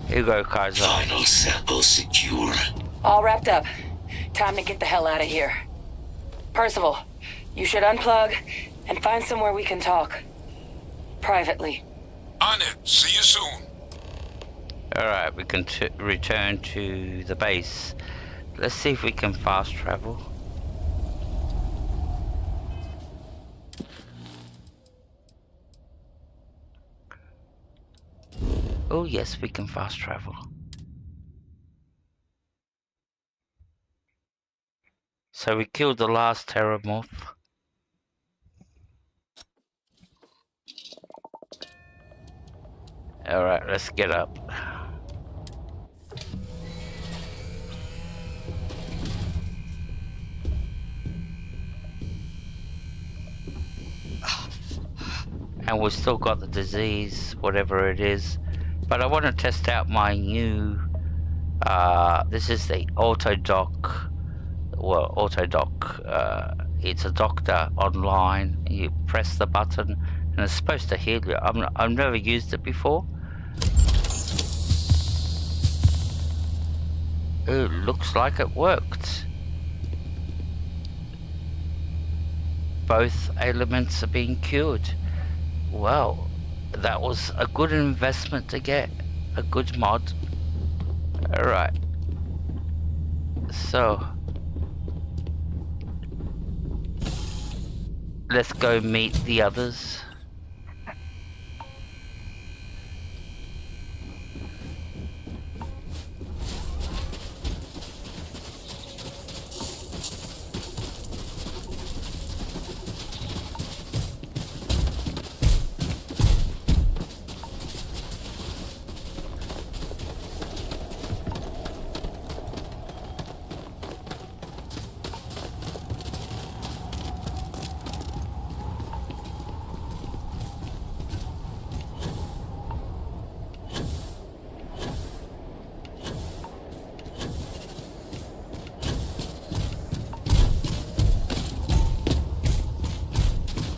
Here you go, Kaiser. Final sample secure. All wrapped up. Time to get the hell out of here. Percival, you should unplug and find somewhere we can talk. Privately. On it. See you soon. Alright, we can return to the base. Let's see if we can fast travel. Oh yes, we can fast travel. So we killed the last Terramorph. Alright, let's get up. And we've still got the disease, whatever it is. But I want to test out my new This is the auto dock. Well, auto dock. It's a doctor online. You press the button, and it's supposed to heal you. I've never used it before. It looks like it worked. Both elements are being cured. Well, that was a good investment to get. A good mod. Alright. So let's go meet the others.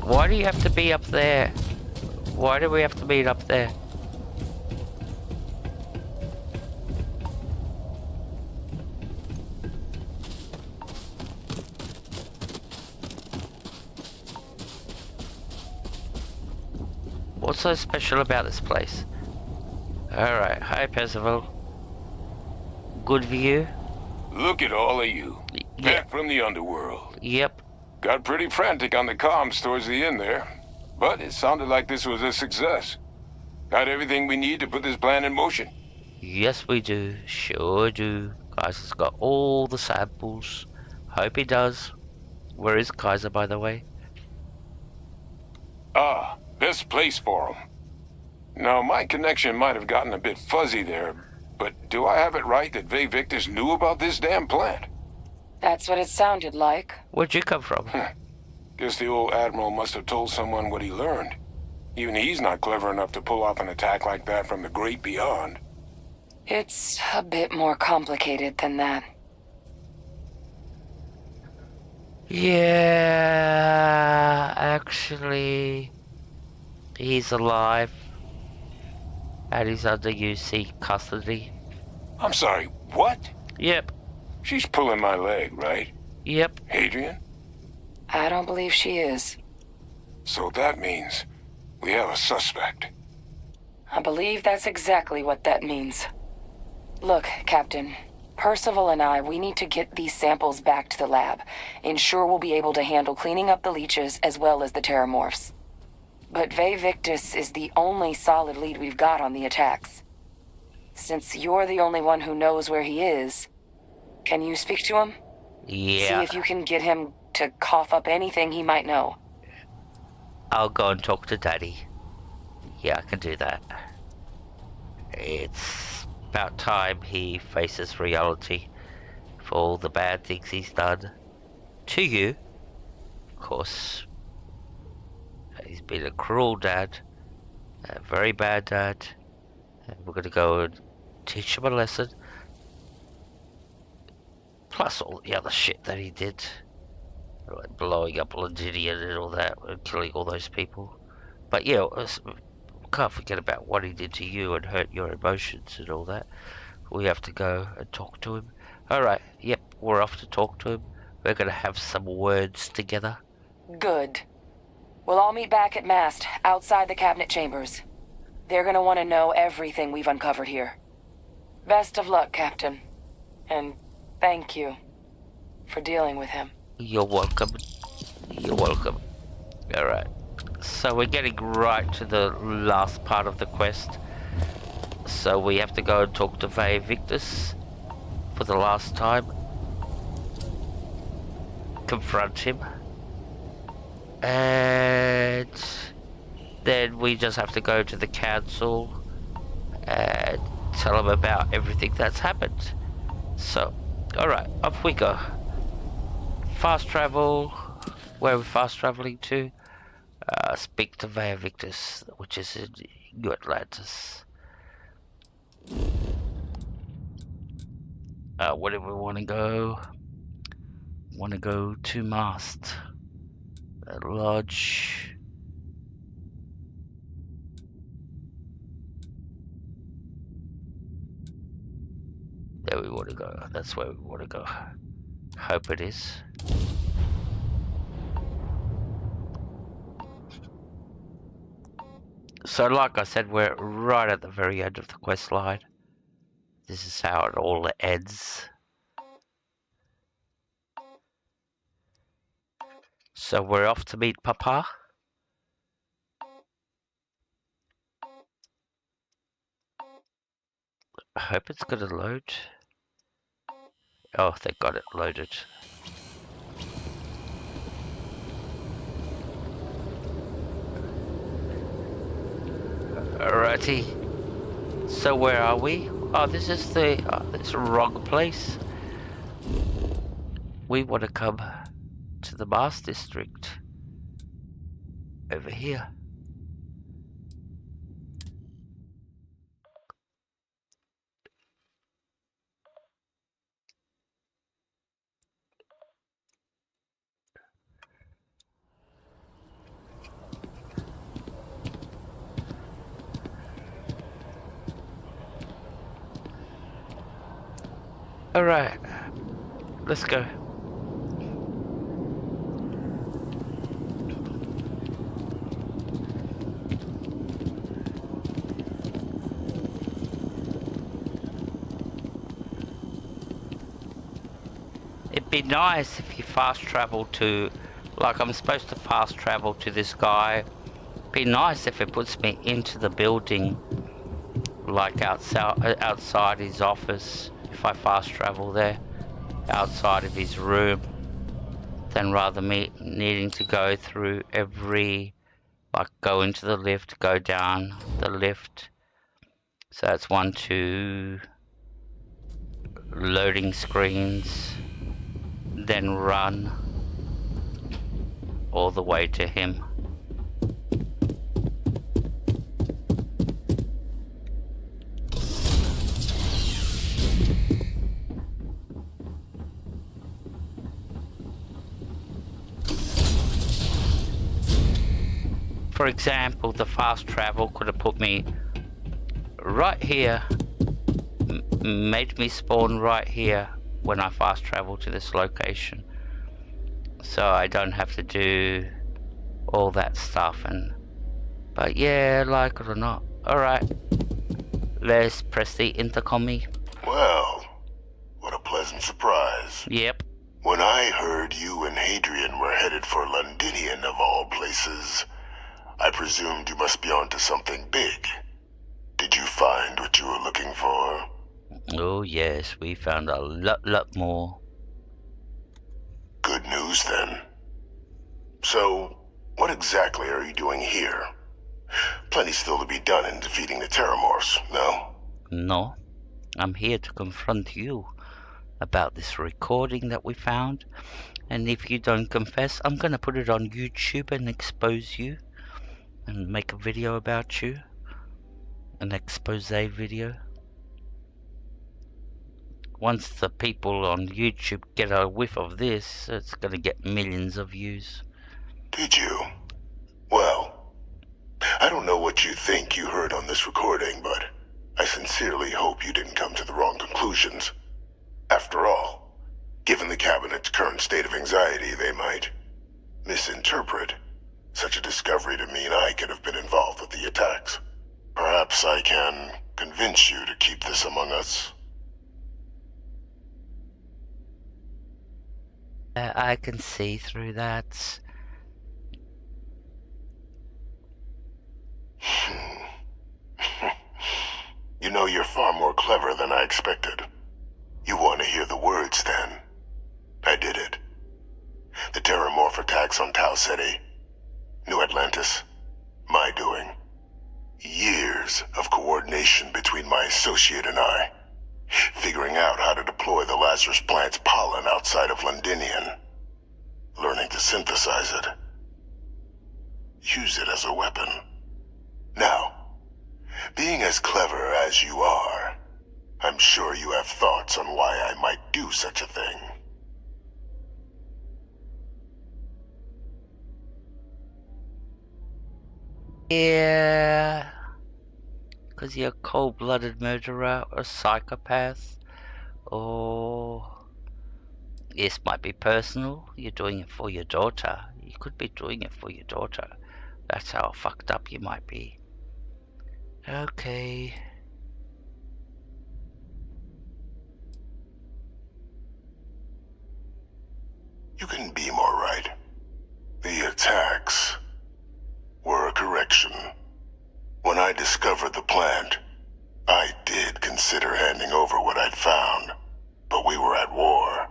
Why do you have to be up there? Why do we have to meet up there? What's so special about this place? Alright, hi Percival. Good view? Look at all of you. Back from the underworld. Yep. Got pretty frantic on the comms towards the end there. But it sounded like this was a success. Got everything we need to put this plan in motion? Yes we do. Sure do. Kaiser's got all the samples. Hope he does. Where is Kaiser, by the way? Ah, best place for him. Now, my connection might have gotten a bit fuzzy there, but do I have it right that Vay Victus knew about this damn plant? That's what it sounded like. Where'd you come from? Guess the old Admiral must have told someone what he learned. Even he's not clever enough to pull off an attack like that from the great beyond. It's a bit more complicated than that. Yeah, actually, he's alive. And he's under UC custody. I'm sorry, what? Yep. She's pulling my leg, right? Yep. Hadrian? I don't believe she is. So that means we have a suspect. I believe that's exactly what that means. Look, Captain. Percival and we need to get these samples back to the lab. Ensure we'll be able to handle cleaning up the leeches as well as the terramorphs. But Vay Victus is the only solid lead we've got on the attacks. Since you're the only one who knows where he is, can you speak to him? Yeah. See if you can get him to cough up anything he might know. I'll go and talk to Daddy. Yeah, I can do that. It's about time he faces reality for all the bad things he's done. To you, of course. He's been a cruel dad, a very bad dad, and we're going to go and teach him a lesson. Plus all the other shit that he did, like blowing up Londinium and all that, and killing all those people. But yeah, can't forget about what he did to you and hurt your emotions and all that. We have to go and talk to him. Alright, yep, we're off to talk to him. We're going to have some words together. Good. We'll all meet back at Mast, outside the cabinet chambers. They're gonna want to know everything we've uncovered here. Best of luck, Captain. And thank you for dealing with him. You're welcome. You're welcome. Alright. So we're getting right to the last part of the quest. So we have to go and talk to Vay Victus for the last time. Confront him. And then we just have to go to the council and tell them about everything that's happened. So, alright, off we go. Fast travel. Where are we fast traveling to? Speak to Vay Victus, which is in New Atlantis. Where do we want to go? Want to go to Mast. Lodge. There we want to go. That's where we want to go. Hope it is. So like I said, we're right at the very end of the quest line. This is how it all ends. So we're off to meet Papa. I hope it's gonna load. Oh, they got it loaded. Alrighty. So where are we? Oh, this is the this wrong place. We want to come to the Mars District. Over here. Alright, let's go. It'd be nice if you fast travel to, like I'm supposed to fast travel to this guy. It'd be nice if it puts me into the building, like outside his office. If I fast travel there, outside of his room, then rather me needing to go through every, like go into the lift, go down the lift. So that's 1, 2 loading screens, then run all the way to him. For example, the fast travel could have put me right here, made me spawn right here when I fast travel to this location, so I don't have to do all that stuff. But yeah, like it or not. Alright, let's press the intercommy. Well, what a pleasant surprise. Yep. When I heard you and Hadrian were headed for Londinian of all places, I presumed you must be onto something big. Did you find what you were looking for? Oh yes, we found a lot more. Good news then. So, what exactly are you doing here? Plenty still to be done in defeating the Terramorphs, no? No, I'm here to confront you about this recording that we found, and if you don't confess, I'm gonna put it on YouTube and expose you. And make a video about you, an expose video. Once the people on YouTube get a whiff of this, it's gonna get millions of views. Did you? Well, I don't know what you think you heard on this recording, but I sincerely hope you didn't come to the wrong conclusions. After all, given the Cabinet's current state of anxiety, they might misinterpret such a discovery to mean I could have been involved with the attacks. Perhaps I can convince you to keep this among us. I can see through that. You know, you're far more clever than I expected. You want to hear the words, then? I did it. The Terramorph attacks on Tau Ceti, New Atlantis, my doing. Years of coordination between my associate and I, figuring out how to deploy the Lazarus plant's pollen outside of Londinian, learning to synthesize it, use it as a weapon. Now, being as clever as you are, I'm sure you have thoughts on why I might do such a thing. Yeah. Because you're a cold-blooded murderer or psychopath. Or... This might be personal. You're doing it for your daughter. You could be doing it for your daughter. That's how fucked up you might be. Okay. You can be more right. The attacks were a correction. When I discovered the plant, I did consider handing over what I'd found, but we were at war.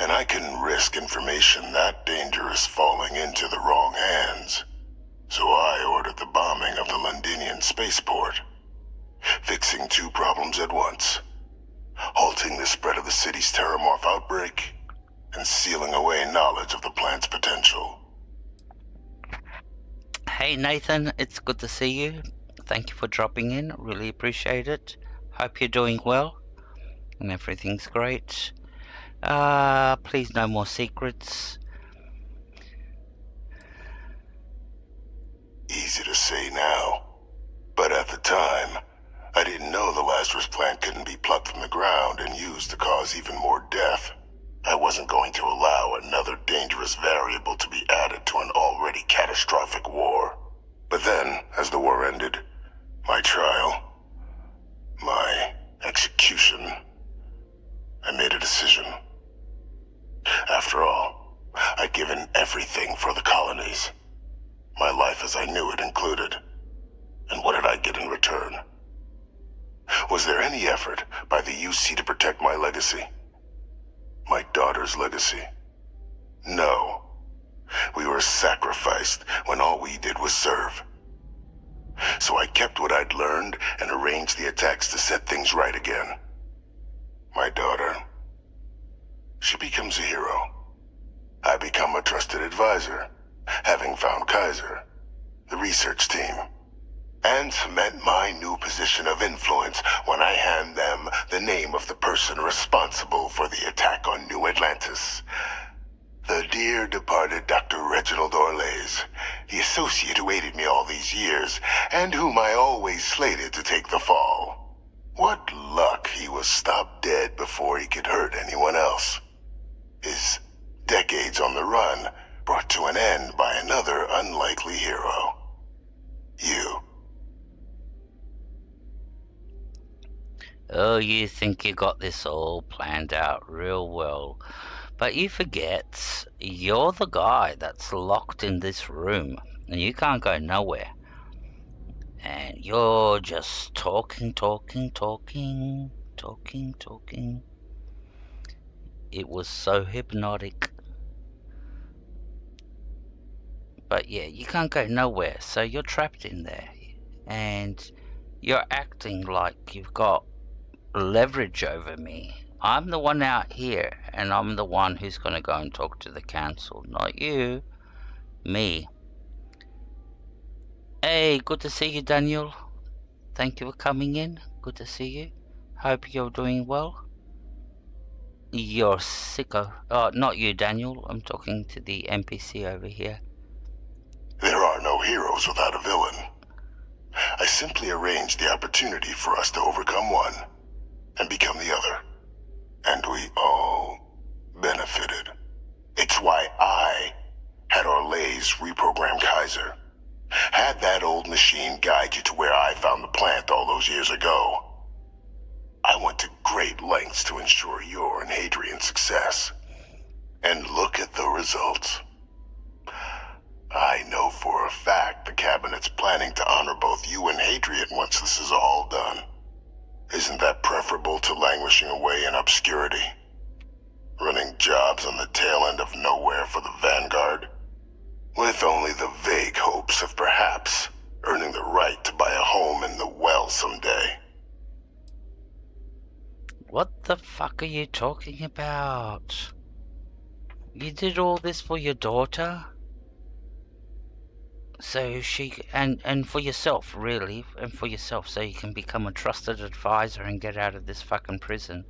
And I couldn't risk information that dangerous falling into the wrong hands. So I ordered the bombing of the Londinian spaceport, fixing two problems at once: halting the spread of the city's terramorph outbreak, and sealing away knowledge of the plant's potential. Hey Nathan, it's good to see you. Thank you for dropping in, really appreciate it. Hope you're doing well and everything's great. Please no more secrets. Easy to say now, but at the time, I didn't know the Lazarus plant couldn't be plucked from the ground and used to cause even more death. I wasn't going to allow another dangerous variable to be added to an already catastrophic war. But then, as the war ended, my trial, my execution, I made a decision. After all, I'd given everything for the colonies. My life as I knew it included. And what did I get in return? Was there any effort by the UC to protect my legacy? My daughter's legacy? No. We were sacrificed when all we did was serve. So I kept what I'd learned and arranged the attacks to set things right again. My daughter, she becomes a hero. I become a trusted advisor, having found Kaiser, the research team, and cement my new position of influence when I hand them the name of the person responsible for the attack on New Atlantis. The dear departed Dr. Reginald Orlays, the associate who aided me all these years, and whom I always slated to take the fall. What luck he was stopped dead before he could hurt anyone else. His decades on the run brought to an end by another unlikely hero. You. Oh, you think you got this all planned out real well. But you forget, you're the guy that's locked in this room, and you can't go nowhere. And you're just talking. It was so hypnotic. But yeah, you can't go nowhere, so you're trapped in there. And you're acting like you've got leverage over me. I'm the one out here, and I'm the one who's going to go and talk to the council, not you. Me. Hey, good to see you, Daniel. Thank you for coming in. Good to see you. Hope you're doing well. You're sicko. Oh, not you, Daniel. I'm talking to the NPC over here. There are no heroes without a villain. I simply arranged the opportunity for us to overcome one and become the other. And we all benefited. It's why I had Orlays reprogram Kaiser. Had that old machine guide you to where I found the plant all those years ago. I went to great lengths to ensure your and Hadrian's success. And look at the results. I know for a fact the Cabinet's planning to honor both you and Hadrian once this is all done. Isn't that preferable to languishing away in obscurity? Running jobs on the tail end of nowhere for the Vanguard? With only the vague hopes of perhaps earning the right to buy a home in the well someday. What the fuck are you talking about? You did all this for your daughter? So and for yourself, really, and for yourself, so you can become a trusted advisor and get out of this fucking prison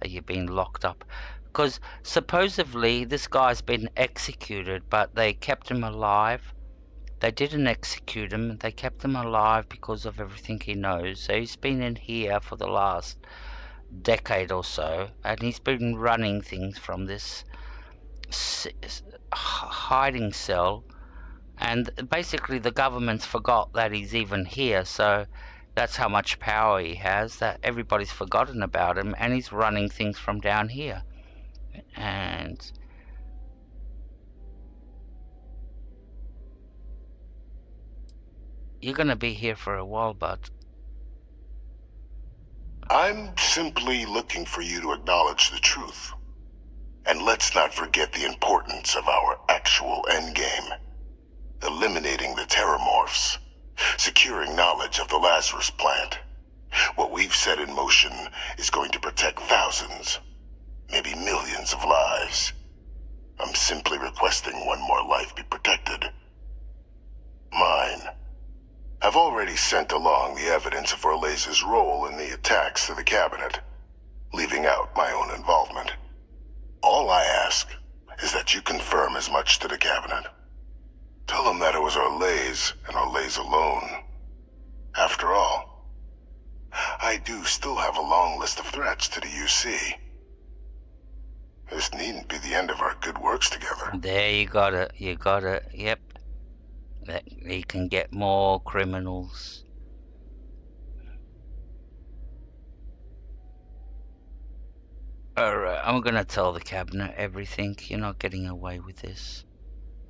that you've been locked up. Because supposedly this guy's been executed, but they kept him alive. They didn't execute him, they kept him alive because of everything he knows. So he's been in here for the last decade or so, and he's been running things from this hiding cell. And basically the government's forgot that he's even here, so that's how much power he has, that everybody's forgotten about him, and he's running things from down here. And you're gonna be here for a while, bud. I'm simply looking for you to acknowledge the truth. And let's not forget the importance of our actual endgame. Eliminating the terramorphs. Securing knowledge of the Lazarus plant. What we've set in motion is going to protect thousands, maybe millions of lives. I'm simply requesting one more life be protected. Mine. I've already sent along the evidence of Orleza's role in the attacks to the cabinet, leaving out my own involvement. All I ask is that you confirm as much to the cabinet. Tell them that it was Orlez and Orlez alone. After all, I do still have a long list of threats to the UC. This needn't be the end of our good works together. There, you got it, yep. That he can get more criminals. Alright, I'm gonna tell the cabinet everything. You're not getting away with this.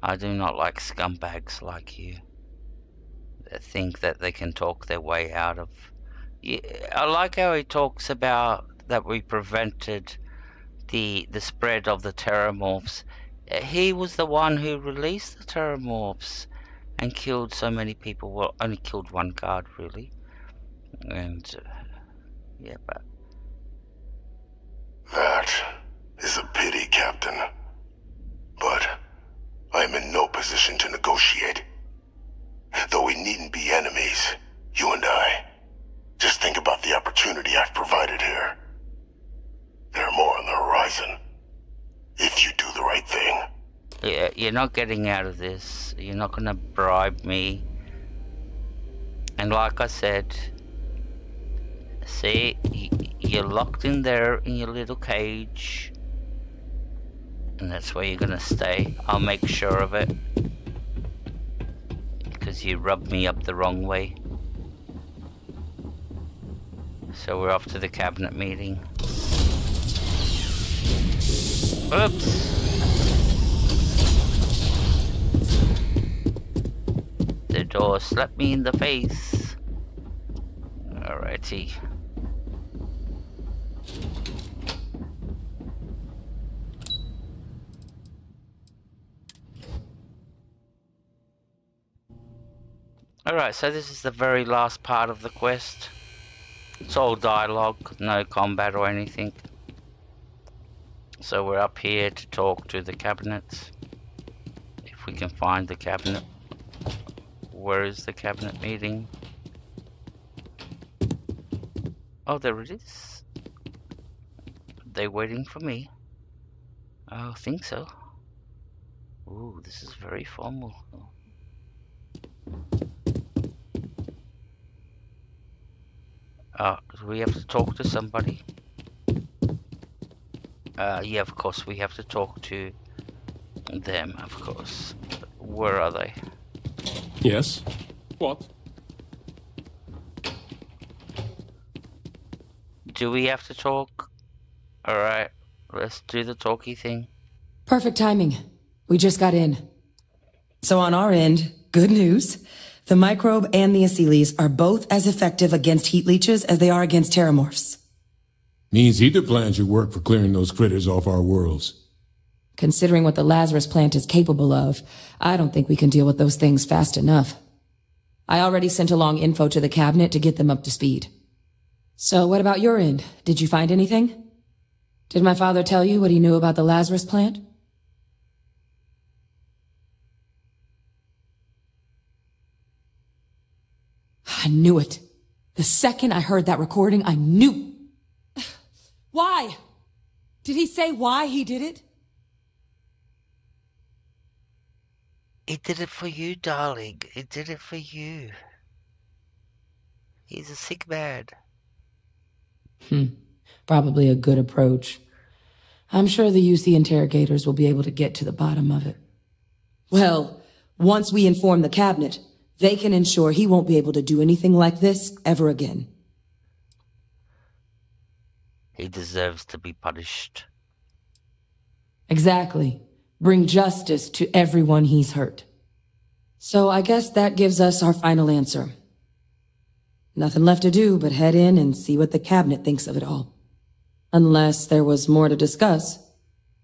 I do not like scumbags like you that think that they can talk their way out of... I like how he talks about that we prevented the spread of the terramorphs. He was the one who released the terramorphs and killed so many people. Well, only killed one guard, really. And, yeah, but... That is a pity, Captain. But I'm in no position to negotiate. Though we needn't be enemies, you and I. Just think about the opportunity I've provided here. There are more on the horizon. If you do the right thing. Yeah, you're not getting out of this. You're not gonna bribe me. And like I said, see, you're locked in there in your little cage. And that's where you're gonna stay. I'll make sure of it. Because you rubbed me up the wrong way. So we're off to the cabinet meeting. Oops! The door slapped me in the face. Alrighty. Alright, so this is the very last part of the quest. It's all dialogue, no combat or anything. So we're up here to talk to the cabinet. If we can find the cabinet. Where is the cabinet meeting? Oh, there it is. Are they waiting for me? I think so. Ooh, this is very formal. Do we have to talk to somebody? Yeah, of course, we have to talk to them, of course. Where are they? Yes? What? Do we have to talk? Alright, let's do the talky thing. Perfect timing. We just got in. So on our end, good news. The microbe and the acyles are both as effective against heat leeches as they are against terramorphs. Means either plan should work for clearing those critters off our worlds. Considering what the Lazarus plant is capable of, I don't think we can deal with those things fast enough. I already sent along info to the cabinet to get them up to speed. So what about your end? Did you find anything? Did my father tell you what he knew about the Lazarus plant? I knew it. The second I heard that recording, I knew. Why? Did he say why he did it? He did it for you, darling. He did it for you. He's a sick man. Probably a good approach. I'm sure the UC interrogators will be able to get to the bottom of it. Well, once we inform the cabinet, they can ensure he won't be able to do anything like this ever again. He deserves to be punished. Exactly. Bring justice to everyone he's hurt. So I guess that gives us our final answer. Nothing left to do but head in and see what the cabinet thinks of it all. Unless there was more to discuss.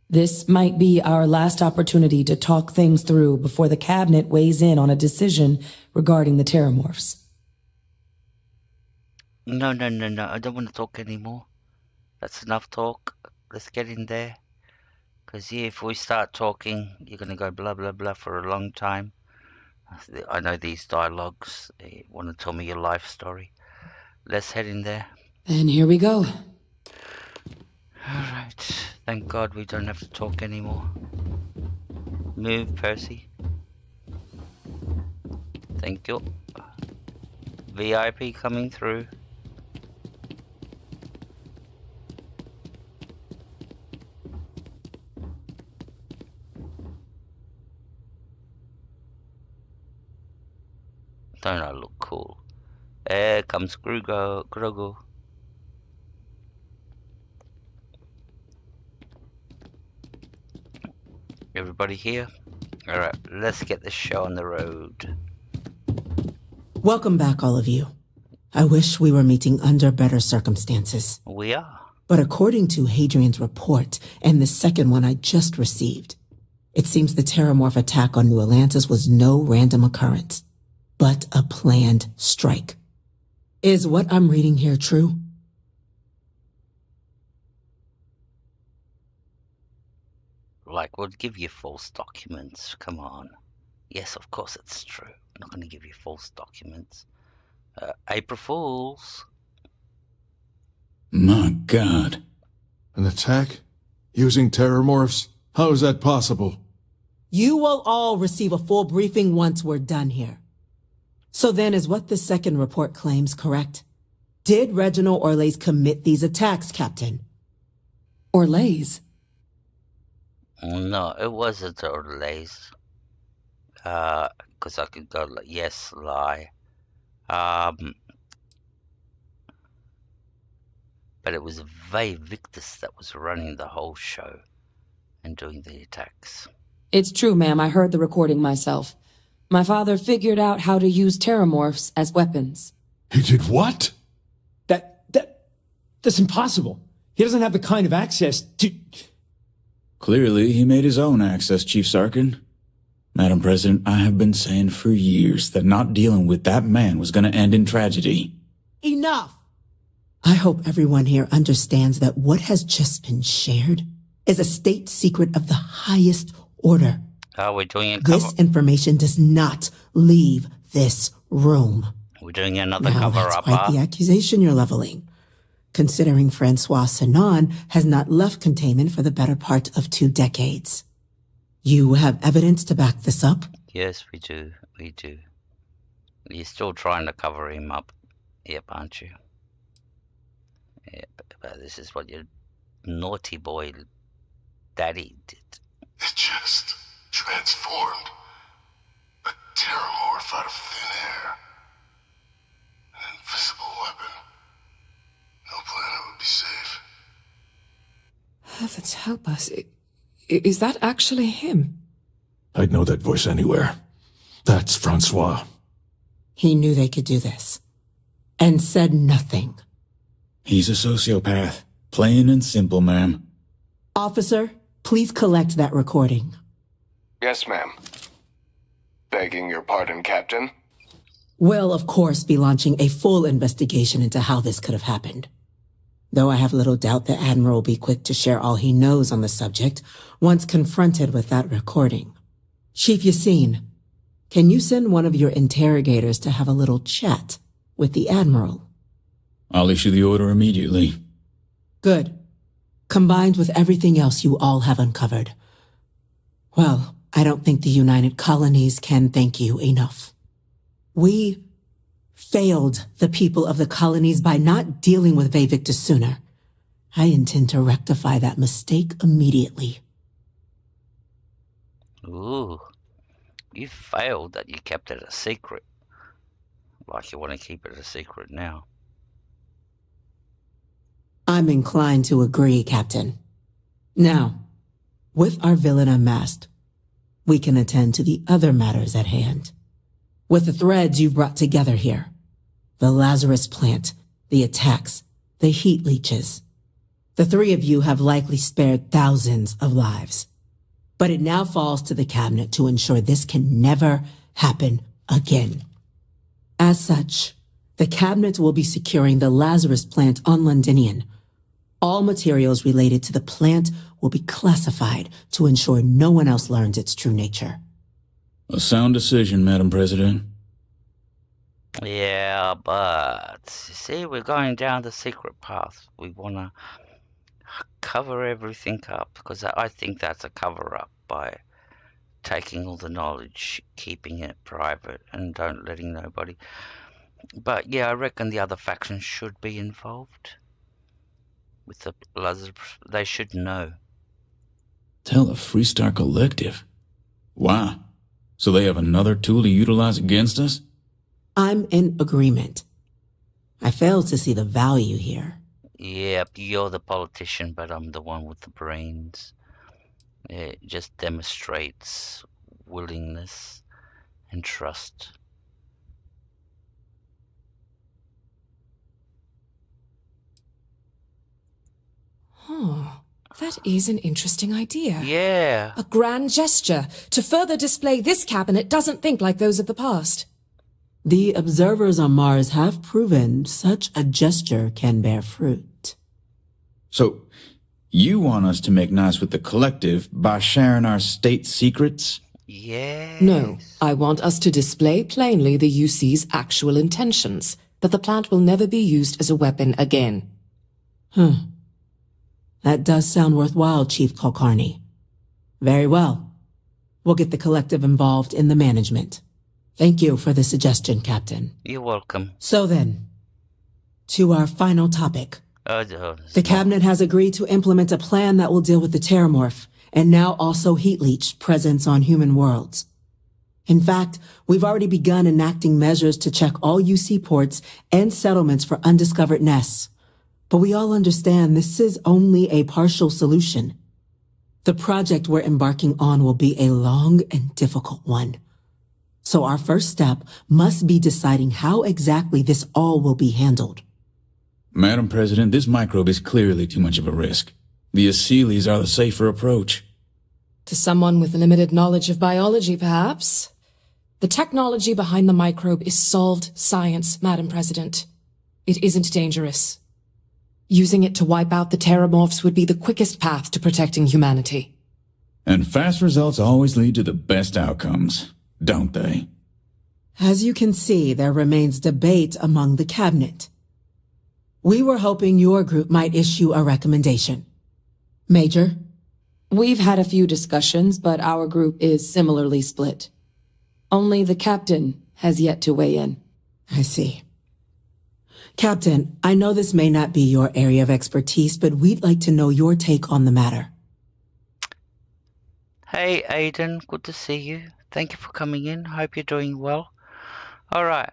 This might be our last opportunity to talk things through before the cabinet weighs in on a decision regarding the terramorphs. No. I don't want to talk anymore. That's enough talk. Let's get in there. Because if we start talking, you're going to go blah, blah, blah for a long time. I know these dialogues. They want to tell me your life story. Let's head in there. And here we go. Alright. Thank God we don't have to talk anymore. Move, Percy. Thank you. VIP coming through. Don't I look cool? Here comes Grogu. Everybody here? Alright, let's get this show on the road. Welcome back, all of you. I wish we were meeting under better circumstances. We are. But according to Hadrian's report, and the second one I just received, it seems the Terramorph attack on New Atlantis was no random occurrence, but a planned strike. Is what I'm reading here true? Like, we'll give you false documents. Come on. Yes, of course it's true. I'm not going to give you false documents. April Fools. My God. An attack? Using terramorphs? How is that possible? You will all receive a full briefing once we're done here. So then, is what the second report claims correct? Did Reginald Orlays commit these attacks, Captain? Orlays? No, it wasn't Orlays. Because I could go like, yes, lie. But it was Vae Victus that was running the whole show and doing the attacks. It's true, ma'am. I heard the recording myself. My father figured out how to use terramorphs as weapons. He did what? That's impossible. He doesn't have the kind of access to... Clearly, he made his own access, Chief Sarkin. Madam President, I have been saying for years that not dealing with that man was going to end in tragedy. Enough! I hope everyone here understands that what has just been shared is a state secret of the highest order. Oh, we're doing a This information does not leave this room. We're doing another Now, cover-up, that's quite the accusation you're leveling, considering Francois Sinon has not left containment for the better part of 2 decades. You have evidence to back this up? Yes, we do. We do. You're still trying to cover him up. Yep, aren't you? Yep, but this is what your naughty boy daddy did. It just transformed. A terramorph out of thin air. An invisible weapon. No planet would be safe. Heavens help us. Is that actually him? I'd know that voice anywhere. That's Francois. He knew they could do this. And said nothing. He's a sociopath. Plain and simple, ma'am. Officer, please collect that recording. Yes, ma'am. Begging your pardon, Captain. We'll, of course, be launching a full investigation into how this could have happened. Though I have little doubt the Admiral will be quick to share all he knows on the subject once confronted with that recording. Chief Yassine, can you send one of your interrogators to have a little chat with the Admiral. I'll issue the order immediately. Good. Combined with everything else you all have uncovered. Well, I don't think the United Colonies can thank you enough. We failed the people of the colonies by not dealing with Vavictus sooner. I intend to rectify that mistake immediately. Ooh. You failed that you kept it a secret. Like you want to keep it a secret now. I'm inclined to agree, Captain. Now, with our villain unmasked, we can attend to the other matters at hand. With the threads you've brought together here, the Lazarus plant, the attacks, the heat leeches, the three of you have likely spared thousands of lives. But it now falls to the Cabinet to ensure this can never happen again. As such, the Cabinet will be securing the Lazarus plant on Londinian. All materials related to the plant will be classified to ensure no one else learns its true nature. A sound decision, Madam President. Yeah, but see, we're going down the secret path. We want to cover everything up, because I think that's a cover-up by taking all the knowledge, keeping it private, and don't letting nobody. But yeah, I reckon the other factions should be involved. With the Lazarus, they should know. Tell the Freestar Collective? Wow. So they have another tool to utilize against us? I'm in agreement. I fail to see the value here. Yep, you're the politician, but I'm the one with the brains. It just demonstrates willingness and trust. Oh, that is an interesting idea. Yeah. A grand gesture to further display this cabinet doesn't think like those of the past. The observers on Mars have proven such a gesture can bear fruit. So, you want us to make nice with the Collective by sharing our state secrets? Yeah. No, I want us to display plainly the UC's actual intentions, that the plant will never be used as a weapon again. That does sound worthwhile, Chief Kulkarni. Very well. We'll get the Collective involved in the management. Thank you for the suggestion, Captain. You're welcome. So then, to our final topic. The Cabinet has agreed to implement a plan that will deal with the Terramorph, and now also Heat Leech presence on human worlds. In fact, we've already begun enacting measures to check all UC ports and settlements for undiscovered nests. But we all understand this is only a partial solution. The project we're embarking on will be a long and difficult one. So our first step must be deciding how exactly this all will be handled. Madam President, this microbe is clearly too much of a risk. The Aseles are the safer approach. To someone with limited knowledge of biology, perhaps. The technology behind the microbe is solved science, Madam President. It isn't dangerous. Using it to wipe out the Terramorphs would be the quickest path to protecting humanity. And fast results always lead to the best outcomes, don't they? As you can see, there remains debate among the Cabinet. We were hoping your group might issue a recommendation. Major? We've had a few discussions, but our group is similarly split. Only the captain has yet to weigh in. I see. Captain, I know this may not be your area of expertise, but we'd like to know your take on the matter. Hey, Aiden, good to see you. Thank you for coming in. Hope you're doing well. Alright,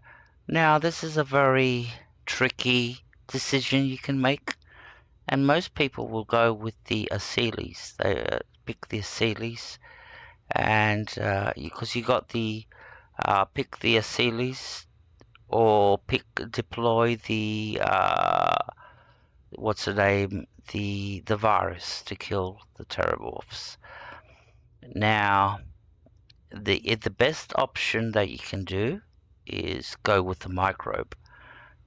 now this is a very tricky decision you can make, and most people will go with the Aseles. They pick the Aseles, and because you got the pick the Aseles, or deploy the what's the name, the virus to kill the Terramorphs. Now, the best option that you can do is go with the microbe,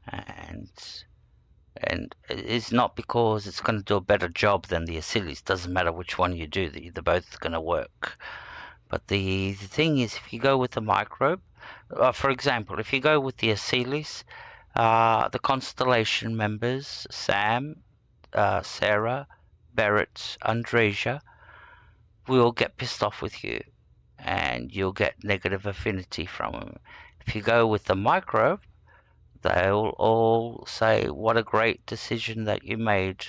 and it's not because it's going to do a better job than the Aseles. Doesn't matter which one you do; they're both going to work. But the thing is, if you go with the microbe, for example, if you go with the Aseles, The Constellation members, Sam, Sarah, Barrett, Andresia, will get pissed off with you, and you'll get negative affinity from them. If you go with the Microbe, they'll all say, what a great decision that you made.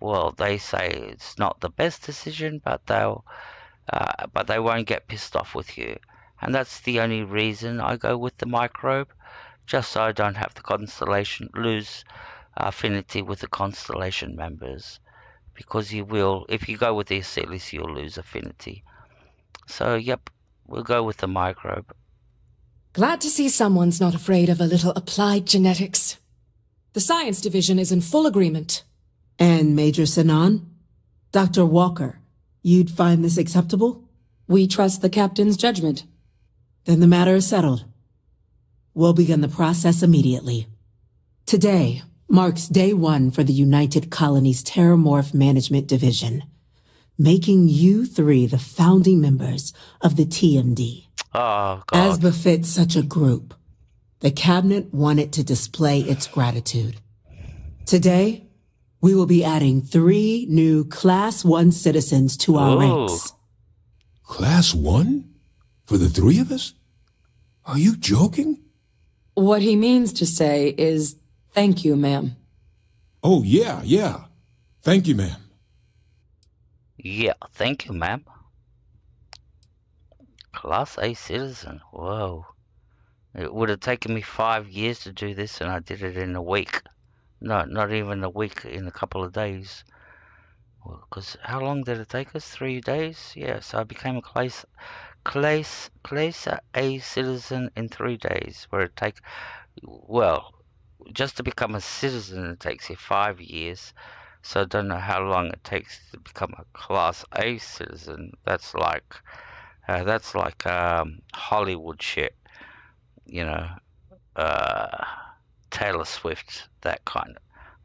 Well, they say it's not the best decision, but they won't get pissed off with you. And that's the only reason I go with the Microbe, just so I don't have the Constellation lose affinity with the Constellation members, because you will, if you go with the Acilis, you'll lose affinity. So yep, we'll go with the Microbe. Glad to see someone's not afraid of a little applied genetics. The science division is in full agreement. And Major Sinan? Dr. Walker, you'd find this acceptable? We trust the captain's judgment. Then the matter is settled. We'll begin the process immediately. Today marks day 1 for the United Colonies Terramorph Management Division, making you 3 the founding members of the TMD. Oh, God. As befits such a group, the Cabinet wanted to display its gratitude. Today, we will be adding 3 new Class 1 citizens to our ranks. Class 1? For the 3 of us? Are you joking? What he means to say is, thank you, ma'am. Oh, yeah. Thank you, ma'am. Yeah, thank you, ma'am. Class A citizen, whoa. It would have taken me 5 years to do this, and I did it in a week. No, not even a week, in a couple of days. Because how long did it take us? 3 days? Yeah, so I became a class A citizen in 3 days, where it takes, well, just to become a citizen it takes you 5 years, so I don't know how long it takes to become a Class A citizen. That's like Hollywood shit, you know, Taylor Swift, that kind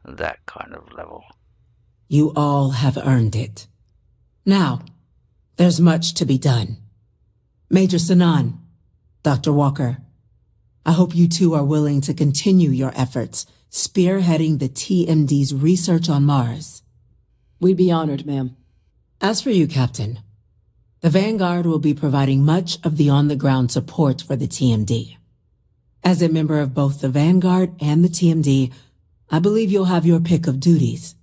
of level. You all have earned it. Now, there's much to be done. Major Sinan, Dr. Walker, I hope you 2 are willing to continue your efforts spearheading the TMD's research on Mars. We'd be honored, ma'am. As for you, Captain, the Vanguard will be providing much of the on-the-ground support for the TMD. As a member of both the Vanguard and the TMD, I believe you'll have your pick of duties.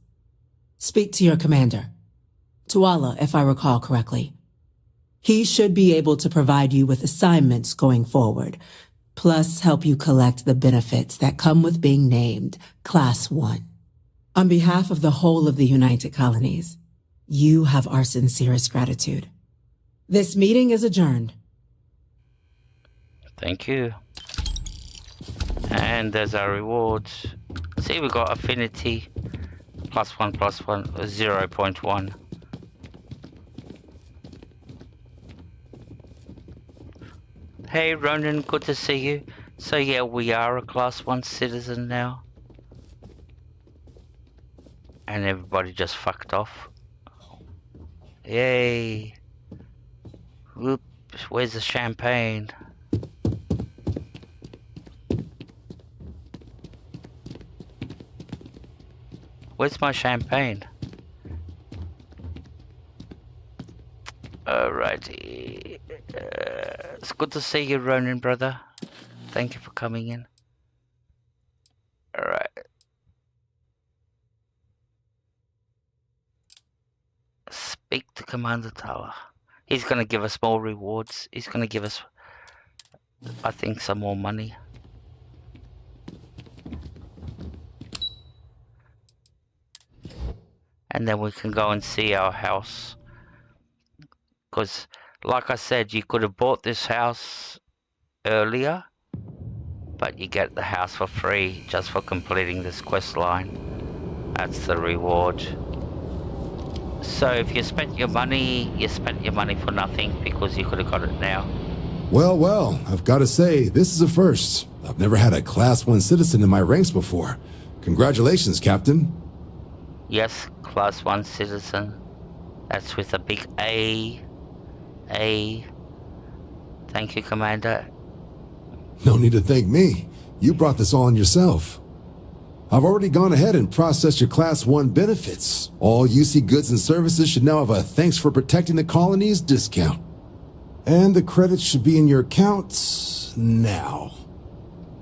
Speak to your commander, Tuala, if I recall correctly. He should be able to provide you with assignments going forward, plus help you collect the benefits that come with being named Class 1. On behalf of the whole of the United Colonies, you have our sincerest gratitude. This meeting is adjourned. Thank you. And there's our rewards. See, we got affinity. +1, +1, 0.1. Hey Ronan, good to see you. So yeah, we are a Class 1 citizen now. And everybody just fucked off. Yay. Whoops, where's the champagne? Where's my champagne? Alrighty. It's good to see you, Ronan, brother. Thank you for coming in. Alright. Speak to Commander Tower. He's gonna give us more rewards. He's gonna give us, I think, some more money. And then we can go and see our house. Because, like I said, you could have bought this house earlier, but you get the house for free just for completing this quest line. That's the reward. So if you spent your money for nothing, because you could have got it now. Well, I've got to say, this is a first. I've never had a Class 1 citizen in my ranks before. Congratulations, Captain. Yes, Class 1 citizen. That's with a big A. A. Thank you, Commander. No need to thank me. You brought this all on yourself. I've already gone ahead and processed your Class 1 benefits. All UC goods and services should now have a thanks for protecting the colonies discount. And the credits should be in your accounts now.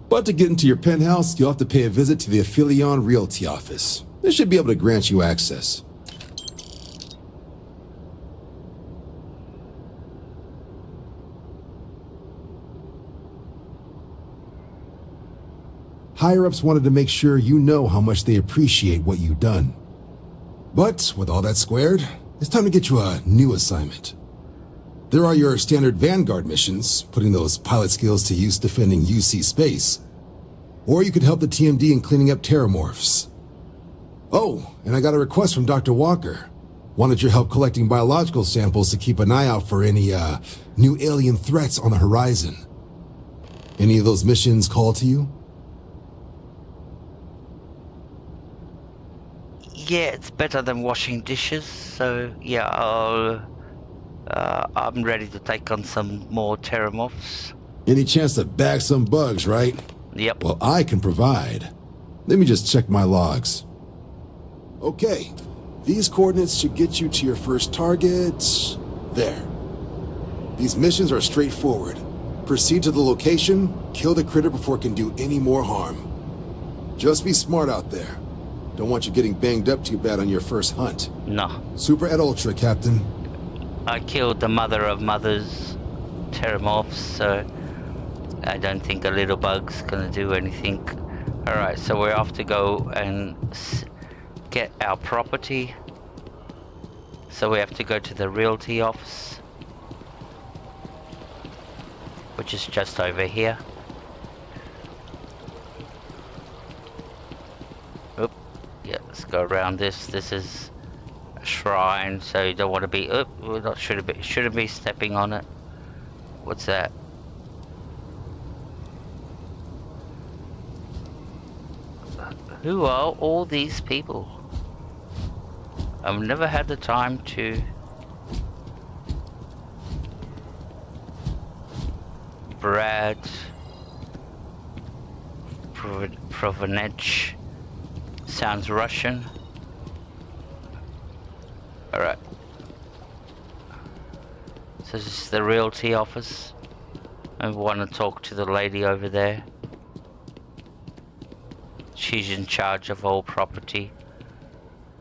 But to get into your penthouse, you'll have to pay a visit to the Aphelion Realty office. They should be able to grant you access. Higher-ups wanted to make sure you know how much they appreciate what you've done. But with all that squared, it's time to get you a new assignment. There are your standard Vanguard missions, putting those pilot skills to use defending UC space. Or you could help the TMD in cleaning up terramorphs. Oh, and I got a request from Dr. Walker. Wanted your help collecting biological samples to keep an eye out for any, new alien threats on the horizon. Any of those missions call to you? Yeah, it's better than washing dishes, so yeah, I'm ready to take on some more terramorphs. Any chance to bag some bugs, right? Yep. Well, I can provide. Let me just check my logs. Okay, these coordinates should get you to your first target. There. These missions are straightforward. Proceed to the location, kill the critter before it can do any more harm. Just be smart out there. Don't want you getting banged up too bad on your first hunt. No. Super et ultra, Captain. I killed the mother of mothers, terramorphs, so I don't think a little bug's gonna do anything. Alright, so we're off to go and get our property. So we have to go to the realty office, which is just over here. Oop. Yeah, let's go around this. This is a shrine, so you don't want to be. Oop, we're not shouldn't be stepping on it. What's that? Who are all these people? I've never had the time to. Brad Provanech. Sounds Russian. Alright. So this is the realty office. I want to talk to the lady over there. She's in charge of all property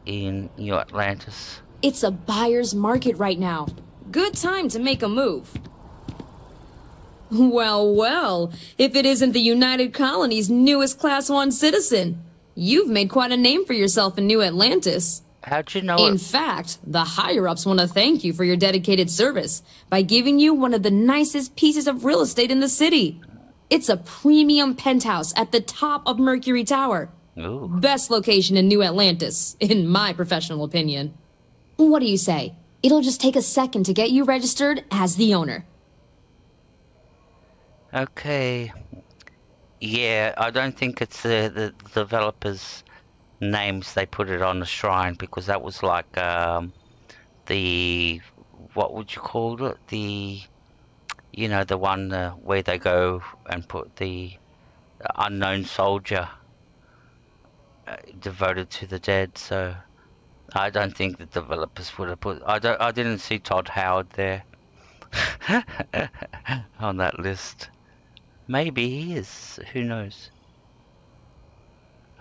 in New Atlantis. It's a buyer's market right now. Good time to make a move. Well, well, if it isn't the United Colony's newest Class 1 citizen. You've made quite a name for yourself in New Atlantis. How'd you know In fact, the higher-ups want to thank you for your dedicated service by giving you one of the nicest pieces of real estate in the city. It's a premium penthouse at the top of Mercury Tower. Ooh. Best location in New Atlantis, in my professional opinion. What do you say? It'll just take a second to get you registered as the owner. Okay. Yeah, I don't think it's the developers' names they put it on the shrine, because that was like the, what would you call it? The, you know, the one where they go and put the unknown soldier devoted to the dead. So I don't think the developers would have put. I didn't see Todd Howard there on that list. Maybe he is. Who knows?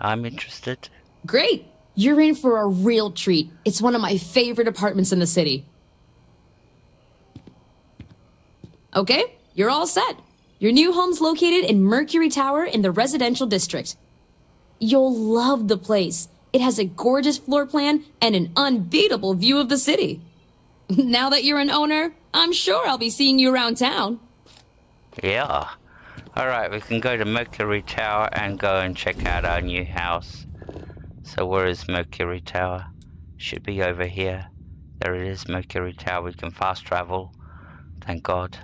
I'm interested. Great! You're in for a real treat. It's one of my favorite apartments in the city. Okay, you're all set. Your new home's located in Mercury Tower in the residential district. You'll love the place. It has a gorgeous floor plan and an unbeatable view of the city. Now that you're an owner, I'm sure I'll be seeing you around town. Yeah. Alright, we can go to Mercury Tower and go and check out our new house. So where is Mercury Tower? Should be over here. There it is, Mercury Tower. We can fast travel. Thank God.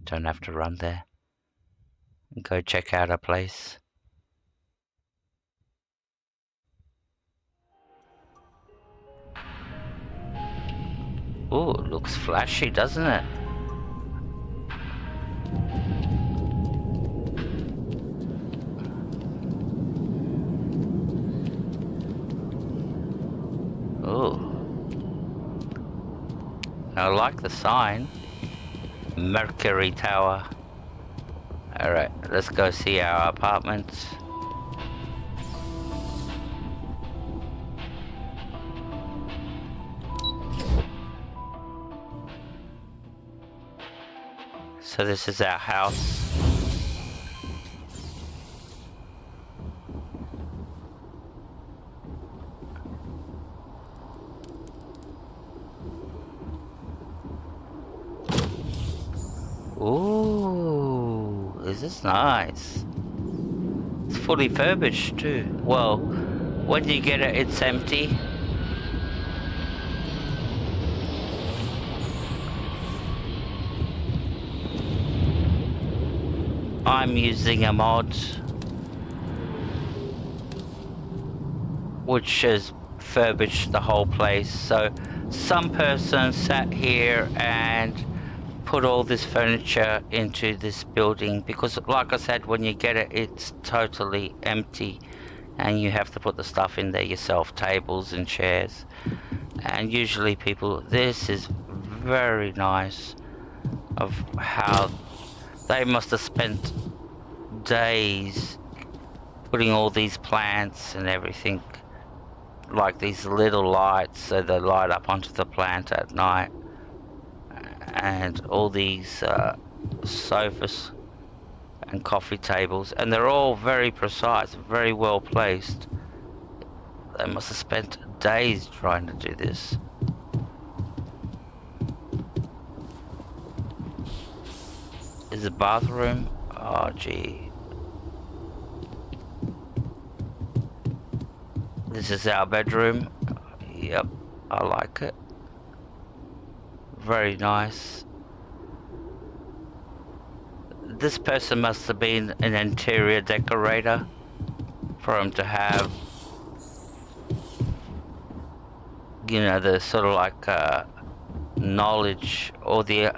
Don't have to run there. Go check out our place. Ooh, it looks flashy, doesn't it? I like the sign. Mercury Tower. Alright, let's go see our apartments. So this is our house. Ooh, this is nice. It's fully furbished too. Well, when you get it, it's empty. I'm using a mod which has furbished the whole place. So some person sat here and put all this furniture into this building because, like I said, when you get it, it's totally empty and you have to put the stuff in there yourself, tables and chairs. And usually people, this is very nice of how they must have spent days putting all these plants and everything, like these little lights so they light up onto the plant at night, and all these sofas and coffee tables, and they're all very precise, very well placed. They must have spent days trying to do this. Is a bathroom? Oh gee. This is our bedroom. Yep, I like it. Very nice. This person must have been an interior decorator for him to have, you know, the sort of like knowledge or the,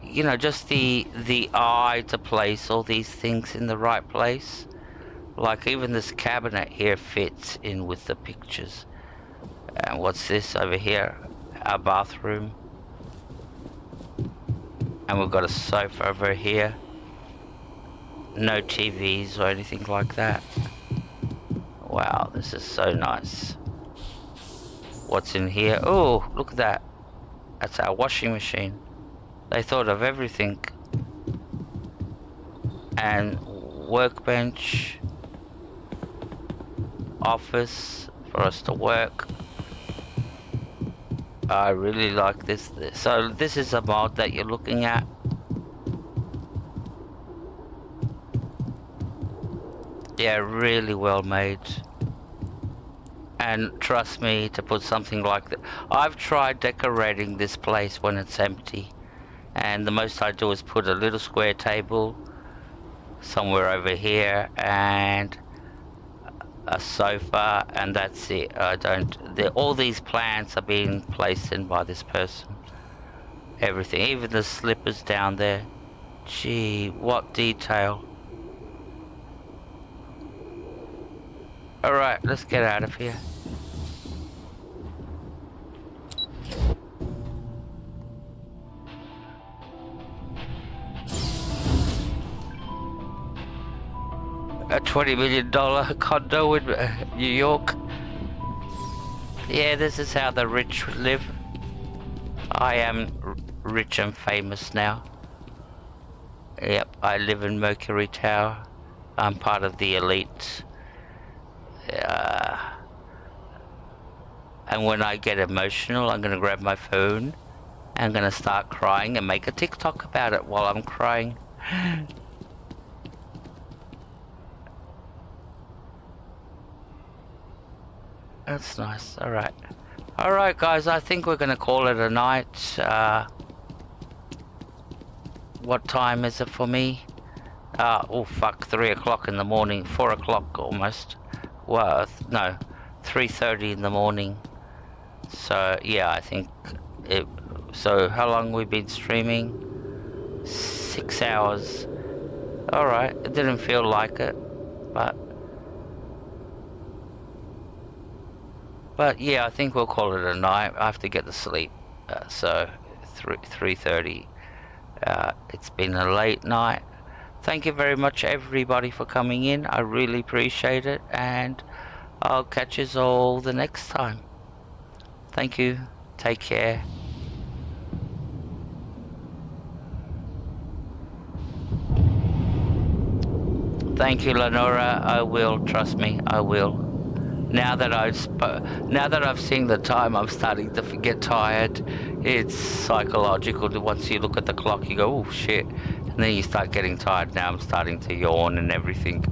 you know, just the eye to place all these things in the right place. Like even this cabinet here fits in with the pictures. And what's this over here? Our bathroom. And we've got a sofa over here. No TVs or anything like that. Wow, this is so nice. What's in here? Oh, look at that. That's our washing machine. They thought of everything. And workbench. Office for us to work. I really like this. So this is a mod that you're looking at. Yeah, really well made. And trust me, to put something like that. I've tried decorating this place when it's empty, and the most I do is put a little square table somewhere over here and a sofa, and that's it. I don't. All these plants are being placed in by this person. Everything, even the slippers down there. Gee, what detail. Alright, let's get out of here. A $20 million condo in New York. Yeah, this is how the rich live. I am rich and famous now. Yep, I live in Mercury Tower. I'm part of the elite. And when I get emotional, I'm gonna grab my phone. I'm gonna start crying and make a TikTok about it while I'm crying. That's nice. Alright. Alright guys, I think we're gonna call it a night. What time is it for me? Oh fuck, 3 o'clock in the morning. 4 o'clock almost. Well, no, 3:30 in the morning. So yeah, I think it. So how long we've been streaming? 6 hours. Alright, it didn't feel like it, but yeah, I think we'll call it a night. I have to get to sleep. So 3:30. It's been a late night. Thank you very much, everybody, for coming in. I really appreciate it, and I'll catch you all the next time. Thank you. Take care. Thank you, Lenora. I will. Trust me, I will. Now that I've seen the time, I'm starting to get tired. It's psychological. Once you look at the clock, you go, "Oh shit," and then you start getting tired. Now I'm starting to yawn and everything.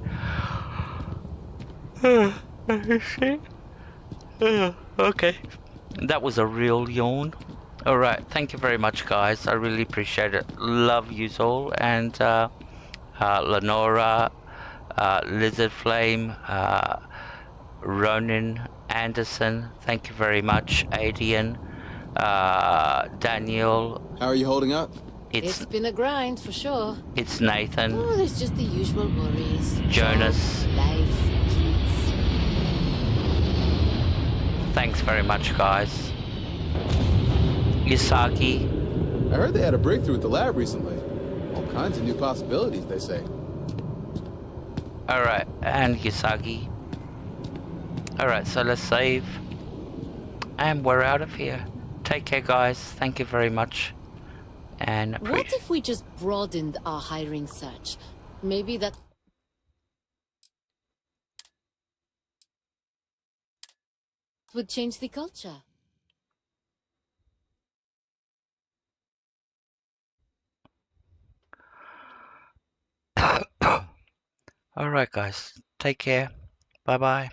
Okay. That was a real yawn. Alright, thank you very much, guys. I really appreciate it. Love yous all. And Lenora, Lizard Flame, Ronan Anderson, thank you very much. Adian, Daniel. How are you holding up? It's been a grind, for sure. It's Nathan. Oh, there's just the usual worries. Jonas. Job, life, kids. Thanks very much, guys. Yusagi. I heard they had a breakthrough at the lab recently. All kinds of new possibilities, they say. Alright, and Yusagi. Alright, so let's save. And we're out of here. Take care, guys. Thank you very much. And what if we just broadened our hiring search? Maybe that would change the culture. Alright, guys. Take care. Bye-bye.